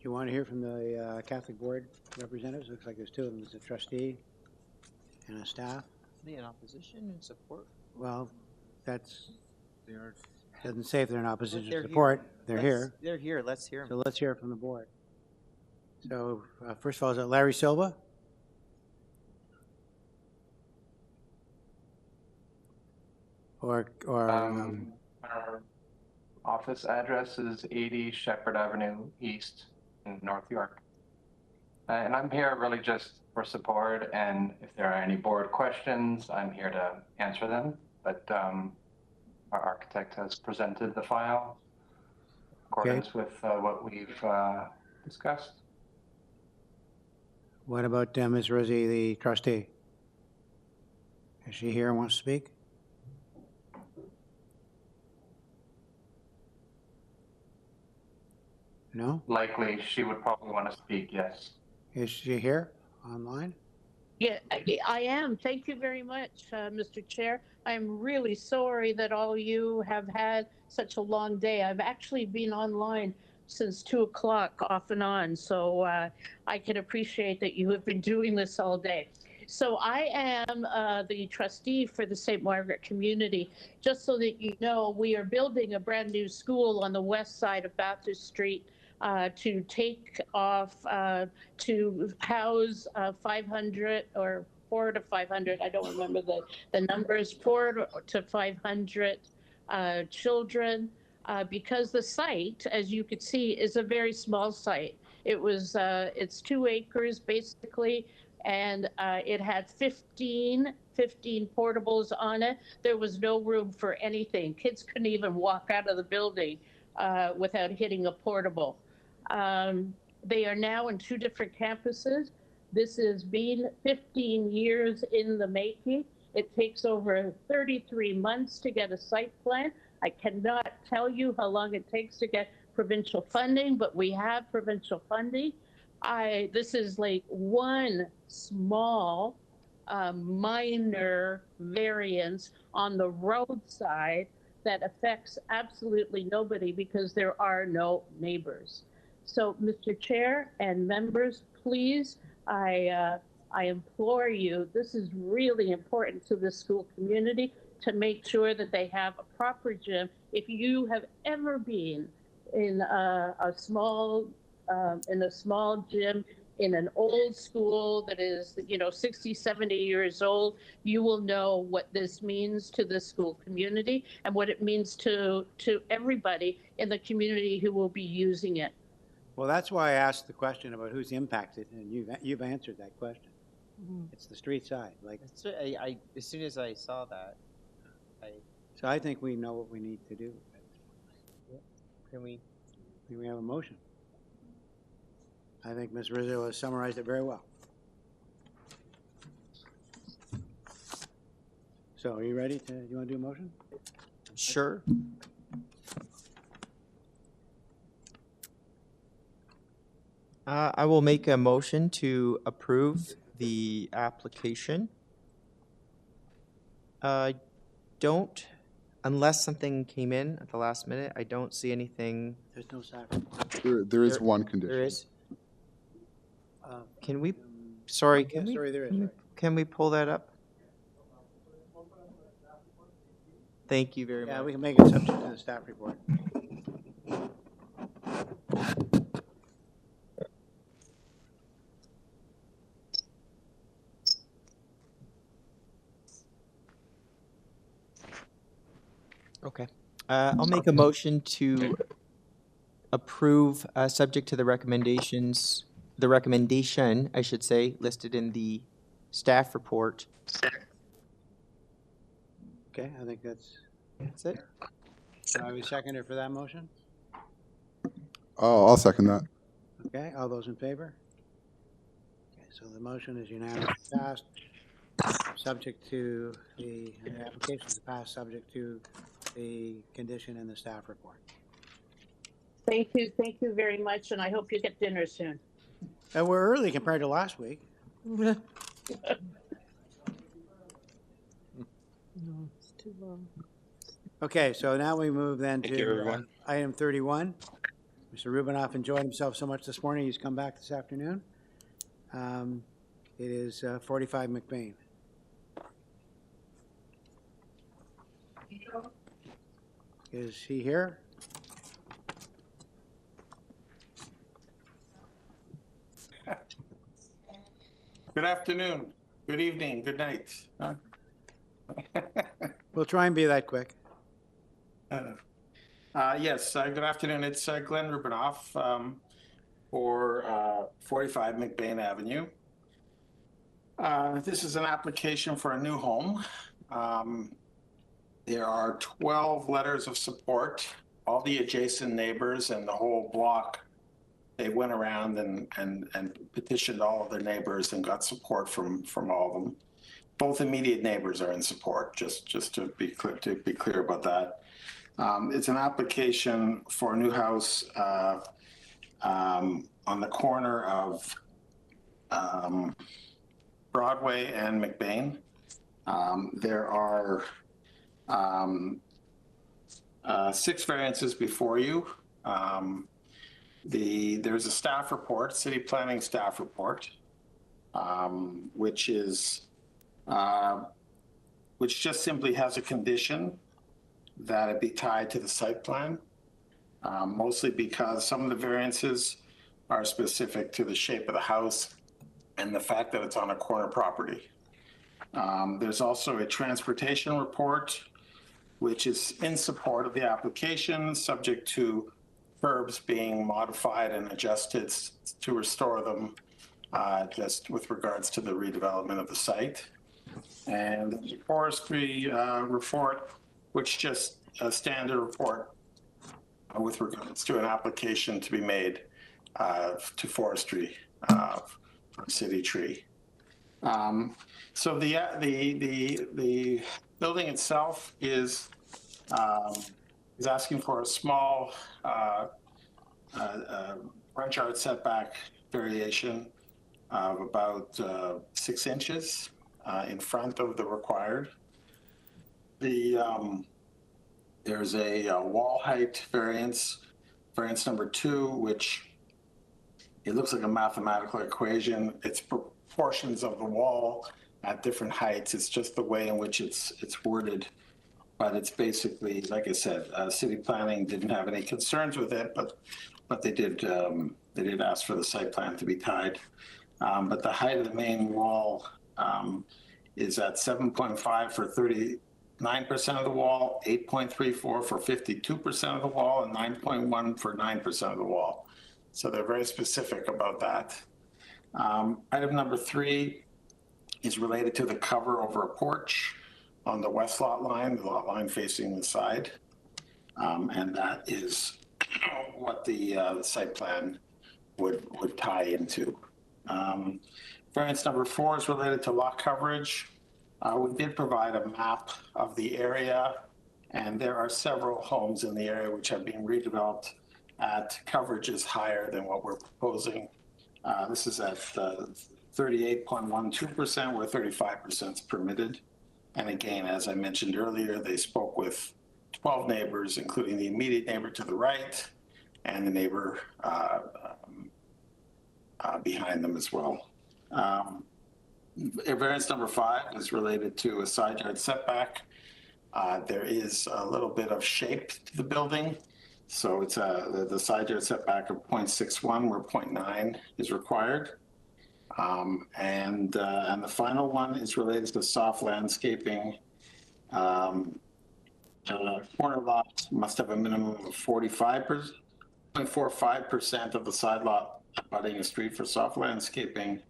You want to hear from the Catholic Board representatives? Looks like there's two of them. There's a trustee and a staff. Are they in opposition and support? Well, doesn't say if they're in opposition They're or here. support. They're here. They're here. Let's hear 'em. So let's hear from the board. So first of all, is it Larry Silva? Or Our office address is 80 Shepherd Avenue East in North York. And I'm here really just for support, and if there are any board questions, I'm here to answer them. But our architect has presented the file in accordance with what we've discussed. what about Ms. Rosie, the trustee? Is she here and wants to speak? No? Likely, she would probably want to speak, yes. Is she here online? Yeah, I am. Thank you very much, Mr. Chair. I'm really sorry that all you have had such a long day. I've actually been online since 2 o'clock off and on, so I can appreciate that you have been doing this all day. So I am the trustee for the St. Margaret community. Just so that you know, we are building a brand new school on the west side of Bathurst Street to take off, to house 500 or 400 to 500, I don't remember the numbers, 400 to 500 children, because the site, as you could see, is a very small site. It's 2 acres basically, and it had 15 portables on it. There was no room for anything. Kids couldn't even walk out of the building without hitting a portable. They are now in 2 different campuses. This has been 15 years in the making. It takes over 33 months to get a site plan. I cannot tell you how long it takes to get provincial funding, but we have provincial funding. This is like one small minor variance on the roadside that affects absolutely nobody because there are no neighbors. So, Mr. Chair and members, please, I implore you, this is really important to the school community to make sure that they have a proper gym. If you have ever been in a small gym in an old school that is, 60, 70 years old, you will know what this means to the school community and what it means to everybody in the community who will be using it. Well, that's why I asked the question about who's impacted, and you've answered that question. It's the street side, I as soon as I saw that, So I think we know what we need to do. Can we? Do we have a motion? I think Ms. Rizzo has summarized it very well. So are you ready do you want to do a motion? Sure. I will make a motion to approve the application. Unless something came in at the last minute, I don't see anything. There's no staff. There is one condition. There is. Can we, sorry, Yeah, sorry, there is. can we pull that up? Thank you very much. Yeah, we can make it subject to the staff report. Okay. I'll make a motion to approve, subject to the recommendation, I should say, listed in the staff report. Okay, I think that's it. I have a seconder for that motion. Oh, I'll second that. Okay, all those in favor? Okay, so the motion is unanimously passed, subject to the application is passed, subject to the condition in the staff report. Thank you very much, and I hope you get dinner soon. And we're early compared to last week. No, it's too long. Okay, so now we move then Thank you, to everyone. item 31. Mr. Rubinoff enjoyed himself so much this morning, he's come back this afternoon. It is 45 McBain. Is he here? Good afternoon, good evening, good night. We'll try and be that quick. Yes, good afternoon. It's Glenn Rubinoff for 45 McBain Avenue. This is an application for a new home. There are 12 letters of support. All the adjacent neighbors and the whole block, they went around and petitioned all of their neighbors and got support from all of them. Both immediate neighbors are in support, just to be clear about that. It's an application for a new house on the corner of Broadway and McBain. There are 6 variances before you. There's a staff report, city planning staff report, which just simply has a condition that it be tied to the site plan, mostly because some of the variances are specific to the shape of the house and the fact that it's on a corner property. There's also a transportation report, which is in support of the application, subject to curbs being modified and adjusted to restore them, just with regards to the redevelopment of the site. And the forestry report, which just a standard report with regards to an application to be made to forestry for city tree. So the building itself is asking for a small front yard setback variation of about 6 inches in front of the required. There's a wall height variance number 2, which it looks like a mathematical equation. It's proportions of the wall at different heights. It's just the way in which it's worded. But it's basically, like I said, city planning didn't have any concerns with it, but they did ask for the site plan to be tied. But the height of the main wall is at 7.5 for 39% of the wall, 8.34 for 52% of the wall, and 9.1 for 9% of the wall. So they're very specific about that. Item number 3 is related to the cover over a porch on the west lot line, the lot line facing the side. And that is what the site plan would tie into. Variance number 4 is related to lot coverage. We did provide a map of the area, and there are several homes in the area which have been redeveloped at coverages higher than what we're proposing. This is at 38.12%, where 35% is permitted. And again, as I mentioned earlier, they spoke with 12 neighbors, including the immediate neighbor to the right and the neighbor behind them as well. Variance number 5 is related to a side yard setback. There is a little bit of shape to the building. So it's the side yard setback of 0.61, where 0.9 is required. And the final one is related to soft landscaping. Corner lots must have a minimum of 45 0.45% of the side lot abutting a street for soft landscaping.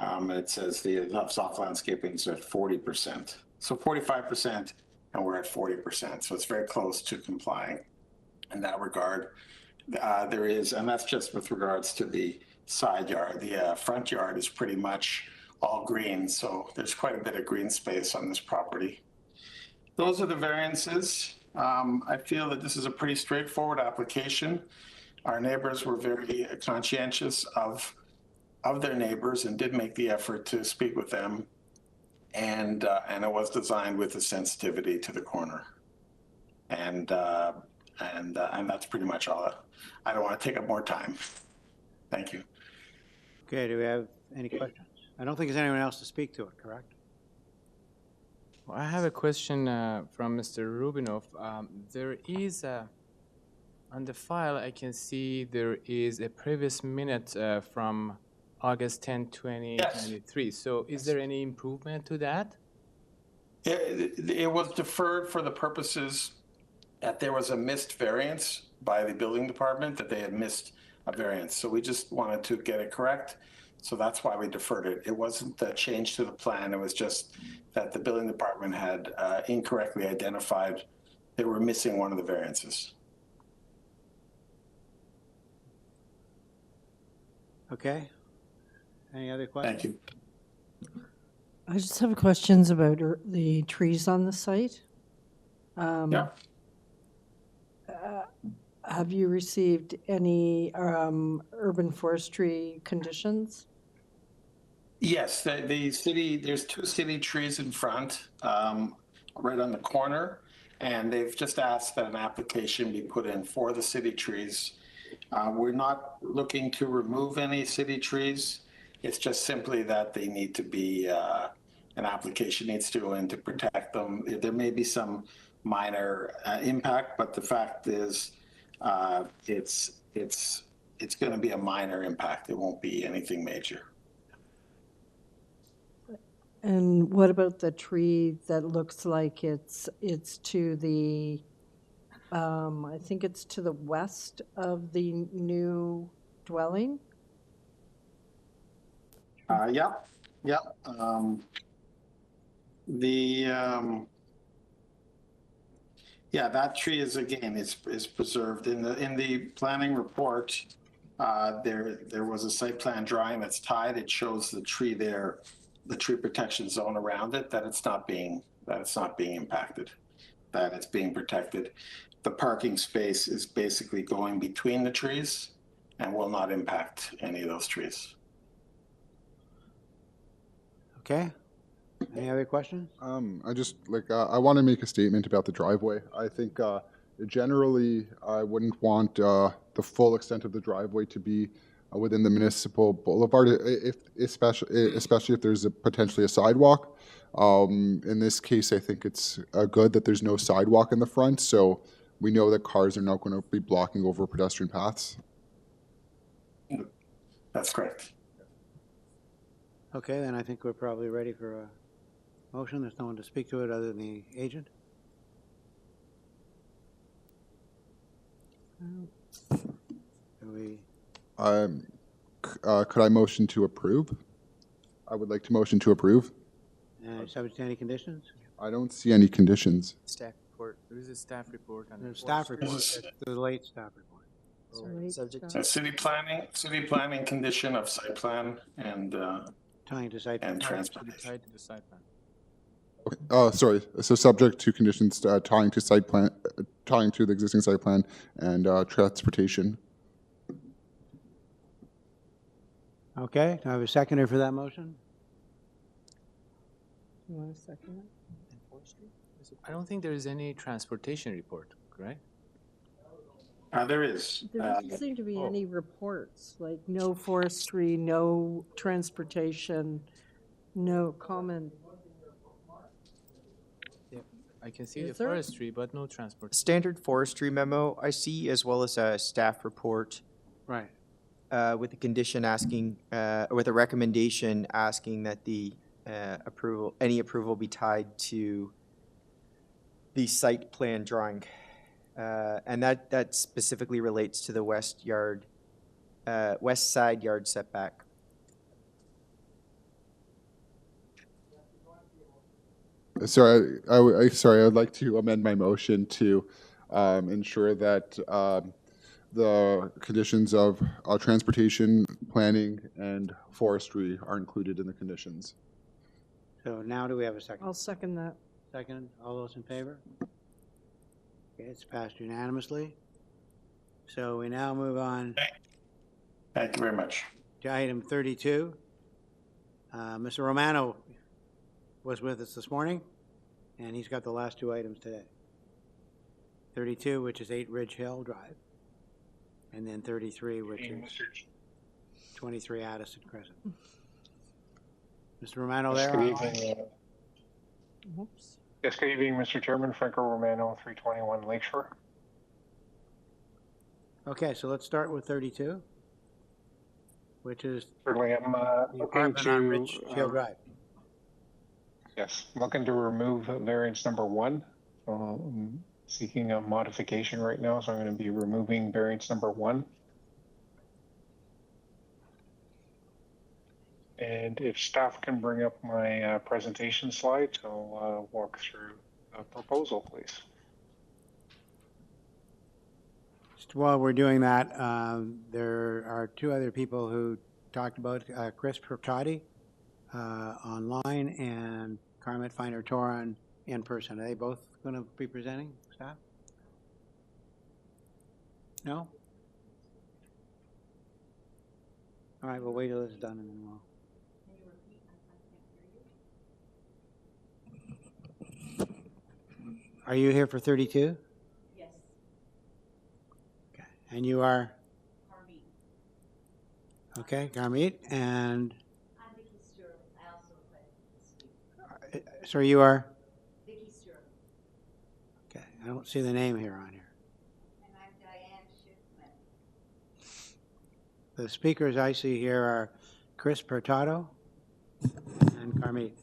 It says the soft landscaping is at 40%. So 45%, and we're at 40%. So it's very close to complying in that regard. There is, and that's just with regards to the side yard. The front yard is pretty much all green, so there's quite a bit of green space on this property. Those are the variances. I feel that this is a pretty straightforward application. Our neighbors were very conscientious of their neighbors and did make the effort to speak with them. And it was designed with a sensitivity to the corner. And that's pretty much all. I don't want to take up more time. Thank you. Okay, do we have any questions? I don't think there's anyone else to speak to it, correct? Well, I have a question from Mr. Rubinov. There is on the file, I can see there is a previous minute from August 10, 2023. Yes. So is there any improvement to that? It was deferred for the purposes that there was a missed variance by the building department, that they had missed a variance. So we just wanted to get it correct. So that's why we deferred it. It wasn't a change to the plan. It was just that the building department had incorrectly identified they were missing one of the variances. Okay. Any other questions? Thank you. I just have questions about the trees on the site. Yeah. Have you received any urban forestry conditions? Yes, the city, there's 2 city trees in front, right on the corner, and they've just asked that an application be put in for the city trees. We're not looking to remove any city trees. It's just simply that they need to be, an application needs to go in to protect them. There may be some minor impact, but the fact is, it's going to be a minor impact. It won't be anything major. And what about the tree that looks like it's to the, I think it's to the west of the new dwelling? Yep. Yeah, that tree is, again, is preserved in the planning report. There was a site plan drawing that's tied. It shows the tree there, the tree protection zone around it, that it's not being impacted, that it's being protected. The parking space is basically going between the trees and will not impact any of those trees. Okay. Any other questions? I just I want to make a statement about the driveway. I think generally I wouldn't want the full extent of the driveway to be within the municipal boulevard, especially if there's potentially a sidewalk. In this case, I think it's good that there's no sidewalk in the front, so we know that cars are not going to be blocking over pedestrian paths. That's correct. Okay, then I think we're probably ready for a motion. There's no one to speak to it other than the agent. Could I motion to approve? I would like to motion to approve. Subject to any conditions? I don't see any conditions. Staff report. There is a staff report. There's staff report. It's the late staff report. Subject to City planning condition of site plan and tying to site plan. And transportation. Tied to the site plan. Okay. Sorry. So subject to conditions tying to site plan, tying to the existing site plan and transportation. Okay. Do I have a seconder for that motion? You want a second? I don't think there is any transportation report, correct? There is. There doesn't seem to be any reports, like no forestry, no transportation, no comment. Yeah, I can see Is the there? forestry, but no transport. standard forestry memo I see, as well as a staff report Right. with a condition asking, with a recommendation asking that the any approval be tied to the site plan drawing. And that specifically relates to the west side yard setback. Sorry, sorry, I would like to amend my motion to ensure that the conditions of transportation, planning, and forestry are included in the conditions. So now do we have a second? I'll second that. Second, all those in favor? Okay, it's passed unanimously. So we now move on Thank you very much. to item 32. Mr. Romano was with us this morning, and he's got the last two items today. 32, which is 8 Ridge Hill Drive, and then 33, which is 23 Addison Crescent. Mr. Romano there? Good evening. Yes, good evening, Mr. Chairman. Franco Romano, 321 Lakeshore. Okay, so let's start with 32, which is Certainly, I'm the looking apartment on to Ridge Hill Drive. yes, looking to remove variance number 1. I'm seeking a modification right now, so I'm going to be removing variance number 1. And if staff can bring up my presentation slides, I'll walk through a proposal, please. Just while we're doing that, there are two other people who talked about Chris Pertotti online and Carmet Feiner-Toron in person. Are they both going to be presenting, staff? No? All right, we'll wait till it's done and then we'll. Are you here for 32? Yes. Okay, and you are? Harmeet. Okay, Garmeet, and, I'm Vicky Sterling. I also play this week. so you are? Vicky Sterling. Okay, I don't see the name here on here. And I'm Diane Schiffman. The speakers I see here are Chris Pertato and Garmeet.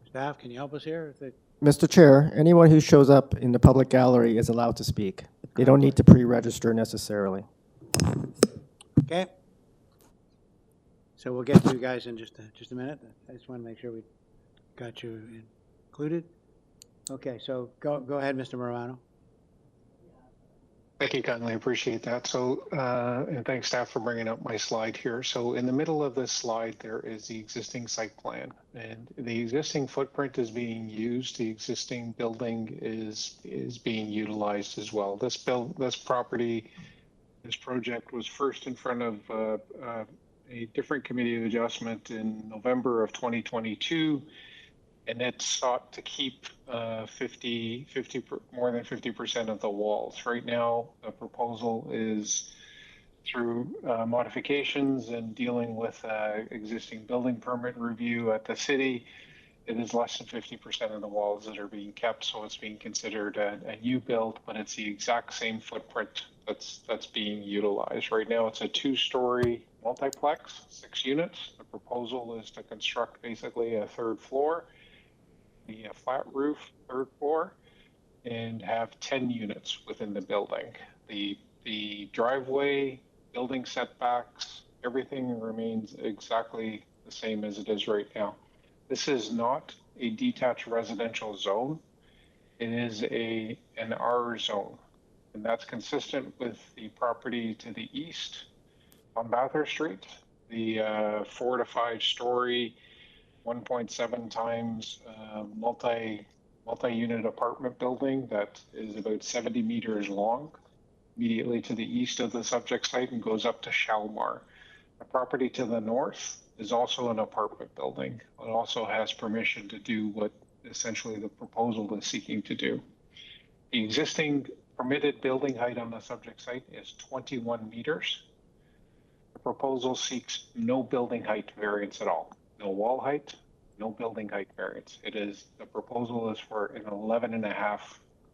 Staff, can you help us here? Mr. Chair, anyone who shows up in the public gallery is allowed to speak. They don't need to pre-register necessarily. Okay. So we'll get to you guys in just a minute. I just want to make sure we got you included. Okay, so go ahead, Mr. Morano. Thank you kindly, appreciate that. So, and thanks staff for bringing up my slide here. So in the middle of this slide, there is the existing site plan, and the existing footprint is being used. The existing building is being utilized as well. This project was first in front of a different committee of adjustment in November of 2022. And it sought to keep more than 50% of the walls. Right now, the proposal is through modifications and dealing with existing building permit review at the city. It is less than 50% of the walls that are being kept, so it's being considered a new build, but it's the exact same footprint that's being utilized. Right now, it's a 2-story multiplex, 6 units. The proposal is to construct basically a 3rd floor, a flat roof 3rd floor, and have 10 units within the building. The driveway, building setbacks, everything remains exactly the same as it is right now. This is not a detached residential zone. It is an R zone, and that's consistent with the property to the east on Bathurst Street, the 4 to 5 story 1.7 times multi-unit apartment building that is about 70 meters long, immediately to the east of the subject site and goes up to Shalmar. The property to the north is also an apartment building. It also has permission to do what essentially the proposal is seeking to do. The existing permitted building height on the subject site is 21 meters. The proposal seeks no building height variance at all. No wall height, no building height variance. The proposal is for an 11.5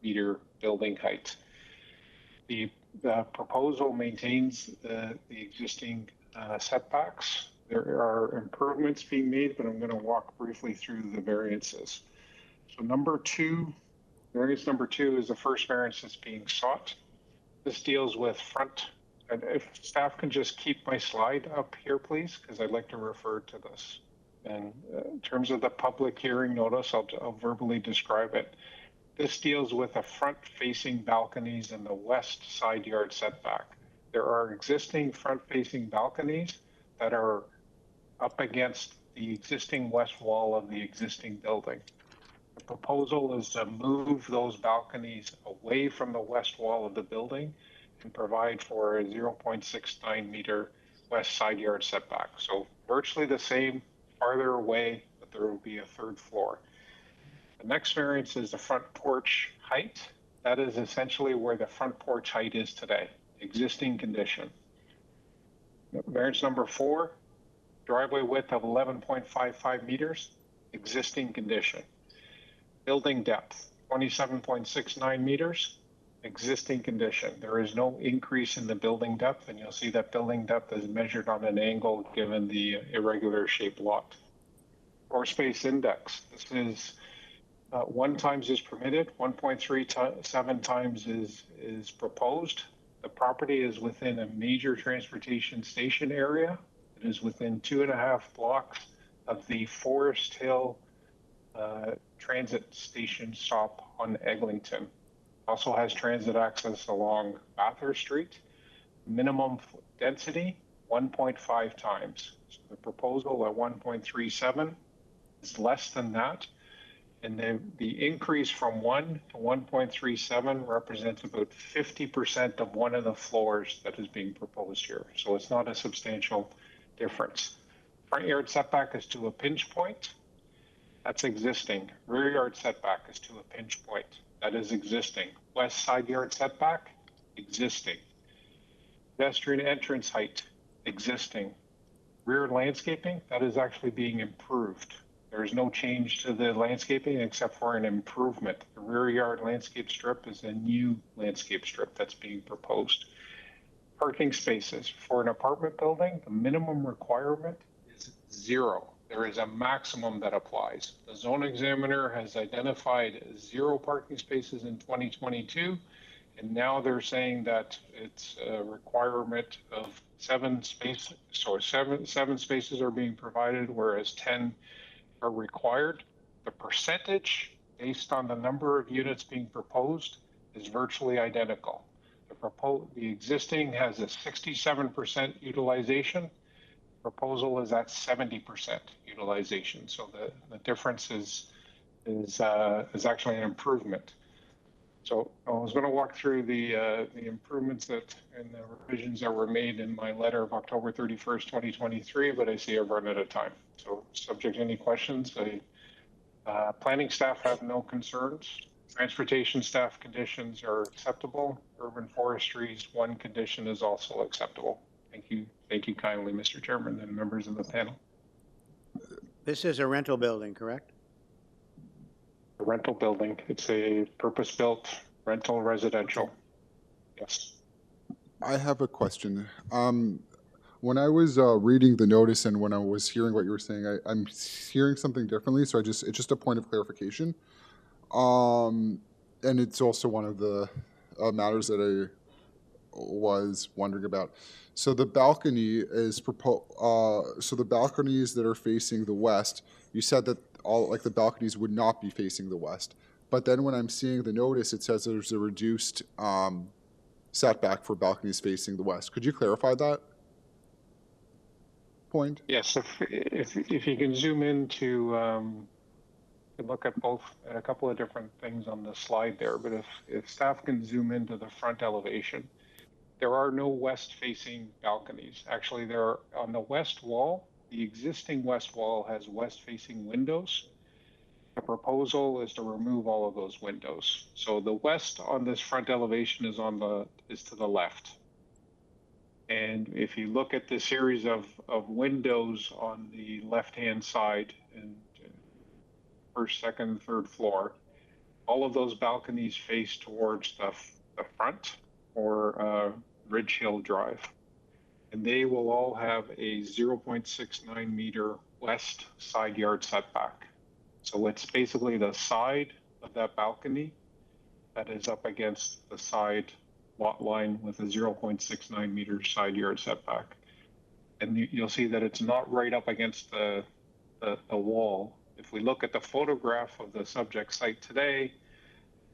meter building height. The proposal maintains the existing setbacks. There are improvements being made, but I'm going to walk briefly through the variances. So number 2 Variance number 2 is the first variance that's being sought. This deals with front, and if staff can just keep my slide up here, please, because I'd like to refer to this. And in terms of the public hearing notice, I'll verbally describe it. This deals with the front-facing balconies in the west side yard setback. There are existing front-facing balconies that are up against the existing west wall of the existing building. The proposal is to move those balconies away from the west wall of the building and provide for a 0.69 meter west side yard setback. So virtually the same, farther away, but there will be a third floor. The next variance is the front porch height. That is essentially where the front porch height is today, existing condition. Variance number 4, driveway width of 11.55 meters, existing condition. Building depth, 27.69 meters, existing condition. There is no increase in the building depth, and you'll see that building depth is measured on an angle given the irregular shaped lot. Floor space index, this is 1 times is permitted, 1.37 times is proposed. The property is within a major transportation station area. It is within 2.5 blocks of the Forest Hill transit station stop on Eglinton. Also has transit access along Bathurst Street. Minimum density, 1.5 times. So the proposal at 1.37 is less than that. And the increase from 1 to 1.37 represents about 50% of one of the floors that is being proposed here. So it's not a substantial difference. Front yard setback is to a pinch point. That's existing. Rear yard setback is to a pinch point. That is existing. West side yard setback, existing. Pedestrian entrance height, existing. Rear landscaping, that is actually being improved. There is no change to the landscaping except for an improvement. The rear yard landscape strip is a new landscape strip that's being proposed. Parking spaces. For an apartment building, the minimum requirement is 0. There is a maximum that applies. The zone examiner has identified 0 parking spaces in 2022, and now they're saying that it's a requirement of 7 spaces. So seven spaces are being provided, whereas 10 are required. The percentage based on the number of units being proposed is virtually identical. The existing has a 67% utilization. Proposal is at 70% utilization. So the difference is actually an improvement. So I was going to walk through the improvements that and the revisions that were made in my letter of October 31st, 2023, but I see I've run out of time. So subject to any questions, planning staff have no concerns. Transportation staff conditions are acceptable. Urban forestry's 1 condition is also acceptable. Thank you. Thank you kindly, Mr. Chairman and members of the panel. This is a rental building, correct? A rental building. It's a purpose-built rental residential. Yes. I have a question. When I was reading the notice and when I was hearing what you were saying, I'm hearing something differently. So it's just a point of clarification. And it's also one of the matters that I was wondering about. So the balcony is so the balconies that are facing the west, you said that all the balconies would not be facing the west. But then when I'm seeing the notice, it says there's a reduced setback for balconies facing the west. Could you clarify that point? Yes, if you can zoom into look at a couple of different things on the slide there, but if staff can zoom into the front elevation, there are no west-facing balconies. Actually, there are on the west wall. The existing west wall has west-facing windows. The proposal is to remove all of those windows. So the west on this front elevation is to the left. And if you look at the series of windows on the left-hand side and first, second, third floor, all of those balconies face towards the front or Ridge Hill Drive. And they will all have a 0.69 meter west side yard setback. So it's basically the side of that balcony that is up against the side lot line with a 0.69 meter side yard setback. And you'll see that it's not right up against the wall. If we look at the photograph of the subject site today,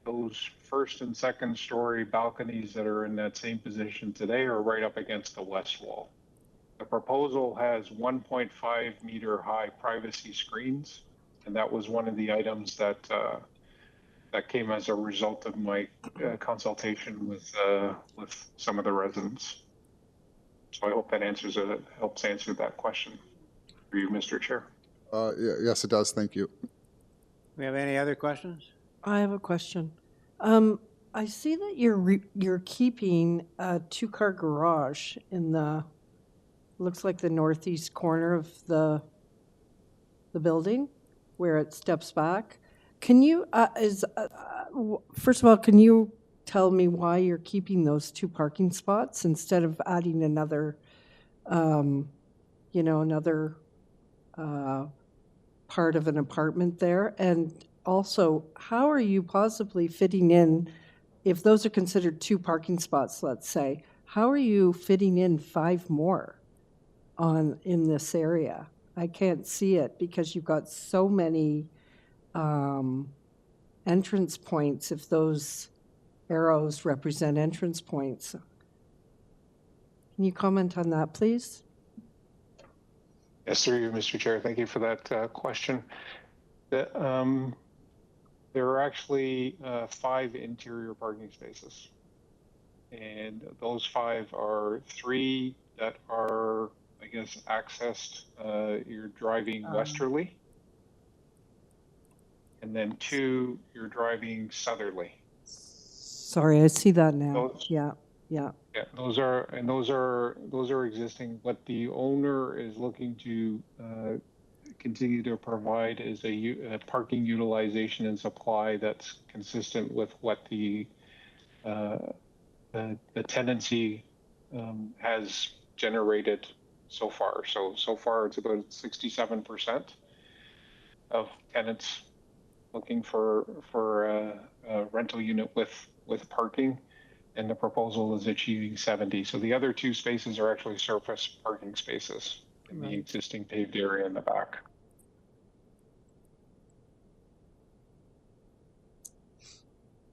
those first and second story balconies that are in that same position today are right up against the west wall. The proposal has 1.5 meter high privacy screens, and that was one of the items that that came as a result of my consultation with some of the residents. So I hope that helps answer that question for you, Mr. Chair. Yes, it does. Thank you. We have any other questions? I have a question. I see that you're keeping a two-car garage in the, looks like the northeast corner of the building where it steps back. Can you, first of all, can you tell me why you're keeping those two parking spots instead of adding another, another part of an apartment there? And also, how are you possibly fitting in, if those are considered two parking spots, let's say, how are you fitting in 5 more in this area? I can't see it because you've got so many entrance points, if those arrows represent entrance points. Can you comment on that, please? Yes, through you, Mr. Chair. Thank you for that question. There are actually 5 interior parking spaces. And those 5 are 3 that are, I guess, accessed, you're driving westerly. And then 2, you're driving southerly. Sorry, I see that now. Yeah. Yeah, those are existing. What the owner is looking to continue to provide is a parking utilization and supply that's consistent with what the tenancy has generated so far. So far it's about 67% of tenants looking for a rental unit with parking, and the proposal is achieving 70. So the other 2 spaces are actually surface parking spaces in the existing paved area in the back.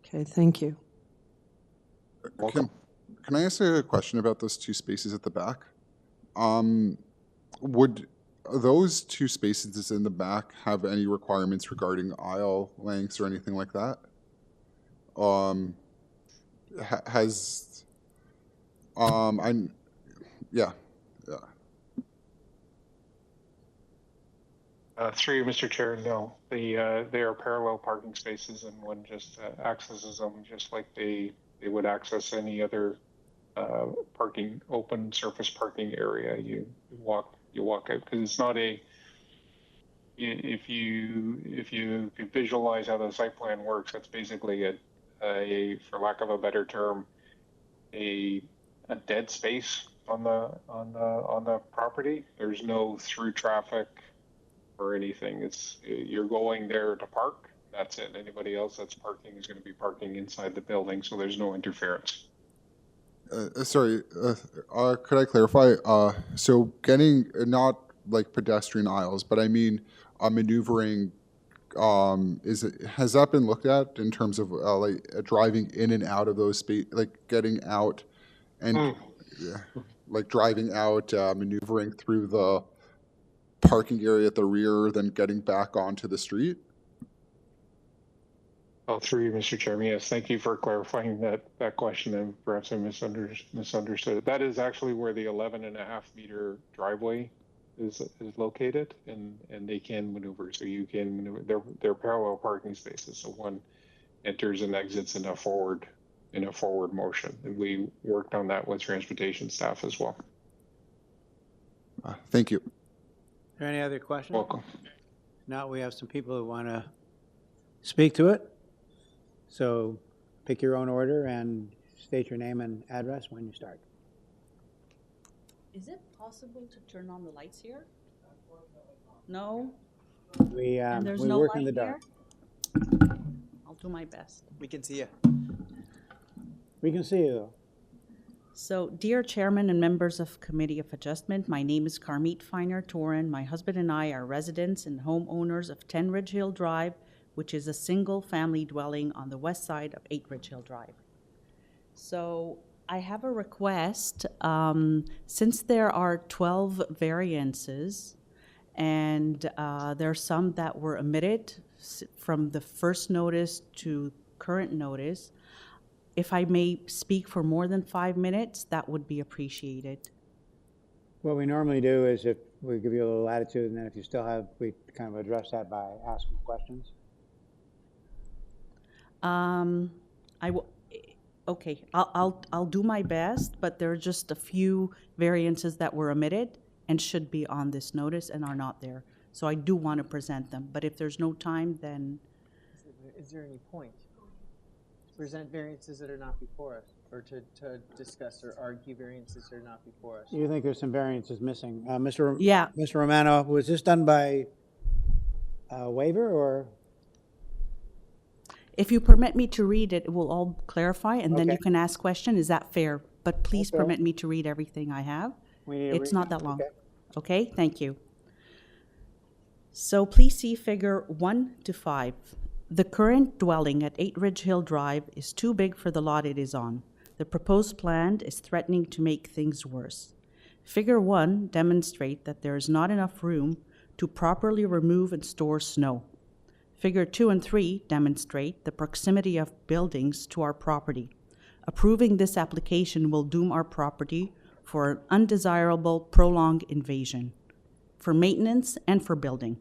Okay, thank you. Can I ask a question about those 2 spaces at the back? Would those 2 spaces in the back have any requirements regarding aisle lengths or anything like that? Through you, Mr. Chair, no. They are parallel parking spaces, and one just accesses them just like they would access any other open surface parking area. You walk out, because it's not a. If you could visualize how the site plan works, that's basically a for lack of a better term, a dead space on the property. There's no through traffic or anything. You're going there to park. That's it. Anybody else that's parking is going to be parking inside the building, so there's no interference. Sorry, could I clarify? So getting not like pedestrian aisles, but I mean maneuvering. Has that been looked at in terms of like driving in and out of those like getting out and like driving out, maneuvering through the parking area at the rear, then getting back onto the street? Oh, through you, Mr. Chairman. Yes, thank you for clarifying that question, and perhaps I misunderstood it. That is actually where the 11.5 meter driveway is located, and they can maneuver. So you can maneuver. They're parallel parking spaces, so one enters and exits in a forward motion, and we worked on that with transportation staff as well. Thank you. Are there any other questions? Welcome. Now we have some people who want to speak to it. So pick your own order and state your name and address when you start. Is it possible to turn on the lights here? No? We And there's we no work light in the dark. here? I'll do my best. We can see you. We can see you, though. So, dear Chairman and members of Committee of Adjustment, my name is Carmeet Finer Torin. My husband and I are residents and homeowners of 10 Ridge Hill Drive, which is a single-family dwelling on the west side of 8 Ridge Hill Drive. So, I have a request. Since there are 12 variances, and there are some that were omitted from the first notice to current notice, if I may speak for more than 5 minutes, that would be appreciated. What we normally do is if we give you a little latitude, and then if you still have, we kind of address that by asking questions. Okay, I'll do my best, but there are just a few variances that were omitted and should be on this notice and are not there. So I do want to present them, but if there's no time, then Is there any point to present variances that are not before us, or to discuss or argue variances that are not before us? You think there's some variances missing? Yeah. Mr. Romano, was this done by waiver or? if you permit me to read it, it will all clarify, and then you Okay. can ask question. Is that fair? But please Okay. permit me to read everything I have. We need to It's read- not that long. okay. Okay, thank you. So please see figure 1 to 5. The current dwelling at 8 Ridge Hill Drive is too big for the lot it is on. The proposed plan is threatening to make things worse. Figure 1 demonstrates that there is not enough room to properly remove and store snow. Figure 2 and 3 demonstrate the proximity of buildings to our property. Approving this application will doom our property for an undesirable prolonged invasion, for maintenance and for building.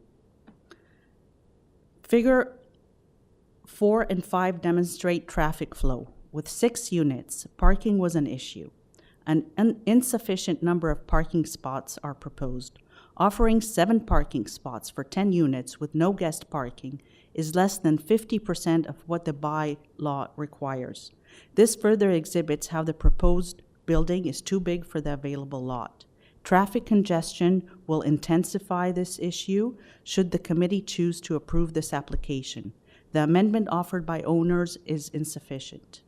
Figure 4 and 5 demonstrate traffic flow. With 6 units, parking was an issue. An insufficient number of parking spots are proposed. Offering 7 parking spots for 10 units with no guest parking is less than 50% of what the bylaw requires. This further exhibits how the proposed building is too big for the available lot. Traffic congestion will intensify this issue should the committee choose to approve this application. The amendment offered by owners is insufficient.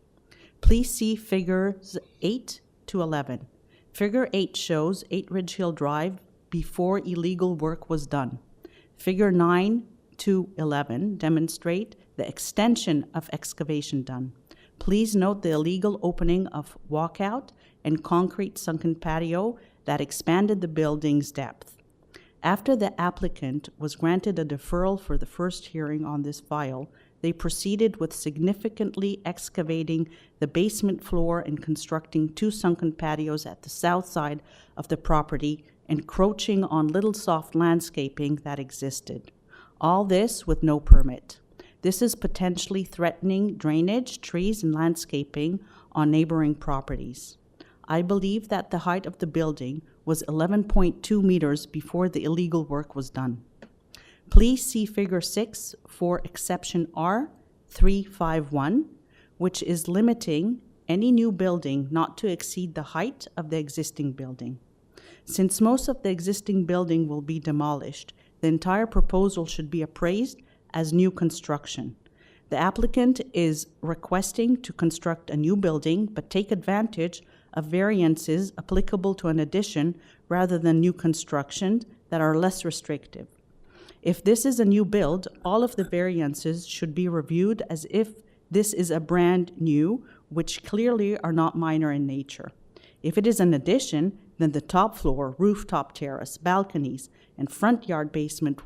Please see figures 8 to 11. Figure 8 shows 8 Ridge Hill Drive before illegal work was done. Figure 9 to 11 demonstrate the extension of excavation done. Please note the illegal opening of walkout and concrete sunken patio that expanded the building's depth. After the applicant was granted a deferral for the first hearing on this file, they proceeded with significantly excavating the basement floor and constructing 2 sunken patios at the south side of the property, encroaching on little soft landscaping that existed. All this with no permit. This is potentially threatening drainage, trees, and landscaping on neighboring properties. I believe that the height of the building was 11.2 meters before the illegal work was done. Please see figure 6 for exception R351, which is limiting any new building not to exceed the height of the existing building. Since most of the existing building will be demolished, the entire proposal should be appraised as new construction. The applicant is requesting to construct a new building but take advantage of variances applicable to an addition rather than new construction that are less restrictive. If this is a new build, all of the variances should be reviewed as if this is a brand new, which clearly are not minor in nature. If it is an addition, then the top floor, rooftop terrace, balconies, and front yard basement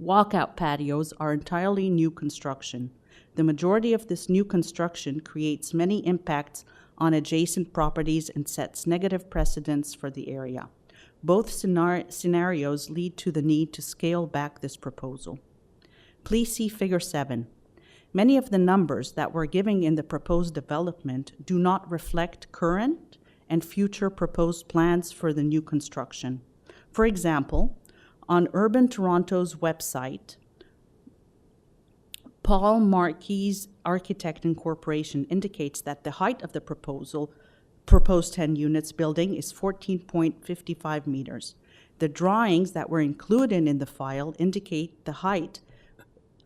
walkout patios are entirely new construction. The majority of this new construction creates many impacts on adjacent properties and sets negative precedents for the area. Both scenarios lead to the need to scale back this proposal. Please see figure 7. Many of the numbers that we're giving in the proposed development do not reflect current and future proposed plans for the new construction. For example, on Urban Toronto's website, Paul Marquis Architect Incorporation indicates that the height of the proposed 10 units building is 14.55 meters. The drawings that were included in the file indicate the height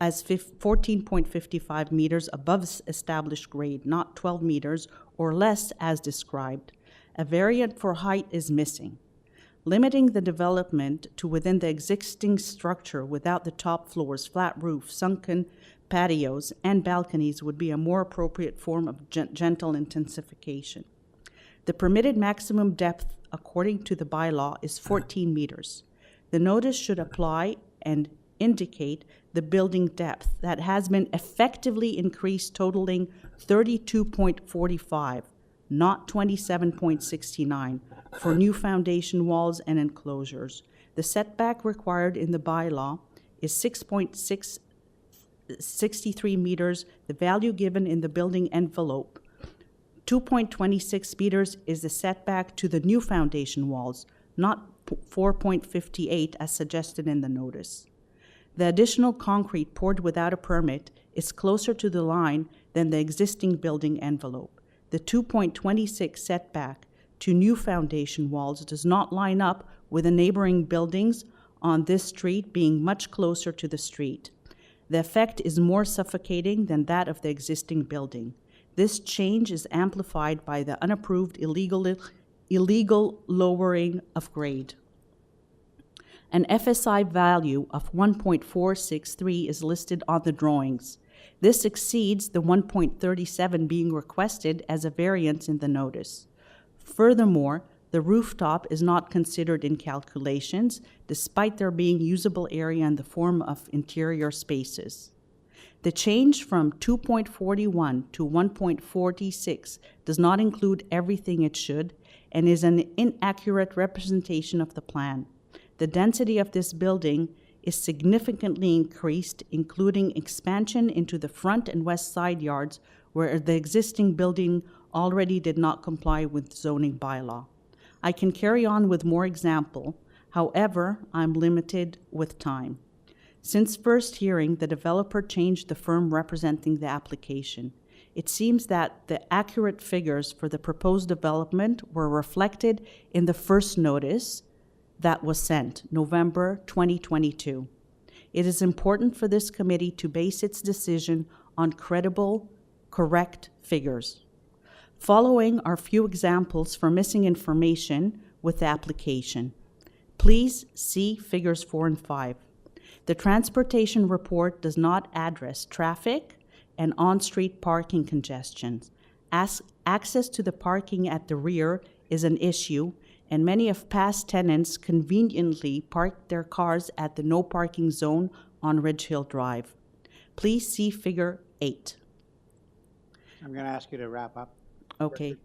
as 14.55 meters above established grade, not 12 meters or less as described. A variant for height is missing. Limiting the development to within the existing structure without the top floors, flat roof, sunken patios, and balconies would be a more appropriate form of gentle intensification. The permitted maximum depth according to the bylaw is 14 meters. The notice should apply and indicate the building depth that has been effectively increased, totaling 32.45, not 27.69, for new foundation walls and enclosures. The setback required in the bylaw is 6.63 meters, the value given in the building envelope. 2.26 meters is the setback to the new foundation walls, not 4.58 as suggested in the notice. The additional concrete poured without a permit is closer to the line than the existing building envelope. The 2.26 setback to new foundation walls does not line up with the neighboring buildings on this street being much closer to the street. The effect is more suffocating than that of the existing building. This change is amplified by the unapproved illegal lowering of grade. An FSI value of 1.463 is listed on the drawings. This exceeds the 1.37 being requested as a variance in the notice. Furthermore, the rooftop is not considered in calculations, despite there being usable area in the form of interior spaces. The change from 2.41 to 1.46 does not include everything it should and is an inaccurate representation of the plan. The density of this building is significantly increased, including expansion into the front and west side yards where the existing building already did not comply with zoning bylaw. I can carry on with more example. However, I'm limited with time. Since first hearing, the developer changed the firm representing the application. It seems that the accurate figures for the proposed development were reflected in the first notice that was sent, November 2022. It is important for this committee to base its decision on credible, correct figures. Following are few examples for missing information with the application. Please see figures 4 and 5. The transportation report does not address traffic and on-street parking congestions. Access to the parking at the rear is an issue, and many of past tenants conveniently parked their cars at the no parking zone on Ridge Hill Drive. Please see figure 8. I'm going to ask you to wrap up. Okay.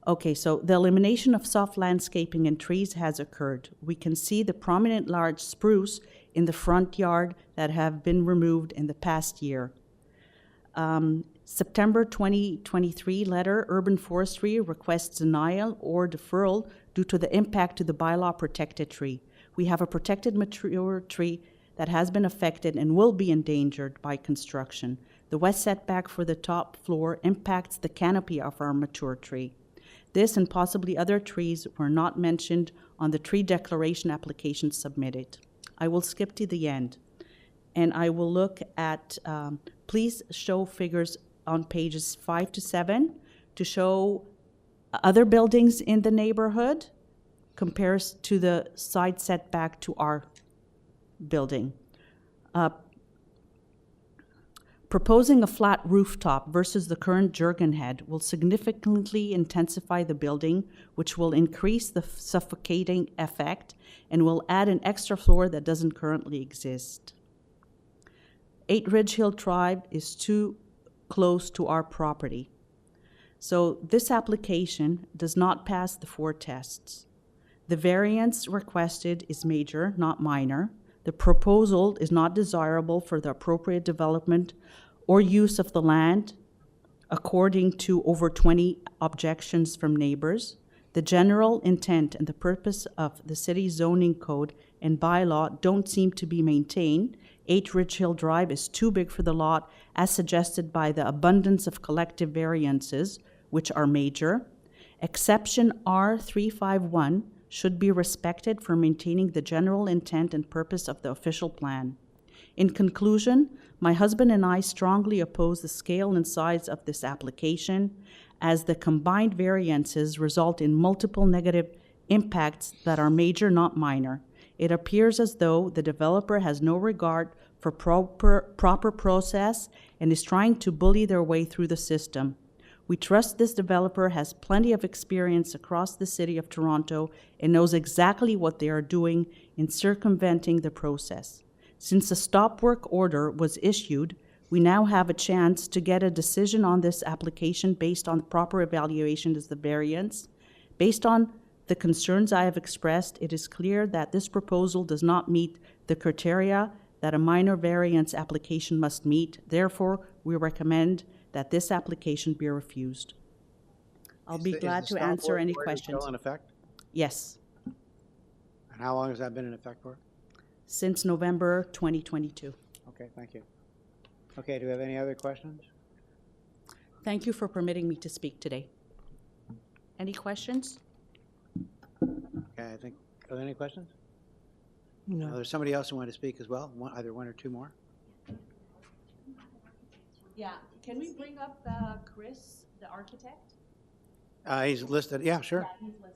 Okay, so the elimination of soft landscaping and trees has occurred. We can see the prominent large spruce in the front yard that have been removed in the past year. September 2023 letter, Urban Forestry requests denial or deferral due to the impact to the bylaw protected tree. We have a protected mature tree that has been affected and will be endangered by construction. The west setback for the top floor impacts the canopy of our mature tree. This and possibly other trees were not mentioned on the tree declaration application submitted. I will skip to the end, and I will look at, please show figures on pages 5 to 7 to show other buildings in the neighborhood compares to the side setback to our building. Proposing a flat rooftop versus the current Jurgen head will significantly intensify the building, which will increase the suffocating effect and will add an extra floor that doesn't currently exist. 8 Ridge Hill Drive is too close to our property. So this application does not pass the 4 tests. The variance requested is major, not minor. The proposal is not desirable for the appropriate development or use of the land, according to over 20 objections from neighbors. The general intent and the purpose of the city zoning code and bylaw don't seem to be maintained. 8 Ridge Hill Drive is too big for the lot, as suggested by the abundance of collective variances, which are major. Exception R351 should be respected for maintaining the general intent and purpose of the official plan. In conclusion, my husband and I strongly oppose the scale and size of this application. as the combined variances result in multiple negative impacts that are major, not minor. It appears as though the developer has no regard for proper process and is trying to bully their way through the system. We trust this developer has plenty of experience across the city of Toronto and knows exactly what they are doing in circumventing the process. Since a stop work order was issued, we now have a chance to get a decision on this application based on the proper evaluation as the variance. Based on the concerns I have expressed, it is clear that this proposal does not meet the criteria that a minor variance application must meet. Therefore, we recommend that this application be refused. I'll be glad to answer any questions. Still in effect? Yes, And how long has that been in effect for? since November 2022. Okay, thank you. Okay, do we have any other questions? Thank you for permitting me to speak today. Any questions? Okay, I think, are there any questions? No. There's somebody else who wanted to speak as well, either one or two more. Yeah, can we bring up Chris, the architect? He's listed, yeah, sure. He's listed.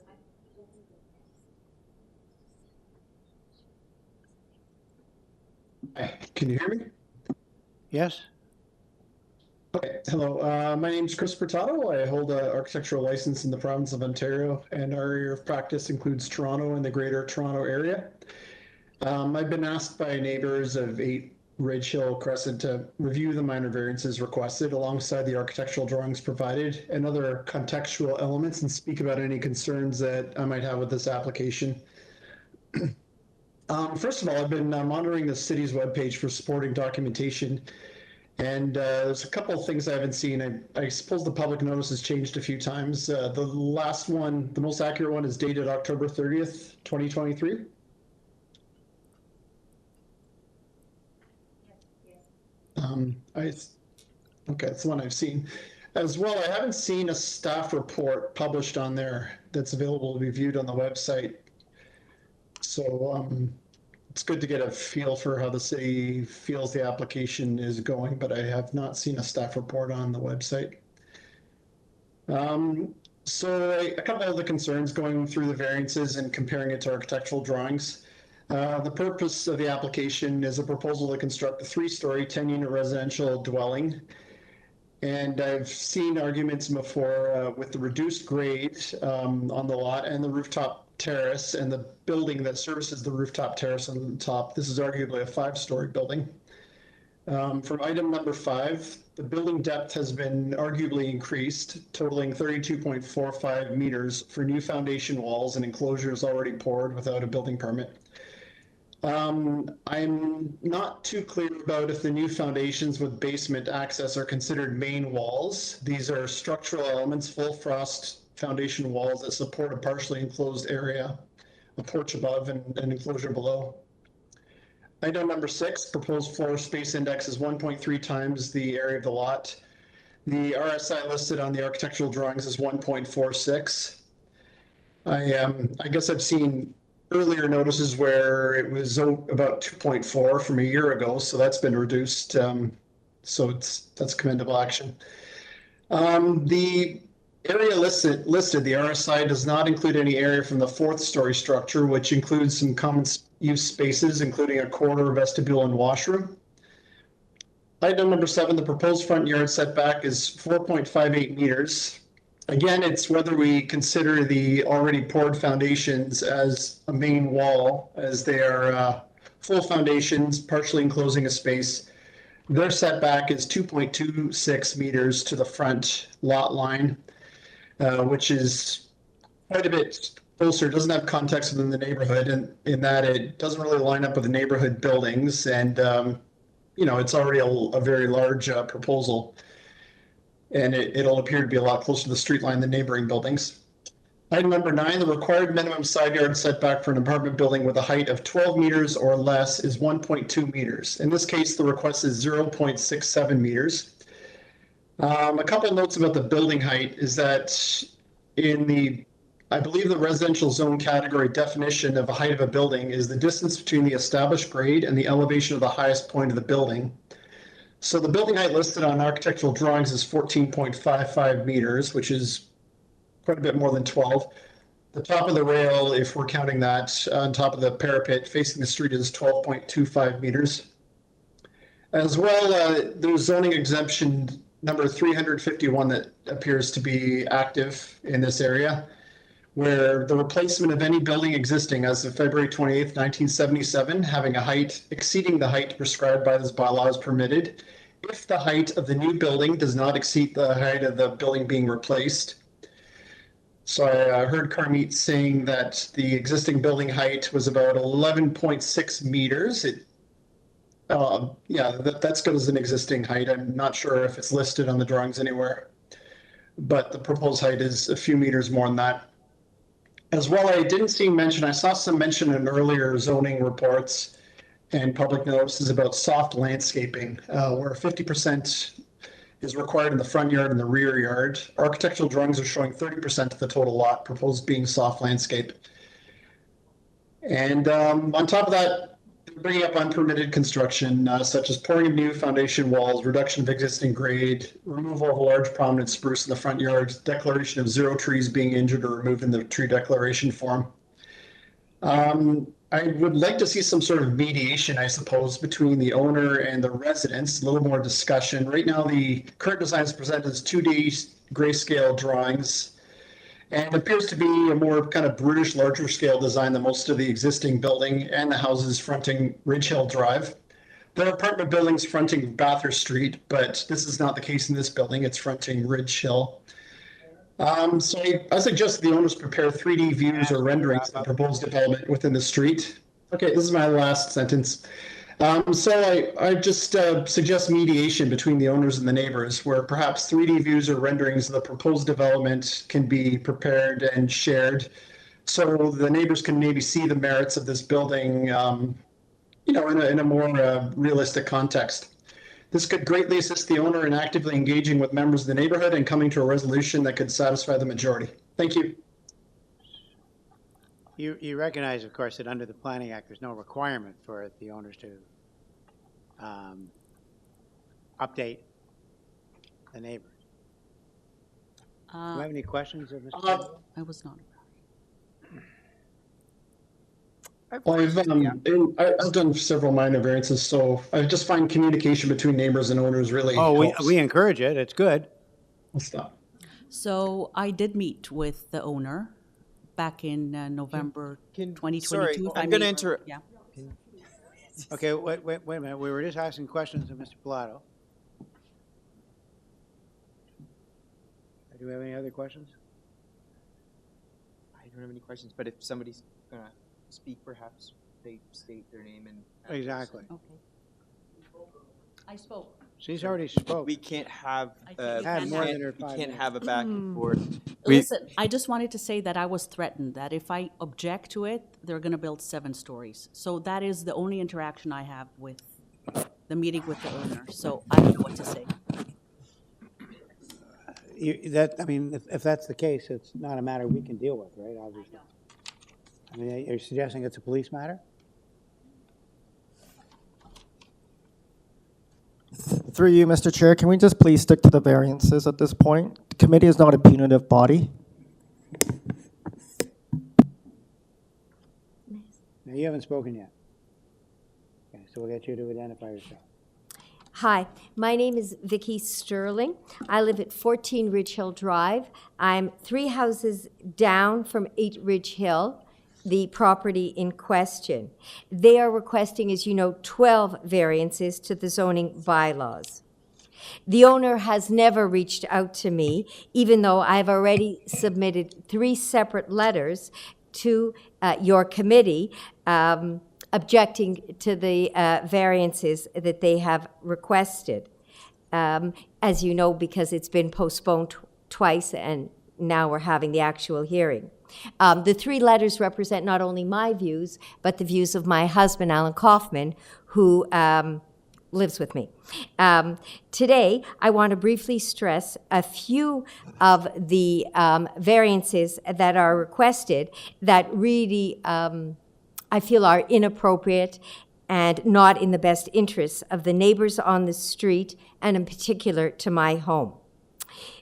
Can you hear me? Yes? Okay, hello. My name is Chris Furtado. I hold an architectural license in the province of Ontario, and our area of practice includes Toronto and the greater Toronto area. I've been asked by neighbors of 8 Ridge Hill Crescent to review the minor variances requested alongside the architectural drawings provided and other contextual elements and speak about any concerns that I might have with this application. First of all, I've been monitoring the city's webpage for supporting documentation, and there's a couple of things I haven't seen. I suppose the public notice has changed a few times. The last one, the most accurate one, is dated October 30th, 2023. Okay, that's the one I've seen. As well, I haven't seen a staff report published on there that's available to be viewed on the website. So it's good to get a feel for how the city feels the application is going, but I have not seen a staff report on the website. So a couple of the concerns going through the variances and comparing it to architectural drawings. The purpose of the application is a proposal to construct a 3-story, 10-unit residential dwelling. And I've seen arguments before with the reduced grade on the lot and the rooftop terrace and the building that services the rooftop terrace on the top. This is arguably a 5-story building. For item number 5, the building depth has been arguably increased, totaling 32.45 meters for new foundation walls and enclosures already poured without a building permit. I'm not too clear about if the new foundations with basement access are considered main walls. These are structural elements, full frost foundation walls that support a partially enclosed area, a porch above and an enclosure below. Item number 6, proposed floor space index is 1.3 times the area of the lot. The RSI listed on the architectural drawings is 1.46. I guess I've seen earlier notices where it was about 2.4 from a year ago, so that's been reduced. So that's commendable action. The area listed, the RSI does not include any area from the 4th story structure, which includes some common use spaces, including a corridor, vestibule, and washroom. Item number 7, the proposed front yard setback is 4.58 meters. Again, it's whether we consider the already poured foundations as a main wall, as they are full foundations, partially enclosing a space. Their setback is 2.26 meters to the front lot line, which is quite a bit closer. It doesn't have context within the neighborhood, and in that it doesn't really line up with the neighborhood buildings, and you know, it's already a very large proposal. And it'll appear to be a lot closer to the street line than neighboring buildings. Item number 9, the required minimum side yard setback for an apartment building with a height of 12 meters or less is 1.2 meters. In this case, the request is 0.67 meters. A couple of notes about the building height is that in the, I believe the residential zone category definition of a height of a building is the distance between the established grade and the elevation of the highest point of the building. So the building height listed on architectural drawings is 14.55 meters, which is quite a bit more than 12. The top of the rail, if we're counting that on top of the parapet facing the street, is 12.25 meters. As well, there's zoning exemption number 351 that appears to be active in this area, where the replacement of any building existing as of February 28th, 1977, having a height exceeding the height prescribed by this bylaw is permitted if the height of the new building does not exceed the height of the building being replaced. So I heard Carmeet saying that the existing building height was about 11.6 meters. Yeah, that's good as an existing height. I'm not sure if it's listed on the drawings anywhere, but the proposed height is a few meters more than that. As well, I didn't see mention, I saw some mention in earlier zoning reports and public notices about soft landscaping, where 50% is required in the front yard and the rear yard. Architectural drawings are showing 30% of the total lot proposed being soft landscape. And on top of that, bringing up unpermitted construction, such as pouring of new foundation walls, reduction of existing grade, removal of a large prominent spruce in the front yard, declaration of 0 trees being injured or removed in the tree declaration form. I would like to see some sort of mediation, I suppose, between the owner and the residents, a little more discussion. Right now, the current design is presented as 2D grayscale drawings, and appears to be a more kind of brutish, larger scale design than most of the existing building and the houses fronting Ridge Hill Drive. There are apartment buildings fronting Bathurst Street, but this is not the case in this building. It's fronting Ridge Hill. So I suggest the owners prepare 3D views or renderings of the proposed development within the street. Okay, this is my last sentence. So I just suggest mediation between the owners and the neighbors, where perhaps 3D views or renderings of the proposed development can be prepared and shared, so the neighbors can maybe see the merits of this building, you know, in a more realistic context. This could greatly assist the owner in actively engaging with members of the neighborhood and coming to a resolution that could satisfy the majority. Thank you. You recognize, of course, that under the Planning Act, there's no requirement for the owners to update the neighbors. Do you have any questions of Mr. Chairman? I was not. Well, I've done several minor variances, so I just find communication between neighbors and owners really helps. we encourage it. It's good. I'll stop. So I did meet with the owner back in November 2022. Sorry, I'm going to interrupt. Yeah. Okay, wait a minute. We were just asking questions of Mr. Pilato. Do we have any other questions? I don't have any questions, but if somebody's going to speak, perhaps they state their name and address. Exactly. Okay. I spoke. She's already spoke. We can't have more than her we 5 can't minutes. have a back and forth. Listen, I just wanted to say that I was threatened that if I object to it, they're going to build 7 stories. So that is the only interaction I have with the meeting with the owner. So I don't know what to say. I mean, if that's the case, it's not a matter we can deal with, right? Obviously. I mean, you're suggesting it's a police matter? Through you, Mr. Chair, can we just please stick to the variances at this point? The committee is not a punitive body. No, you haven't spoken yet. Okay, so we'll get you to identify yourself. Hi, my name is Vicki Sterling. I live at 14 Ridge Hill Drive. I'm 3 houses down from 8 Ridge Hill, the property in question. They are requesting, as you know, 12 variances to the zoning bylaws. The owner has never reached out to me, even though I've already submitted 3 separate letters to your committee objecting to the variances that they have requested. As you know, because it's been postponed twice and now we're having the actual hearing. The 3 letters represent not only my views, but the views of my husband, Alan Kaufman, who lives with me. Today, I want to briefly stress a few of the variances that are requested that really I feel are inappropriate and not in the best interests of the neighbors on the street, and in particular to my home.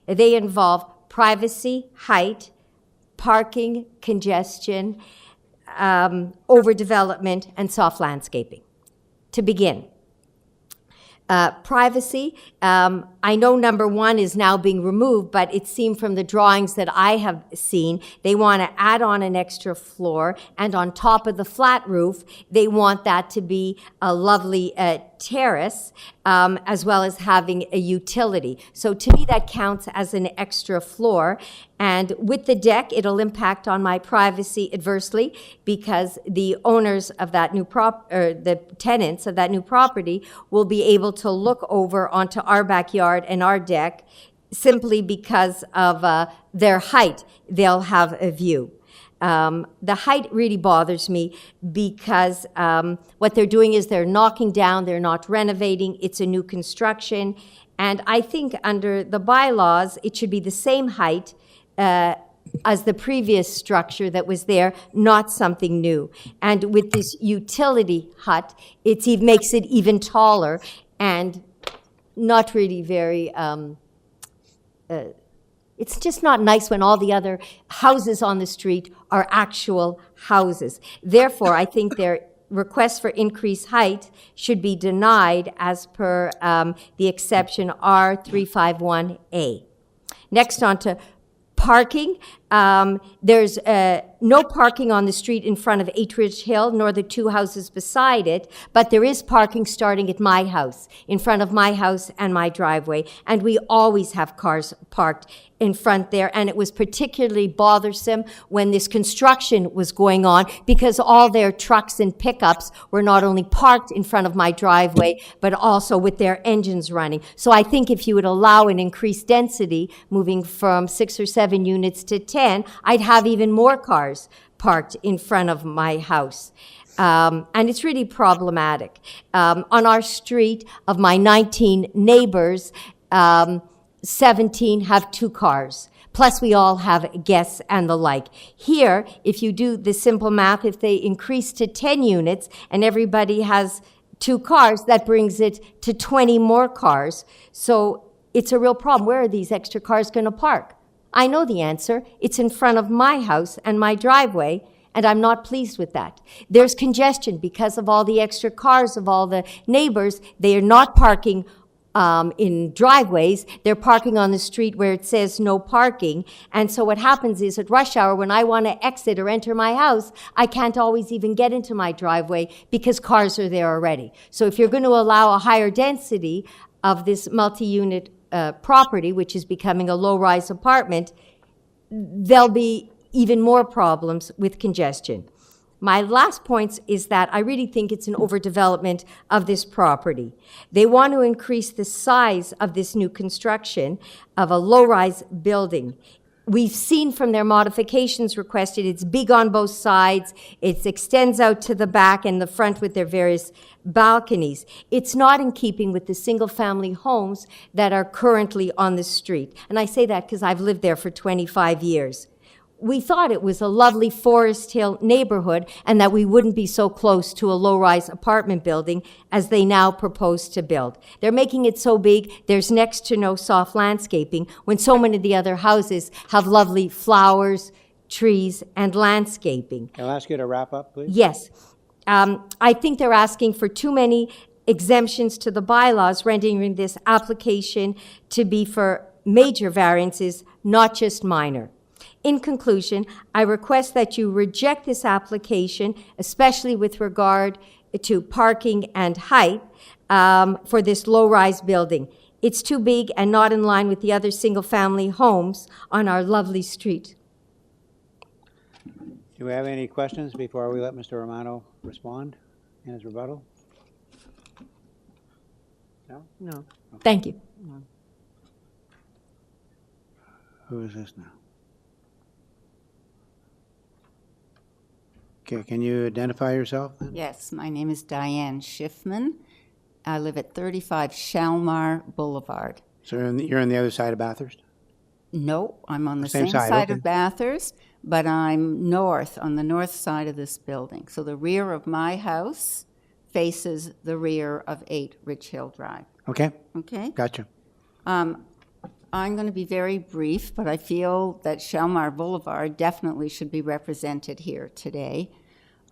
They involve privacy, height, parking, congestion, overdevelopment, and soft landscaping. To begin, privacy, I know number 1 is now being removed, but it seemed from the drawings that I have seen, they want to add on an extra floor, and on top of the flat roof, they want that to be a lovely terrace, as well as having a utility. So to me, that counts as an extra floor. And with the deck, it'll impact on my privacy adversely, because the owners of that new the tenants of that new property will be able to look over onto our backyard and our deck simply because of their height. They'll have a view. The height really bothers me because what they're doing is they're knocking down, they're not renovating, it's a new construction. And I think under the bylaws, it should be the same height as the previous structure that was there, not something new. And with this utility hut, it makes it even taller and not really very, it's just not nice when all the other houses on the street are actual houses. Therefore, I think their request for increased height should be denied as per the exception R351A. Next on to parking. There's no parking on the street in front of 8 Ridge Hill, nor the 2 houses beside it, but there is parking starting at my house, in front of my house and my driveway, and we always have cars parked in front there, and it was particularly bothersome when this construction was going on, because all their trucks and pickups were not only parked in front of my driveway, but also with their engines running. So I think if you would allow an increased density, moving from 6 or 7 units to 10, I'd have even more cars parked in front of my house. And it's really problematic. On our street, of my 19 neighbors, 17 have 2 cars. Plus, we all have guests and the like. Here, if you do the simple math, if they increase to 10 units and everybody has 2 cars, that brings it to 20 more cars. So it's a real problem. Where are these extra cars going to park? I know the answer. It's in front of my house and my driveway, and I'm not pleased with that. There's congestion because of all the extra cars of all the neighbors. They are not parking in driveways. They're parking on the street where it says no parking. And so what happens is at rush hour, when I want to exit or enter my house, I can't always even get into my driveway because cars are there already. So if you're going to allow a higher density of this multi-unit property, which is becoming a low-rise apartment, there'll be even more problems with congestion. My last point is that I really think it's an overdevelopment of this property. They want to increase the size of this new construction of a low-rise building. We've seen from their modifications requested, it's big on both sides, it extends out to the back and the front with their various balconies. It's not in keeping with the single-family homes that are currently on the street. And I say that because I've lived there for 25 years. We thought it was a lovely Forest Hill neighborhood and that we wouldn't be so close to a low-rise apartment building as they now propose to build. They're making it so big, there's next to no soft landscaping, when so many of the other houses have lovely flowers, trees, and landscaping. I'll ask you to wrap up, please. Yes. I think they're asking for too many exemptions to the bylaws, rendering this application to be for major variances, not just minor. In conclusion, I request that you reject this application, especially with regard to parking and height for this low-rise building. It's too big and not in line with the other single-family homes on our lovely street. Do we have any questions before we let Mr. Romano respond in his rebuttal? No? No. Okay. Thank you. Who is this now? Okay, can you identify yourself then? Yes, my name is Diane Schiffman. I live at 35 Shalmar Boulevard. So you're on the other side of Bathurst? No, I'm on the Same same side, side okay. of Bathurst, but I'm north, on the north side of this building. So the rear of my house faces the rear of 8 Ridge Hill Drive. Okay, Okay? gotcha. I'm going to be very brief, but I feel that Shelmar Boulevard definitely should be represented here today.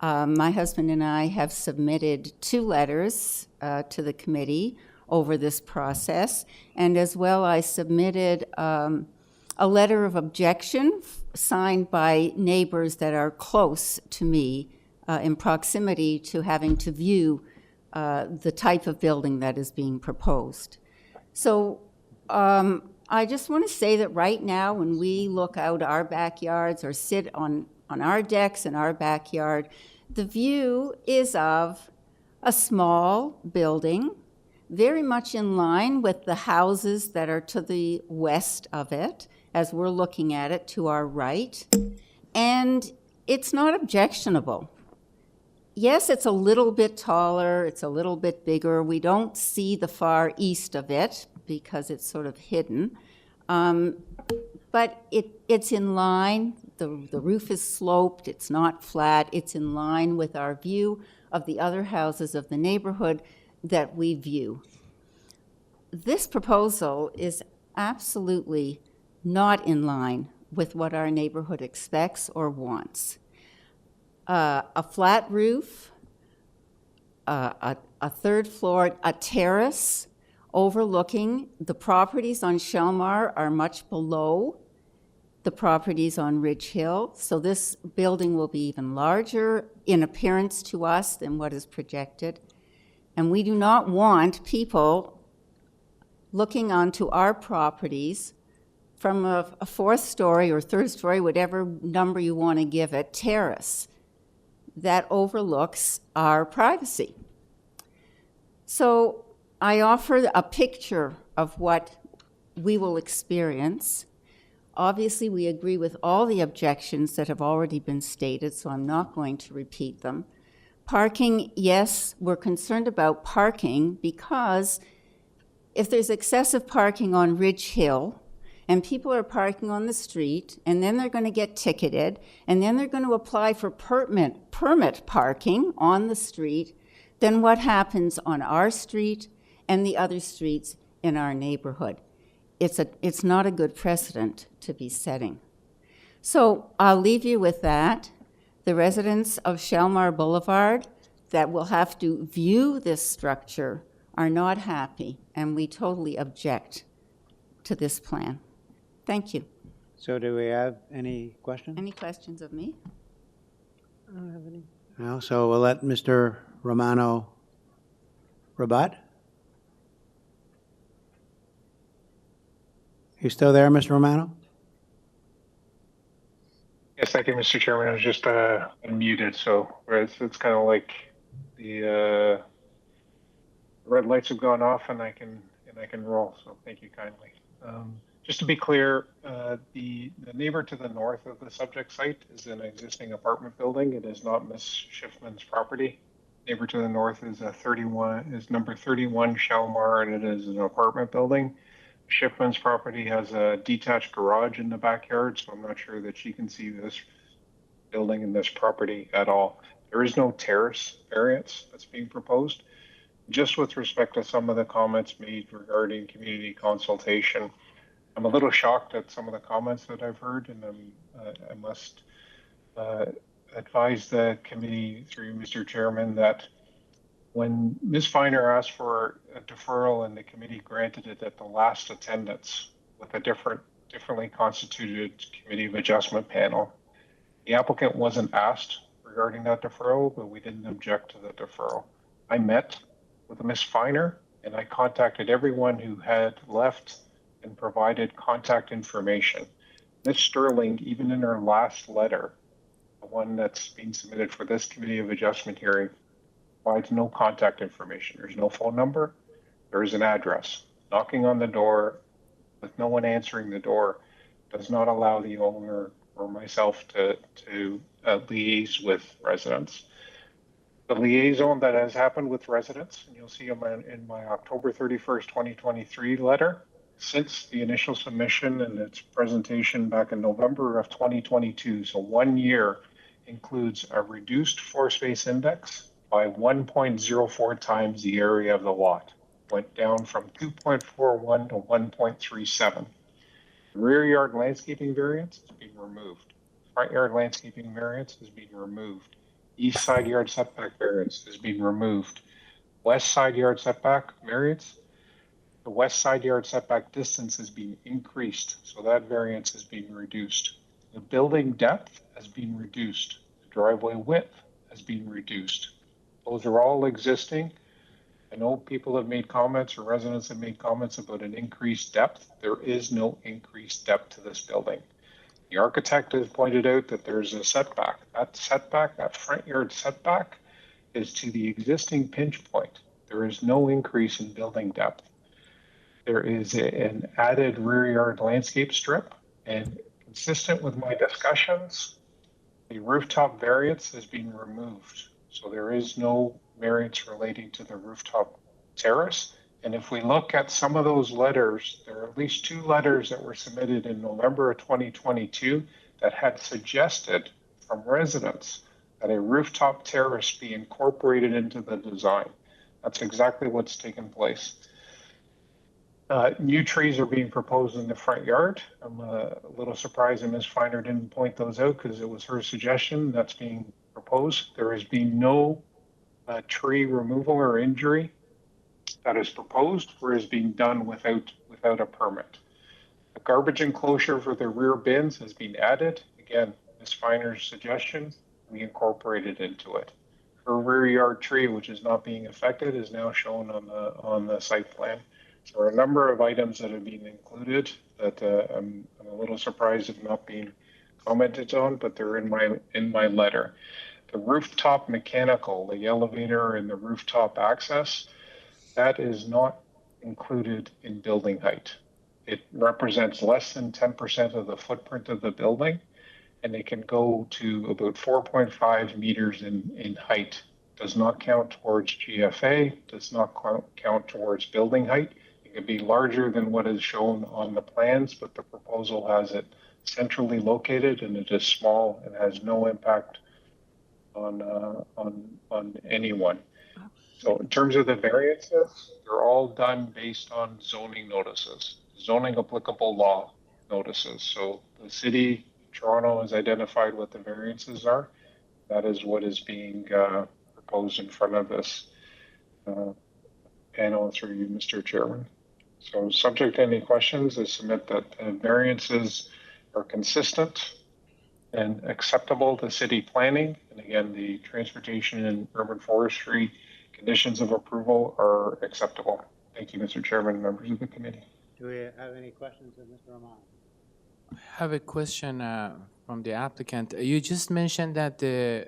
My husband and I have submitted 2 letters to the committee over this process, and as well I submitted a letter of objection signed by neighbors that are close to me in proximity to having to view the type of building that is being proposed. So I just want to say that right now when we look out our backyards or sit on our decks in our backyard, the view is of a small building, very much in line with the houses that are to the west of it, as we're looking at it to our right. And it's not objectionable. Yes, it's a little bit taller, it's a little bit bigger. We don't see the far east of it because it's sort of hidden. But it's in line, the roof is sloped, it's not flat, it's in line with our view of the other houses of the neighborhood that we view. This proposal is absolutely not in line with what our neighborhood expects or wants. A flat roof, a 3rd floor, a terrace overlooking the properties on Shelmar are much below the properties on Ridge Hill. So this building will be even larger in appearance to us than what is projected. And we do not want people looking onto our properties from a 4th story or 3rd story, whatever number you want to give it, terrace that overlooks our privacy. So I offer a picture of what we will experience. Obviously, we agree with all the objections that have already been stated, so I'm not going to repeat them. Parking, yes, we're concerned about parking because if there's excessive parking on Ridge Hill and people are parking on the street and then they're going to get ticketed and then they're going to apply for permit parking on the street, then what happens on our street and the other streets in our neighborhood? It's not a good precedent to be setting. So I'll leave you with that. The residents of Shelmar Boulevard that will have to view this structure are not happy, and we totally object to this plan. Thank you. So do we have any questions? Any questions of me? I don't have any. No, so we'll let Mr. Romano rebut. You still there, Mr. Romano? Yes, thank you, Mr. Chairman. I was just unmuted, so it's kind of like the red lights have gone off, and I can roll. So thank you kindly. Just to be clear, the neighbor to the north of the subject site is an existing apartment building. It is not Ms. Schiffman's property. Neighbor to the north is number 31 Shelmar, and it is an apartment building. Schiffman's property has a detached garage in the backyard, so I'm not sure that she can see this building and this property at all. There is no terrace variance that's being proposed. Just with respect to some of the comments made regarding community consultation, I'm a little shocked at some of the comments that I've heard, and I must advise the committee through Mr. Chairman that when Ms. Feiner asked for a deferral and the committee granted it at the last attendance with a differently constituted committee of adjustment panel, the applicant wasn't asked regarding that deferral, but we didn't object to the deferral. I met with Ms. Feiner and I contacted everyone who had left and provided contact information. Ms. Sterling, even in her last letter, the one that's being submitted for this committee of adjustment hearing, provides no contact information. There's no phone number. There is an address. Knocking on the door with no one answering the door does not allow the owner or myself to liaise with residents. The liaison that has happened with residents, and you'll see in my October 31st, 2023 letter, since the initial submission and its presentation back in November of 2022, so 1 year, includes a reduced floor space index by 1.04 times the area of the lot. Went down from 2.41 to 1.37. Rear yard landscaping variance is being removed. Front yard landscaping variance is being removed. East side yard setback variance is being removed. West side yard setback variance, the west side yard setback distance is being increased, so that variance is being reduced. The building depth has been reduced. The driveway width has been reduced. Those are all existing. I know people have made comments or residents have made comments about an increased depth. There is no increased depth to this building. The architect has pointed out that there's a setback. That setback, that front yard setback, is to the existing pinch point. There is no increase in building depth. There is an added rear yard landscape strip, and consistent with my discussions, the rooftop variance has been removed. So there is no variance relating to the rooftop terrace. And if we look at some of those letters, there are at least 2 letters that were submitted in November of 2022 that had suggested from residents that a rooftop terrace be incorporated into the design. That's exactly what's taken place. New trees are being proposed in the front yard. I'm a little surprised that Ms. Feiner didn't point those out because it was her suggestion that's being proposed. There has been no tree removal or injury that is proposed or is being done without a permit. A garbage enclosure for the rear bins has been added. Again, Ms. Feiner's suggestion, we incorporated into it. Her rear yard tree, which is not being affected, is now shown on the site plan. So there are a number of items that have been included that I'm a little surprised have not been commented on, but they're in my letter. The rooftop mechanical, the elevator and the rooftop access, that is not included in building height. It represents less than 10% of the footprint of the building, and it can go to about 4.5 meters in height. Does not count towards GFA, does not count towards building height. It can be larger than what is shown on the plans, but the proposal has it centrally located and it is small and has no impact on anyone. So in terms of the variances, they're all done based on zoning notices, zoning applicable law notices. So the city, Toronto, has identified what the variances are. That is what is being proposed in front of this panel through you, Mr. Chairman. So subject to any questions, I submit that variances are consistent and acceptable to city planning. And again, the transportation and urban forestry conditions of approval are acceptable. Thank you, Mr. Chairman, members of the committee. Do we have any questions of Mr. Rahman? I have a question from the applicant. You just mentioned that the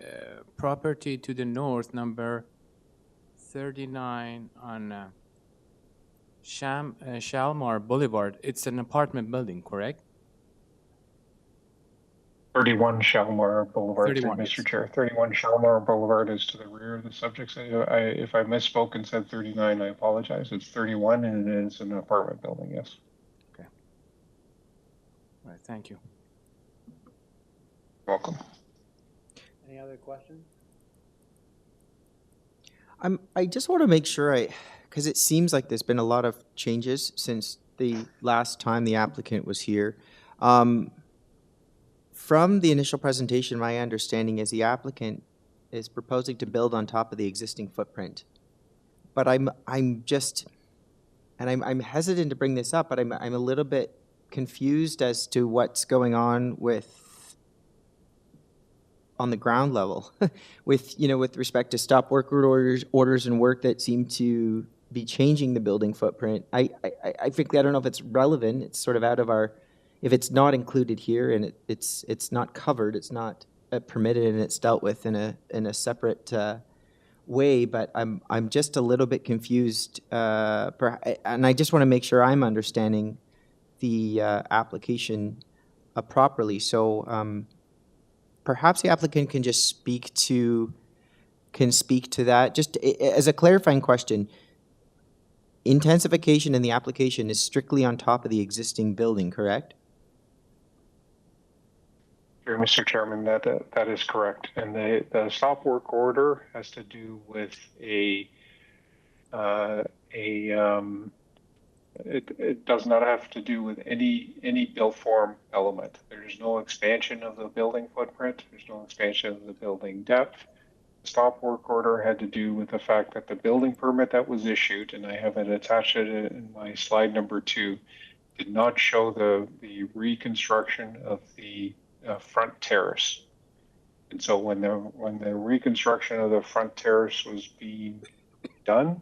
property to the north, number 39 on Shalmar Boulevard, it's an apartment building, correct? 31 Shalmar Boulevard, 31, Mr. yes. Chair. 31 Shalmar Boulevard is to the rear of the subject. If I misspoke and said 39, I apologize. It's 31 and it is an apartment building, yes. Okay. All right, thank you. Welcome. Any other questions? I just want to make sure because it seems like there's been a lot of changes since the last time the applicant was here. From the initial presentation, my understanding is the applicant is proposing to build on top of the existing footprint. But I'm hesitant to bring this up, but I'm a little bit confused as to what's going on on the ground level with respect to stop work orders and work that seem to be changing the building footprint. I frankly, I don't know if it's relevant. It's sort of out of our, if it's not included here and it's not covered, it's not permitted and it's dealt with in a separate way, but I'm just a little bit confused, and I just want to make sure I'm understanding the application properly. So perhaps the applicant can just speak to that. Just as a clarifying question, intensification in the application is strictly on top of the existing building, correct? Mr. Chairman, that is correct. And the stop work order has to do with it does not have to do with any built form element. There's no expansion of the building footprint. There's no expansion of the building depth. The stop work order had to do with the fact that the building permit that was issued, and I have it attached in my slide number 2, did not show the reconstruction of the front terrace. And so when the reconstruction of the front terrace was being done,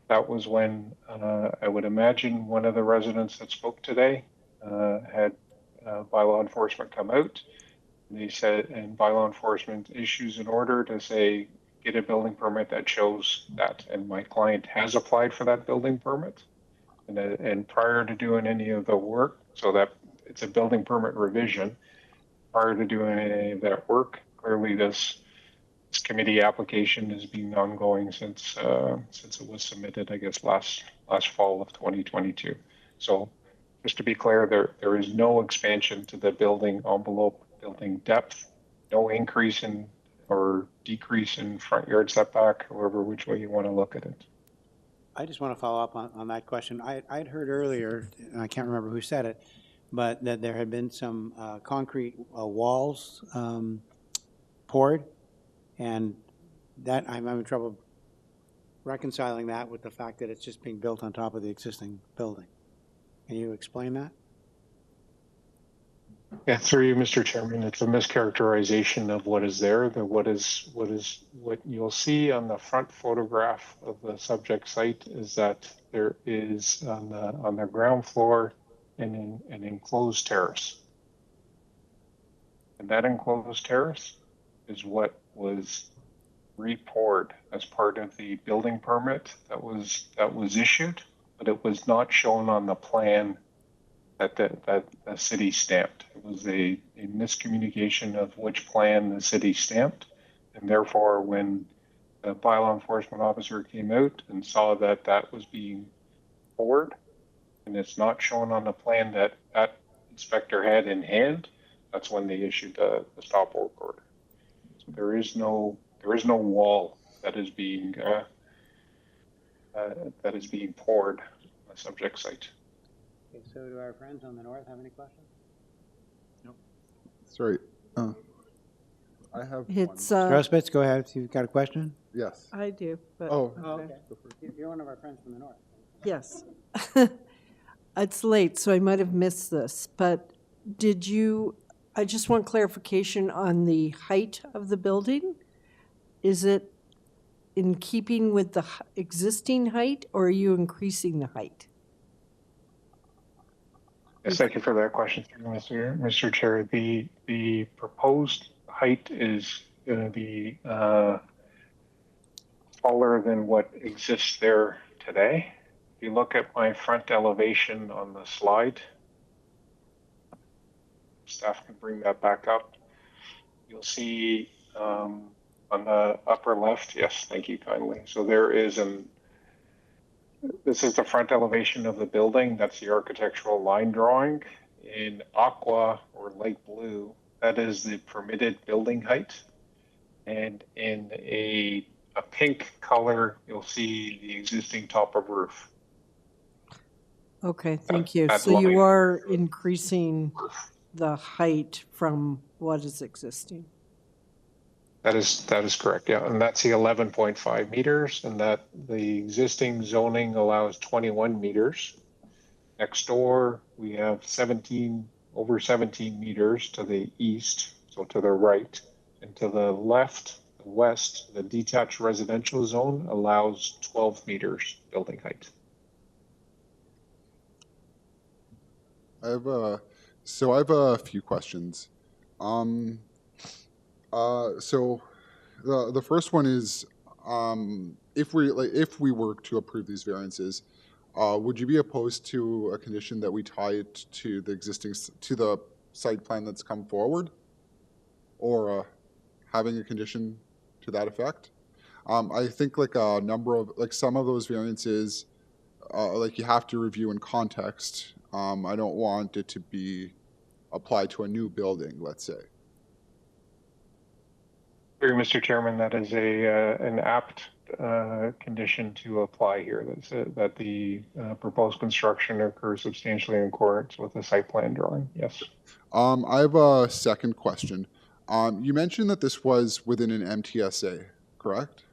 that was when I would imagine one of the residents that spoke today had bylaw enforcement come out. And they said, and bylaw enforcement issues an order to say, get a building permit that shows that. And my client has applied for that building permit. And prior to doing any of the work, so that it's a building permit revision, prior to doing any of that work, clearly this committee application has been ongoing since it was submitted, I guess, last fall of 2022. So just to be clear, there is no expansion to the building envelope, building depth, no increase in or decrease in front yard setback, however which way you want to look at it. I just want to follow up on that question. I'd heard earlier, and I can't remember who said it, but that there had been some concrete walls poured, and that I'm having trouble reconciling that with the fact that it's just being built on top of the existing building. Can you explain that? Yeah, through you, Mr. Chairman, it's a mischaracterization of what is there. What you'll see on the front photograph of the subject site is that there is on the ground floor an enclosed terrace. And that enclosed terrace is what was re-poured as part of the building permit that was issued, but it was not shown on the plan that the city stamped. It was a miscommunication of which plan the city stamped, and therefore when the bylaw enforcement officer came out and saw that that was being poured, and it's not shown on the plan that that inspector had in hand, that's when they issued the stop work order. So there is no wall that is being poured on the subject site. Okay, so do our friends on the north have any questions? Nope. Sorry. I have It's, one. Grossbits, go ahead. You've got a question? Yes. I do, but. Oh. Okay. You're one of our friends from the north. Yes. It's late, so I might have missed this, but I just want clarification on the height of the building. Is it in keeping with the existing height, or are you increasing the height? Yes, thank you for that question, Mr. Chair. The proposed height is going to be taller than what exists there today. If you look at my front elevation on the slide, staff can bring that back up. You'll see on the upper left, yes, thank you kindly. So there is this is the front elevation of the building. That's the architectural line drawing. In aqua or light blue, that is the permitted building height. And in a pink color, you'll see the existing top of roof. Okay, thank you. That's So you lovely. are increasing the height from what is existing? That is correct, yeah, and that's the 11.5 meters, and that the existing zoning allows 21 meters. Next door, we have over 17 meters to the east, so to the right, and to the left, the west, the detached residential zone allows 12 meters building height. I have a few questions. So the first one is, if we were to approve these variances, would you be opposed to a condition that we tie it to the site plan that's come forward, or having a condition to that effect? I think some of those variances, you have to review in context. I don't want it to be apply to a new building, let's say. Through Mr. Chairman, that is an apt condition to apply here. That the proposed construction occurs substantially in accordance with the site plan drawing. Yes. I have a second question. You mentioned that this was within an MTSA, correct?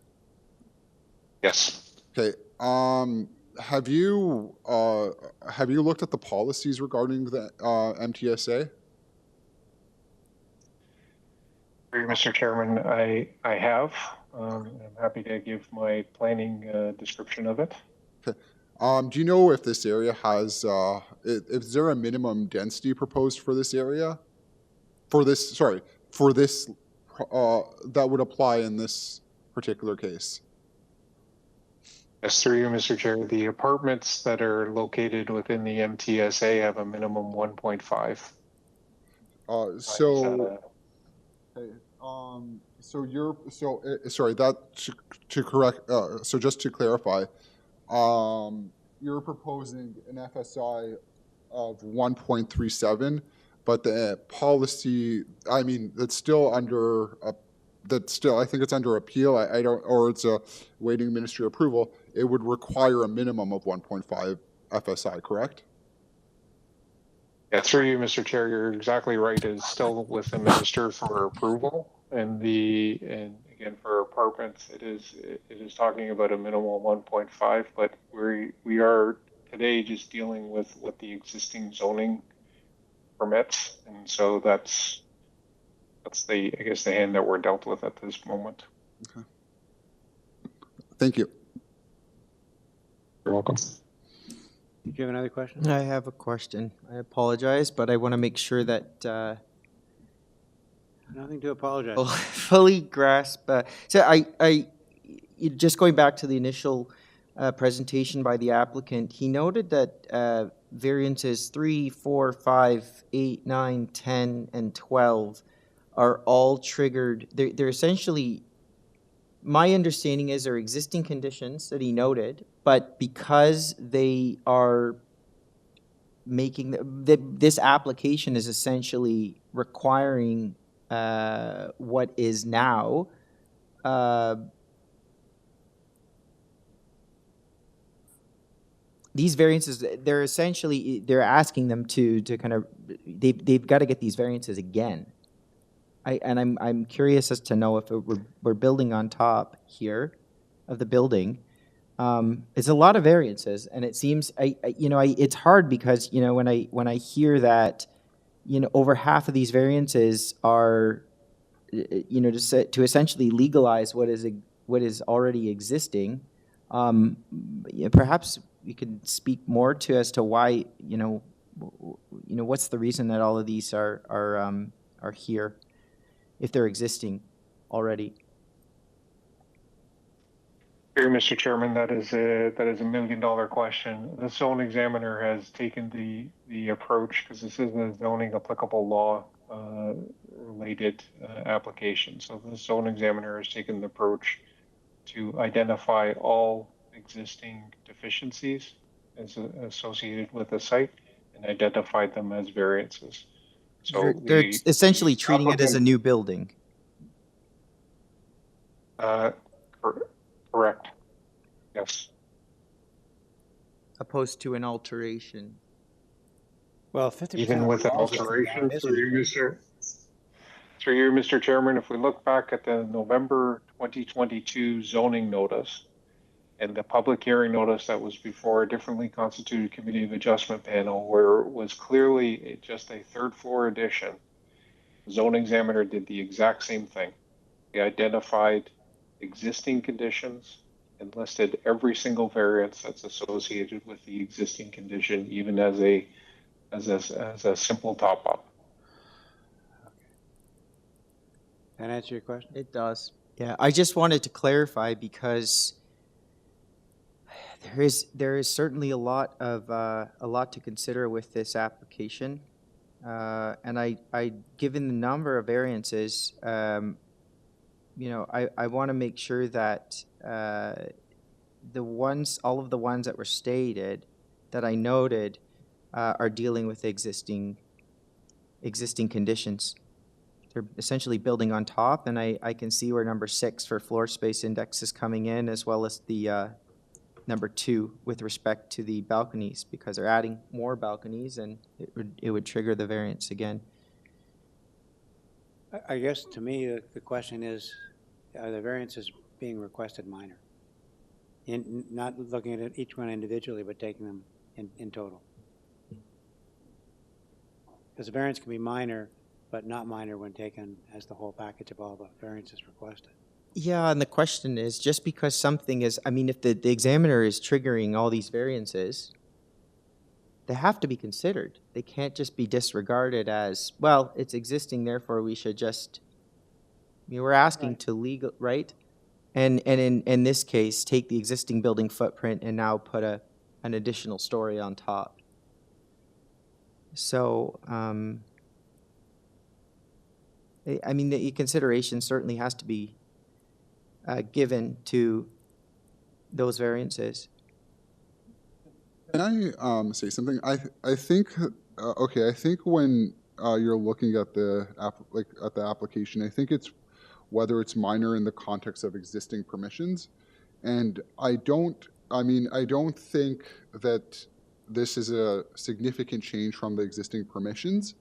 Yes. Okay. Have you looked at the policies regarding the MTSA? Mr. Chairman, I have. I'm happy to give my planning description of it. Okay. Do you know if this area has, is there a minimum density proposed for this area? For this, that would apply in this particular case? Yes, through you, Mr. Chair. The apartments that are located within the MTSA have a minimum 1.5. Sorry, that to correct, so just to clarify, you're proposing an FSI of 1.37, but the policy, I mean, that's still under, I think it's under appeal, I don't, or it's waiting ministry approval. It would require a minimum of 1.5 FSI, correct? Yeah, through you, Mr. Chair, you're exactly right. It's still with the minister for approval, and again for apartments, it is talking about a minimum 1.5. But we are today just dealing with what the existing zoning permits, and so that's the hand that we're dealt with at this moment. Okay. Thank you. You're welcome. Do you have another question? I have a question. I apologize, but I want to make sure that Nothing to apologize. fully grasp. So just going back to the initial presentation by the applicant, he noted that variances 3, 4, 5, 8, 9, 10, and 12 are all triggered. They're essentially, my understanding is they're existing conditions that he noted, but because they are making, this application is essentially requiring what is now these variances, they're asking them to kind of, they've got to get these variances again. I'm curious as to know if we're building on top here of the building. It's a lot of variances, and it seems it's hard because when I hear that over half of these variances are to essentially legalize what is already existing. Perhaps you could speak more to as to why what's the reason that all of these are here if they're existing already. Here, Mr. Chairman, that is a $1 million question. The zone examiner has taken the approach, because this is a zoning applicable law related application. So the zone examiner has taken the approach to identify all existing deficiencies associated with the site and identified them as variances. So they're essentially treating it as a new building. Correct. Yes. Opposed to an alteration. Well, 50%. Even with an alteration, through you, Mr. Chairman, if we look back at the November 2022 zoning notice and the public hearing notice that was before a differently constituted committee of adjustment panel, where it was clearly just a third floor addition, the zone examiner did the exact same thing. He identified existing conditions and listed every single variance that's associated with the existing condition, even as a simple top up. That answer your question? It does. Yeah, I just wanted to clarify because there is certainly a lot to consider with this application, and I given the number of variances, I want to make sure that all of the ones that were stated that I noted are dealing with existing existing conditions. They're essentially building on top, and I can see where number 6 for floor space index is coming in, as well as the number 2 with respect to the balconies, because they're adding more balconies, and it would trigger the variance again. I guess to me, the question is, are the variances being requested minor? Not looking at each one individually, but taking them in total. Because the variance can be minor, but not minor when taken as the whole package of all the variances requested. Yeah, and the question is, just because something is, I mean, if the examiner is triggering all these variances, they have to be considered. They can't just be disregarded as, well, it's existing, therefore we should just, I mean, we're asking to legal, right? And in this case, take the existing building footprint and now put an additional story on top. So, I mean, the consideration certainly has to be given to those variances. Can I say something? I think okay. I think when you're looking at the application, I think it's whether it's minor in the context of existing permissions, and I don't think that this is a significant change from the existing permissions.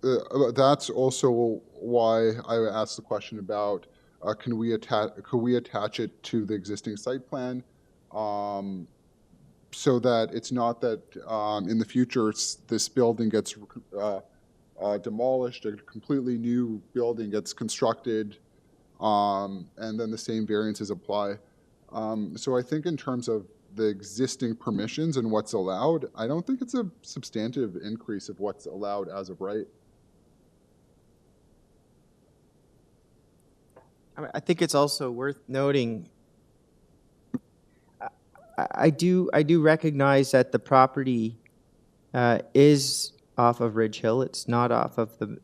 That's also why I asked the question about could we attach it to the existing site plan, so that it's not that in the future this building gets demolished, a completely new building gets constructed, and then the same variances apply. So I think in terms of the existing permissions and what's allowed, I don't think it's a substantive increase of what's allowed as of right. I think it's also worth noting, I do recognize that the property is off of Ridge Hill. It's not off of the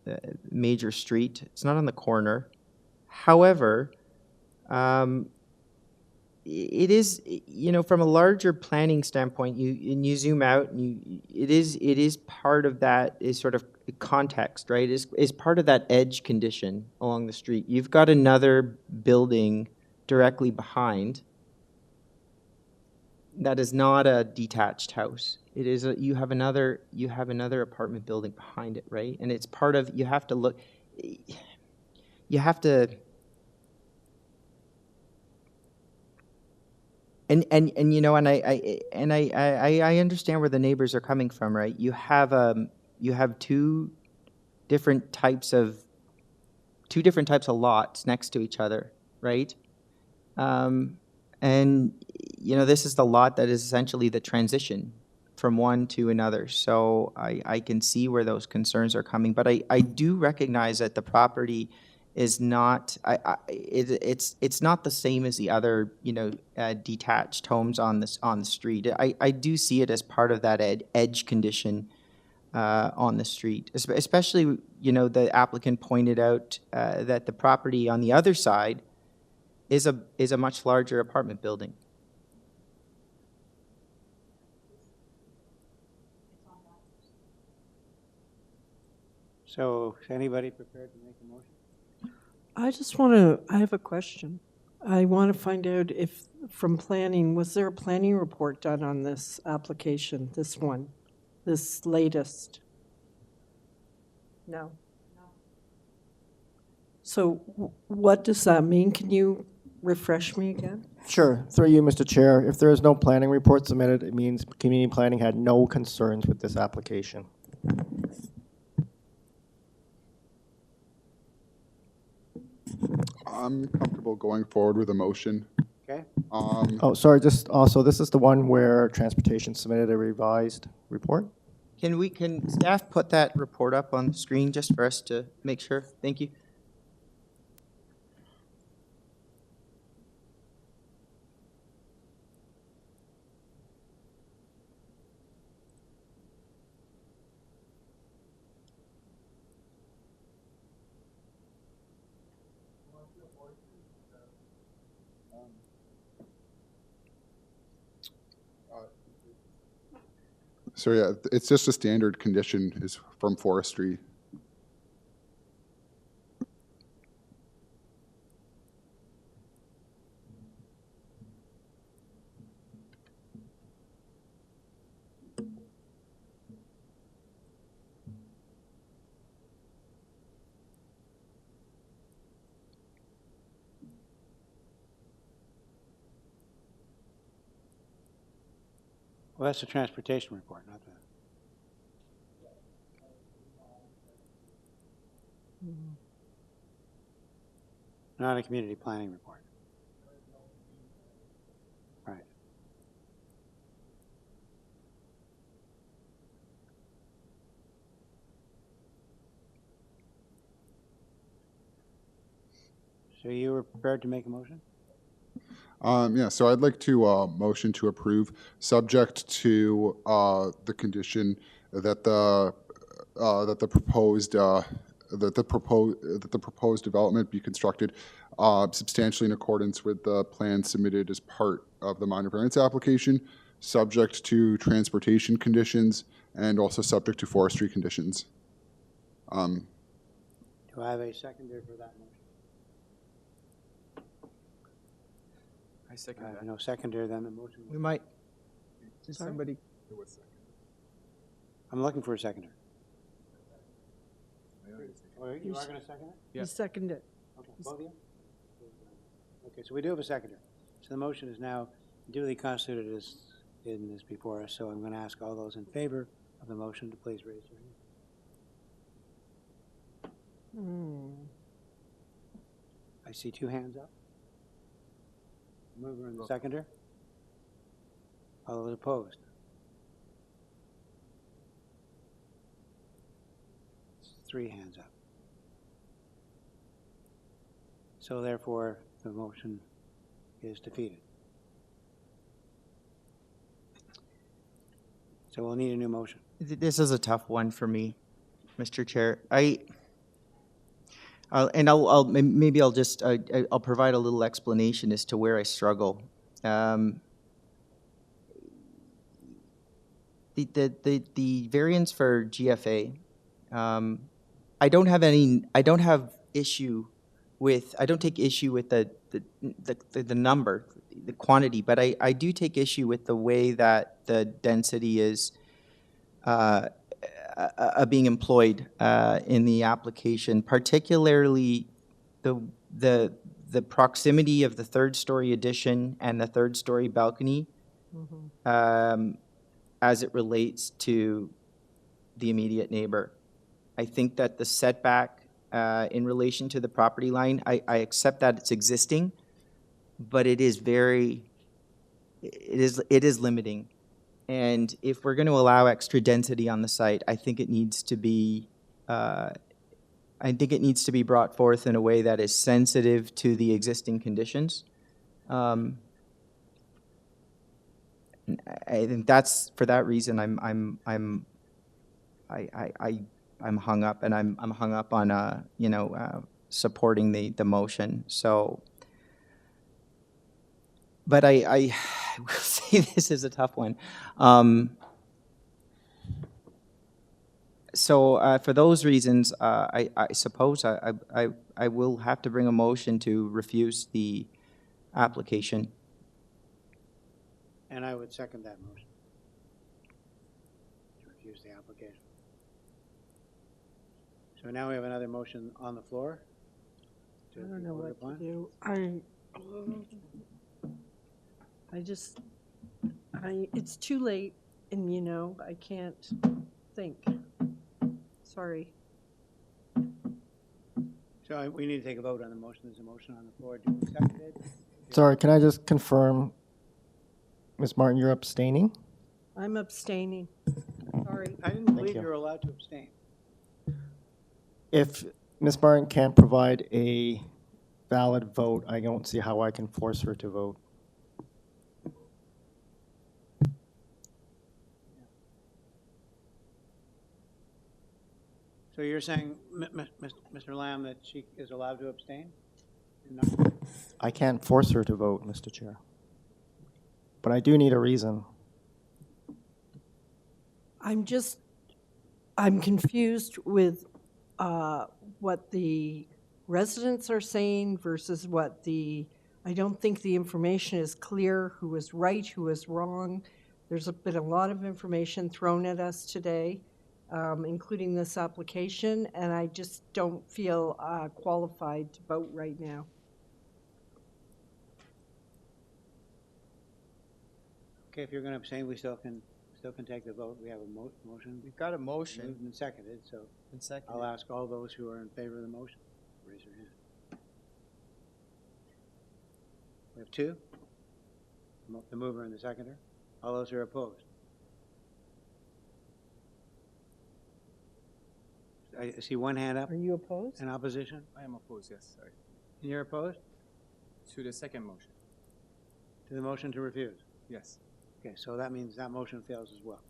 major street. It's not on the corner. However, it is, you know, from a larger planning standpoint, you zoom out and it is part of that is sort of context, right? Is part of that edge condition along the street. You've got another building directly behind that is not a detached house. It is you have another apartment building behind it, right? And it's part of, you have to look, you have to, and you know, and I understand where the neighbors are coming from, right? You have two different types of lots next to each other, right? And you know, this is the lot that is essentially the transition from one to another. So I can see where those concerns are coming, but I do recognize that the property is not, it's not the same as the other, you know, detached homes on the street. I do see it as part of that edge condition on the street, especially, you know, the applicant pointed out that the property on the other side is a much larger apartment building. So is anybody prepared to make a motion? I have a question. I want to find out if, from planning, was there a planning report done on this application, this one, this latest? No. So what does that mean? Can you refresh me again? Sure. Through you, Mr. Chair. If there is no planning report submitted, it means community planning had no concerns with this application. I'm comfortable going forward with a motion. Okay. Oh, sorry, just also, this is the one where transportation submitted a revised report? Can staff put that report up on the screen just for us to make sure? Thank you. So yeah, it's just a standard condition is from forestry. Well, that's the transportation report, not the. Not a community planning report. Right. So you were prepared to make a motion? Yeah, so I'd like to motion to approve, subject to the condition that the proposed development be constructed substantially in accordance with the plan submitted as part of the minor variance application, subject to transportation conditions, and also subject to forestry conditions. Do I have a seconder for that motion? I second I have that. no seconder, then the motion. We might, is Sorry? somebody, I'm looking for a seconder. Oh, you are going to second it? You second it. Okay, both of you? Okay, so we do have a seconder. So the motion is now duly constituted as is before us, so I'm going to ask all those in favor of the motion to please raise your hand. I see two hands up. Mover and the seconder. All those opposed? Three hands up. So therefore, the motion is defeated. So we'll need a new motion. this is a tough one for me, Mr. Chair. Maybe I'll just, I'll provide a little explanation as to where I struggle. The variance for GFA, I don't take issue with the number, the quantity, but I do take issue with the way that the density is being employed in the application, particularly the proximity of the third-story addition and the third-story balcony as it relates to the immediate neighbor. I think that the setback in relation to the property line, I accept that it's existing, but it is limiting. And if we're going to allow extra density on the site, I think it needs to be brought forth in a way that is sensitive to the existing conditions. I think that's for that reason I'm hung up, and I'm hung up on supporting the motion. So, but I will say this is a tough one. So for those reasons, I suppose I will have to bring a motion to refuse the application. And I would second that motion. To refuse the application. So now we have another motion on the floor. I don't know what to do. It's too late, and I can't think. Sorry. So we need to take a vote on the motion. There's a motion on the floor. Do you accept it? Sorry, can I just confirm, Ms. Martin, you're abstaining? I'm abstaining. Sorry. I didn't believe you. you were allowed to abstain. If Ms. Martin can't provide a valid vote, I don't see how I can force her to vote. So you're saying, Mr. Lamb, that she is allowed to abstain? No. I can't force her to vote, Mr. Chair. But I do need a reason. I'm confused with what the residents are saying versus what I don't think the information is clear, who was right, who was wrong. There's been a lot of information thrown at us today, including this application, and I just don't feel qualified to vote right now. Okay, if you're going to abstain, we still can take the vote. We have a motion. We've got a motion. Moved and seconded, so And second. I'll ask all those who are in favor of the motion, raise your hand. We have two, the mover and the seconder. All those who are opposed. I see one hand up. Are you opposed? In opposition? I am opposed, yes, sorry. And you're opposed? To the second motion. To the motion to refuse? Yes. Okay, so that means that motion fails as well.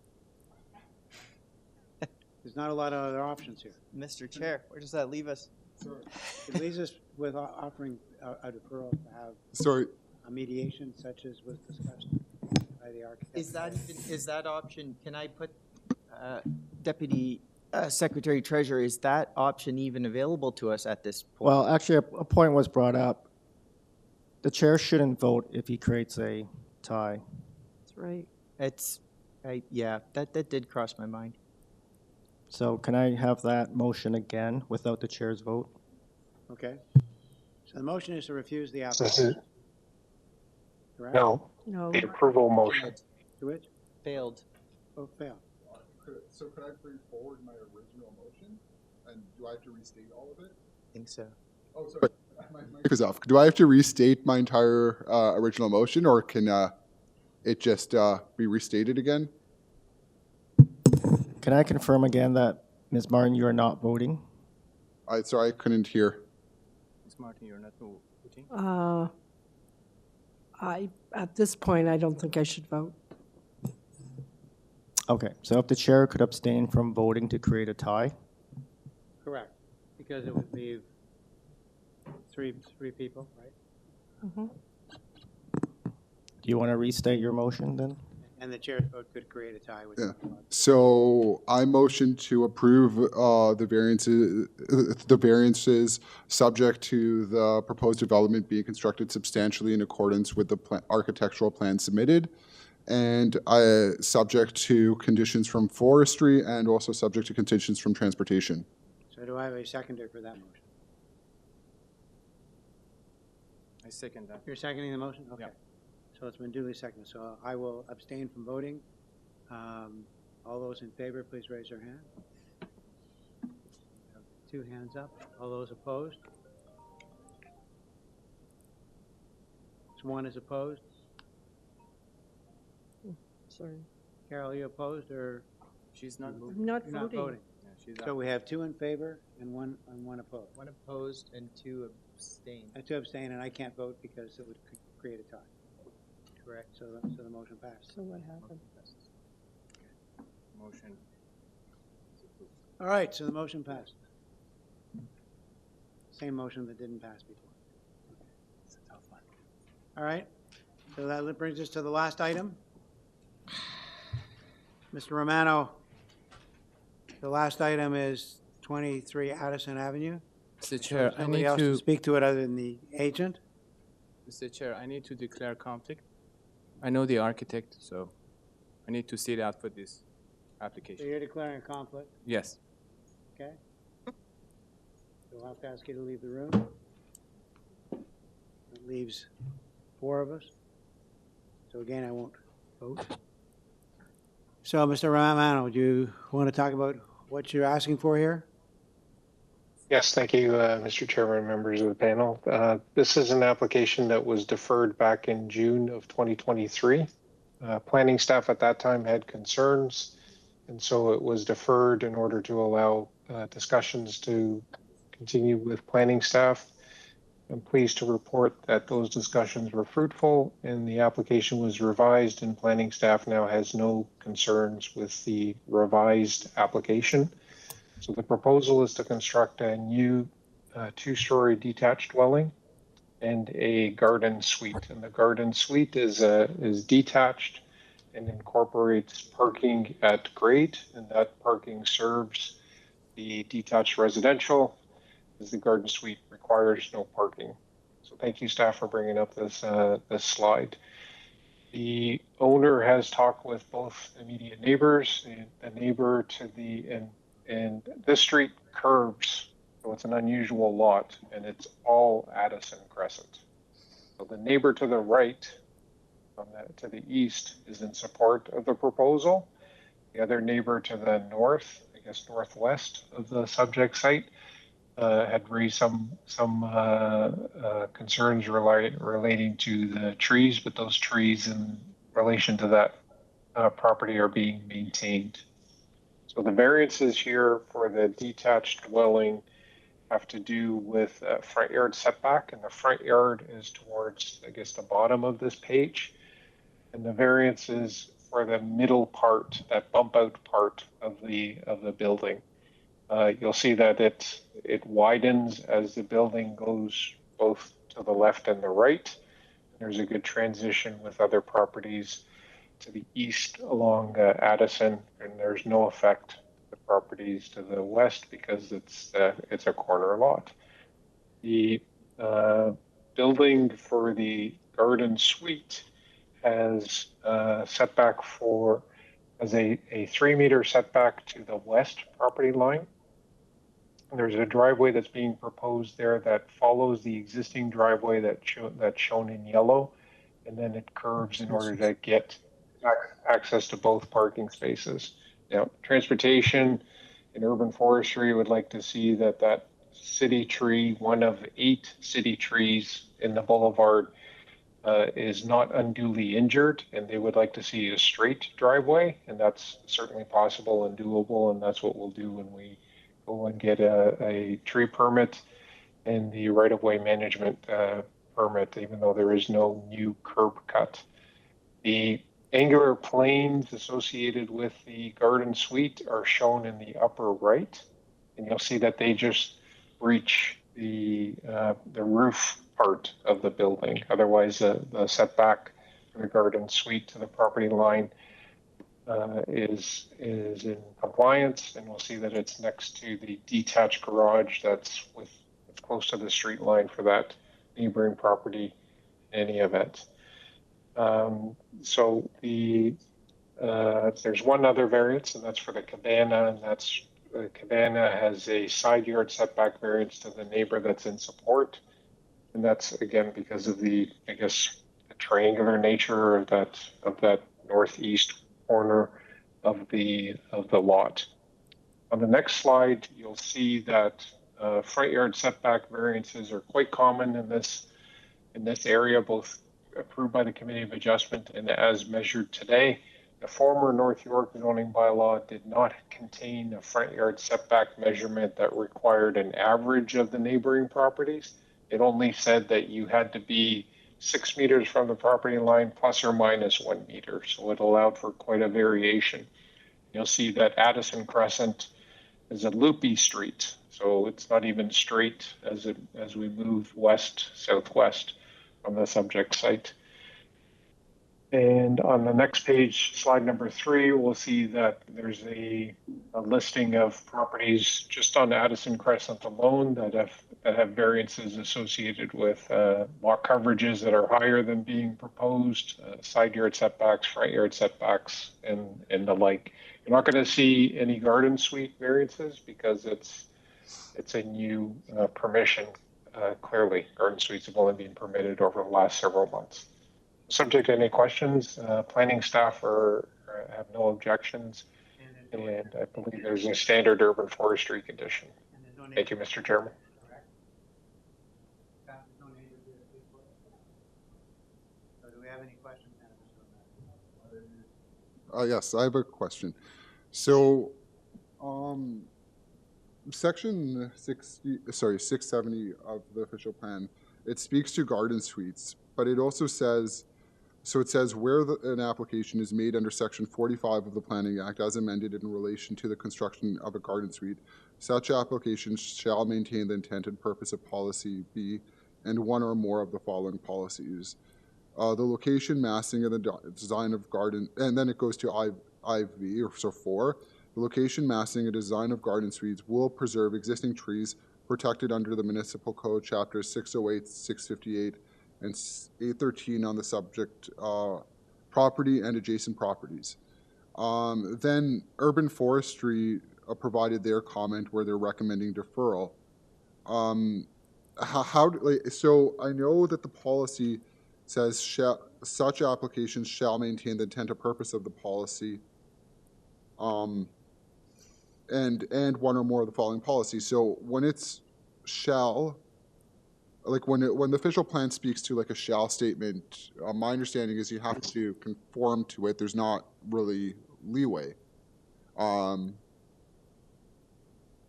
There's not a lot of other options here. Mr. Chair, where does that leave us? It leaves us with offering a deferral to have Sorry. a mediation such as was discussed by the architect. Is that option, can I put, Deputy Secretary Treasurer, is that option even available to us at this point? Well, actually, a point was brought up. The chair shouldn't vote if he creates a tie. That's right. Yeah, that did cross my mind. So can I have that motion again without the chair's vote? Okay. So the motion is to refuse the application. Correct? No. No. The approval motion. To which? Failed. Oh, failed. So could I bring forward my original motion? And do I have to restate all of it? I think so. Oh, sorry. My mic is off. Do I have to restate my entire original motion, or can it just be restated again? Can I confirm again that, Ms. Martin, you are not voting? Sorry, I couldn't hear. Ms. Martin, you're not voting? At this point, I don't think I should vote. Okay, so if the chair could abstain from voting to create a tie? Correct. Because it would leave three people, right? Mhm. Do you want to restate your motion then? And the chair's vote could create a tie with. Yeah. So I motion to approve the variances subject to the proposed development being constructed substantially in accordance with the architectural plan submitted, and subject to conditions from forestry and also subject to conditions from transportation. So do I have a seconder for that motion? I second that. You're seconding the motion? Okay. Yeah. So it's been duly seconded. So I will abstain from voting. All those in favor, please raise your hand. Two hands up. All those opposed? One is opposed. Sorry. Carol, are you opposed or? She's not I'm not You're not voting. voting. Yeah, she's So we have two in favor and one opposed. One opposed and two abstained. Two abstain, and I can't vote because it would create a tie. Correct. So the motion passed. So what happened? Motion. All right, so the motion passed. Same motion that didn't pass before. It's a tough one. All right, so that brings us to the last item. Mr. Romano, the last item is 23 Addison Avenue. Mr. Chair, I Somebody need else to, speak to it other than the agent? Mr. Chair, I need to declare conflict. I know the architect, so I need to see it out for this So application. you're declaring a conflict, Yes. okay? So we'll have to ask you to leave the room. That leaves 4 of us. So again, I won't vote. So, Mr. Romano, do you want to talk about what you're asking for here? Yes, thank you, Mr. Chairman, members of the panel. This is an application that was deferred back in June of 2023. Planning staff at that time had concerns, and so it was deferred in order to allow discussions to continue with planning staff. I'm pleased to report that those discussions were fruitful and the application was revised, and planning staff now has no concerns with the revised application. So the proposal is to construct a new 2-story detached dwelling and a garden suite. And the garden suite is detached and incorporates parking at grade, and that parking serves the detached residential, as the garden suite requires no parking. So thank you, staff, for bringing up this slide. The owner has talked with both immediate neighbors, the neighbor to and this street curves, so it's an unusual lot, and it's all Addison Crescent. So the neighbor to the right, to the east, is in support of the proposal. The other neighbor to the north, I guess northwest of the subject site, had raised some concerns relating to the trees, but those trees in relation to that property are being maintained. So the variances here for the detached dwelling have to do with front yard setback, and the front yard is towards, I guess, the bottom of this page. And the variances for the middle part, that bump out part of the building. You'll see that it widens as the building goes both to the left and the right. There's a good transition with other properties to the east along Addison, and there's no effect to the properties to the west because it's a corner lot. The building for the garden suite has setback as a 3-meter setback to the west property line. There's a driveway that's being proposed there that follows the existing driveway that's shown in yellow, and then it curves in order to get access to both parking spaces. Now, transportation and urban forestry would like to see that city tree, one of 8 city trees in the boulevard, is not unduly injured, and they would like to see a straight driveway, and that's certainly possible and doable, and that's what we'll do when we go and get a tree permit and the right-of-way management permit, even though there is no new curb cut. The angular planes associated with the garden suite are shown in the upper right, and you'll see that they just reach the roof part of the building. Otherwise, the setback for the garden suite to the property line is in compliance, and we'll see that it's next to the detached garage that's close to the street line for that neighboring property in any event. So there's one other variance, and that's for the cabana, and that's the cabana has a side yard setback variance to the neighbor that's in support. And that's again because of the, I guess, the triangular nature of that northeast corner of the lot. On the next slide, you'll see that front yard setback variances are quite common in this area, both approved by the Committee of Adjustment and as measured today. The former North York zoning bylaw did not contain a front yard setback measurement that required an average of the neighboring properties. It only said that you had to be 6 meters from the property line plus or minus 1 meter. So it allowed for quite a variation. You'll see that Addison Crescent is a loopy street. So it's not even straight as we move southwest from the subject site. And on the next page, slide number 3, we'll see that there's a listing of properties just on Addison Crescent alone that have variances associated with lot coverages that are higher than being proposed, side yard setbacks, front yard setbacks, and the like. You're not going to see any garden suite variances because it's a new permission. Clearly, garden suites have only been permitted over the last several months. Subject to any questions, planning staff have no objections, and I believe there's a standard urban forestry condition. Thank you, Mr. Chairman. So do we have any questions? Yes, I have a question. So, section 670 of the official plan, it speaks to garden suites, but it also says, so it says where an application is made under section 45 of the Planning Act as amended in relation to the construction of a garden suite, such applications shall maintain the intent and purpose of policy B and one or more of the following policies. the location, massing, and the design of garden, and then it goes to IV, or so 4. The location, massing, and design of garden suites will preserve existing trees protected under the Municipal Code, Chapters 608, 658, and 813 on the subject property and adjacent properties. Then Urban Forestry provided their comment where they're recommending deferral. So I know that the policy says such applications shall maintain the intent or purpose of the policy, and one or more of the following policies. So when it's shall, like when the official plan speaks to like a shall statement, my understanding is you have to conform to it. There's not really leeway.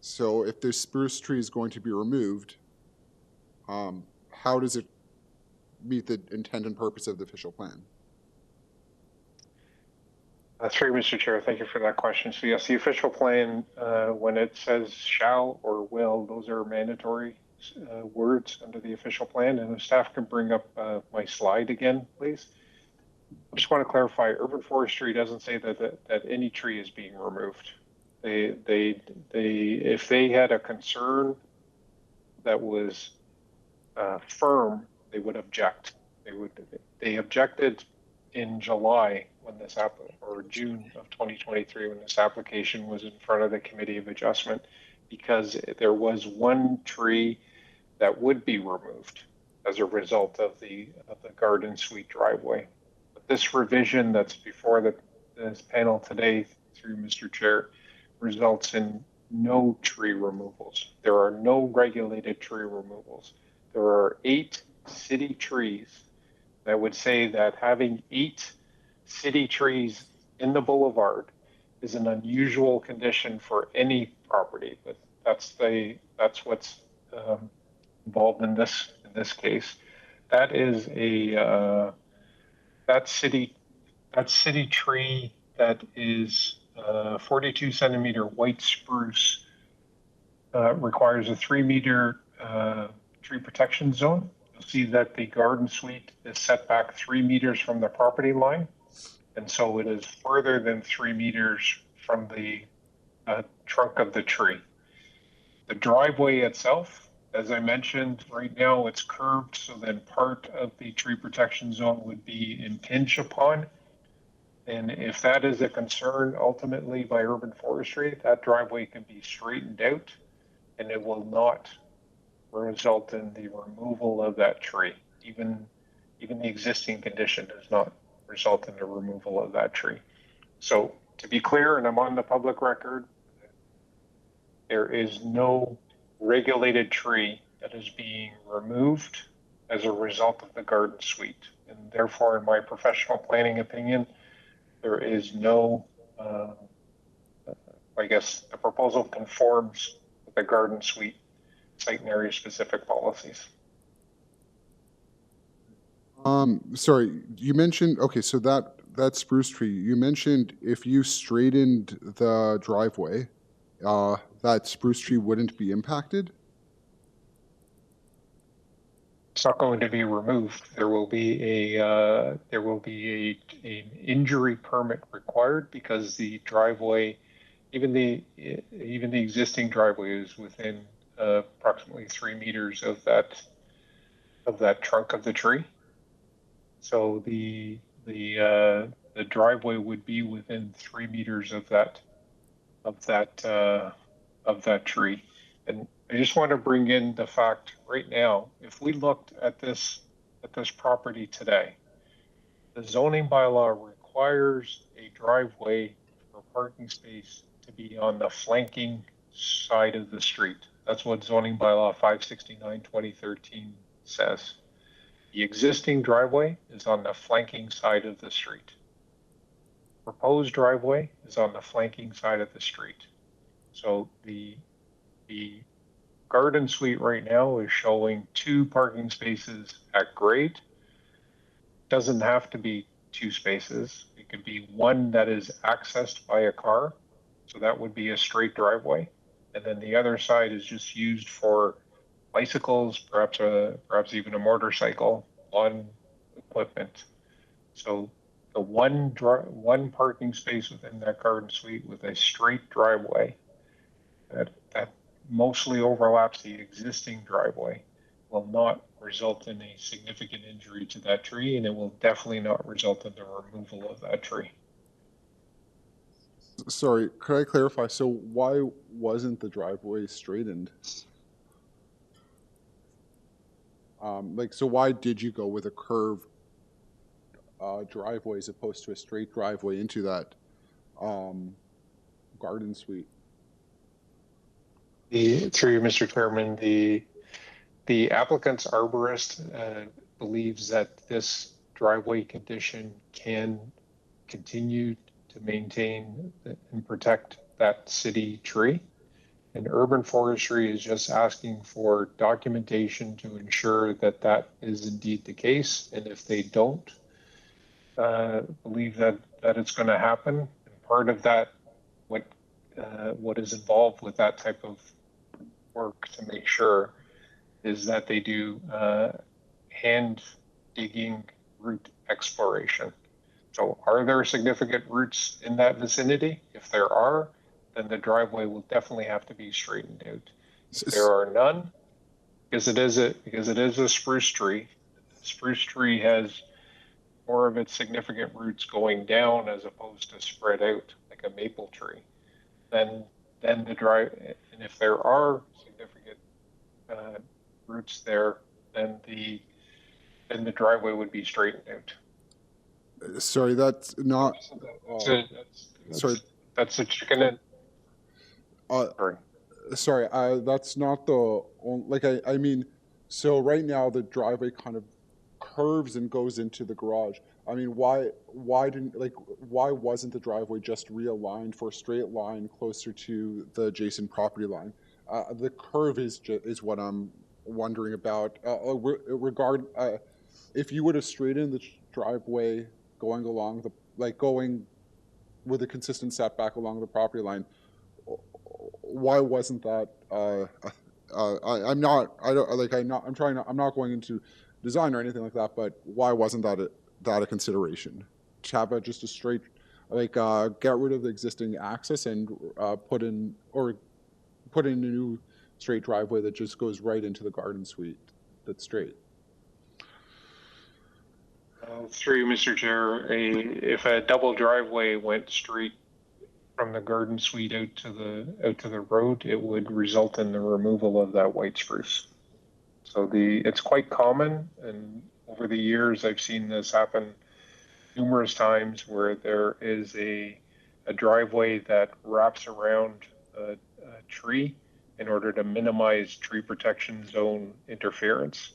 So if this spruce tree is going to be removed, how does it meet the intent and purpose of the official plan? That's right, Mr. Chair. Thank you for that question. So yes, the official plan, when it says shall or will, those are mandatory words under the official plan. And if staff can bring up my slide again, please. I just want to clarify, Urban Forestry doesn't say that any tree is being removed. If they had a concern that was firm, they would object. They objected in July when this or June of 2023 when this application was in front of the Committee of Adjustment, because there was one tree that would be removed as a result of the garden suite driveway. But this revision that's before this panel today, through Mr. Chair, results in no tree removals. There are no regulated tree removals. There are 8 city trees. I would say that having 8 city trees in the boulevard is an unusual condition for any property, but that's what's involved in this case. That is that city tree that is 42 centimeter white spruce requires a 3-meter tree protection zone. You'll see that the garden suite is set back 3 meters from the property line, and so it is further than 3 meters from the trunk of the tree. The driveway itself, as I mentioned, right now it's curved, so then part of the tree protection zone would be impinged upon. And if that is a concern ultimately by Urban Forestry, that driveway can be straightened out and it will not result in the removal of that tree. Even the existing condition does not result in the removal of that tree. So to be clear, and I'm on the public record, there is no regulated tree that is being removed as a result of the garden suite. And therefore, in my professional planning opinion, there is no, I guess the proposal conforms with the garden suite site and area specific policies. Sorry, you mentioned, okay, so that spruce tree, you mentioned if you straightened the driveway, that spruce tree wouldn't be impacted? It's not going to be removed. There will be an injury permit required because the driveway, even the existing driveway is within approximately 3 meters of that trunk of the tree. So the driveway would be within 3 meters of that tree. And I just want to bring in the fact right now, if we looked at this property today, the zoning bylaw requires a driveway or parking space to be on the flanking side of the street. That's what zoning bylaw 569/2013 says. The existing driveway is on the flanking side of the street. Proposed driveway is on the flanking side of the street. So the garden suite right now is showing 2 parking spaces at grade. Doesn't have to be 2 spaces. It could be 1 that is accessed by a car. So that would be a straight driveway. And then the other side is just used for bicycles, perhaps even a motorcycle, lawn equipment. So the one parking space within that garden suite with a straight driveway that mostly overlaps the existing driveway will not result in a significant injury to that tree, and it will definitely not result in the removal of that tree. Sorry, could I clarify? So why wasn't the driveway straightened? So why did you go with a curved driveway as opposed to a straight driveway into that garden suite? Through you, Mr. Chairman, the applicant's arborist believes that this driveway condition can continue to maintain and protect that city tree. And urban forestry is just asking for documentation to ensure that that is indeed the case. And if they don't believe that it's going to happen, and part of that, what is involved with that type of work to make sure is that they do hand digging root exploration. So are there significant roots in that vicinity? If there are, then the driveway will definitely have to be straightened out. If there are none, because it is a spruce tree. Spruce tree has more of its significant roots going down as opposed to spread out like a maple tree. Then the and if there are significant roots there, then the driveway would be straightened out. Sorry, that's not. Sorry, that's a chicken and. Sorry, that's not the only, I mean, so right now the driveway kind of curves and goes into the garage. I mean, why wasn't the driveway just realigned for a straight line closer to the adjacent property line? The curve is what I'm wondering about. If you would have straightened the driveway going along going with a consistent setback along the property line, why wasn't that? I'm not going into design or anything like that, but why wasn't that a consideration? To have just a straight, get rid of the existing access and put in a new straight driveway that just goes right into the garden suite that's straight. Through you, Mr. Chair, if a double driveway went straight from the garden suite out to the road, it would result in the removal of that white spruce. So it's quite common, and over the years I've seen this happen numerous times where there is a driveway that wraps around a tree in order to minimize tree protection zone interference.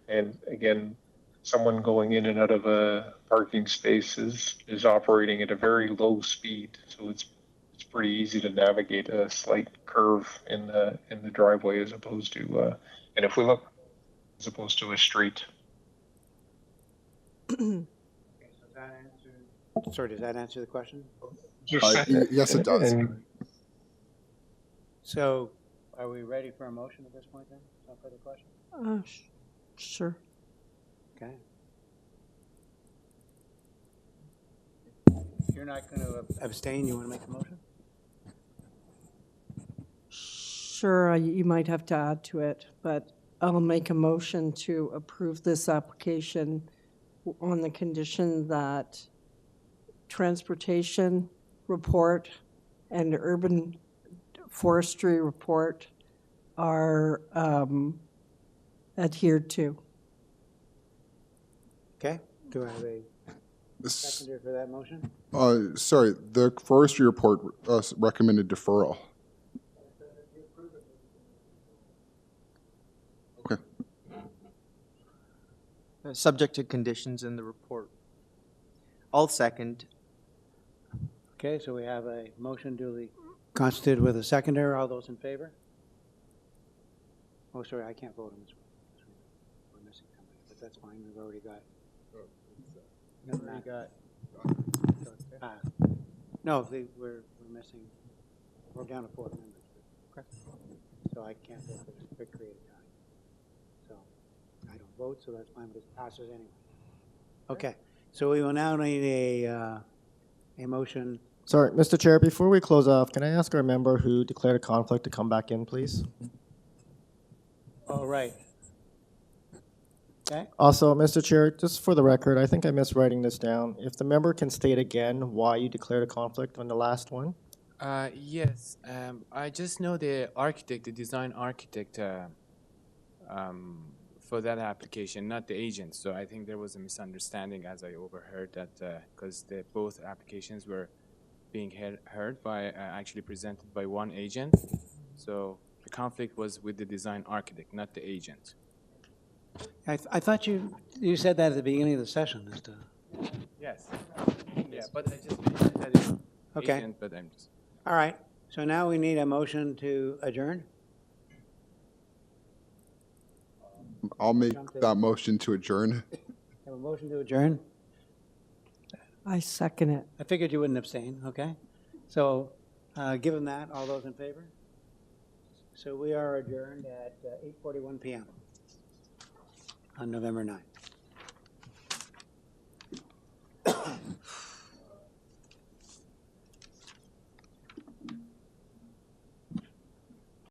And again, someone going in and out of a parking space is operating at a very low speed, so it's pretty easy to navigate a slight curve in the driveway as opposed to and if we look as opposed to a street. Sorry, does that answer the question? Yes, it does. So, are we ready for a motion at this point then? No further questions? Sure. Okay. You're not going to abstain, you want to make a motion? Sure, you might have to add to it, but I'll make a motion to approve this application on the condition that transportation report and urban forestry report are adhered to. Okay, do I have a seconder for that motion? Sorry, the forestry report recommended deferral. Okay. Subject to conditions in the report. I'll second. Okay, so we have a motion duly constituted with a seconder. All those in favor? Oh, sorry, I can't vote on this one. We're missing somebody, but that's fine. We've already got. No, we're missing. We're down to 4 members. Okay. So I can't vote for the creative time. So I don't vote, so that's fine, but it passes anyway. Okay, so we will now need a motion. Sorry, Mr. Chair, before we close off, can I ask our member who declared a conflict to come back in, please? All right. Okay, Also, Mr. Chair, just for the record, I think I missed writing this down. If the member can state again why you declared a conflict on the last one? Yes, I just know the architect, the design architect for that application, not the agent. So I think there was a misunderstanding as I overheard that because both applications were being heard by, actually presented by one agent. So the conflict was with the design architect, not the agent. I thought you said that at the beginning of the session, Mr. Yes. Yeah, but I just mentioned that it's Okay. agent, but I'm just. All right, so now we need a motion to adjourn. I'll make that motion to adjourn. Have a motion to adjourn? I second it. I figured you wouldn't abstain, okay? So, given that, all those in favor? So we are adjourned at 8:41 PM on November 9th.